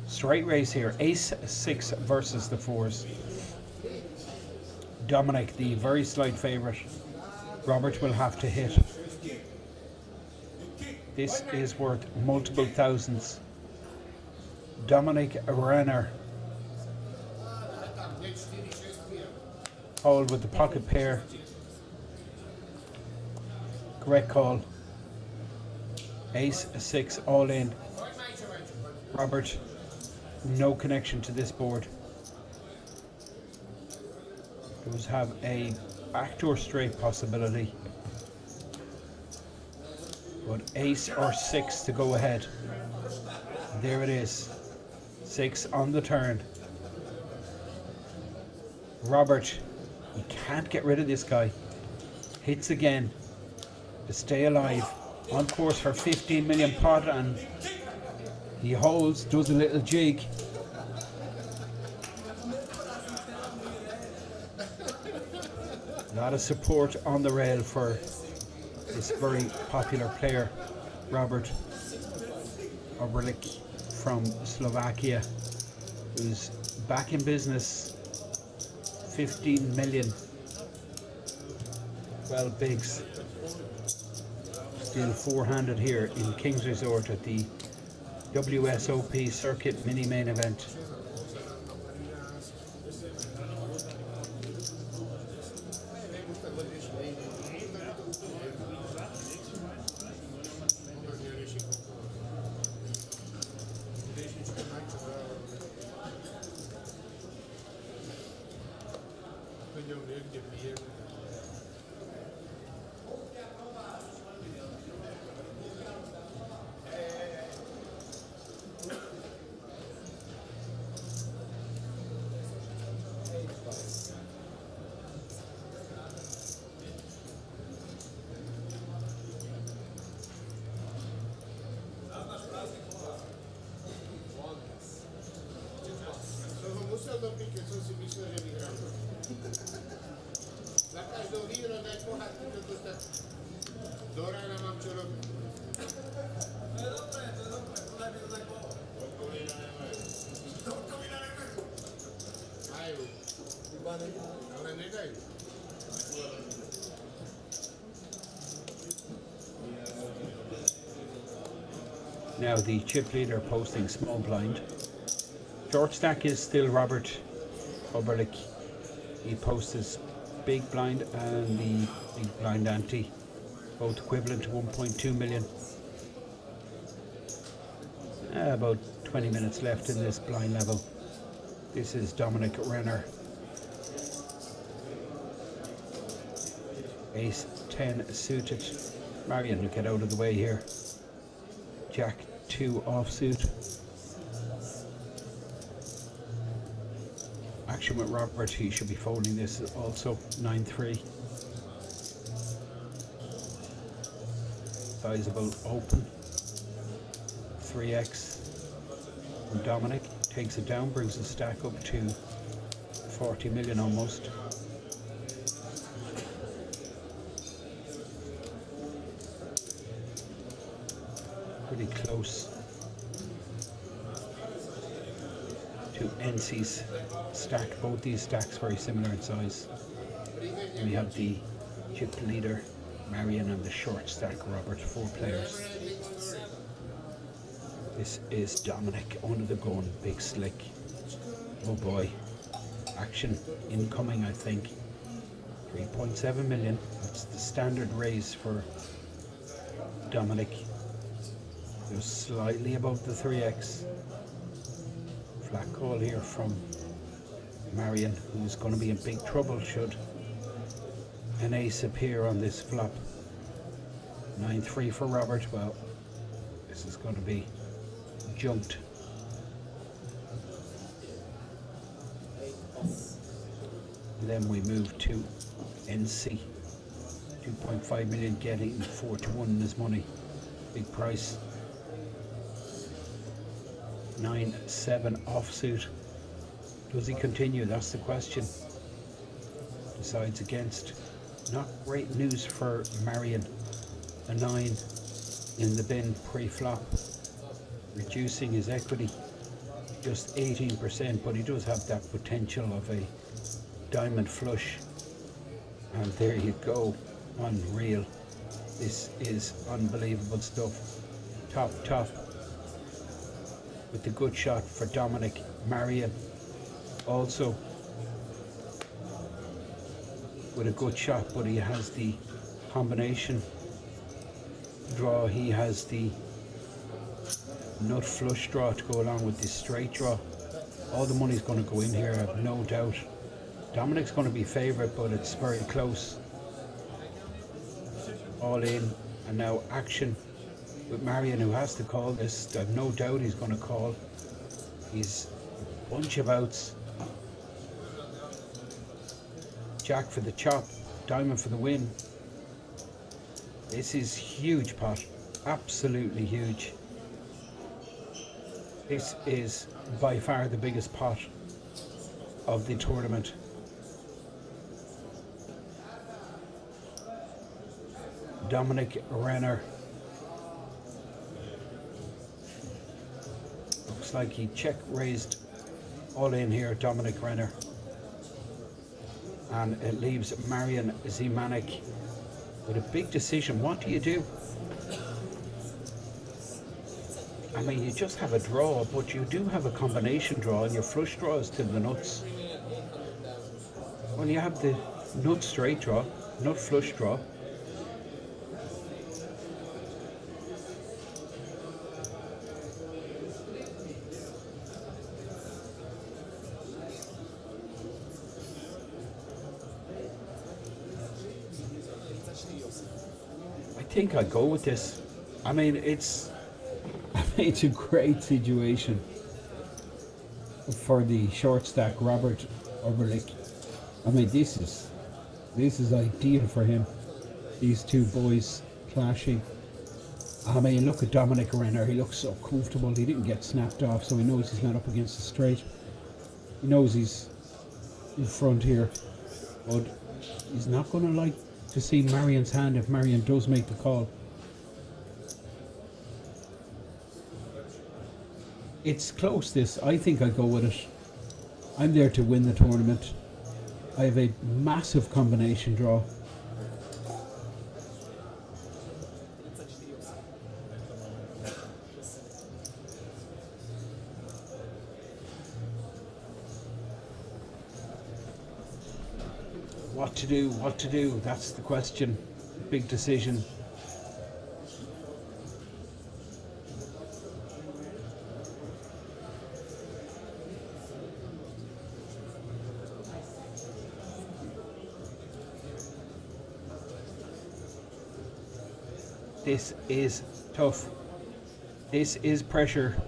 Speaker 2: Straight race here. Ace 6 versus the 4s. Dominic, the very slight favourite. Robert will have to hit. This is worth multiple thousands. Dominic Renner. Hold with the pocket pair. Correct call. Ace 6 all in. Robert, no connection to this board. Does have a backdoor straight possibility. But ace or 6 to go ahead. There it is. 6 on the turn. Robert, you can't get rid of this guy. Hits again to stay alive. On course for 15 million pot, and he holds, does a little jig. A lot of support on the rail for this very popular player, Robert Oberlik from Slovakia, who's back in business. 15 million. 12 bigs. Still four-handed here in King's Resort at the WSOP Circuit Mini Main Event. Now the chip leader posting small blind. Short stack is still Robert Oberlik. He posts his big blind and the big blind ante, both equivalent to 1.2 million. About 20 minutes left in this blind level. This is Dominic Renner. Ace 10 suited. Marion will get out of the way here. Jack 2 offsuit. Action with Robert, he should be folding this also. 9-3. Sizable open. 3x. And Dominic takes it down, brings the stack up to 40 million almost. Pretty close to NC's stack. Both these stacks very similar in size. And we have the chip leader Marion and the short stack Robert, 4 players. This is Dominic under the gun, big slick. Oh boy, action incoming I think. 3.7 million, that's the standard raise for Dominic. Just slightly above the 3x. Flat call here from Marion, who's going to be in big trouble should an ace appear on this flop. 9-3 for Robert. Well, this is going to be junked And then we move to NC. 2.5 million, getting 4-1 in his money. Big price. 9-7 offsuit. Does he continue? That's the question. Decides against. Not great news for Marion. A 9 in the bin pre-flop. Reducing his equity. Just 18%, but he does have that potential of a diamond flush. And there you go. Unreal. This is unbelievable stuff. Top with the good shot for Dominic. Marion also with a good shot, but he has the combination draw. He has the nut flush draw to go along with this straight draw. All the money's going to go in here, I have no doubt. Dominic's going to be favourite, but it's very close. All in, and now action with Marion, who has to call this. I have no doubt he's going to call. He's a bunch of outs. Jack for the chop, diamond for the win. This is huge pot, absolutely huge. This is by far the biggest pot of the tournament. Dominic Renner. Looks like he check raised all in here, Dominic Renner. And it leaves Marian Zimanek with a big decision. What do you do? I mean, you just have a draw, but you do have a combination draw, and your flush draw is to the nuts. Well, you have the nut straight draw, nut flush draw. I think I'd go with this. I mean, it's a great situation for the short stack Robert Oberlich. I mean, this is ideal for him. These two boys clashing. I mean, look at Dominic Renner. He looks so comfortable. He didn't get snapped off, so he knows he's not up against the straight. He knows he's in front here, but he's not going to like to see Marion's hand if Marion does make the call. It's close, this. I think I'd go with it. I'm there to win the tournament. I have a massive combination draw. What to do, that's the question. Big decision. This is tough. This is pressure,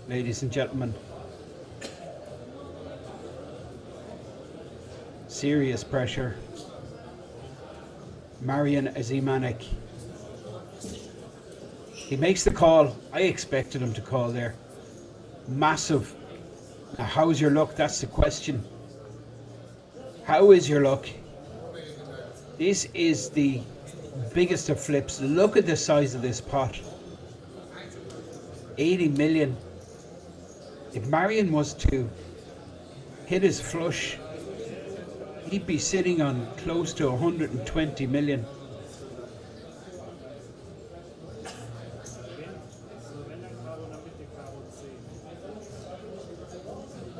Speaker 2: ladies and gentlemen. Serious pressure. Marian Zimanek. He makes the call. I expected him to call there. Massive. Now, how's your luck? That's the question. How is your luck? This is the biggest of flips. Look at the size of this pot. 80 million. If Marion was to hit his flush, he'd be sitting on close to 120 million.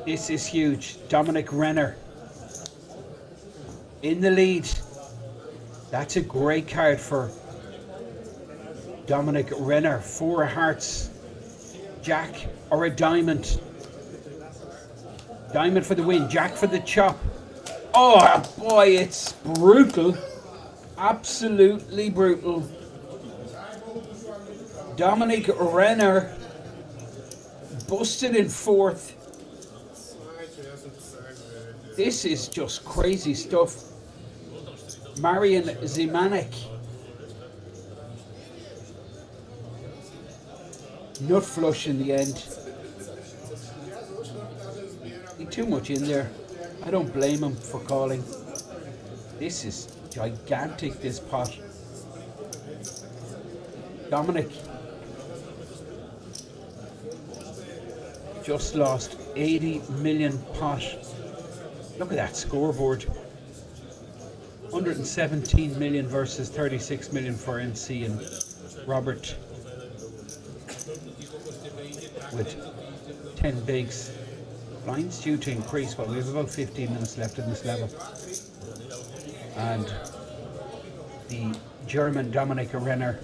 Speaker 2: This is huge. Dominic Renner in the lead. That's a great card for Dominic Renner. 4 hearts, Jack or a diamond. Diamond for the win, Jack for the chop. Oh boy, it's brutal. Absolutely brutal. Dominic Renner busted in 4th. This is just crazy stuff. Marian Zimanek. Nut flush in the end. Too much in there. I don't blame him for calling. This is gigantic, this pot. Dominic just lost 80 million pot. Look at that scoreboard. 117 million versus 36 million for MC and Robert with 10 bigs. Blinds due to increase, but we have about 15 minutes left in this level. And the German Dominik Renner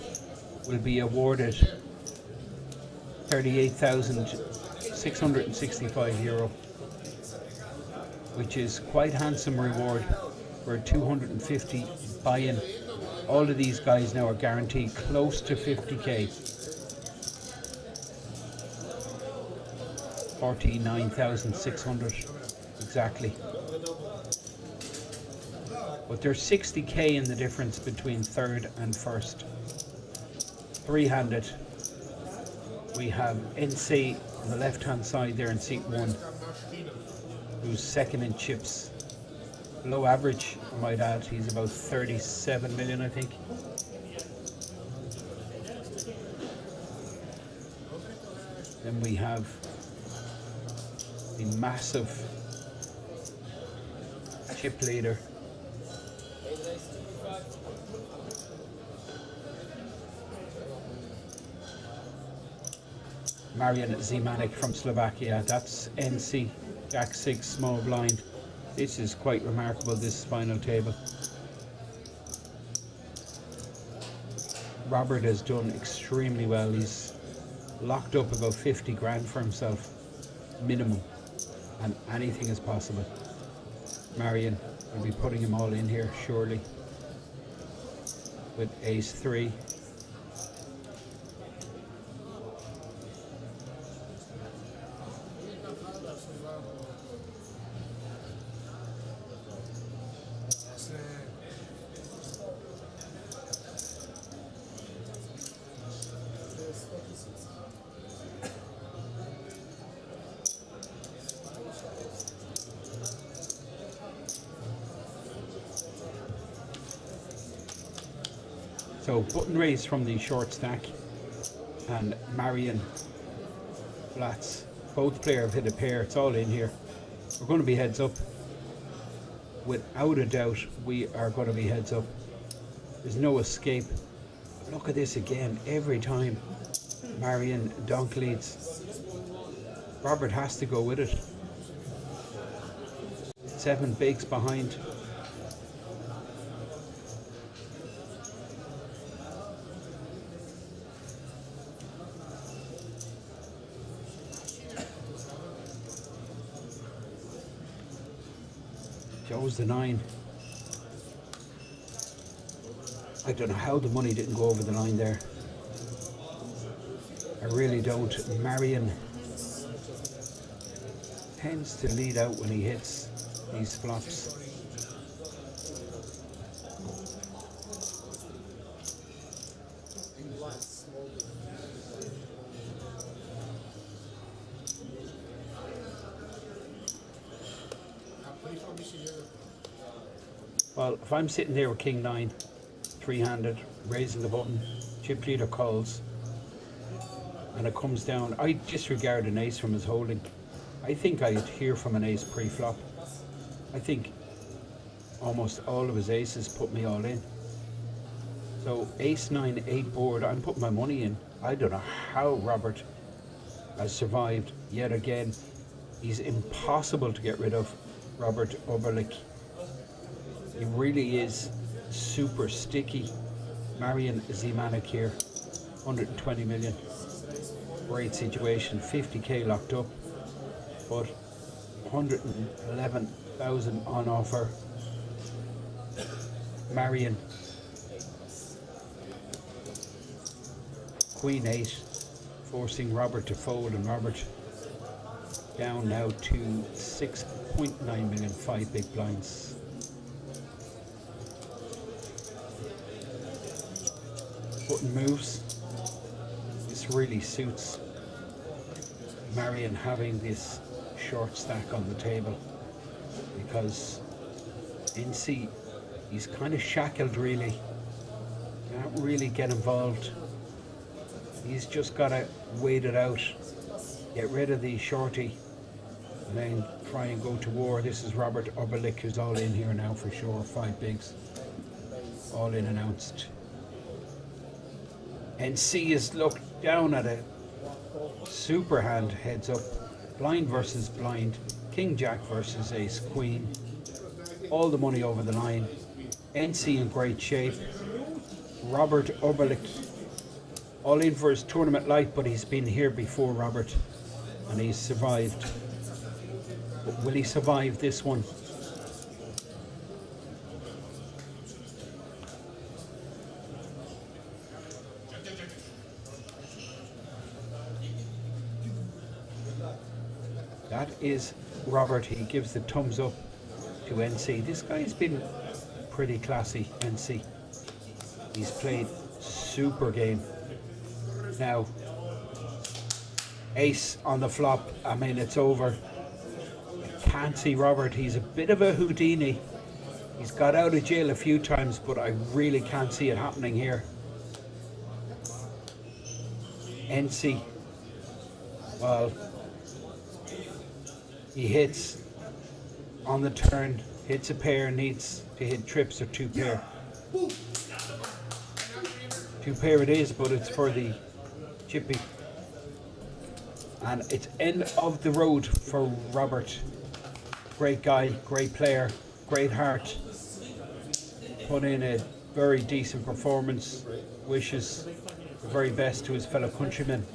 Speaker 2: will be awarded €38,665, which is quite handsome reward for a 250 buy-in. All of these guys now are guaranteed close to 50k. 49,600 exactly. But there's 60k in the difference between third and first. Three-handed. We have NC on the left-hand side there in seat 1, who's second in chips. Below average, I might add. He's about 37 million, I think. Then we have the massive chip leader. Marian Zimanek from Slovakia. That's NC, Jack 6, small blind. This is quite remarkable, this final table. Robert has done extremely well. He's locked up about 50 grand for himself, minimum, and anything is possible. Marian will be putting him all in here surely with ace 3. So button raise from the short stack, and Marian flats. Both players have hit a pair. It's all in here. We're going to be heads up. Without a doubt, we are going to be heads up. There's no escape. Look at this again. Every time Marian donk leads, Robert has to go with it. 7 bigs behind. Joe's the 9. I don't know how the money didn't go over the line there. I really don't. Marian tends to lead out when he hits these flops. Well, if I'm sitting there with King 9, 3-handed, raising the button, chip leader calls, and it comes down, I disregard an ace from his holding. I think I'd hear from an ace pre-flop. I think almost all of his aces put me all in. So ace 9, 8 board, I'm putting my money in. I don't know how Robert has survived yet again. He's impossible to get rid of, Robert Oberlich. He really is super sticky. Marian Zimanek here, 120 million. Great situation, 50k locked up, but 111,000 on offer. Marian, Queen 8, forcing Robert to fold, and Robert Down now to 6.9 million, 5 big blinds. Button moves. This really suits Marion having this short stack on the table, because NC, he's kind of shackled really. Can't really get involved. He's just got to wait it out, get rid of the shorty, and then try and go to war. This is Robert Oberlich, who's all in here now for sure. 5 bigs, all in announced. NC is looked down at a super hand, heads up. Blind versus blind, King Jack versus Ace Queen. All the money over the line. NC in great shape. Robert Oberlich all in for his tournament life, but he's been here before, Robert, and he's survived. But will he survive this one? That is Robert. He gives the thumbs up to NC. This guy's been pretty classy, NC. He's played super game. Now, ace on the flop. I mean, it's over. I can't see Robert. He's a bit of a Houdini. He's got out of jail a few times, but I really can't see it happening here. NC. Well, he hits on the turn, hits a pair, needs to hit trips or 2 pair. 2 pair it is, but it's for the chippy. And it's end of the road for Robert. Great guy, great player, great heart. Put in a very decent performance. Wishes the very best to his fellow countrymen.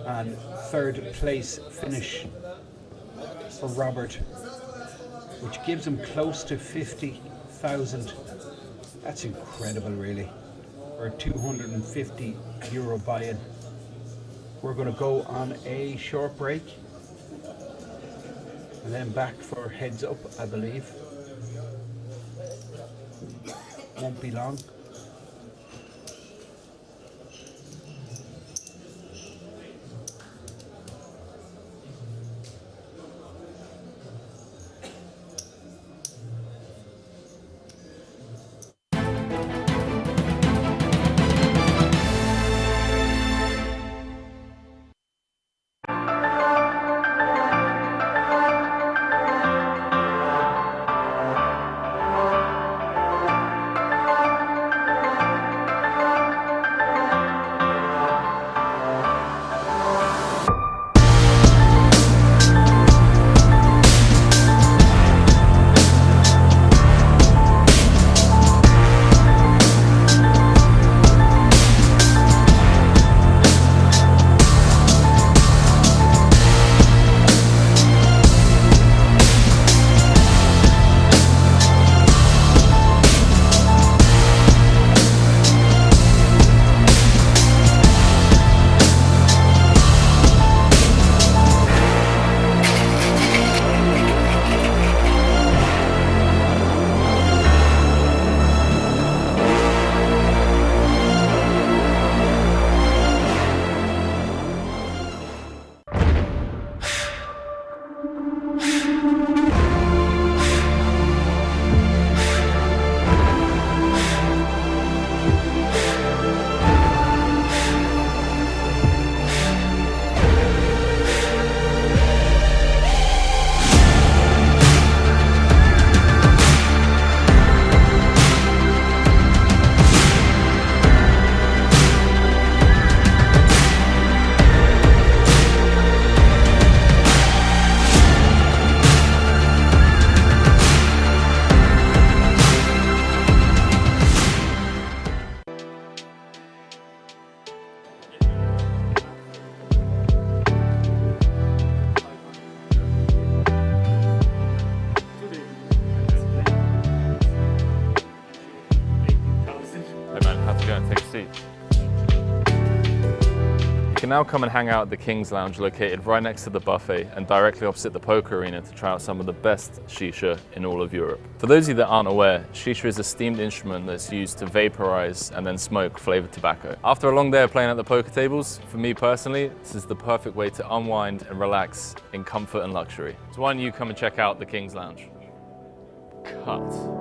Speaker 2: And 3rd place finish for Robert, which gives him close to 50,000. That's incredible, really, for a €250 buy-in. We're going to go on a short break and then back for heads up, I believe. Won't be long.
Speaker 1: can now come and hang out at the King's Lounge located right next to the buffet and directly opposite the poker arena to try out some of the best shisha in all of Europe. For those of you that aren't aware, shisha is a steamed instrument that's used to vaporize and then smoke flavored tobacco. After a long day of playing at the poker tables, for me personally, this is the perfect way to unwind and relax in comfort and luxury. So why don't you come and check out the King's Lounge? Cut.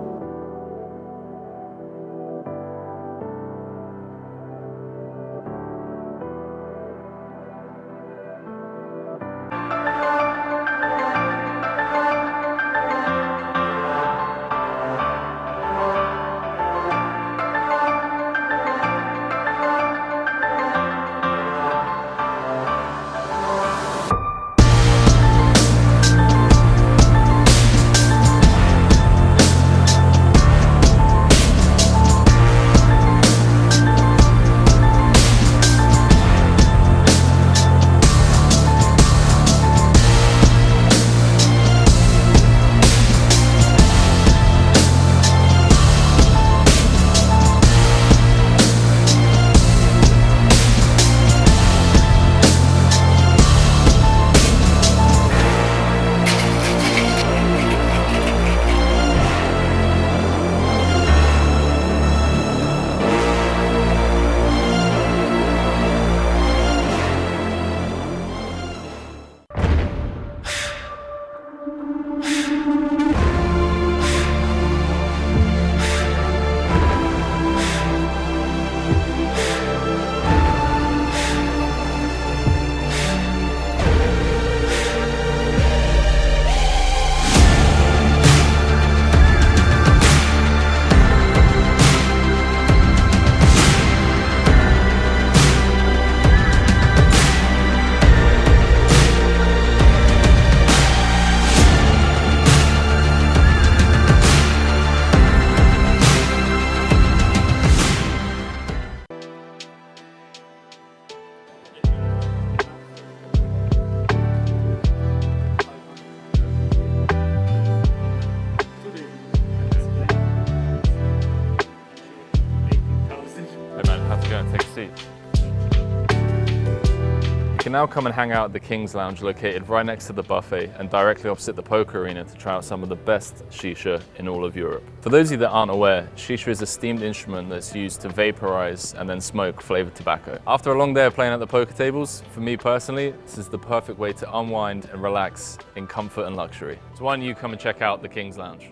Speaker 1: You can now come and hang out at the King's Lounge located right next to the buffet and directly opposite the poker arena to try out some of the best shisha in all of Europe. For those of you that aren't aware, shisha is a steamed instrument that's used to vaporize and then smoke flavored tobacco. After a long day of playing at the poker tables, for me personally, this is the perfect way to unwind and relax in comfort and luxury. So why don't you come and check out the King's Lounge?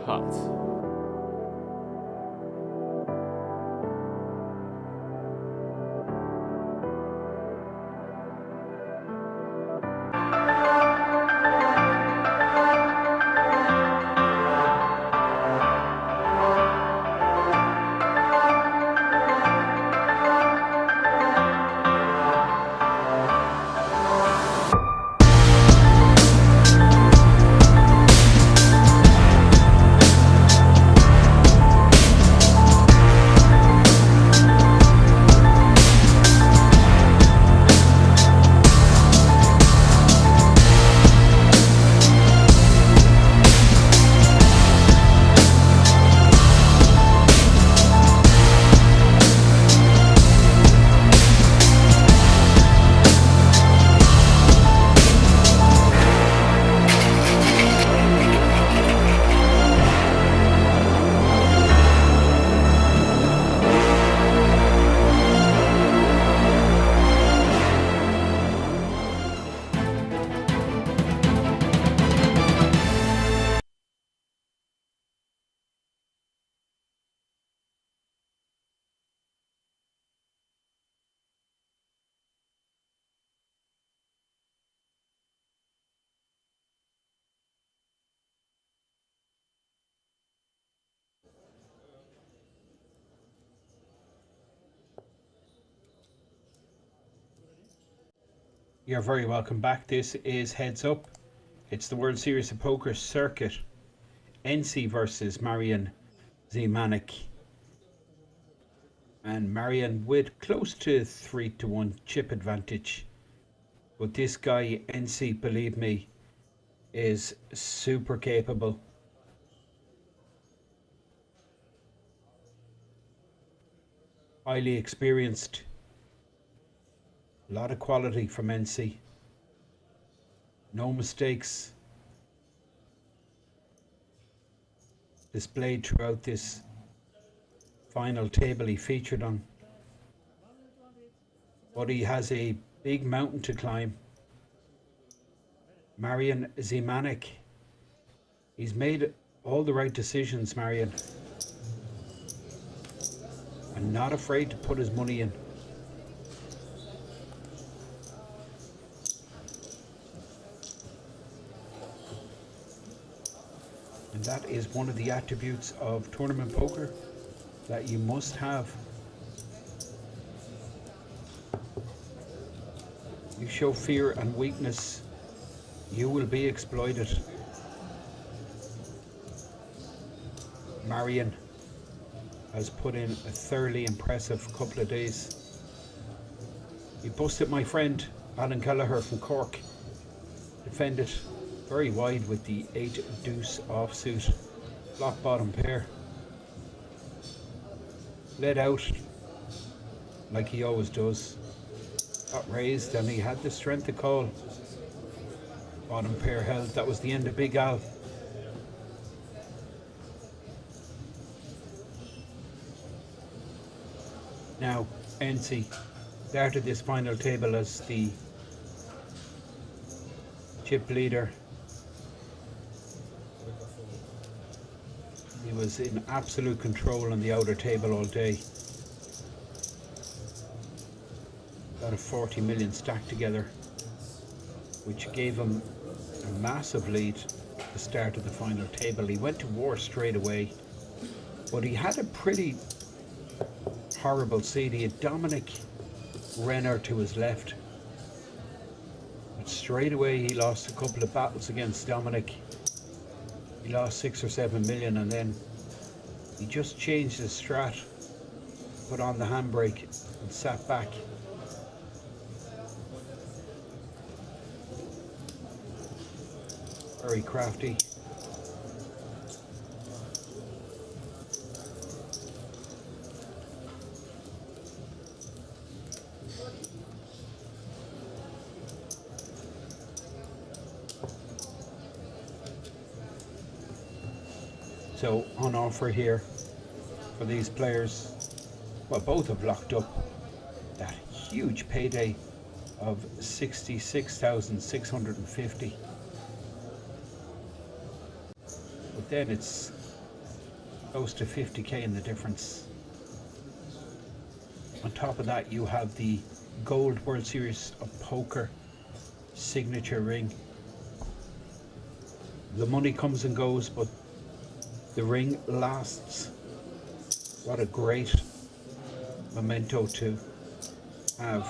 Speaker 1: Cut.
Speaker 2: You're very welcome back. This is Heads Up. It's the World Series of Poker circuit. NC versus Marian Zimanek. And Marian with close to 3-1 chip advantage. But this guy, NC, believe me, is super capable. Highly experienced. A lot of quality from NC. No mistakes displayed throughout this final table he featured on. But he has a big mountain to climb. Marian Zimanek. He's made all the right decisions, Marian. And not afraid to put his money in. And that is one of the attributes of tournament poker that you must have. You show fear and weakness, you will be exploited. Marian has put in a thoroughly impressive couple of days. He busted my friend Alan Kelleher from Cork. Defended very wide with the 8 deuce offsuit, block bottom pair. Led out like he always does. Got raised and he had the strength to call. Bottom pair held. That was the end of Big Al. Now NC started this final table as the chip leader. He was in absolute control on the outer table all day. Got a 40 million stack together, which gave him a massive lead at the start of the final table. He went to war straight away, but he had a pretty horrible seed. He had Dominic Renner to his left. But straight away he lost a couple of battles against Dominic. He lost 6 or 7 million, and then he just changed his strat, put on the handbrake and sat back. Very crafty. So on offer here for these players, well, both have locked up that huge payday of 66,650. But then it's close to 50k in the difference. On top of that, you have the Gold World Series of Poker signature ring. The money comes and goes, but the ring lasts. What a great memento to have.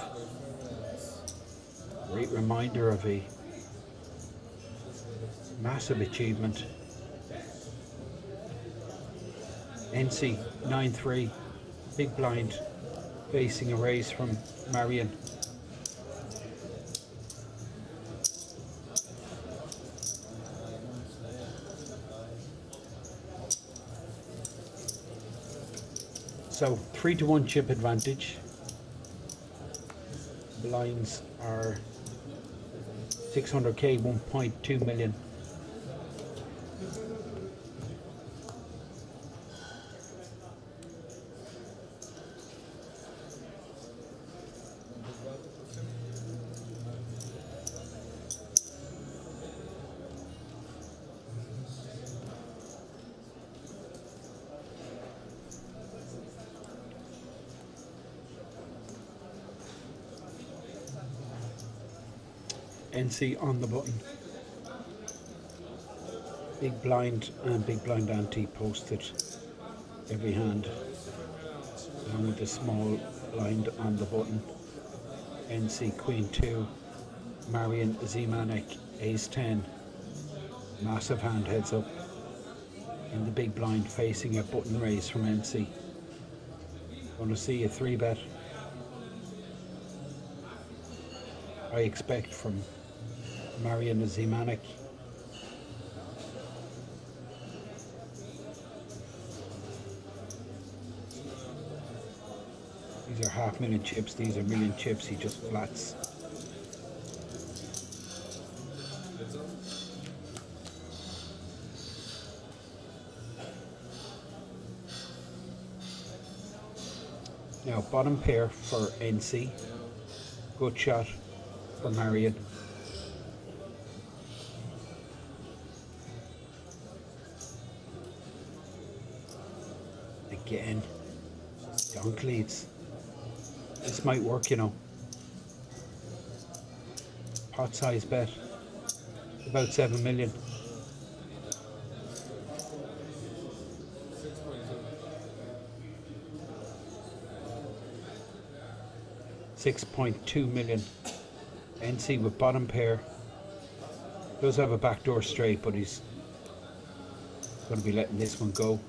Speaker 2: Great reminder of a massive achievement. NC 9-3, big blind, facing a raise from Marian. So 3-1 chip advantage. Blinds are 600k, 1.2 million. NC on the button. Big blind and big blind ante posted every hand, along with the small blind on the button. NC Queen 2, Marian Zimanek Ace 10, massive hand heads up in the big blind facing a button raise from NC. Going to see a 3-bet, I expect, from Marian Zimanek. These are $500,000 chips, these are million chips, he just flats. Now bottom pair for NC, good shot for Marion. Again, donk leads. This might work, you know. Pot size bet, about 7 million. 6.2 million. NC with bottom pair. Does have a backdoor straight, but he's going to be letting this one go.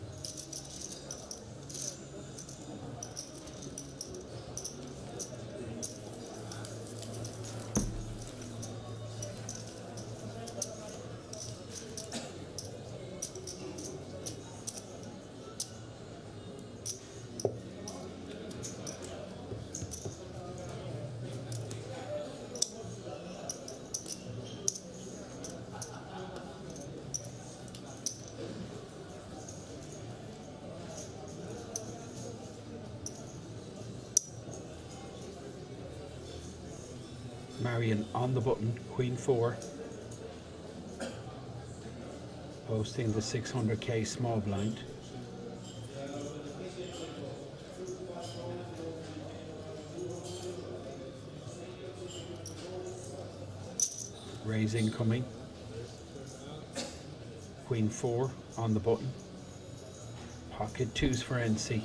Speaker 2: Marion on the button, Queen 4, posting the 600k small blind. Raise incoming, Queen 4 on the button, pocket 2s for NC.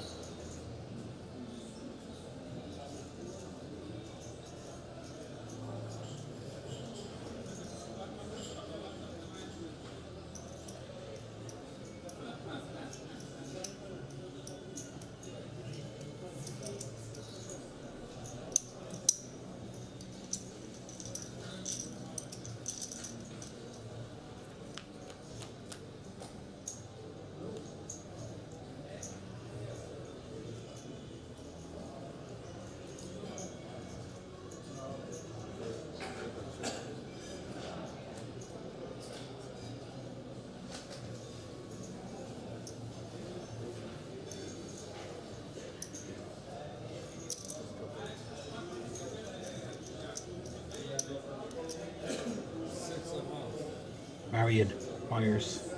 Speaker 2: Marion Myers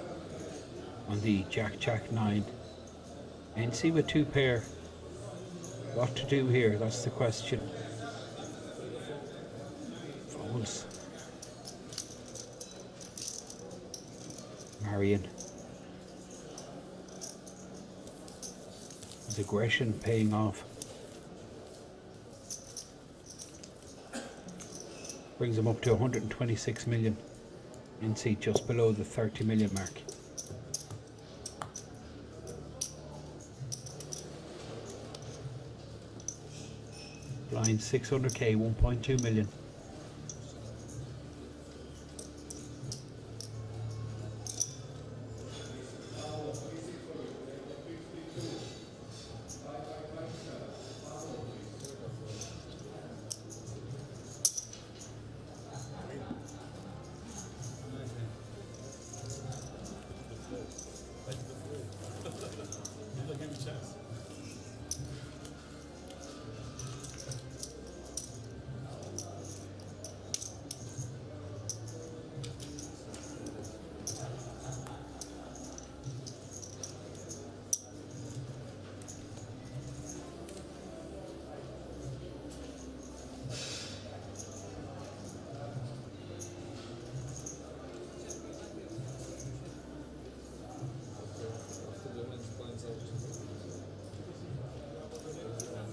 Speaker 2: on the Jack 9. NC with 2 pair. What to do here? That's the question. Folds. Marion. His aggression paying off. Brings him up to 126 million. NC just below the 30 million mark. Blind 600k, 1.2 million.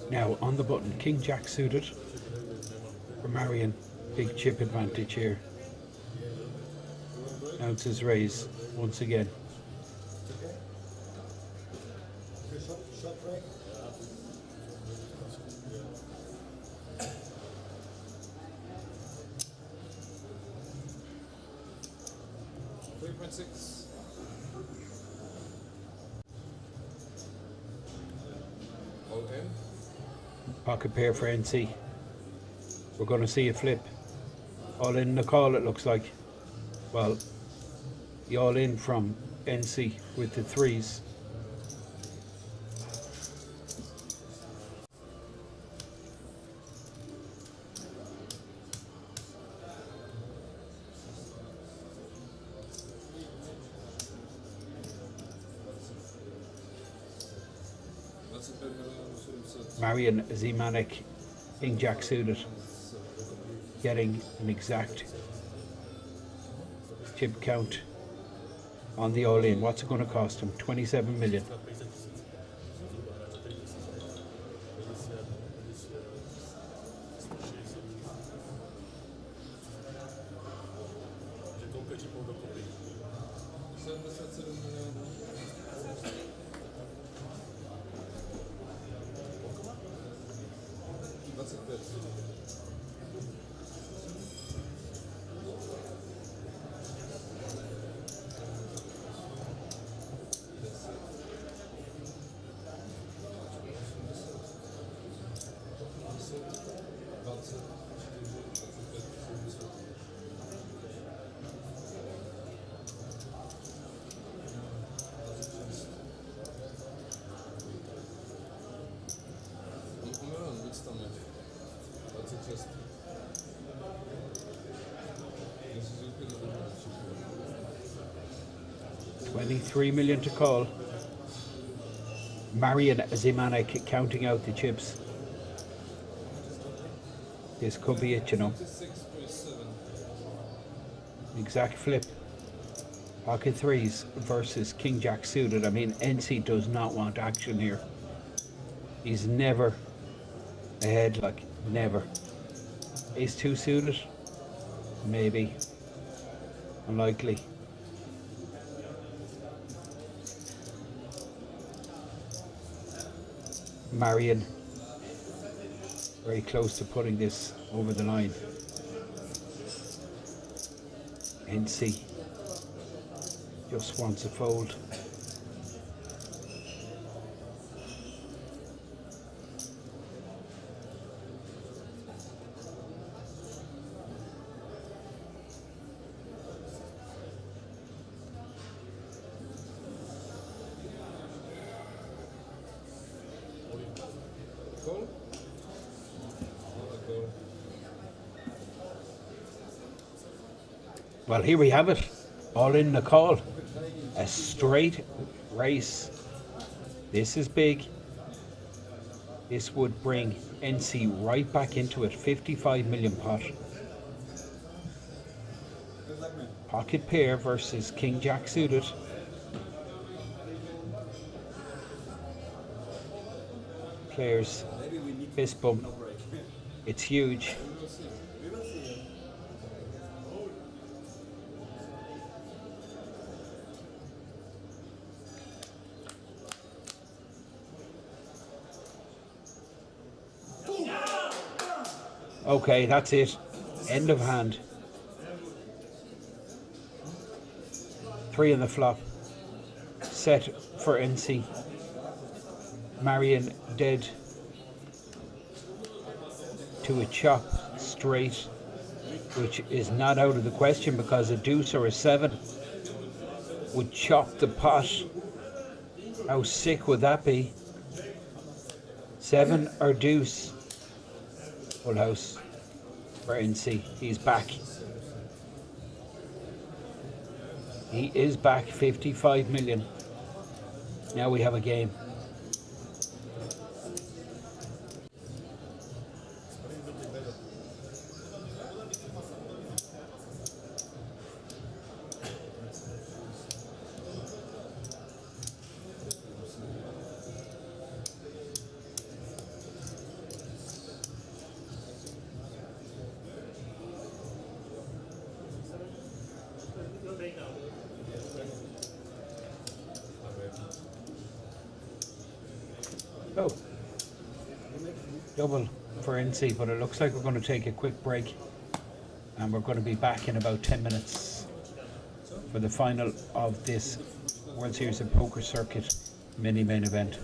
Speaker 2: Now on the button, King Jack suited for Marion. Big chip advantage here. Ounces raise once again. Pocket pair for NC. We're going to see a flip. All in the call, it looks like. Well, the all in from NC with the threes. Marian Zimanek, King Jack suited, getting an exact chip count on the all-in. What's it going to cost him? 27 million. $23 million to call. Marian Zimanek counting out the chips. This could be it, you know. Exact flip. Pocket threes versus King Jack suited. I mean, NC does not want action here. He's never ahead, like never. Ace two suited? Maybe. Unlikely. Marian very close to putting this over the line. NC just wants a fold. Well, here we have it, all in the call. A straight race. This is big. This would bring NC right back into it. 55 million pot. Pocket pair versus King Jack suited. Players fist bump. It's huge. Okay, that's it. End of hand. 3 on the flop. Set for NC. Marian dead to a chop straight, which is not out of the question because a deuce or a 7 would chop the pot. How sick would that be? 7 or deuce. Full house for NC. He's back. He is back. 55 million. Now we have a game. Oh, double for NC, but it looks like we're going to take a quick break and we're going to be back in about 10 minutes for the final of this World Series of Poker Circuit mini main event.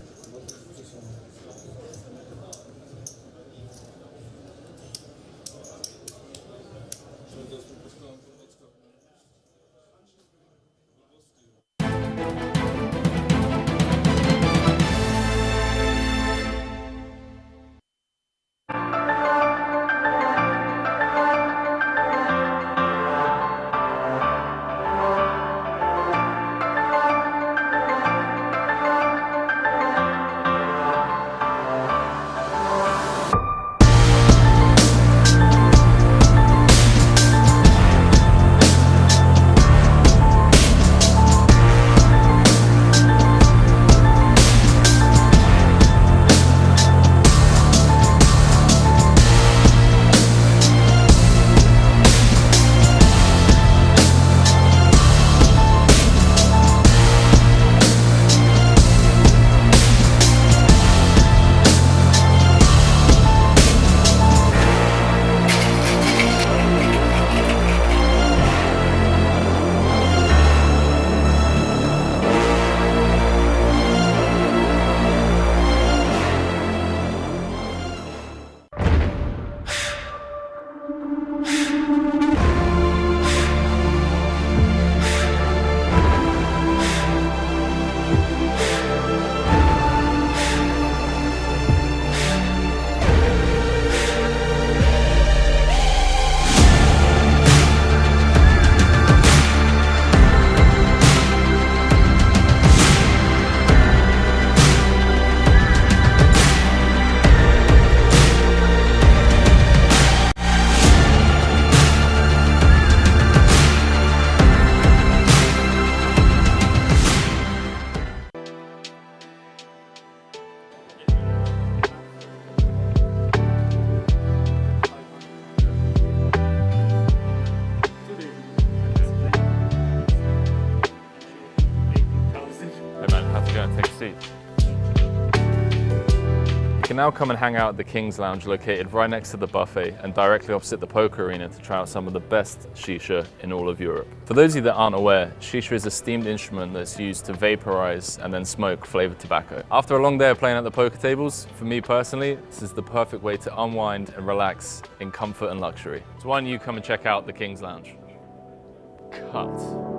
Speaker 1: You can now come and hang out at the King's Lounge located right next to the buffet and directly opposite the poker arena to try out some of the best shisha in all of Europe. For those of you that aren't aware, shisha is a steamed instrument that's used to vaporize and then smoke flavored tobacco. After a long day of playing at the poker tables, for me personally, this is the perfect way to unwind and relax in comfort and luxury. So why don't you come and check out the King's Lounge? Cut.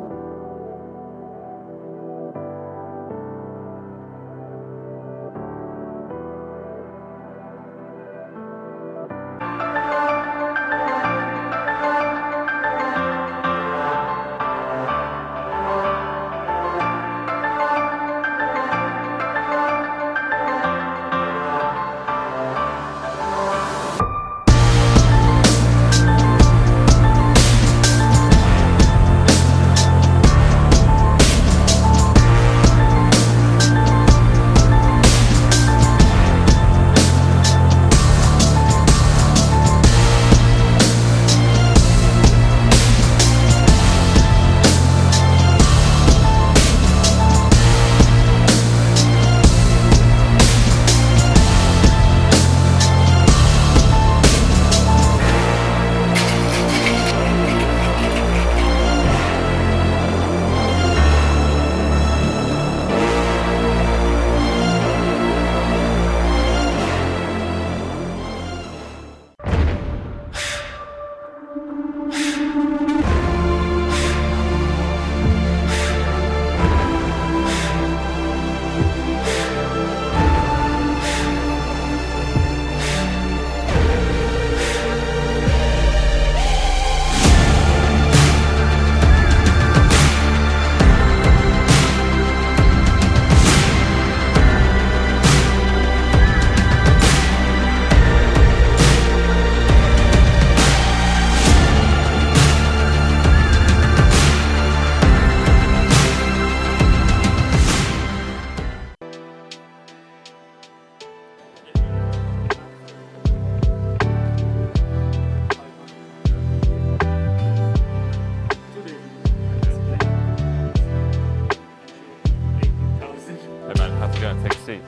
Speaker 1: You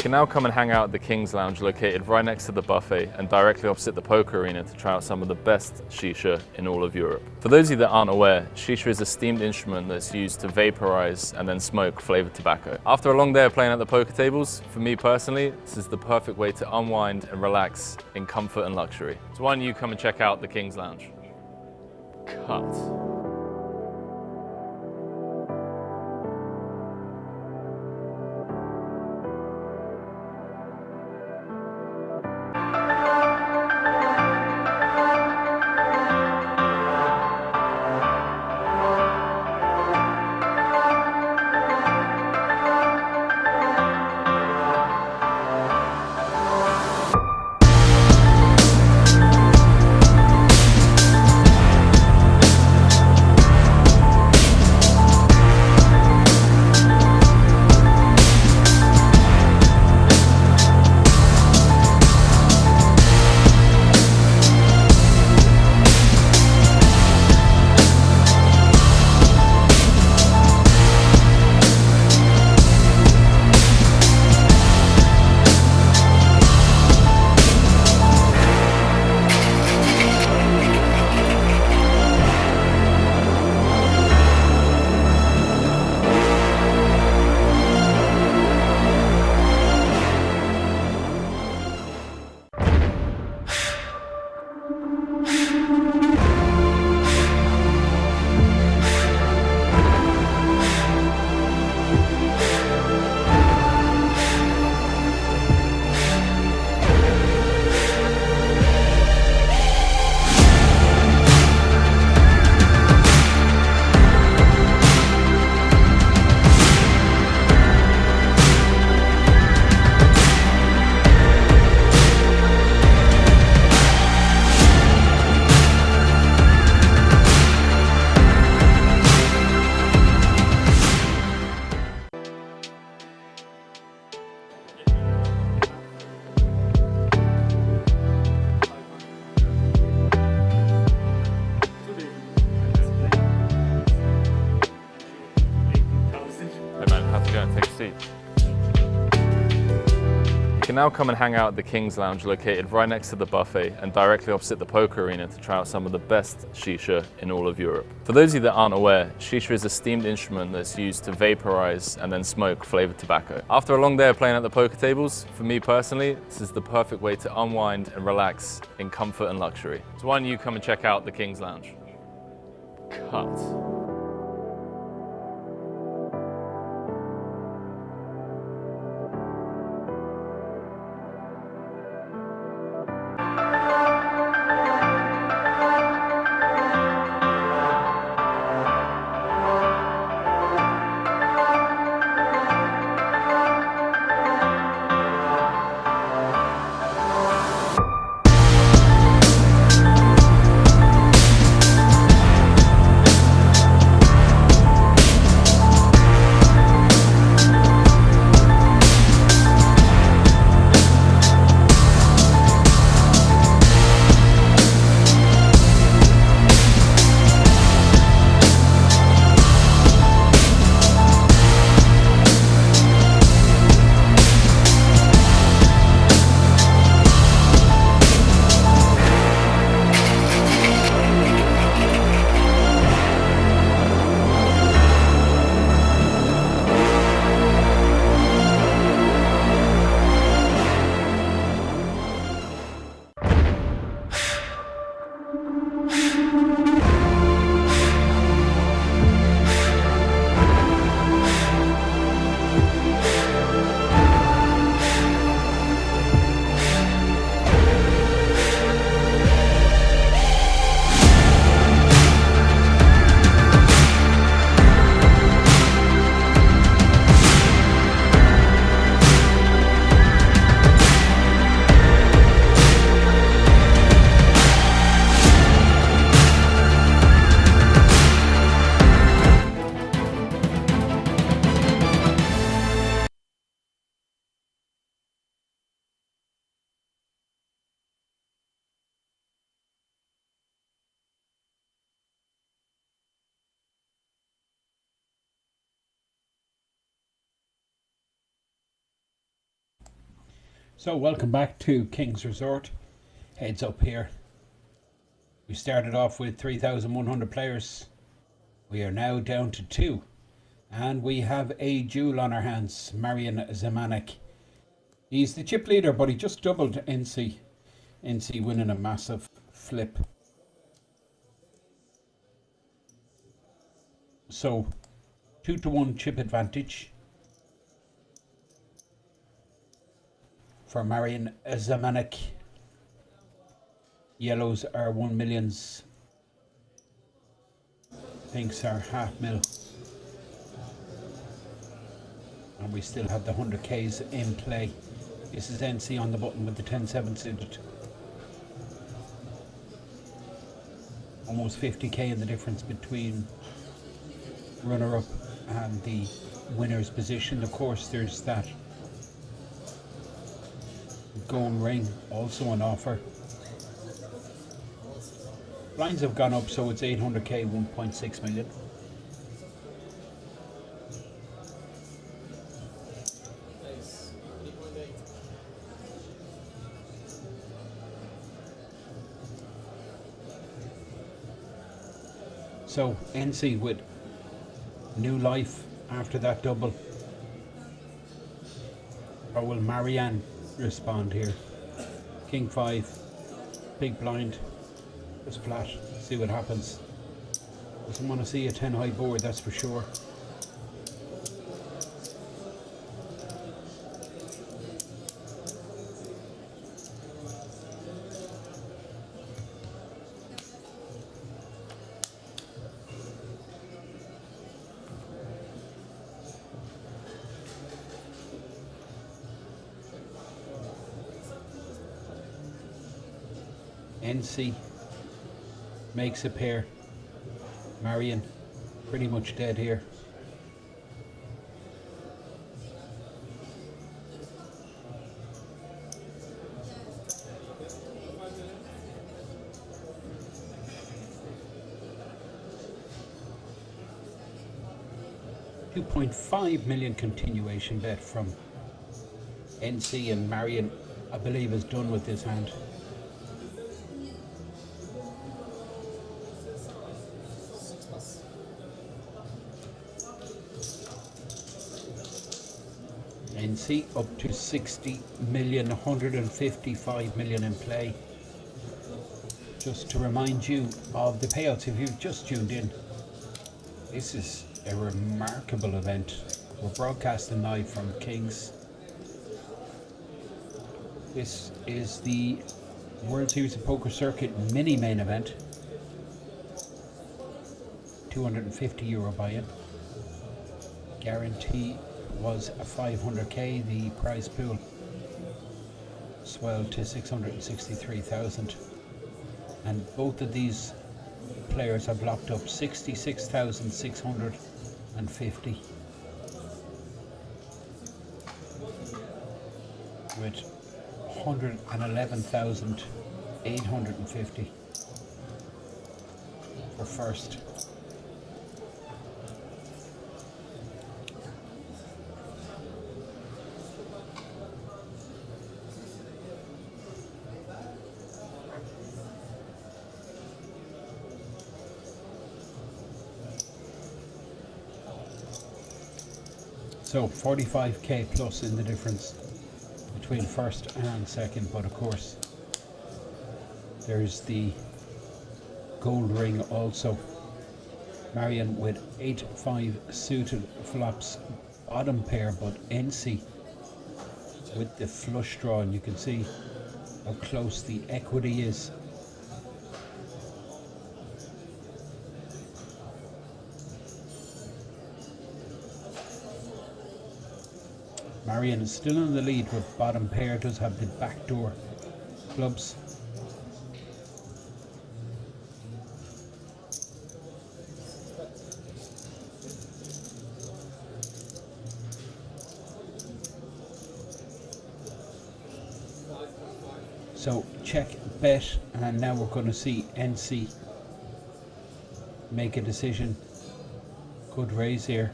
Speaker 1: can now come and hang out at the King's Lounge located right next to the buffet and directly opposite the poker arena to try out some of the best shisha in all of Europe. For those of you that aren't aware, shisha is a steamed instrument that's used to vaporize and then smoke flavored tobacco. After a long day of playing at the poker tables, for me personally, this is the perfect way to unwind and relax in comfort and luxury. So why don't you come and check out the King's Lounge? Cut. now come and hang out at the King's Lounge located right next to the buffet and directly opposite the poker arena to try out some of the best shisha in all of Europe. For those of you that aren't aware, shisha is a steamed instrument that's used to vaporize and then smoke flavored tobacco. After a long day of playing at the poker tables, for me personally, this is the perfect way to unwind and relax in comfort and luxury. So why don't you come and check out the King's Lounge? Cut.
Speaker 2: So welcome back to King's Resort. Heads up here. We started off with 3,100 players. We are now down to 2. And we have a duel on our hands. Marian Zemanek. He's the chip leader, but he just doubled NC. NC winning a massive flip. So 2-1 chip advantage for Marian Zemanek. Yellows are 1 millions. Pinks are half mil. And we still have the 100Ks in play. This is NC on the button with the 10-7 suited. Almost 50k in the difference between runner-up and the winner's position. Of course, there's that gold ring also on offer. Blinds have gone up, so it's 800k, 1.6 million. So NC with new life after that double. Or will Marianne respond here? King 5, big blind, just flat, see what happens. Doesn't want to see a 10 high board, that's for sure. NC makes a pair. Marian pretty much dead here. $2.5 million continuation bet from NC and Marion, I believe, is done with this hand. NC up to 60 million, 155 million in play. Just to remind you of the payouts if you've just tuned in. This is a remarkable event. We're broadcasting live from Kings. This is the World Series of Poker Circuit mini main event. €250 buy-in. Guarantee was a 500k. The prize pool swelled to 663,000. And both of these players have locked up 66,650 with 111,850 for first. So 45k plus in the difference between first and second, but of course there's the gold ring also. Marion with 8-5 suited flops, bottom pair, but NC with the flush draw, and you can see how close the equity is. Marion is still in the lead with bottom pair, does have the backdoor clubs. So check, bet, and now we're going to see NC make a decision. Good raise here.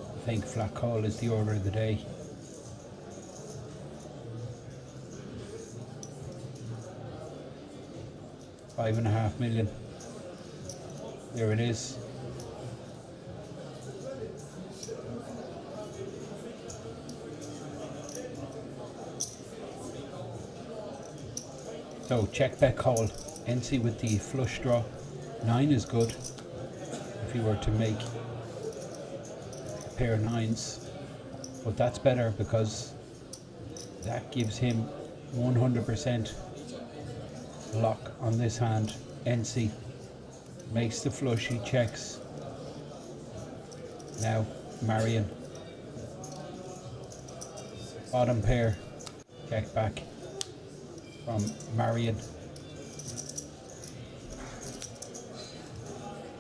Speaker 2: I think flat call is the order of the day. $5.5 million. There it is. So check, bet, call. NC with the flush draw. 9 is good if you were to make pair of 9s, but that's better because that gives him 100% lock on this hand. NC makes the flush, he checks. Now Marion, bottom pair, check back from Marion.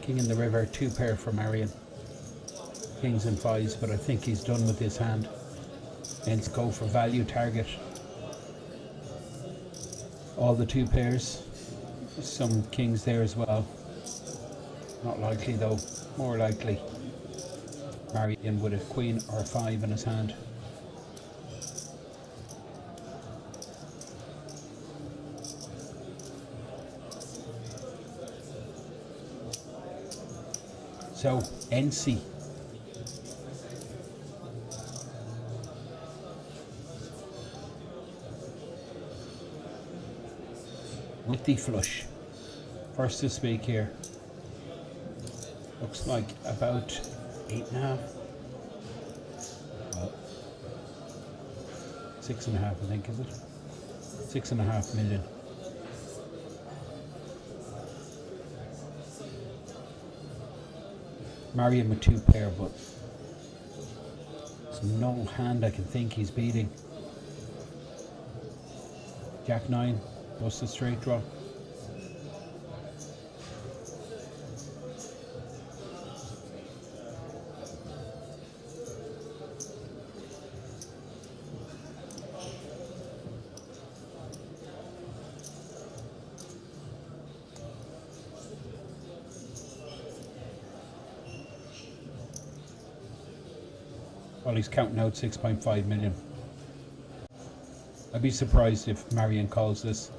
Speaker 2: King in the river, 2 pair for Marion. Kings and 5s, but I think he's done with this hand. Let's go for value target. All the 2 pairs. Some kings there as well. Not likely though. More likely Marion with a queen or 5 in his hand. So NC with the flush. First to speak here. Looks like about 8.5. Well, 6.5, I think, is it? 6.5 million. Marion with 2 pair, but there's no hand I can think he's beating. Jack 9, bust a straight draw. Well, he's counting out 6.5 million. I'd be surprised if Marion calls this.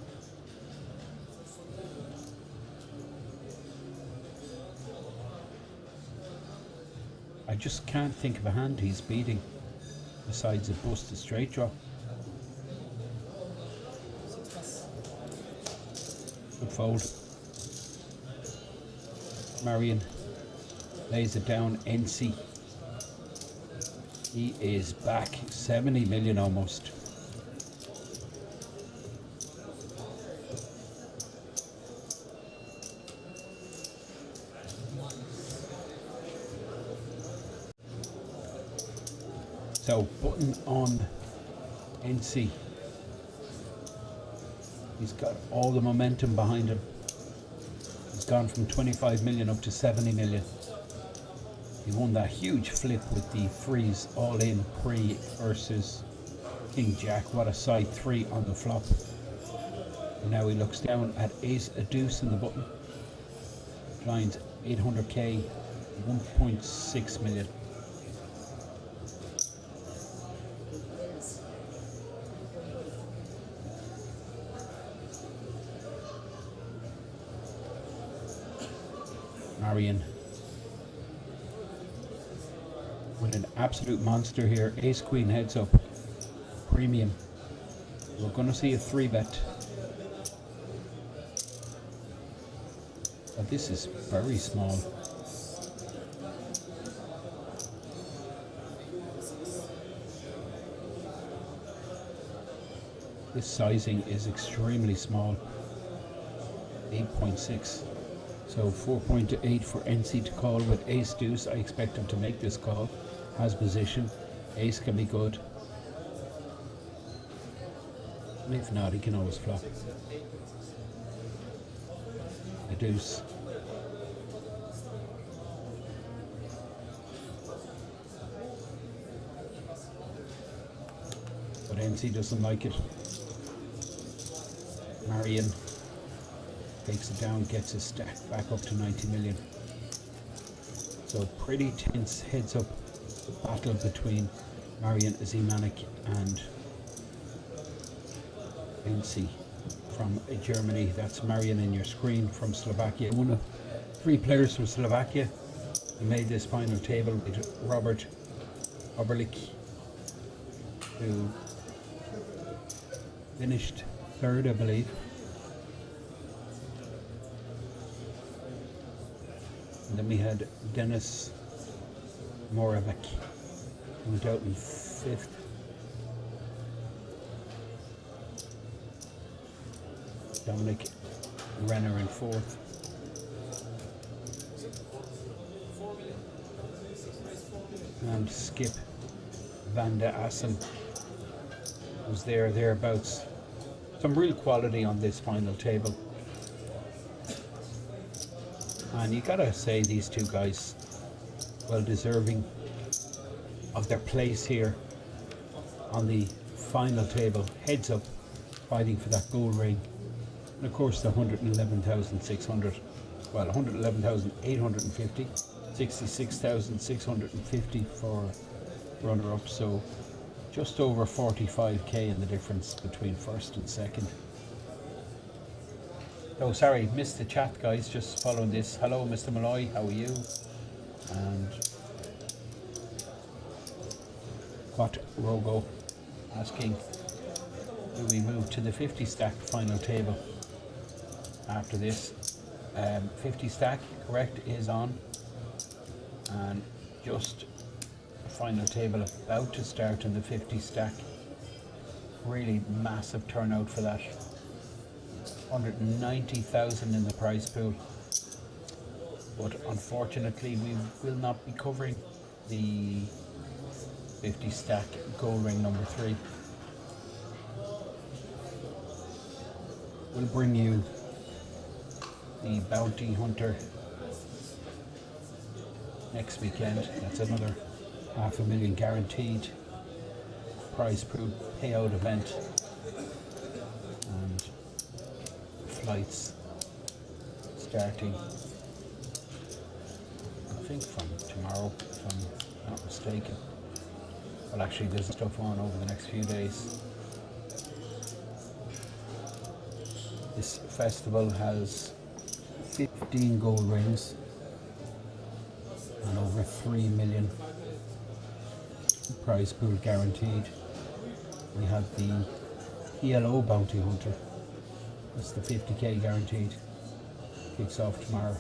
Speaker 2: I just can't think of a hand he's beating besides a busted straight draw. Good fold. Marion lays it down. NC. He is back 70 million almost. So button on NC. He's got all the momentum behind him. He's gone from 25 million up to 70 million. He won that huge flip with the freeze all in pre versus King Jack. What a side 3 on the flop. And now he looks down at ace a deuce in the button. Blinds 800k, 1.6 million. Marion with an absolute monster here. Ace queen heads up. Premium. We're going to see a 3-bet. But this is very small. This sizing is extremely small. 8.6. So 4.8 for NC to call with ace deuce. I expect him to make this call. Has position. Ace can be good. And if not, he can always flop. A deuce. But NC doesn't like it. Marion takes it down, gets his stack back up to 90 million. So pretty tense heads up battle between Marion Zimanek and NC from Germany. That's Marion in your screen from Slovakia. One of 3 players from Slovakia who made this final table with Robert Oberlik, who finished 3rd, I believe. And then we had Dennis Moravik, who went out in 5th. Dominic Renner in 4th. And Skip van der Assen was thereabouts. Some real quality on this final table. And you gotta say these two guys, well deserving of their place here on the final table. Heads up, fighting for that gold ring. And of course the 111,600, well 111,850, 66,650 for runner-up. So just over 45k in the difference between 1st and 2nd. Oh, sorry, missed the chat, guys. Just following this. Hello, Mr. Malloy. How are you? And what Rogo asking, do we move to the 50 stack final table after this? 50 stack, correct, is on. And just a final table about to start in the 50 stack. Really massive turnout for that. 190,000 in the prize pool, but unfortunately we will not be covering the 50 stack gold ring number 3. We'll bring you the Bounty Hunter next weekend. That's another $500,000 guaranteed prize pool payout event. And flights starting, I think, from tomorrow, if I'm not mistaken. Well, actually, there's stuff on over the next few days. This festival has 15 gold rings and over 3 million prize pool guaranteed. We have the PLO Bounty Hunter. That's the 50k guaranteed. Kicks off tomorrow.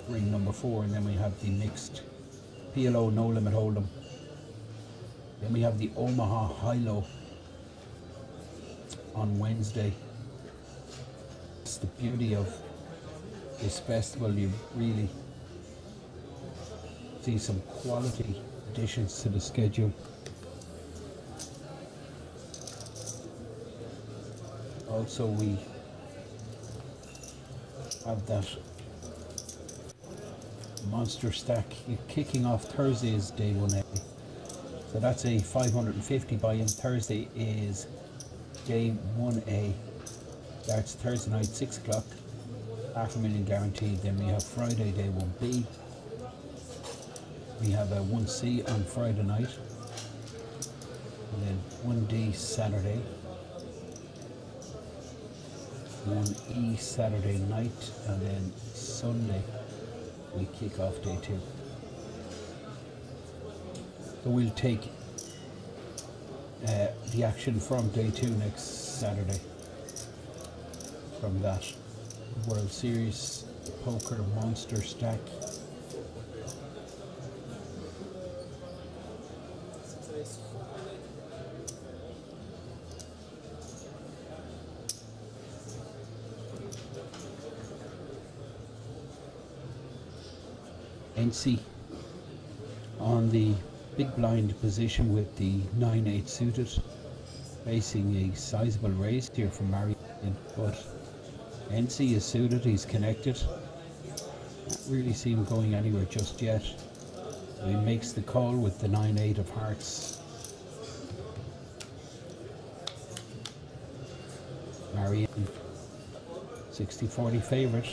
Speaker 2: Ring number 4, and then we have the mixed PLO No Limit Hold'em. Then we have the Omaha High-Low on Wednesday. It's the beauty of this festival. You really see some quality additions to the schedule. Also, we have that monster stack kicking off. Thursday is day 1A. So that's a 550 buy-in. Thursday is day 1A. Starts Thursday night, 6 o'clock. $500,000 guaranteed. Then we have Friday, day 1B. We have a 1C on Friday night. And then 1D Saturday. 1E Saturday night. And then Sunday we kick off day 2. So we'll take the action from day 2 next Saturday. From that World Series Poker Monster Stack. NC on the big blind position with the 9-8 suited, facing a sizable raise here from Marion, but NC is suited, he's connected. Not really see him going anywhere just yet. So he makes the call with the 9-8 of hearts. Marion, 60-40 favourite.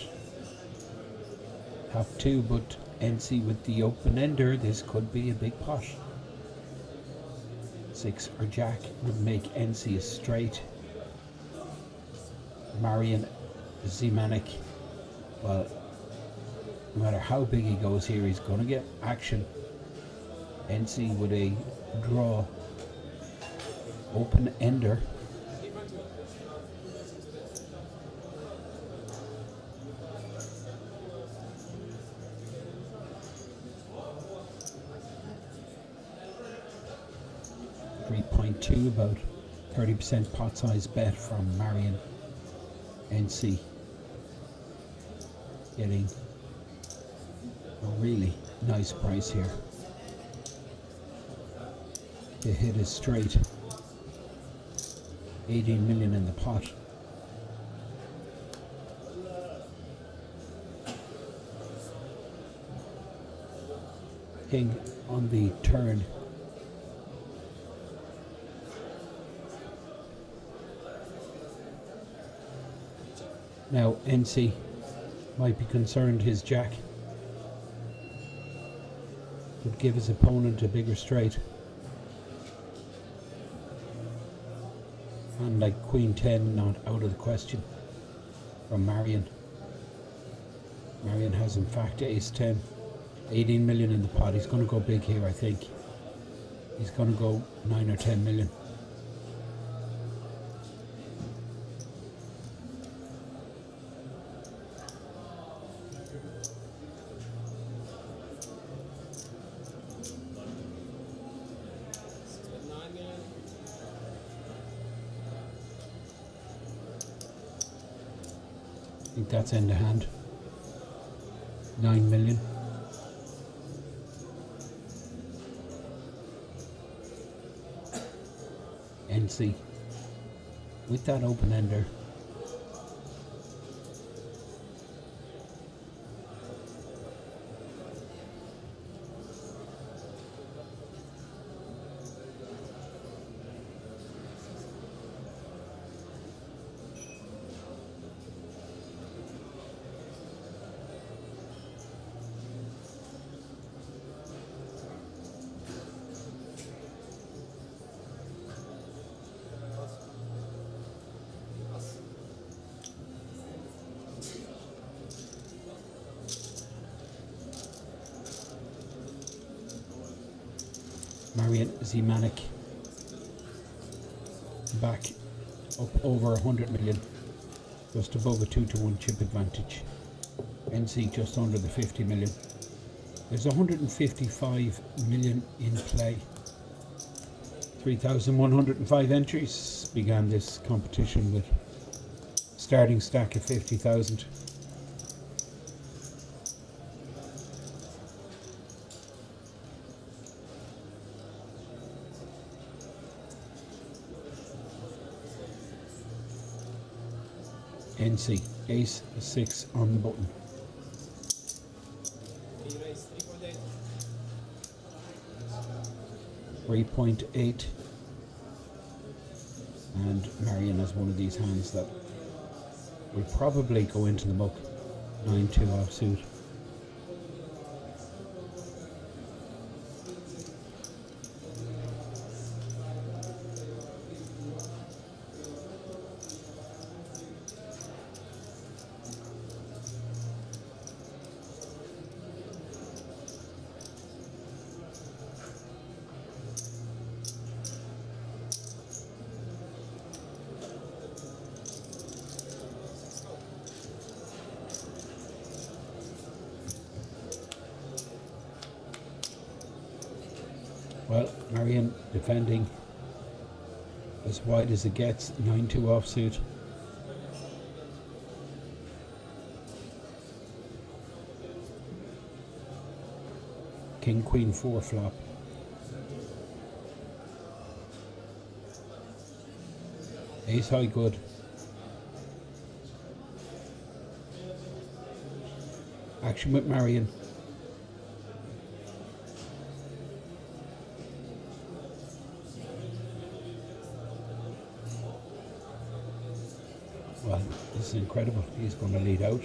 Speaker 2: Top 2, but NC with the open ender, this could be a big pot. 6 or jack would make NC a straight. Marion Zemanek, well, no matter how big he goes here, he's going to get action. NC with a draw open ender. .2, about 30% pot size bet from Marion. NC getting a really nice price here to hit it straight. 18 million in the pot. King on the turn. Now NC might be concerned his jack would give his opponent a bigger straight. And like Queen 10 not out of the question from Marion. Marion has in fact Ace 10. 18 million in the pot. He's going to go big here, I think. He's going to go 9 or 10 million. I think that's in the hand. 9 million. NC with that open ender. Marian Zimanek back up over 100 million, just above a 2-to-1 chip advantage. NC just under the 50 million. There's 155 million in play. 3,105 entries. Began this competition with starting stack of 50,000. NC, ace 6 on the button.
Speaker 5: He raised 3.8.
Speaker 2: 3.8, and Marion has one of these hands that will probably go into the muck. 9-2 offsuit. Well, Marion defending as wide as it gets. 9-2 offsuit. King Queen 4 flop. Ace high good. Action with Marion. Well, this is incredible. He's going to lead out.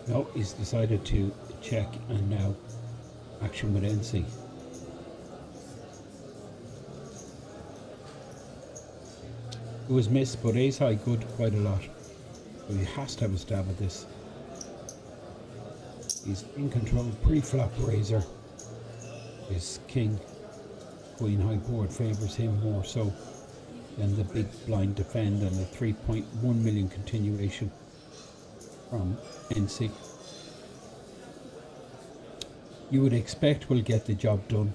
Speaker 2: No, he's decided to check, and now action with NC. It was missed, but ace high good quite a lot. So he has to have a stab at this. He's in control. Pre-flop razor. His king queen high board favours him more so than the big blind defend, and the 3.1 million continuation from NC. You would expect will get the job done.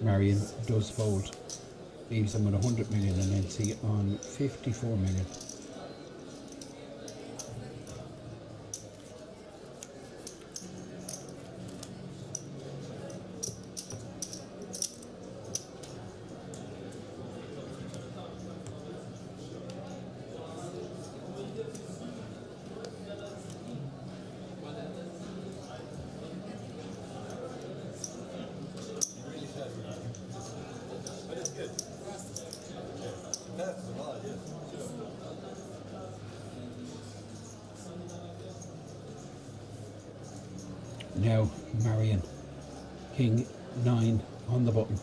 Speaker 2: Marion does fold, leaves him with 100 million, and NC on 54 million. Now Marion, king 9 on the button.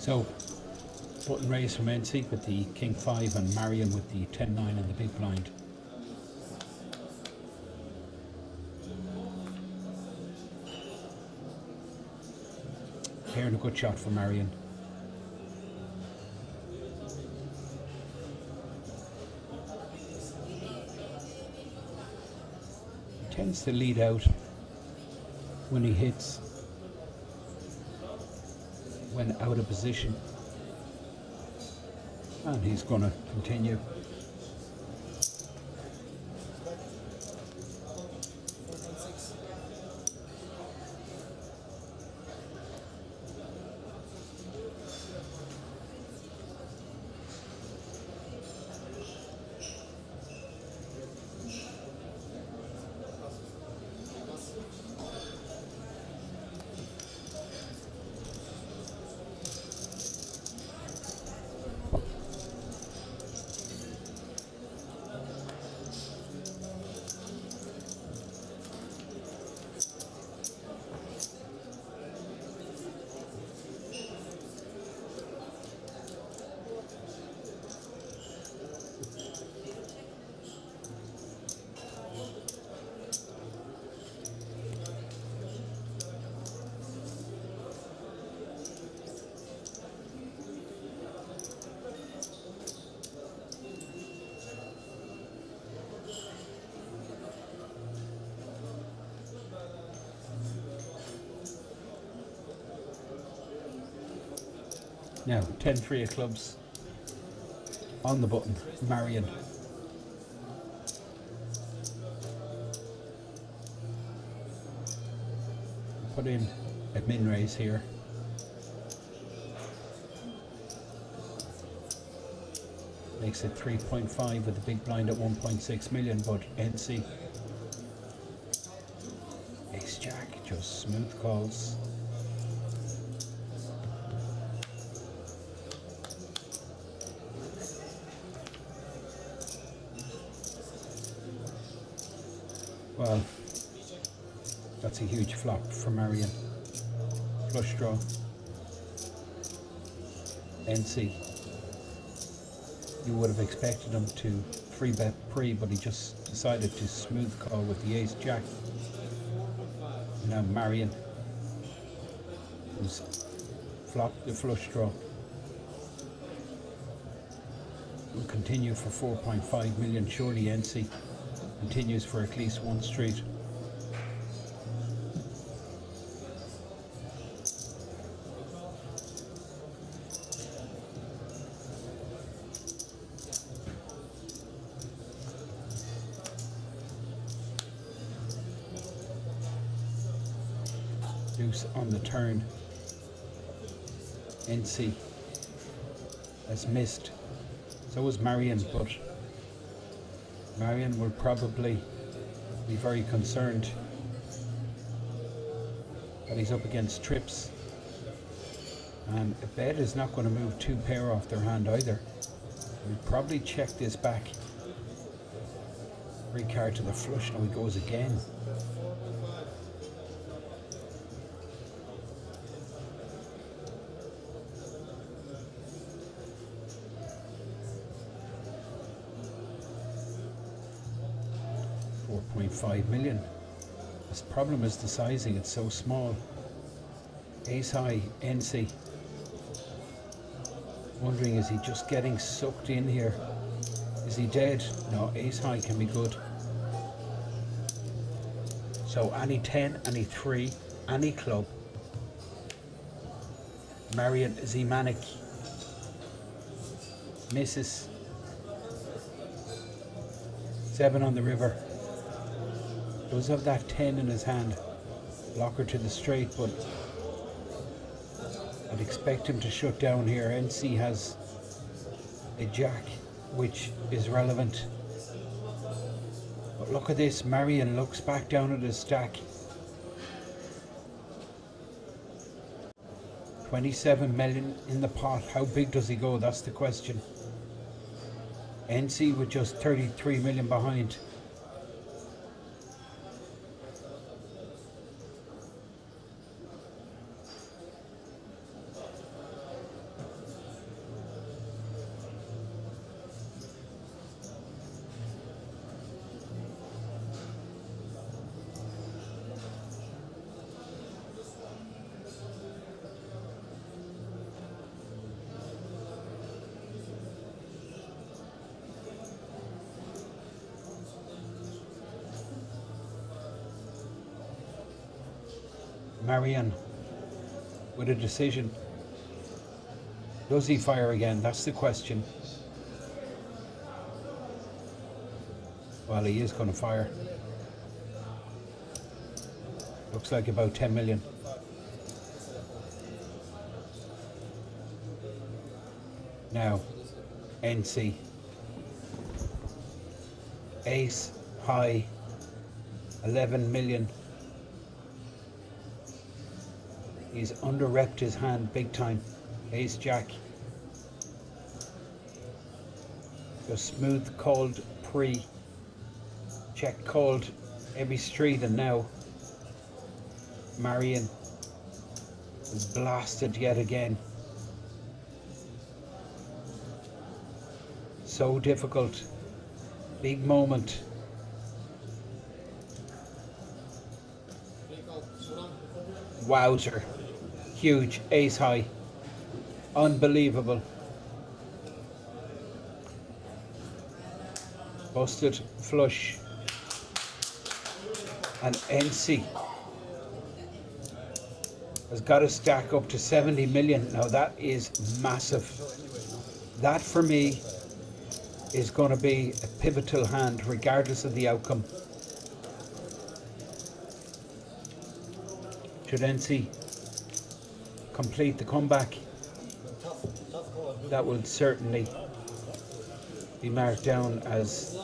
Speaker 2: So, button raise from NC with the King 5 and Marion with the 10-9 and the big blind. Here and a good shot for Marion. Tends to lead out when he hits, when out of position, and he's going to continue. Now, 10-3 of clubs on the button, Marion. Put in a min raise here. Makes it 3.5 with the big blind at 1.6 million, but NC. Ace Jack, just smooth calls. Well, that's a huge flop for Marion. Flush draw. NC. You would have expected him to 3-bet pre, but he just decided to smooth call with the Ace Jack. Now Marion, who's flopped the flush draw, will continue for 4.5 million. Surely NC continues for at least one street. Deuce on the turn. NC has missed. So was Marion, but Marion will probably be very concerned that he's up against trips, and a bet is not going to move two pair off their hand either. We'll probably check this back. Three card to the flush, now he goes again. $4.5 million. This problem is the sizing, it's so small. Ace high, NC. Wondering, is he just getting sucked in here? Is he dead? No, ace high can be good. So any 10, any 3, any club. Marion, is he manic? Misses. 7 on the river. Does have that 10 in his hand. Blocker to the straight, but I'd expect him to shut down here. NC has a jack, which is relevant. But look at this, Marion looks back down at his stack. 27 million in the pot. How big does he go? That's the question. NC with just 33 million behind. Marion with a decision. Does he fire again? That's the question. Well, he is going to fire. Looks like about 10 million. Now, NC. Ace, high, 11 million. He's under-repped his hand big time. Ace, Jack. Just smooth called pre. Check called every street, and now Marion is blasted yet again. So difficult. Big moment. Wowzer. Huge. Ace high. Unbelievable. Busted flush. And NC has got to stack up to 70 million. Now that is massive. That for me is going to be a pivotal hand regardless of the outcome. Should NC complete the comeback, that will certainly be marked down as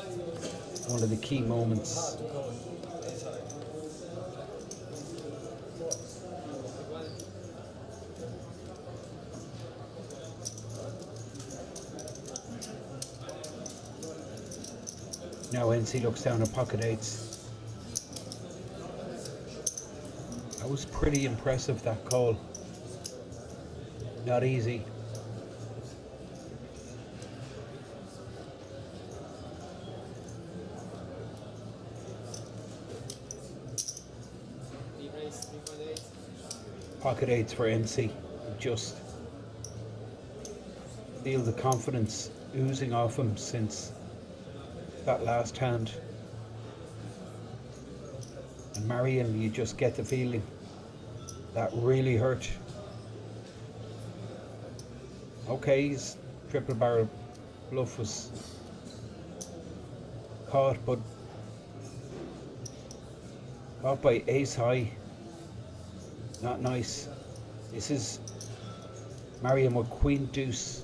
Speaker 2: one of the key moments. Now NC looks down at pocket eights. That was pretty impressive, that call. Not easy. Pocket eights for NC. Just feel the confidence oozing off him since that last hand. And Marion, you just get the feeling that really hurt. Okay, his triple barrel bluff was caught, but caught by ace high. Not nice. This is Marion with queen deuce.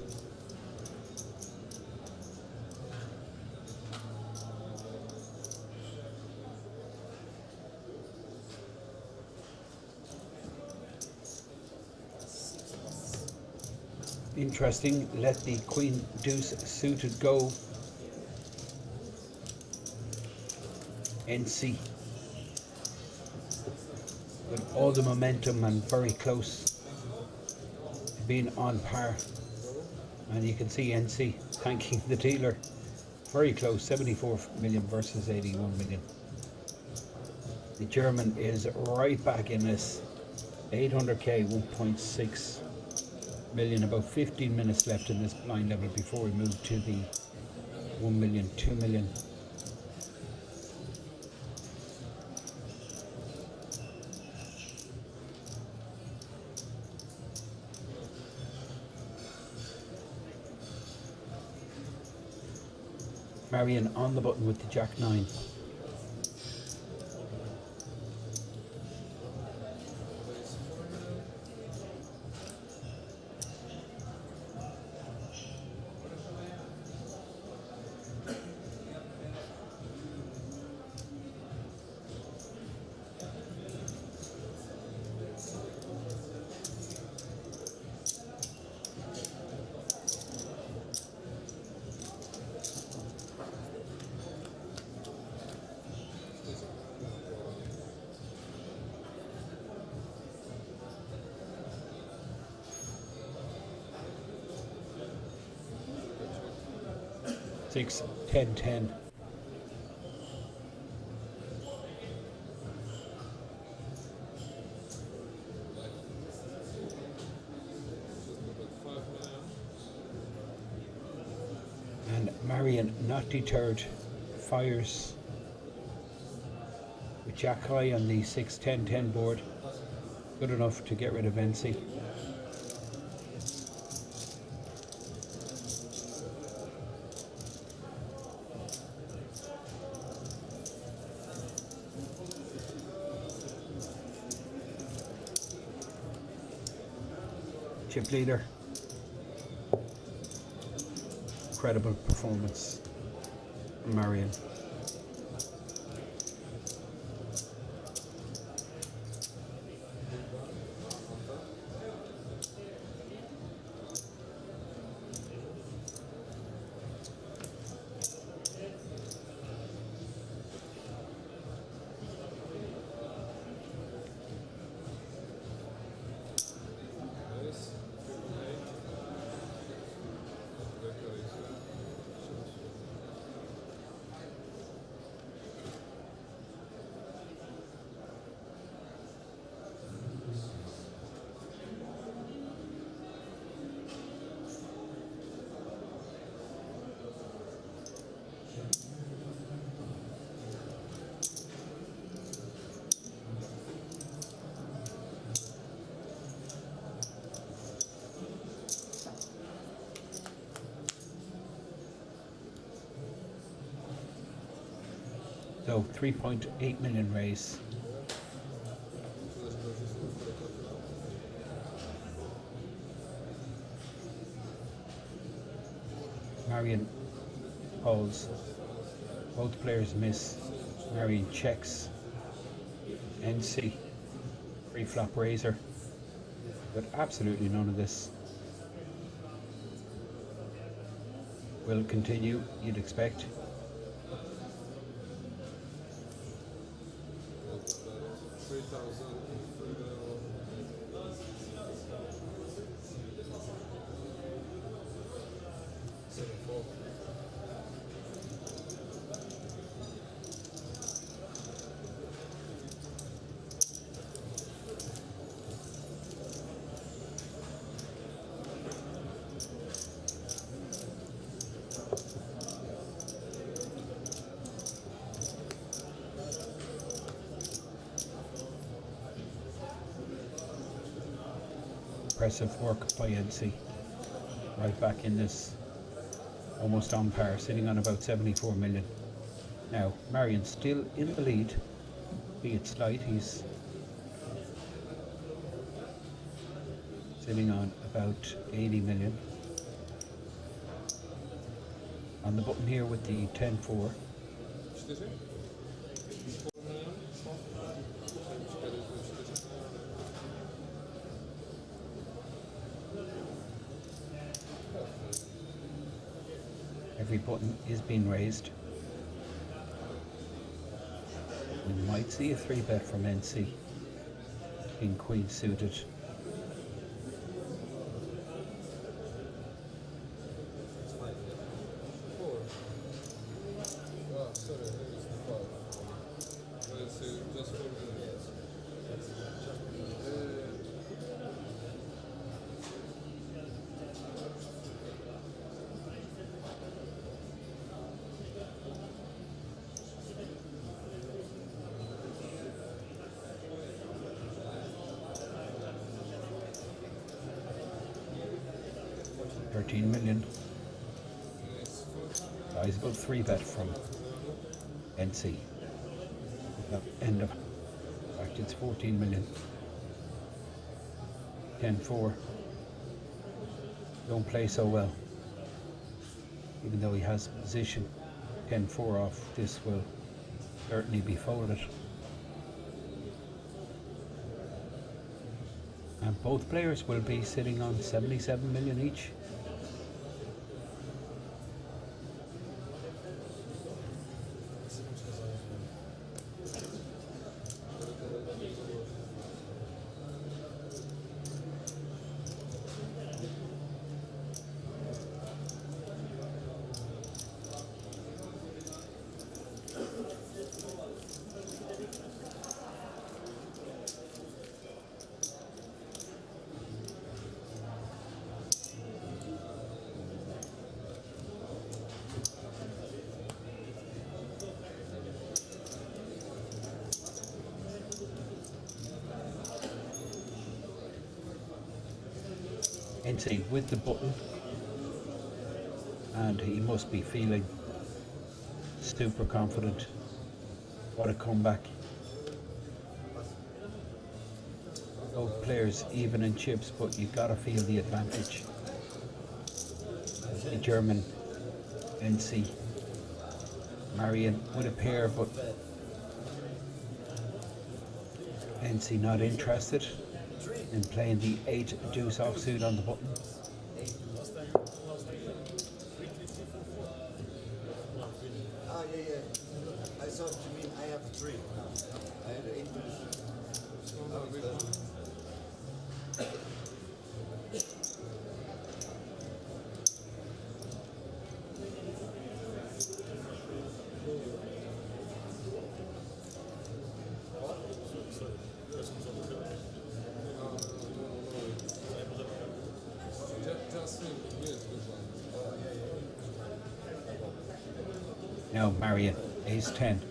Speaker 2: Interesting, let the queen deuce suited go. NC with all the momentum and very close to being on par, and you can see NC thanking the dealer. Very close, 74 million versus 81 million. The German is right back in this. 800k, 1.6 million, about 15 minutes left in this blind level before we move to the 1 million, 2 million. Marion on the button with the Jack 9. Six, 10, 10. And Marion, not deterred, fires with Jack high on the 6, 10, 10 board. Good enough to get rid of NC. Chip leader. Incredible performance, Marion. So 3.8 million raise. Marion calls. Both players miss. Marion checks. NC. Pre-flop razor. But absolutely none of this will continue, you'd expect. Impressive work by NC. Right back in this, almost on par, sitting on about 74 million. Now, Marion still in the lead, be it slight, he's sitting on about 80 million. On the button here with the 10-4. Every button is being raised. We might see a 3-bet from NC. King Queen suited. $13 million. Sizable 3-bet from NC. End of. In fact, it's 14 million. 10-4. Don't play so well. Even though he has position. 10-4 off. This will certainly be folded. And both players will be sitting on 77 million each. NC with the button, and he must be feeling super confident. What a comeback. Both players even in chips, but you gotta feel the advantage. The German NC. Marion with a pair, but NC not interested in playing the 8 deuce offsuit on the button.
Speaker 5: Ah, yeah. I thought you mean I have 3. I had 8 deuce.
Speaker 2: Now Marion, ace 10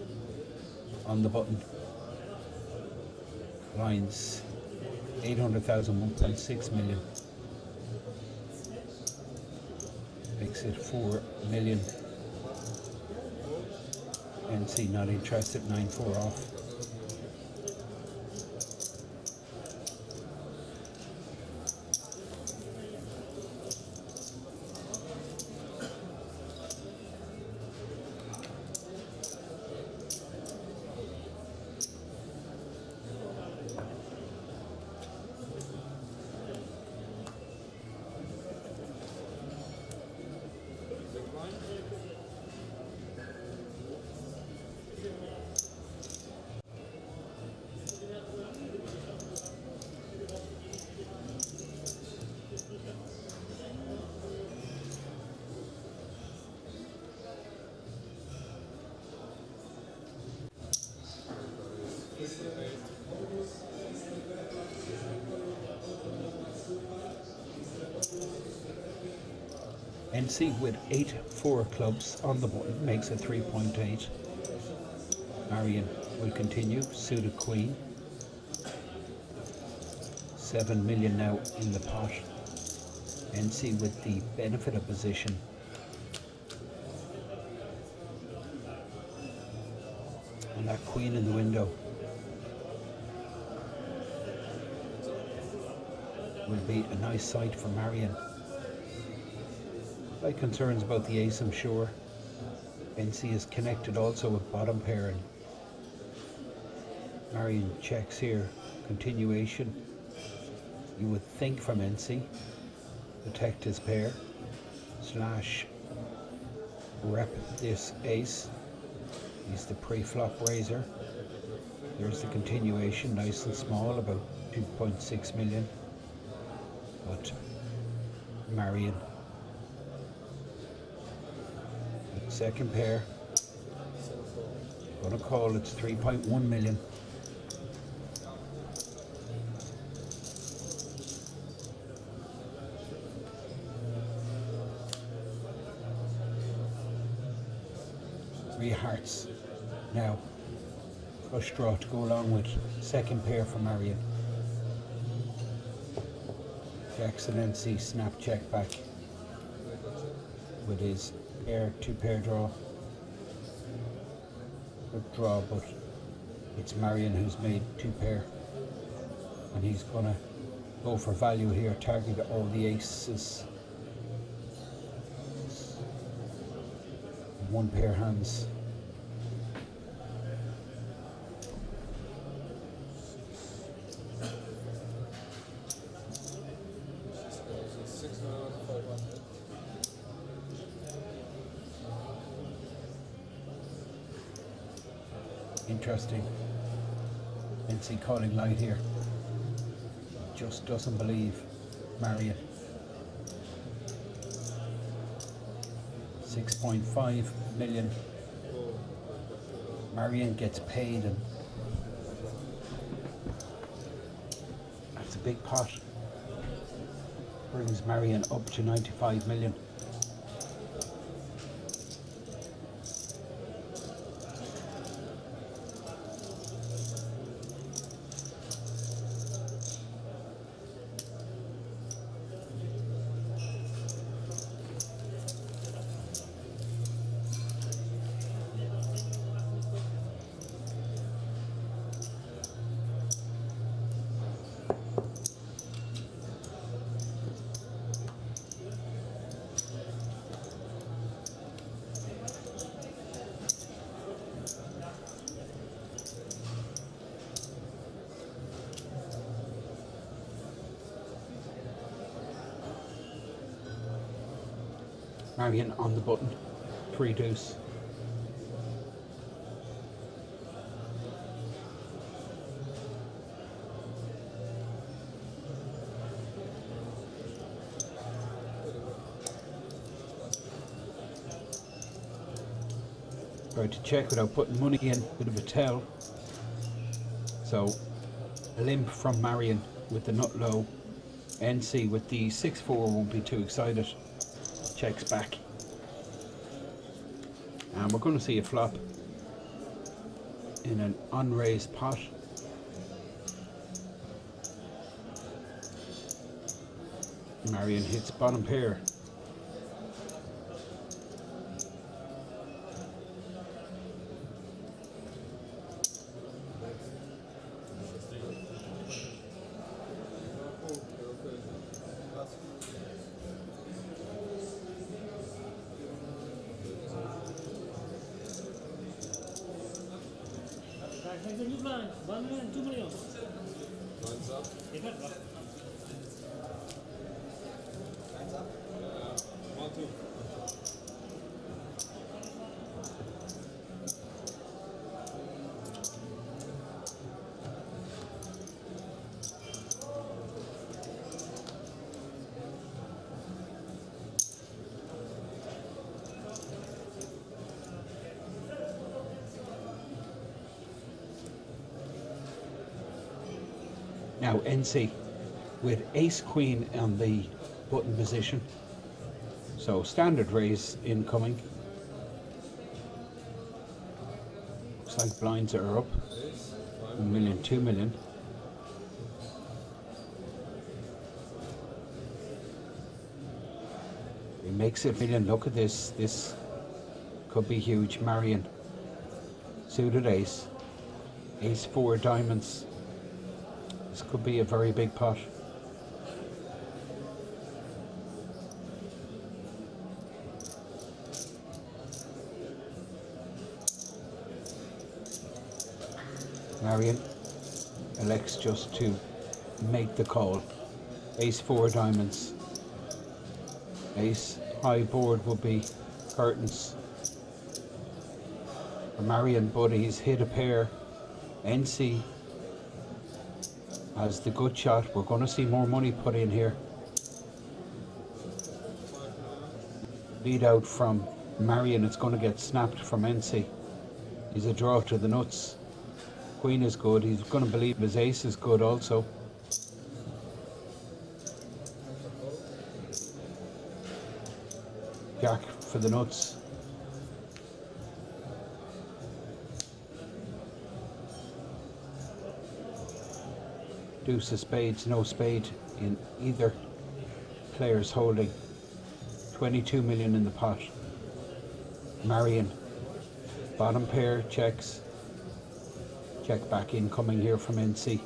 Speaker 2: on the button. Lines 800,000, 1.6 million. Makes it 4 million. NC not interested, 9-4 off. NC with 8-4 clubs on the button makes it 3.8. Marion will continue, suited queen. 7 million now in the pot. NC with the benefit of position. And that queen in the window will be a nice sight for Marion. Like concerns about the ace, I'm sure. NC is connected also with bottom pair, and Marion checks here. Continuation, you would think, from NC. Protect his pair slash rep this ace. He's the pre-flop raiser. There's the continuation, nice and small, about 2.6 million. But Marion, second pair, gonna call, it's 3.1 million. Three hearts now. Flush draw to go along with second pair for Marion. Jacks and NC snap check back with his pair, 2-pair draw. Good draw, but it's Marion who's made 2-pair, and he's gonna go for value here, target all the aces. 1-pair hands. Interesting. NC calling light here. Just doesn't believe Marion. 6.5 million. Marion gets paid, and that's a big pot. Brings Marion up to 95 million. Marion on the button, 3 deuce. Tried to check without putting money in, bit of a tell. So a limp from Marion with the nut low. NC with the 6-4 won't be too excited. Checks back. And we're going to see a flop in an unraised pot. Marion hits bottom pair.
Speaker 6: There's a new blind. 1 million, 2 million.
Speaker 3: Lines up.
Speaker 6: Take it, look.
Speaker 3: Lines up? 1, 2.
Speaker 2: Now NC with ace queen on the button position. So standard raise incoming. Looks like blinds are up. 1 million, 2 million. He makes it 1 million. Look at this. This could be huge. Marion. Suited ace. Ace 4 diamonds. This could be a very big pot. Marion elects just to make the call. Ace 4 diamonds. Ace high board will be curtains for Marion, but he's hit a pair. NC has the good shot. We're going to see more money put in here. Lead out from Marion. It's going to get snapped from NC. He's a draw to the nuts. Queen is good. He's going to believe his ace is good also. Jack for the nuts. Deuce of spades, no spade in either player's holding. 22 million in the pot. Marion, bottom pair, checks. Check back incoming here from NC.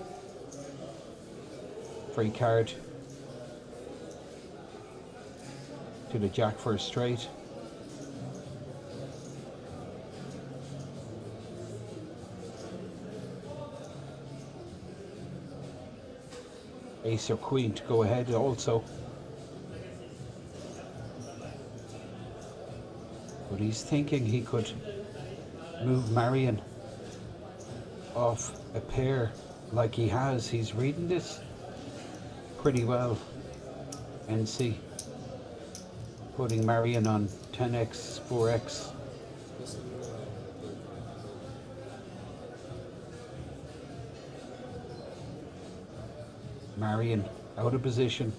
Speaker 2: Free card to the jack for a straight. Ace or queen to go ahead also. But he's thinking he could move Marion off a pair like he has. He's reading this pretty well. NC putting Marion on 10x, 4x. Marion out of position.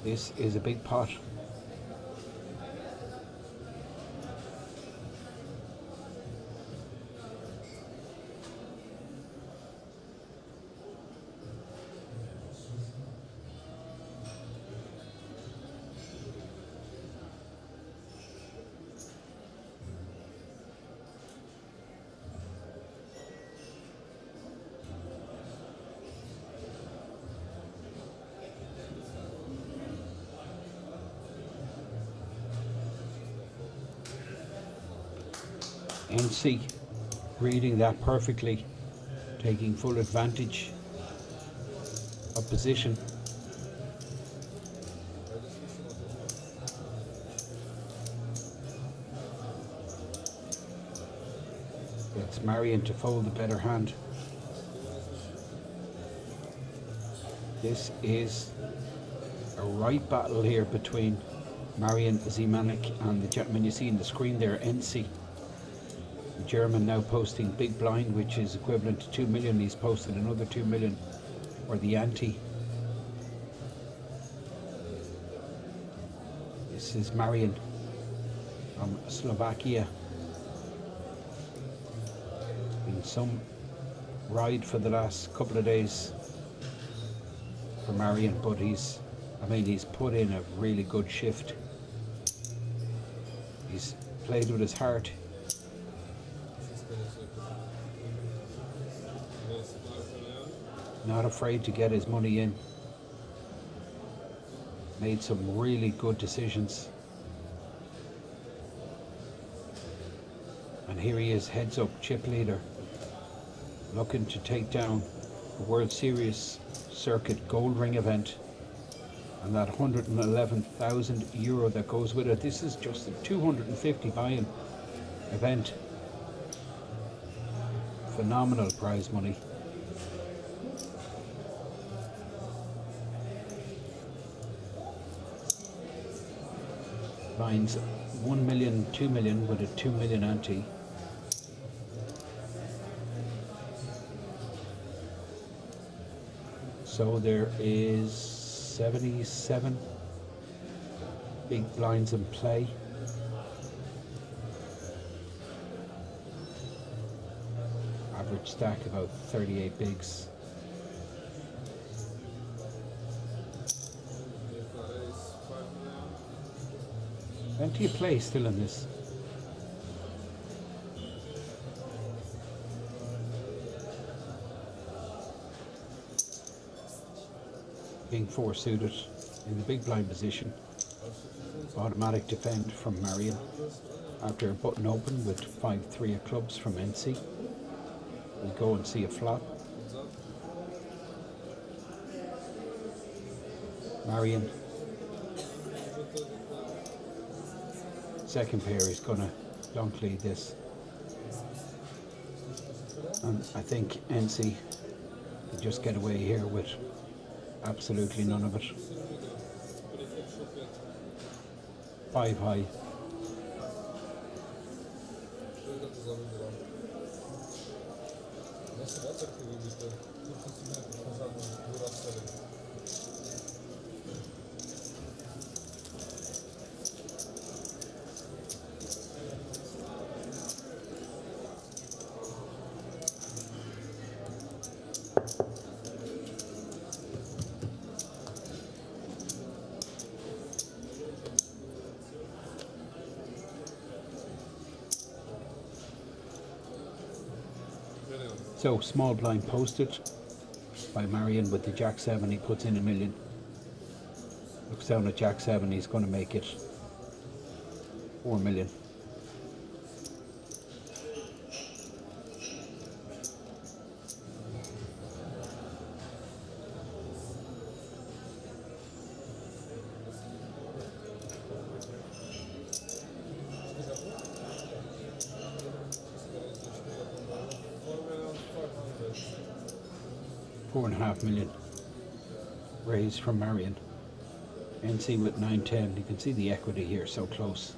Speaker 2: This is a big pot. NC reading that perfectly, taking full advantage of position. It's Marion to fold the better hand. This is a right battle here between Marian Zimanek and the gentleman you see in the screen there, NC. The German now posting big blind, which is equivalent to 2 million. He's posted another 2 million, or the ante. This is Marian from Slovakia. Been some ride for the last couple of days for Marian, but he's put in a really good shift. He's played with his heart. Not afraid to get his money in. Made some really good decisions. And here he is, heads up, chip leader, looking to take down the World Series Circuit Gold Ring event and that 111,000 euro that goes with it. This is just a 250 buy-in event. Phenomenal prize money. Blinds 1 million, 2 million with a 2 million ante. So there is 77 big blinds in play. Average stack about 38 bigs. Plenty of play still in this. Being four suited in the big blind position. Automatic defend from Marion after a button open with 5-3 of clubs from NC. We go and see a flop. Marion. Second pair is gonna donk lead this. And I think NC can just get away here with absolutely none of it. 5 high. So small blind posted by Marion with the Jack 7. He puts in $1 million. Looks down at Jack 7. He's going to make it 4 million. $4.5 million raised from Marion. NC with 9-10. You can see the equity here, so close.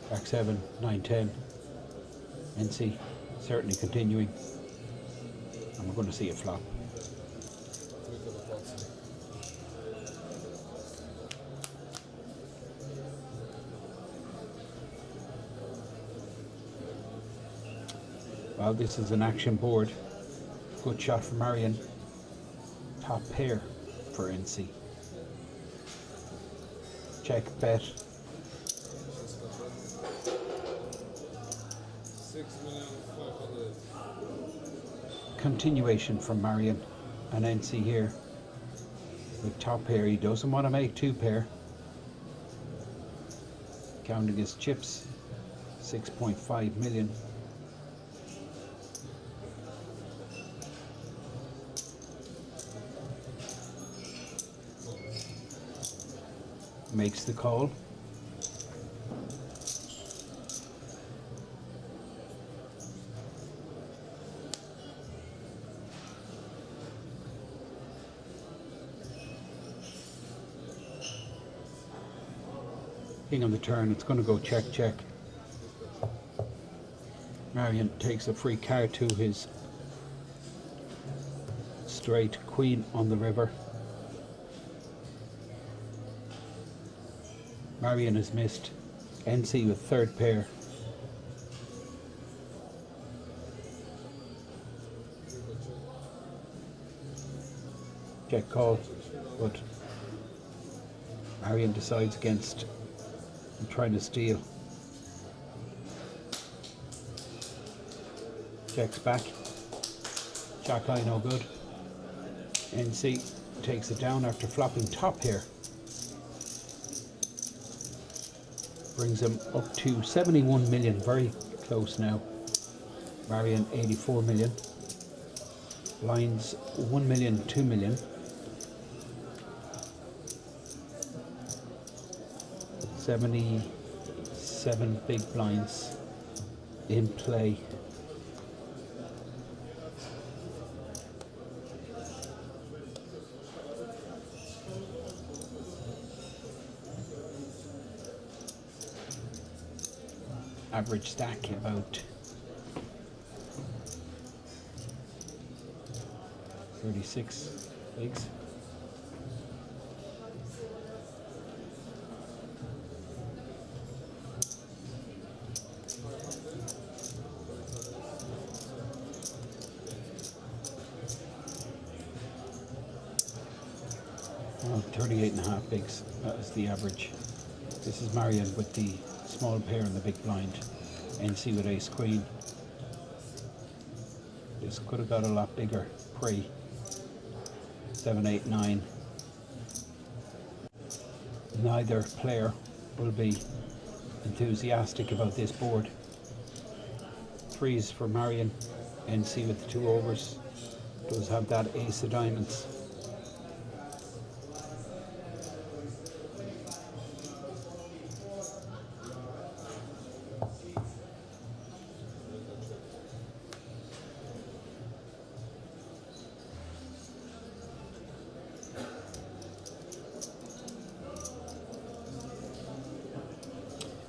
Speaker 2: Jack 7, 9-10. NC certainly continuing. And we're going to see a flop. Well, this is an action board. Good shot for Marion. Top pair for NC. Check bet.
Speaker 3: 6,500,000.
Speaker 2: Continuation from Marion and NC here. With top pair, he doesn't want to make two pair. Counting his chips, 6.5 million. Makes the call. King on the turn, it's going to go check, check. Marion takes a free card to his straight, queen on the river. Marion has missed. NC with third pair. Check call, but Marion decides against trying to steal. Checks back. Jack eye no good. NC takes it down after flopping top here. Brings him up to 71 million, very close now. Marion 84 million. Lines 1 million, 2 million. 77 big blinds in play. Average stack about 36 bigs. Oh, 38.5 bigs, that is the average. This is Marion with the small pair in the big blind. NC with ace queen. This could have got a lot bigger pre. 7, 8, 9. Neither player will be enthusiastic about this board. Threes for Marion. NC with the 2 overs. Does have that ace of diamonds.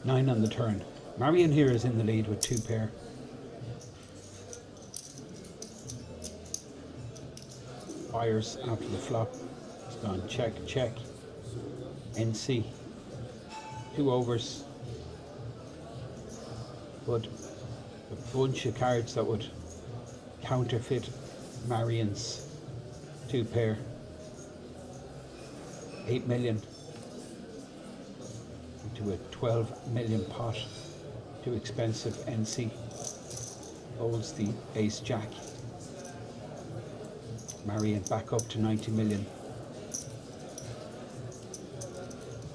Speaker 2: Nine on the turn. Marion here is in the lead with 2 pair. Fires after the flop. It's gone check, check. NC. 2 overs. But a bunch of cards that would counterfeit Marion's 2 pair. 8 million. To a 12 million pot. Too expensive. NC holds the ace jack. Marion back up to 90 million.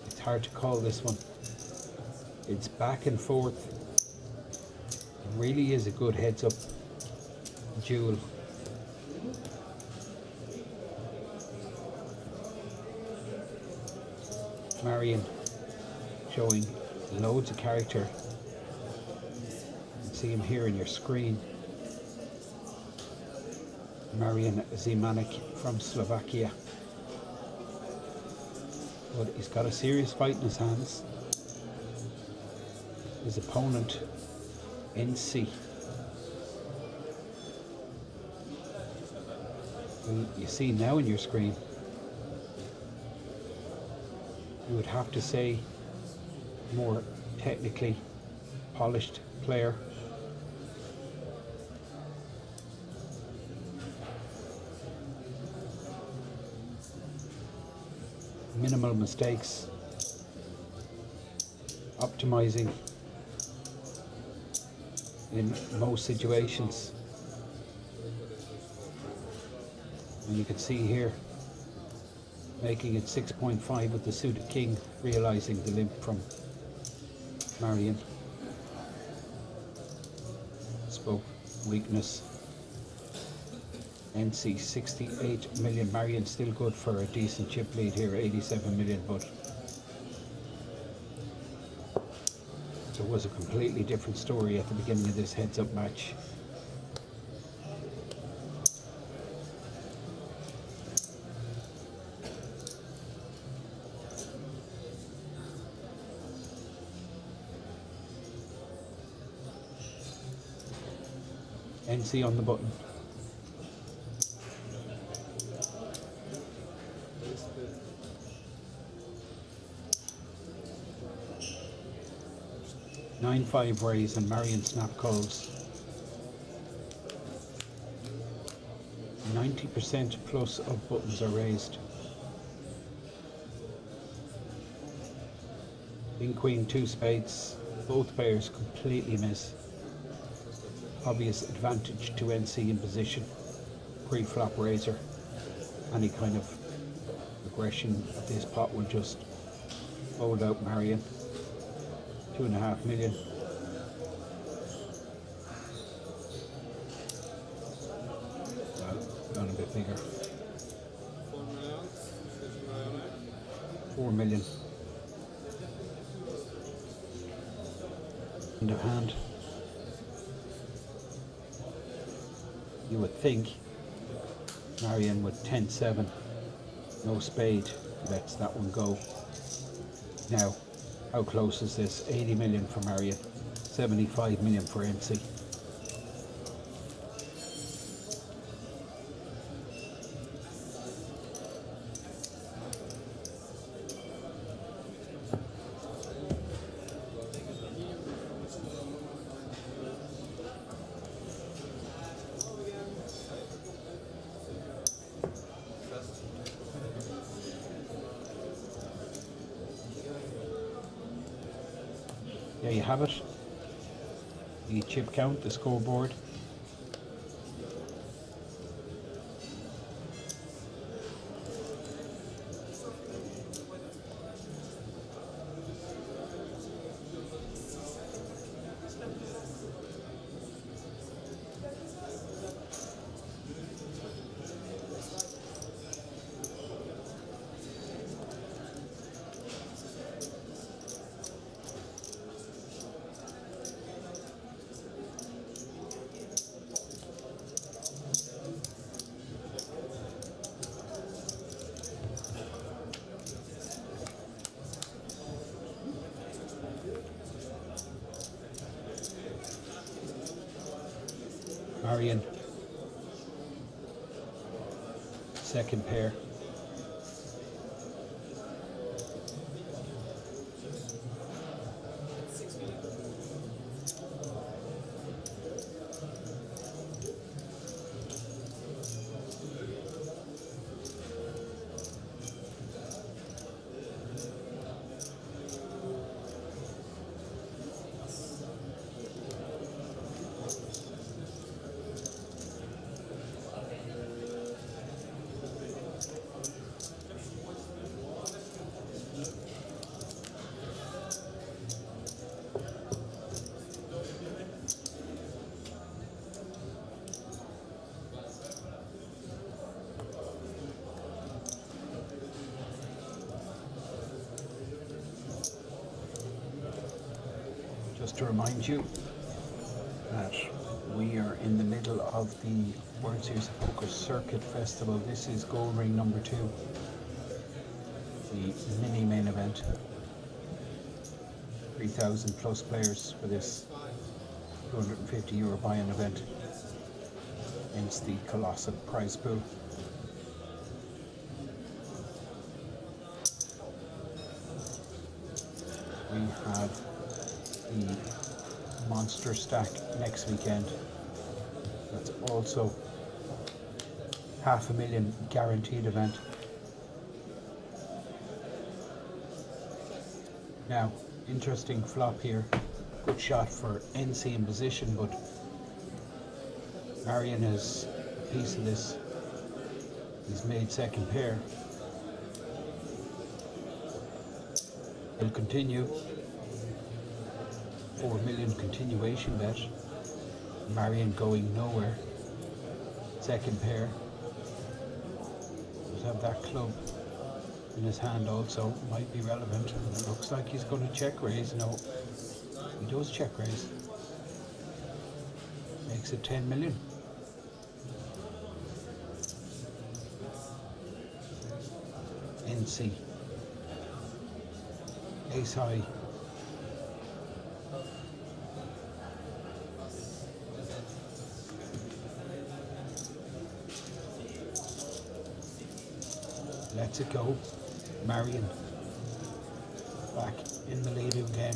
Speaker 2: It's hard to call this one. It's back and forth. It really is a good heads up duel. Marion showing loads of character. You can see him here on your screen. Marian Zimanek from Slovakia. But he's got a serious fight in his hands. His opponent, NC. Who you see now on your screen. You would have to say more technically polished player. Minimal mistakes. Optimizing in most situations. And you can see here making it 6.5 with the suited king, realizing the limp from Marion. Spoke weakness. NC 68 million. Marion still good for a decent chip lead here, 87 million, but it was a completely different story at the beginning of this heads up match. NC on the button. Nine five raise and Marion snap calls. 90% plus of buttons are raised. King Queen 2 spades. Both players completely miss. Obvious advantage to NC in position. Pre-flop raiser. Any kind of aggression at this pot will just fold out Marion. 2.5 million. Gone a bit bigger. 4 million. End of hand. You would think Marion with 10-7, no spade, lets that one go. Now, how close is this? 80 million for Marion, 75 million for MC. There you have it. The chip count, the scoreboard. Marion, second pair. Just to remind you that we are in the middle of the World Series of Poker Circuit Festival. This is Gold Ring number 2, the mini main event. 3,000 plus players for this €250 buy-in event. Hence the colossal prize pool. We have the monster stack next weekend. That's also $500,000 guaranteed event. Now, interesting flop here. Good shot for NC in position, but Marion has a piece of this. He's made second pair. He'll continue. 4 million continuation bet. Marion going nowhere. Second pair. Does have that club in his hand also. Might be relevant. It looks like he's going to check raise. No, he does check raise. Makes it 10 million. NC. Ace high. lets it go. Marion back in the lead again.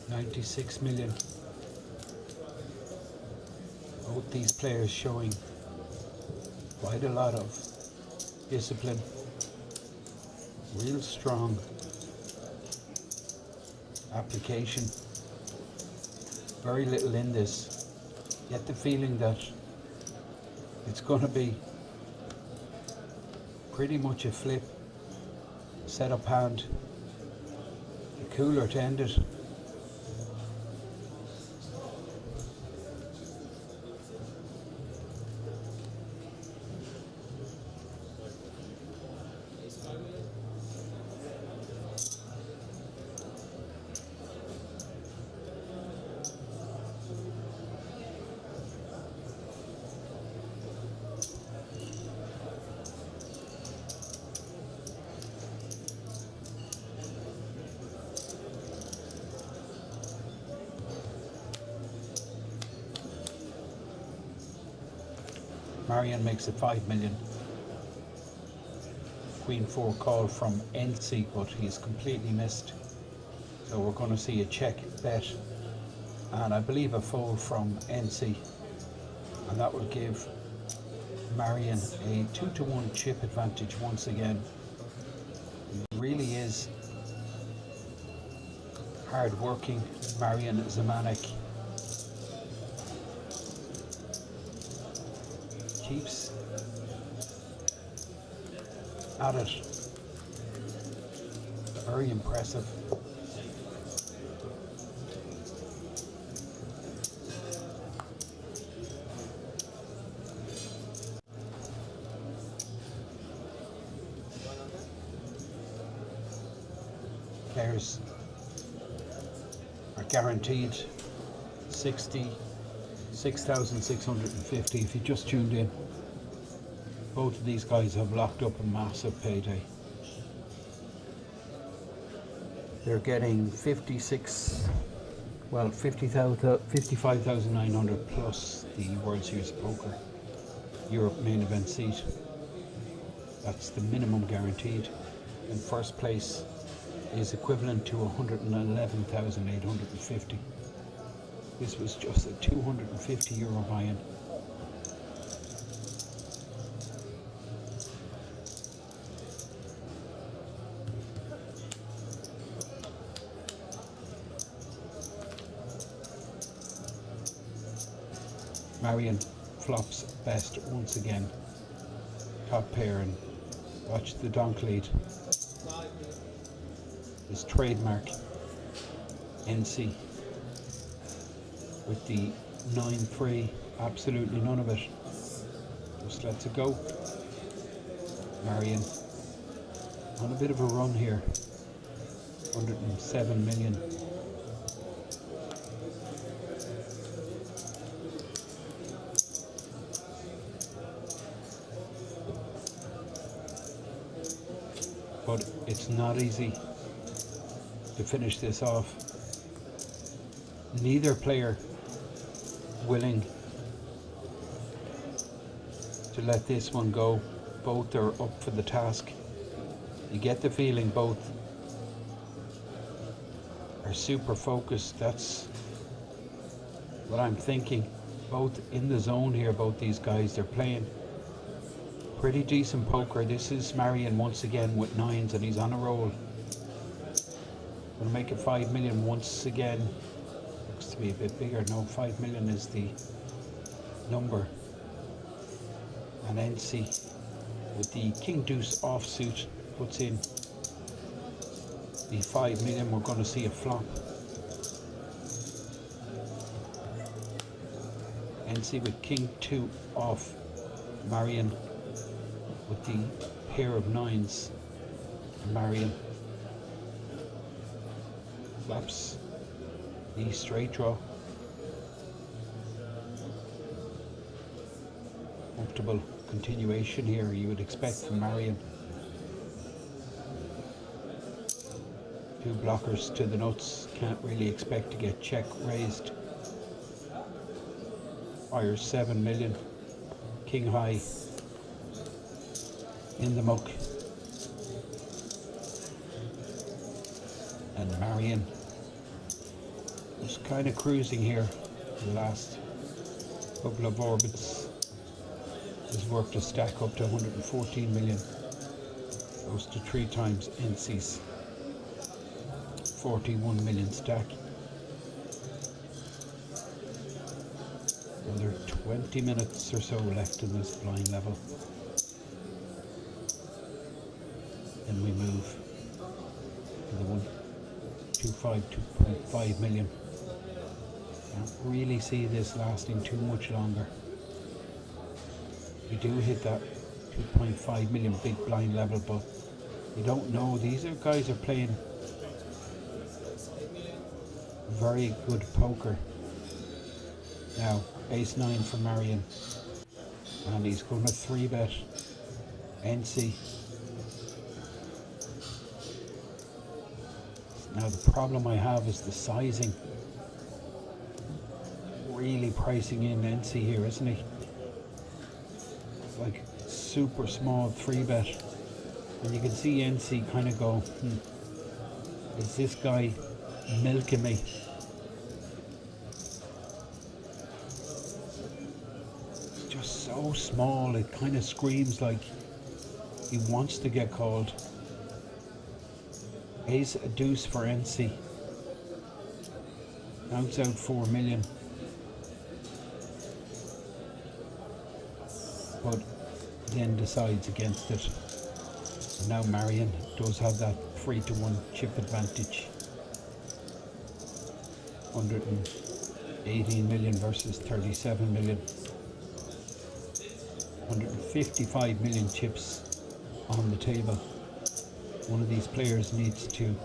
Speaker 2: 96 million. Both these players showing quite a lot of discipline. Real strong application. Very little in this. Get the feeling that it's going to be pretty much a flip. Set up hand. The cooler to end it. Marion makes it 5 million. Queen 4 call from NC, but he's completely missed. So we're going to see a check bet and I believe a fold from NC. And that will give Marion a 2-to-1 chip advantage once again. He really is hard working. Marion Zemanek keeps at it. Very impressive. Players are guaranteed 66,650 if you just tuned in. Both of these guys have locked up a massive payday. They're getting 55,900 plus the World Series of Poker Europe main event seat. That's the minimum guaranteed. And first place is equivalent to 111,850. This was just a €250 buy-in. Marion flops best once again. Top pair, and watch the donk lead. His trademark NC with the 9-3, absolutely none of it. Just lets it go. Marion on a bit of a run here. 107 million. But it's not easy to finish this off. Neither player willing to let this one go. Both are up for the task. You get the feeling both are super focused. That's what I'm thinking. Both in the zone here, both these guys. They're playing pretty decent poker. This is Marion once again with nines, and he's on a roll. Gonna make it 5 million once again. Looks to be a bit bigger. No, 5 million is the number. And NC with the King Deuce offsuit puts in the 5 million. We're going to see a flop. NC with King 2 off. Marion with the pair of nines. Marion flaps the straight draw. Comfortable continuation here, you would expect from Marion. Two blockers to the nuts, can't really expect to get check raised. Fires 7 million, king high in the muck. And Marion was kind of cruising here for the last couple of orbits. Has worked a stack up to 114 million, close to 3 times NC's 41 million stack. Another 20 minutes or so left in this blind level. And we move to the 2.5 million. Can't really see this lasting too much longer. We do hit that 2.5 million big blind level, but you don't know. These guys are playing very good poker. Now, ace 9 for Marion, and he's going to 3-bet NC. Now the problem I have is the sizing. Really pricing in NC here, isn't he? Like super small 3-bet, and you can see NC kind of go, is this guy milking me? It's just so small, it kind of screams like he wants to get called. Ace a deuce for NC. Counts out 4 million. But then decides against it. And now Marion does have that 3-to-1 chip advantage. 118 million versus 37 million. 155 million chips on the table. One of these players needs to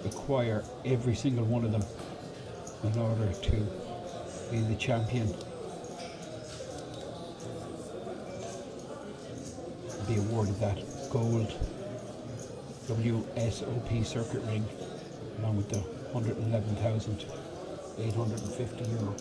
Speaker 2: acquire every single one of them in order to be the champion. Be awarded that gold WSOP circuit ring along with the €111,850.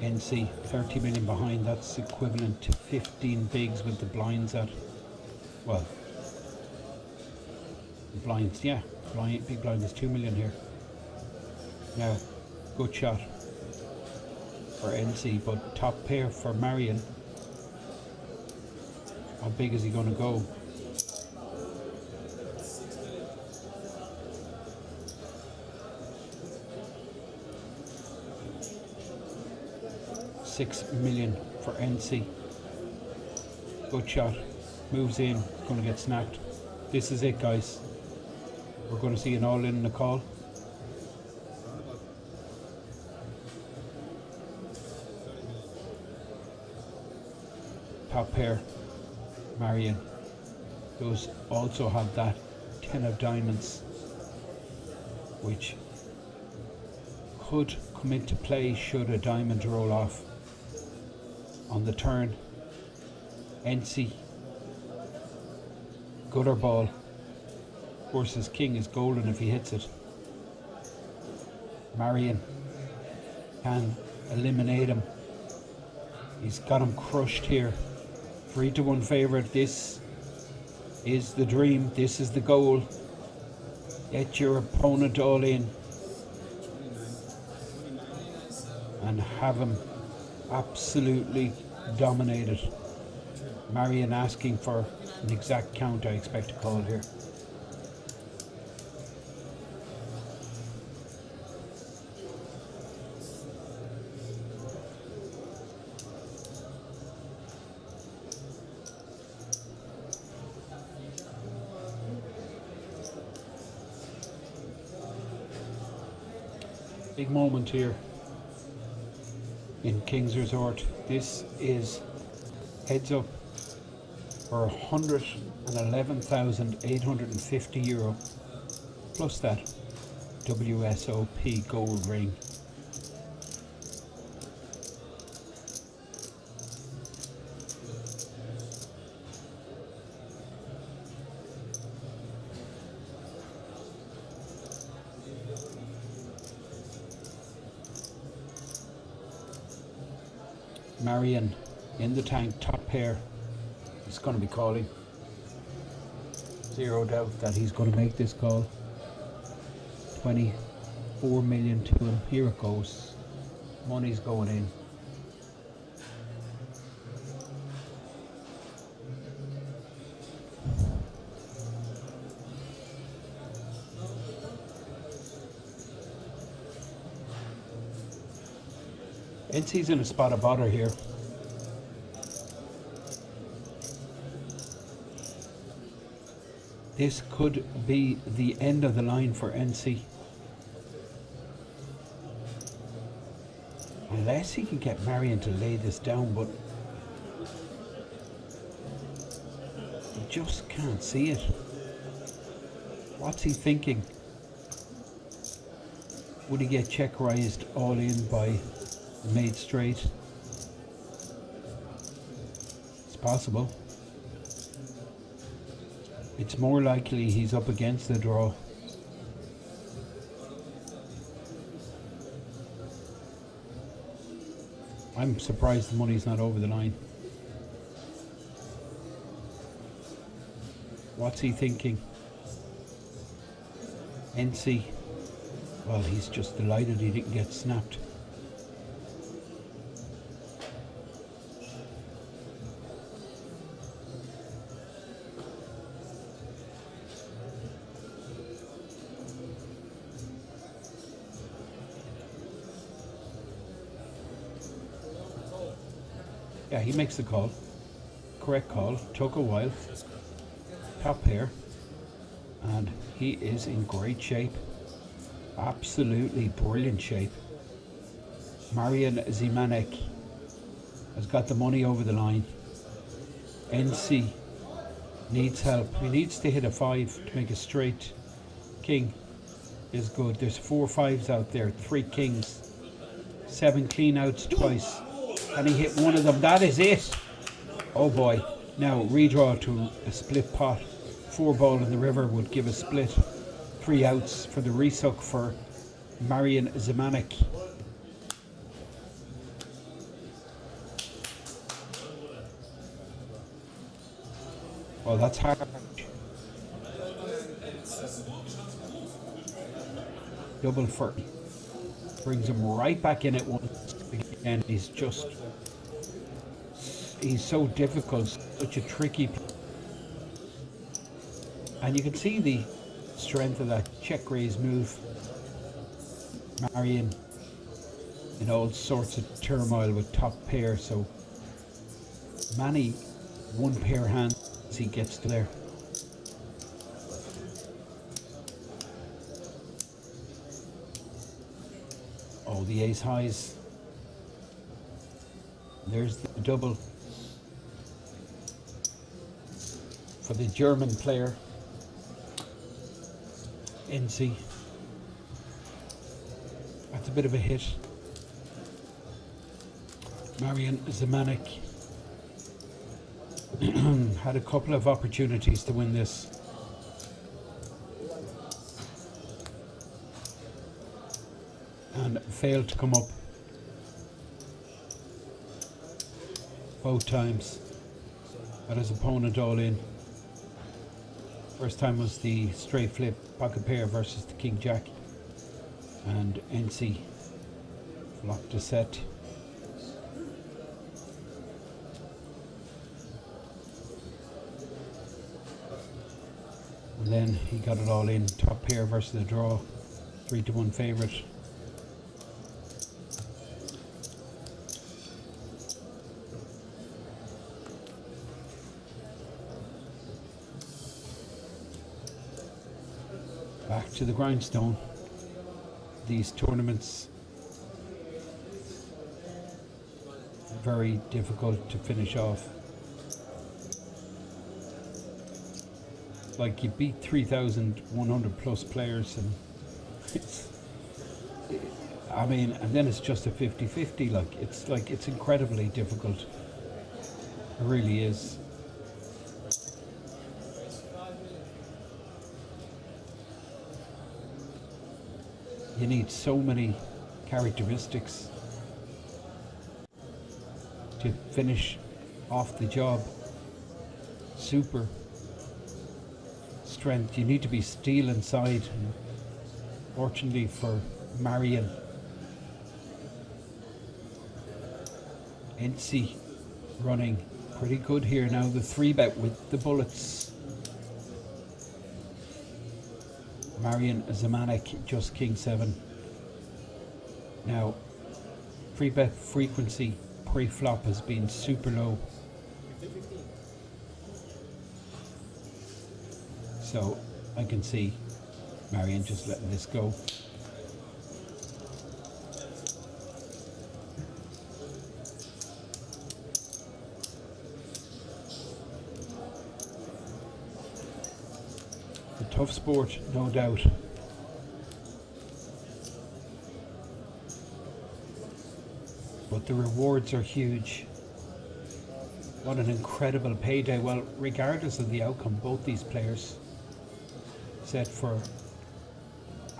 Speaker 2: NC 30 million behind, that's equivalent to 15 bigs with the blinds at, well, the blinds, yeah, big blind is 2 million here. Now, good shot for NC, but top pair for Marion. How big is he going to go? $6 million for NC. Good shot. Moves in. Going to get snapped. This is it, guys. We're going to see an all-in in the call. Top pair, Marion, does also have that 10 of diamonds, which could come into play should a diamond roll off on the turn. NC, gutter ball versus king is golden if he hits it. Marion can eliminate him. He's got him crushed here. 3-to-1 favourite. This is the dream. This is the goal. Get your opponent all in and have him absolutely dominated. Marion asking for an exact count, I expect to call here. Big moment here in King's Resort. This is heads up for €111,850 plus that WSOP gold ring. Marion in the tank, top pair. He's going to be calling. Zero doubt that he's going to make this call. 24 million to him. Here it goes. Money's going in. NC's in a spot of bother here. This could be the end of the line for NC. Unless he can get Marion to lay this down, but you just can't see it. What's he thinking? Would he get check raised all in by the made straight? It's possible. It's more likely he's up against the draw. I'm surprised the money's not over the line. What's he thinking? NC. Well, he's just delighted he didn't get snapped. Yeah, he makes the call. Correct call. Took a while. Top pair. And he is in great shape. Absolutely brilliant shape. Marian Zimanek has got the money over the line. NC needs help. He needs to hit a 5 to make a straight. King is good. There's 4 5s out there. 3 kings. 7 clean outs twice. And he hit one of them. That is it. Oh boy. Now redraw to a split pot. 4 ball in the river would give a split. 3 outs for the resuck for Marian Zimanek. Well, that's hard. Double for brings him right back in it once again. He's so difficult, such a tricky. And you can see the strength of that check raise move. Marion in all sorts of turmoil with top pair, so many one pair hands he gets to there. Oh, the ace highs. There's the double for the German player. NC. That's a bit of a hit. Marian Zimanek had a couple of opportunities to win this. And failed to come up both times. Got his opponent all in. First time was the straight flip pocket pair versus the King Jack, and NC flopped a set. And then he got it all in. Top pair versus the draw, 3-1 favourite. Back to the grindstone. These tournaments, very difficult to finish off. Like, you beat 3,100 plus players, and I mean, and then it's just a 50-50. It's incredibly difficult. It really is. You need so many characteristics to finish off the job. Super strength. You need to be steel inside. And fortunately for Marion, NC running pretty good here now. The 3-bet with the bullets. Marion Zamanek just king 7. Now 3-bet frequency pre-flop has been super low. So I can see Marion just letting this go. A tough sport, no doubt. But the rewards are huge. What an incredible payday. Well, regardless of the outcome, both these players set for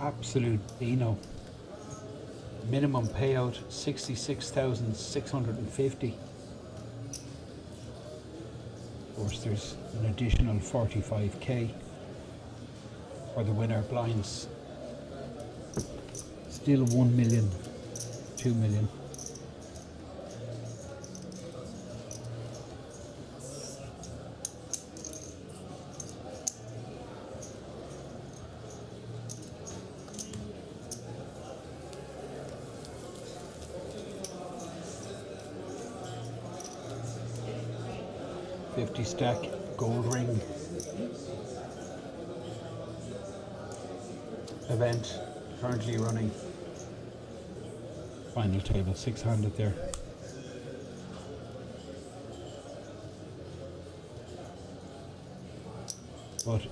Speaker 2: absolute Beano. Minimum payout 66,650. Of course, there's an additional 45k for the winner blinds. Still 1 million, 2 million. Stack gold ring event currently running. Final table 600 there. But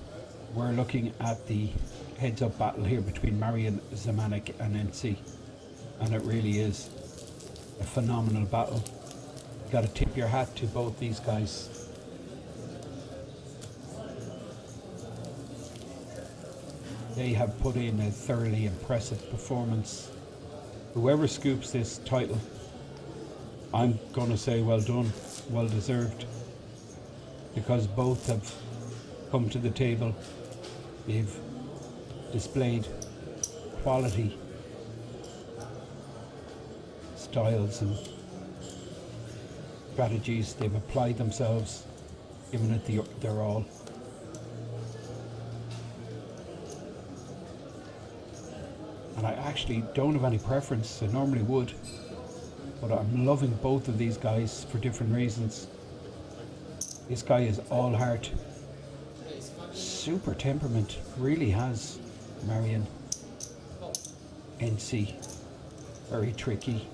Speaker 2: we're looking at the heads up battle here between Marion Zamanek and NC, and it really is a phenomenal battle. You got to tip your hat to both these guys. They have put in a thoroughly impressive performance. Whoever scoops this title, I'm going to say well done, well deserved, because both have come to the table. They've displayed quality styles and strategies. They've applied themselves, given it their all. And I actually don't have any preference. I normally would, but I'm loving both of these guys for different reasons. This guy is all heart, super temperament, really has. Marion, NC, very tricky,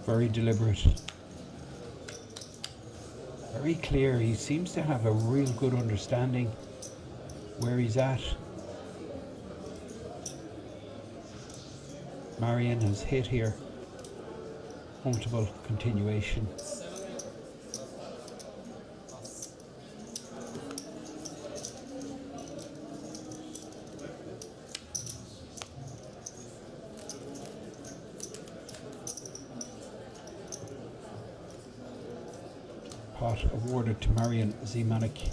Speaker 2: very deliberate, very clear. He seems to have a real good understanding where he's at. Marion has hit here. Comfortable continuation. Pot awarded to Marion Zamanek,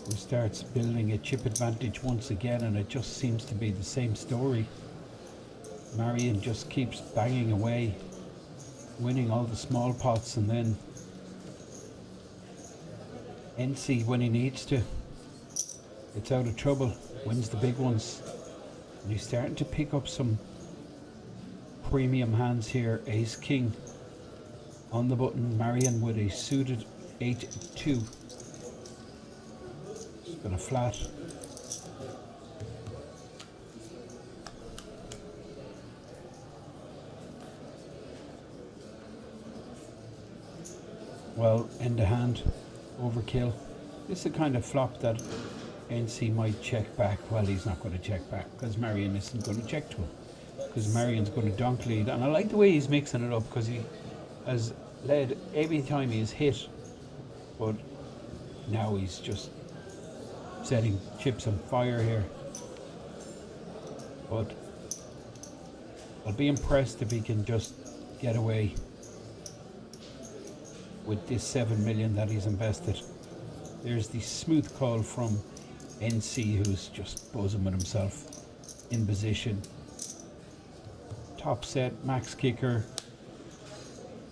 Speaker 2: who starts building a chip advantage once again, and it just seems to be the same story. Marion just keeps banging away, winning all the small pots, and then NC, when he needs to, gets out of trouble, wins the big ones. And he's starting to pick up some premium hands here. Ace King on the button. Marion with a suited 8-2. He's got a flat. Well, end of hand, overkill. This is the kind of flop that NC might check back. Well, he's not going to check back because Marion isn't going to check to him, because Marion's going to donk lead. And I like the way he's mixing it up, because he has led every time he's hit, but now he's just setting chips on fire here. But I'll be impressed if he can just get away with this 7 million that he's invested. There's the smooth call from NC, who's just buzzing with himself in position. Top set, max kicker.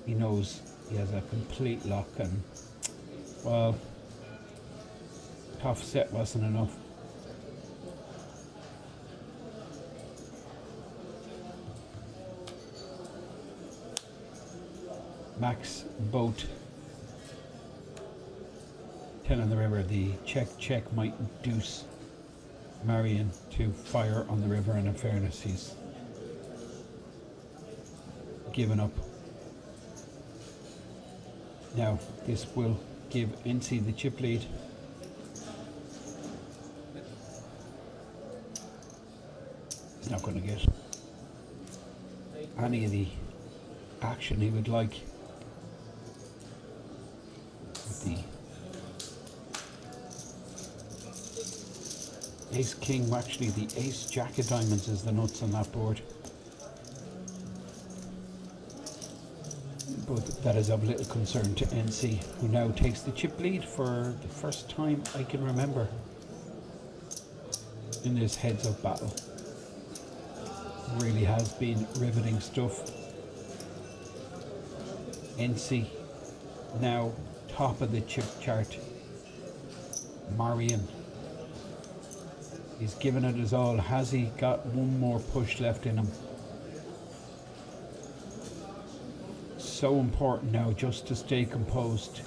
Speaker 2: He knows he has a complete lock, and well, top set wasn't enough. Max boat 10 on the river. The check might induce Marion to fire on the river, and in fairness he's given up. Now this will give NC the chip lead. He's not going to get any of the action he would like. The ace king, actually the ace jack of diamonds is the nuts on that board, but that is of little concern to NC, who now takes the chip lead for the first time I can remember in this heads up battle. Really has been riveting stuff. NC now top of the chip chart. Marion, he's given it his all. Has he got one more push left in him? So important now just to stay composed.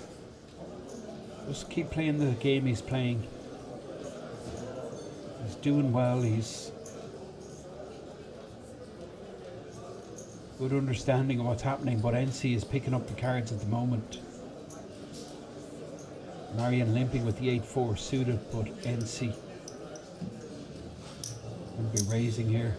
Speaker 2: Just keep playing the game he's playing. He's doing well. He's good understanding of what's happening, but NC is picking up the cards at the moment. Marion limping with the 8-4 suited, but NC will be raising here.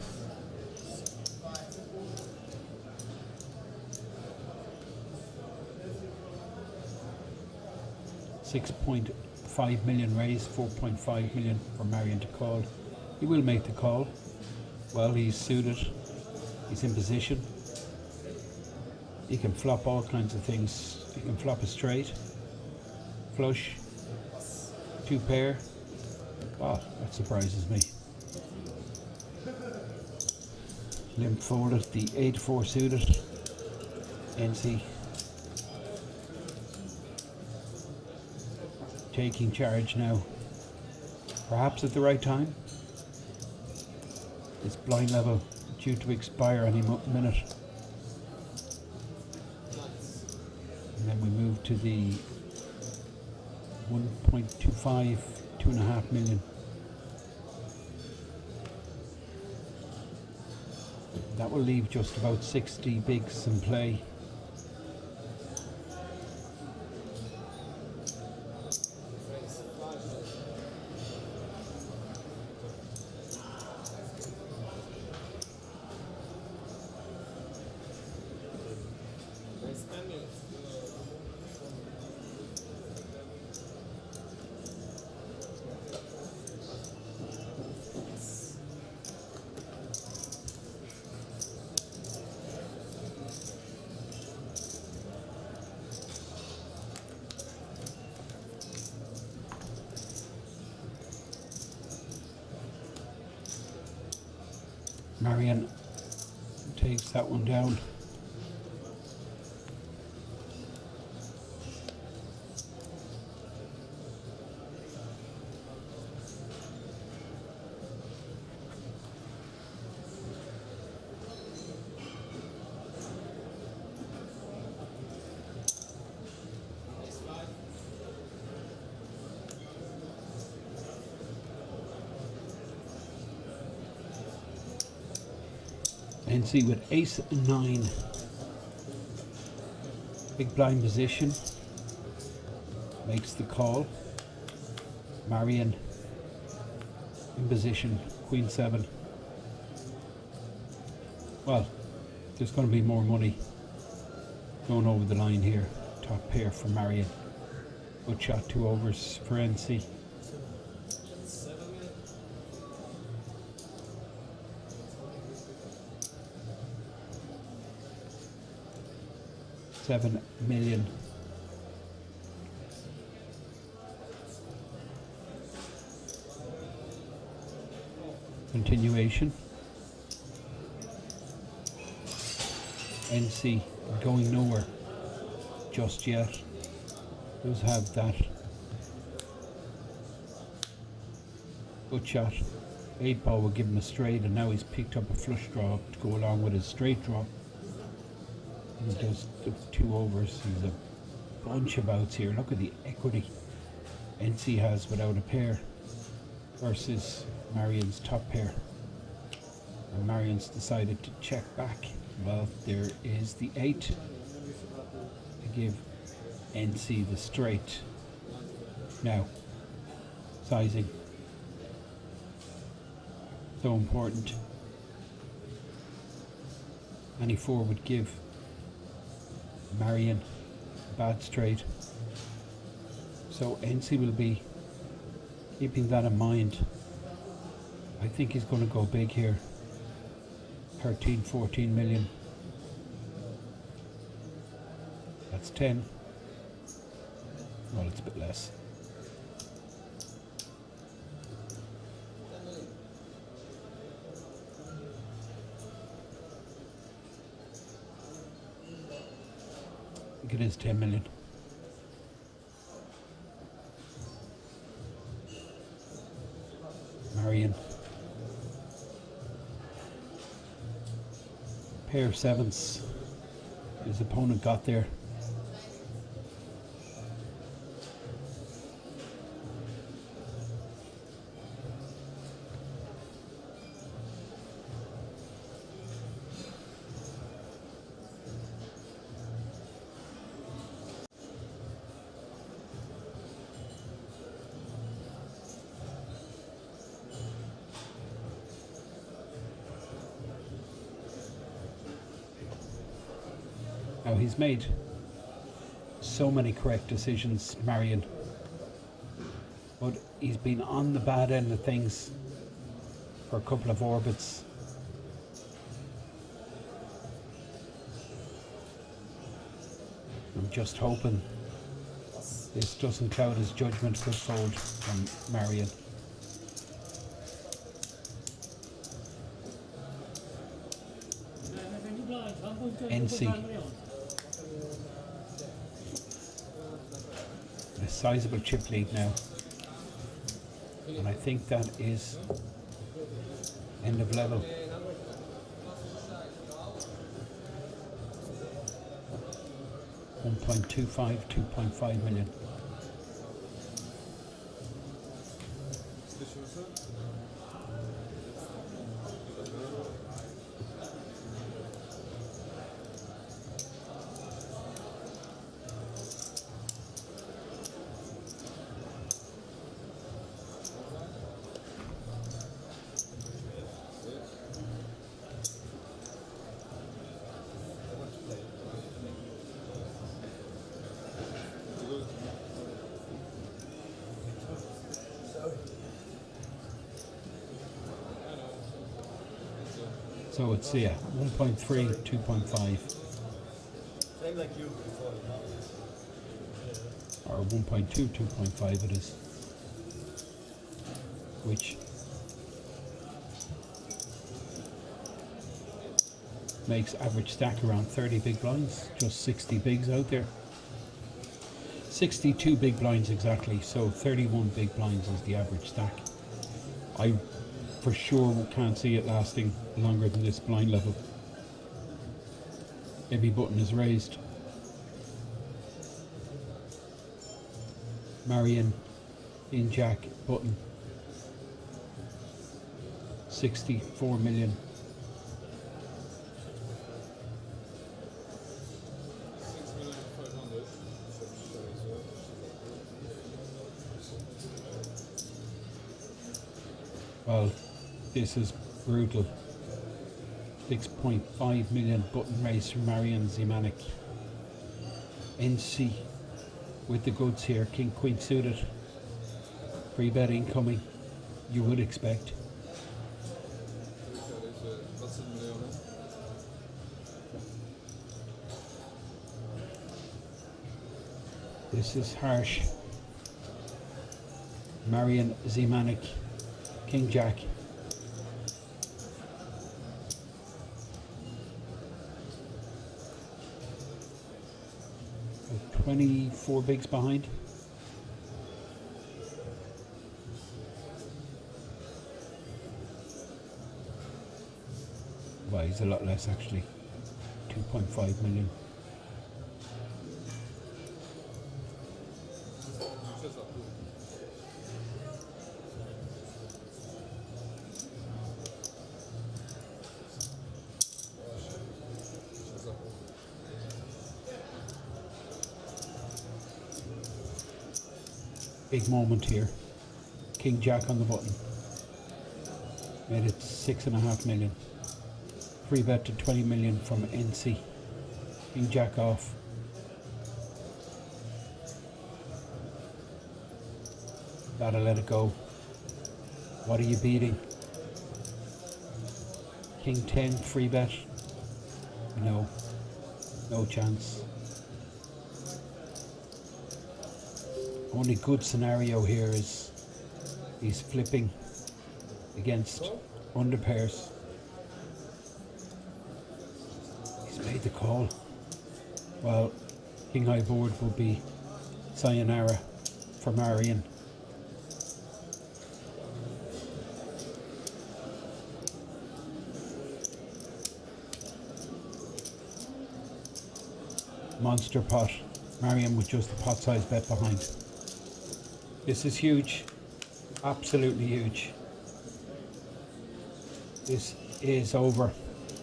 Speaker 2: $6.5 million raise, 4.5 million for Marion to call. He will make the call. Well, he's suited. He's in position. He can flop all kinds of things. He can flop a straight, flush, 2 pair. Wow, that surprises me. Limp folded, the 8-4 suited. NC taking charge now. Perhaps at the right time. This blind level due to expire any minute. And then we move to the 1.25, 2.5 million. That will leave just about 60 bigs in play. Marion takes that one down. NC with ace-9, big blind position, makes the call. Marion in position, queen-7. Well, there's going to be more money going over the line here. Top pair for Marion. Good shot, 2 overs for NC. $7 million Continuation. NC going nowhere just yet. Does have that good shot. 8 ball will give him a straight, and now he's picked up a flush draw to go along with his straight draw. He does the 2 overs. He's a bunch of outs here. Look at the equity NC has without a pair versus Marion's top pair. And Marion's decided to check back. Well, there is the 8 to give NC the straight. Now, sizing. So important. Any 4 would give Marion a bad straight. So NC will be keeping that in mind. I think he's going to go big here. 13, 14 million. That's 10. Well, it's a bit less. I think it is 10 million. Marion. Pair of 7s. His opponent got there. Now he's made so many correct decisions, Marion, but he's been on the bad end of things for a couple of orbits. I'm just hoping this doesn't cloud his judgment for fold from Marion. NC. A sizable chip lead now, and I think that is end of level. $1.25, $2.5 million. So it's 1.3, 2.5.
Speaker 5: Same like you before.
Speaker 2: Or 1.2, 2.5 it is. Which makes average stack around 30 big blinds, just 60 bigs out there. 62 big blinds exactly, so 31 big blinds is the average stack. I for sure can't see it lasting longer than this blind level. Every button is raised. Marion in jack button. 64 million. Well, this is brutal. 6.5 million button raise from Marion Zimanek. NC with the goods here. King Queen suited. Free bet incoming. You would expect. This is harsh. Marion Zimanek. King Jack. 24 bigs behind. Well, he's a lot less actually. 2.5 million. Big moment here. King Jack on the button. Made it 6.5 million. Free bet to 20 million from NC. King Jack off. Gotta let it go. What are you beating? King 10 free bet. No. No chance. Only good scenario here is he's flipping against under pairs. He's made the call. Well, king high board will be sayonara for Marion. Monster pot. Marion with just the pot size bet behind. This is huge, absolutely huge. This is over.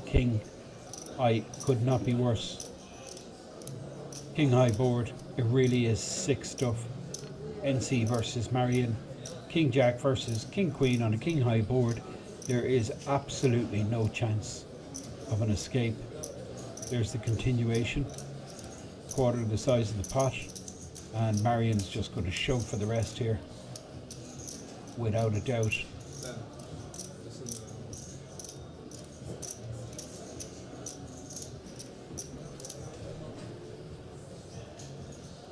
Speaker 2: King high could not be worse. King high board, it really is sick stuff. NC versus Marion. King Jack versus King Queen on a king high board. There is absolutely no chance of an escape. There's the continuation. Quarter the size of the pot. And Marion's just going to shove for the rest here, without a doubt.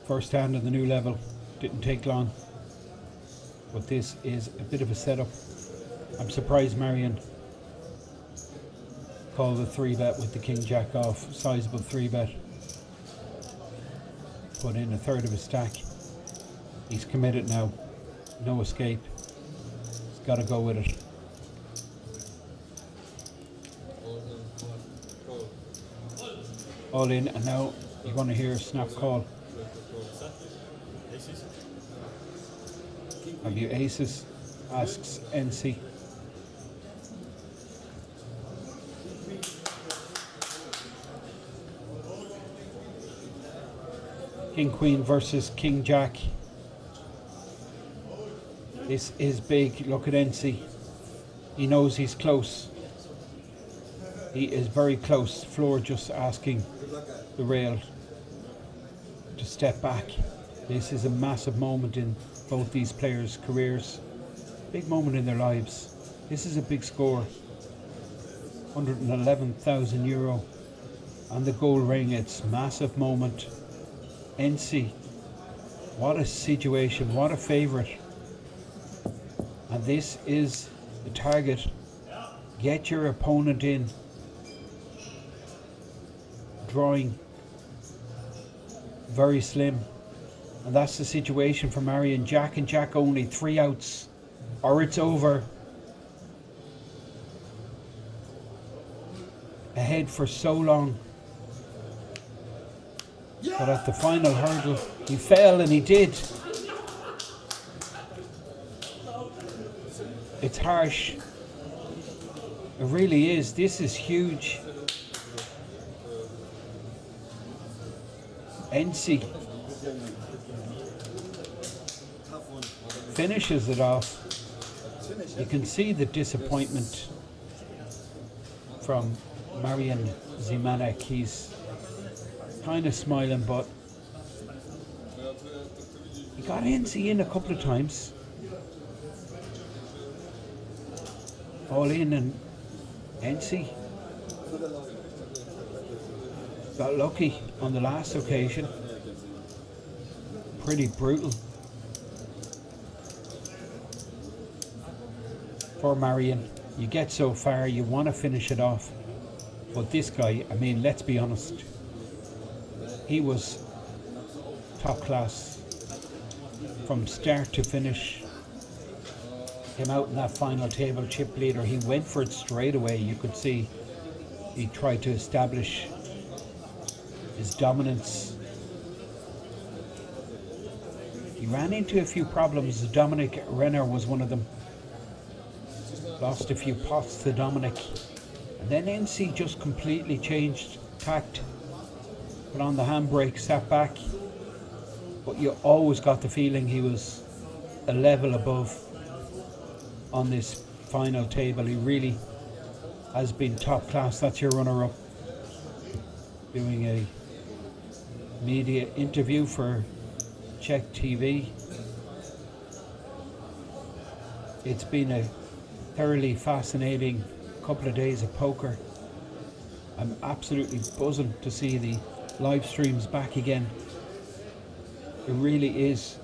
Speaker 2: First hand on the new level, didn't take long, but this is a bit of a setup. I'm surprised Marion called the 3-bet with the King Jack off, sizable 3-bet. Put in a third of his stack. He's committed now. No escape. He's got to go with it. All in, and now you want to hear a snap call. Have you aces? Asks NC. King Queen versus King Jack. This is big. Look at NC. He knows he's close. He is very close. Floor just asking the rail to step back. This is a massive moment in both these players' careers. Big moment in their lives. This is a big score. €111,000 on the gold ring. It's massive moment. NC, what a situation, what a favourite. And this is the target. Get your opponent in. Drawing very slim. And that's the situation for Marion. Jack and Jack only, 3 outs, or it's over. Ahead for so long. But at the final hurdle, he fell, and he did. It's harsh. It really is. This is huge. NC finishes it off. You can see the disappointment from Marian Zimanek. He's kind of smiling, but he got NC in a couple of times. All in, and NC got lucky on the last occasion. Pretty brutal for Marion. You get so far, you want to finish it off, but this guy, I mean, let's be honest, he was top class from start to finish. Came out in that final table, chip leader. He went for it straight away. You could see he tried to establish his dominance. He ran into a few problems. Dominic Renner was one of them. Lost a few pots to Dominic. And then NC just completely changed tact. Put on the handbrake, sat back. But you always got the feeling he was a level above on this final table. He really has been top class. That's your runner-up. Doing a media interview for Czech TV. It's been a thoroughly fascinating couple of days of poker. I'm absolutely buzzing to see the live streams back again. It really is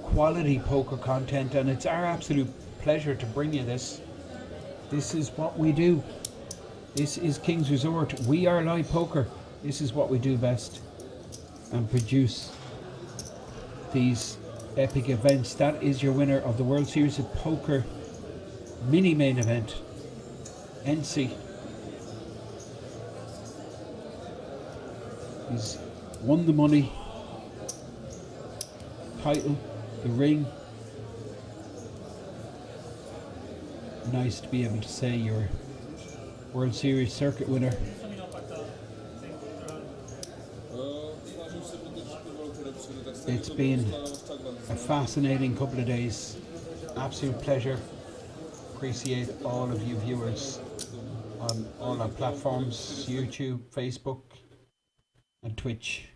Speaker 2: quality poker content, and it's our absolute pleasure to bring you this. This is what we do. This is King's Resort. We are live poker. This is what we do best, and produce these epic events. That is your winner of the World Series of Poker mini main event. NC. He's won the money, title, the ring. Nice to be able to say you're World Series circuit winner. It's been a fascinating couple of days. Absolute pleasure. Appreciate all of you viewers on all our platforms, YouTube, Facebook and Twitch.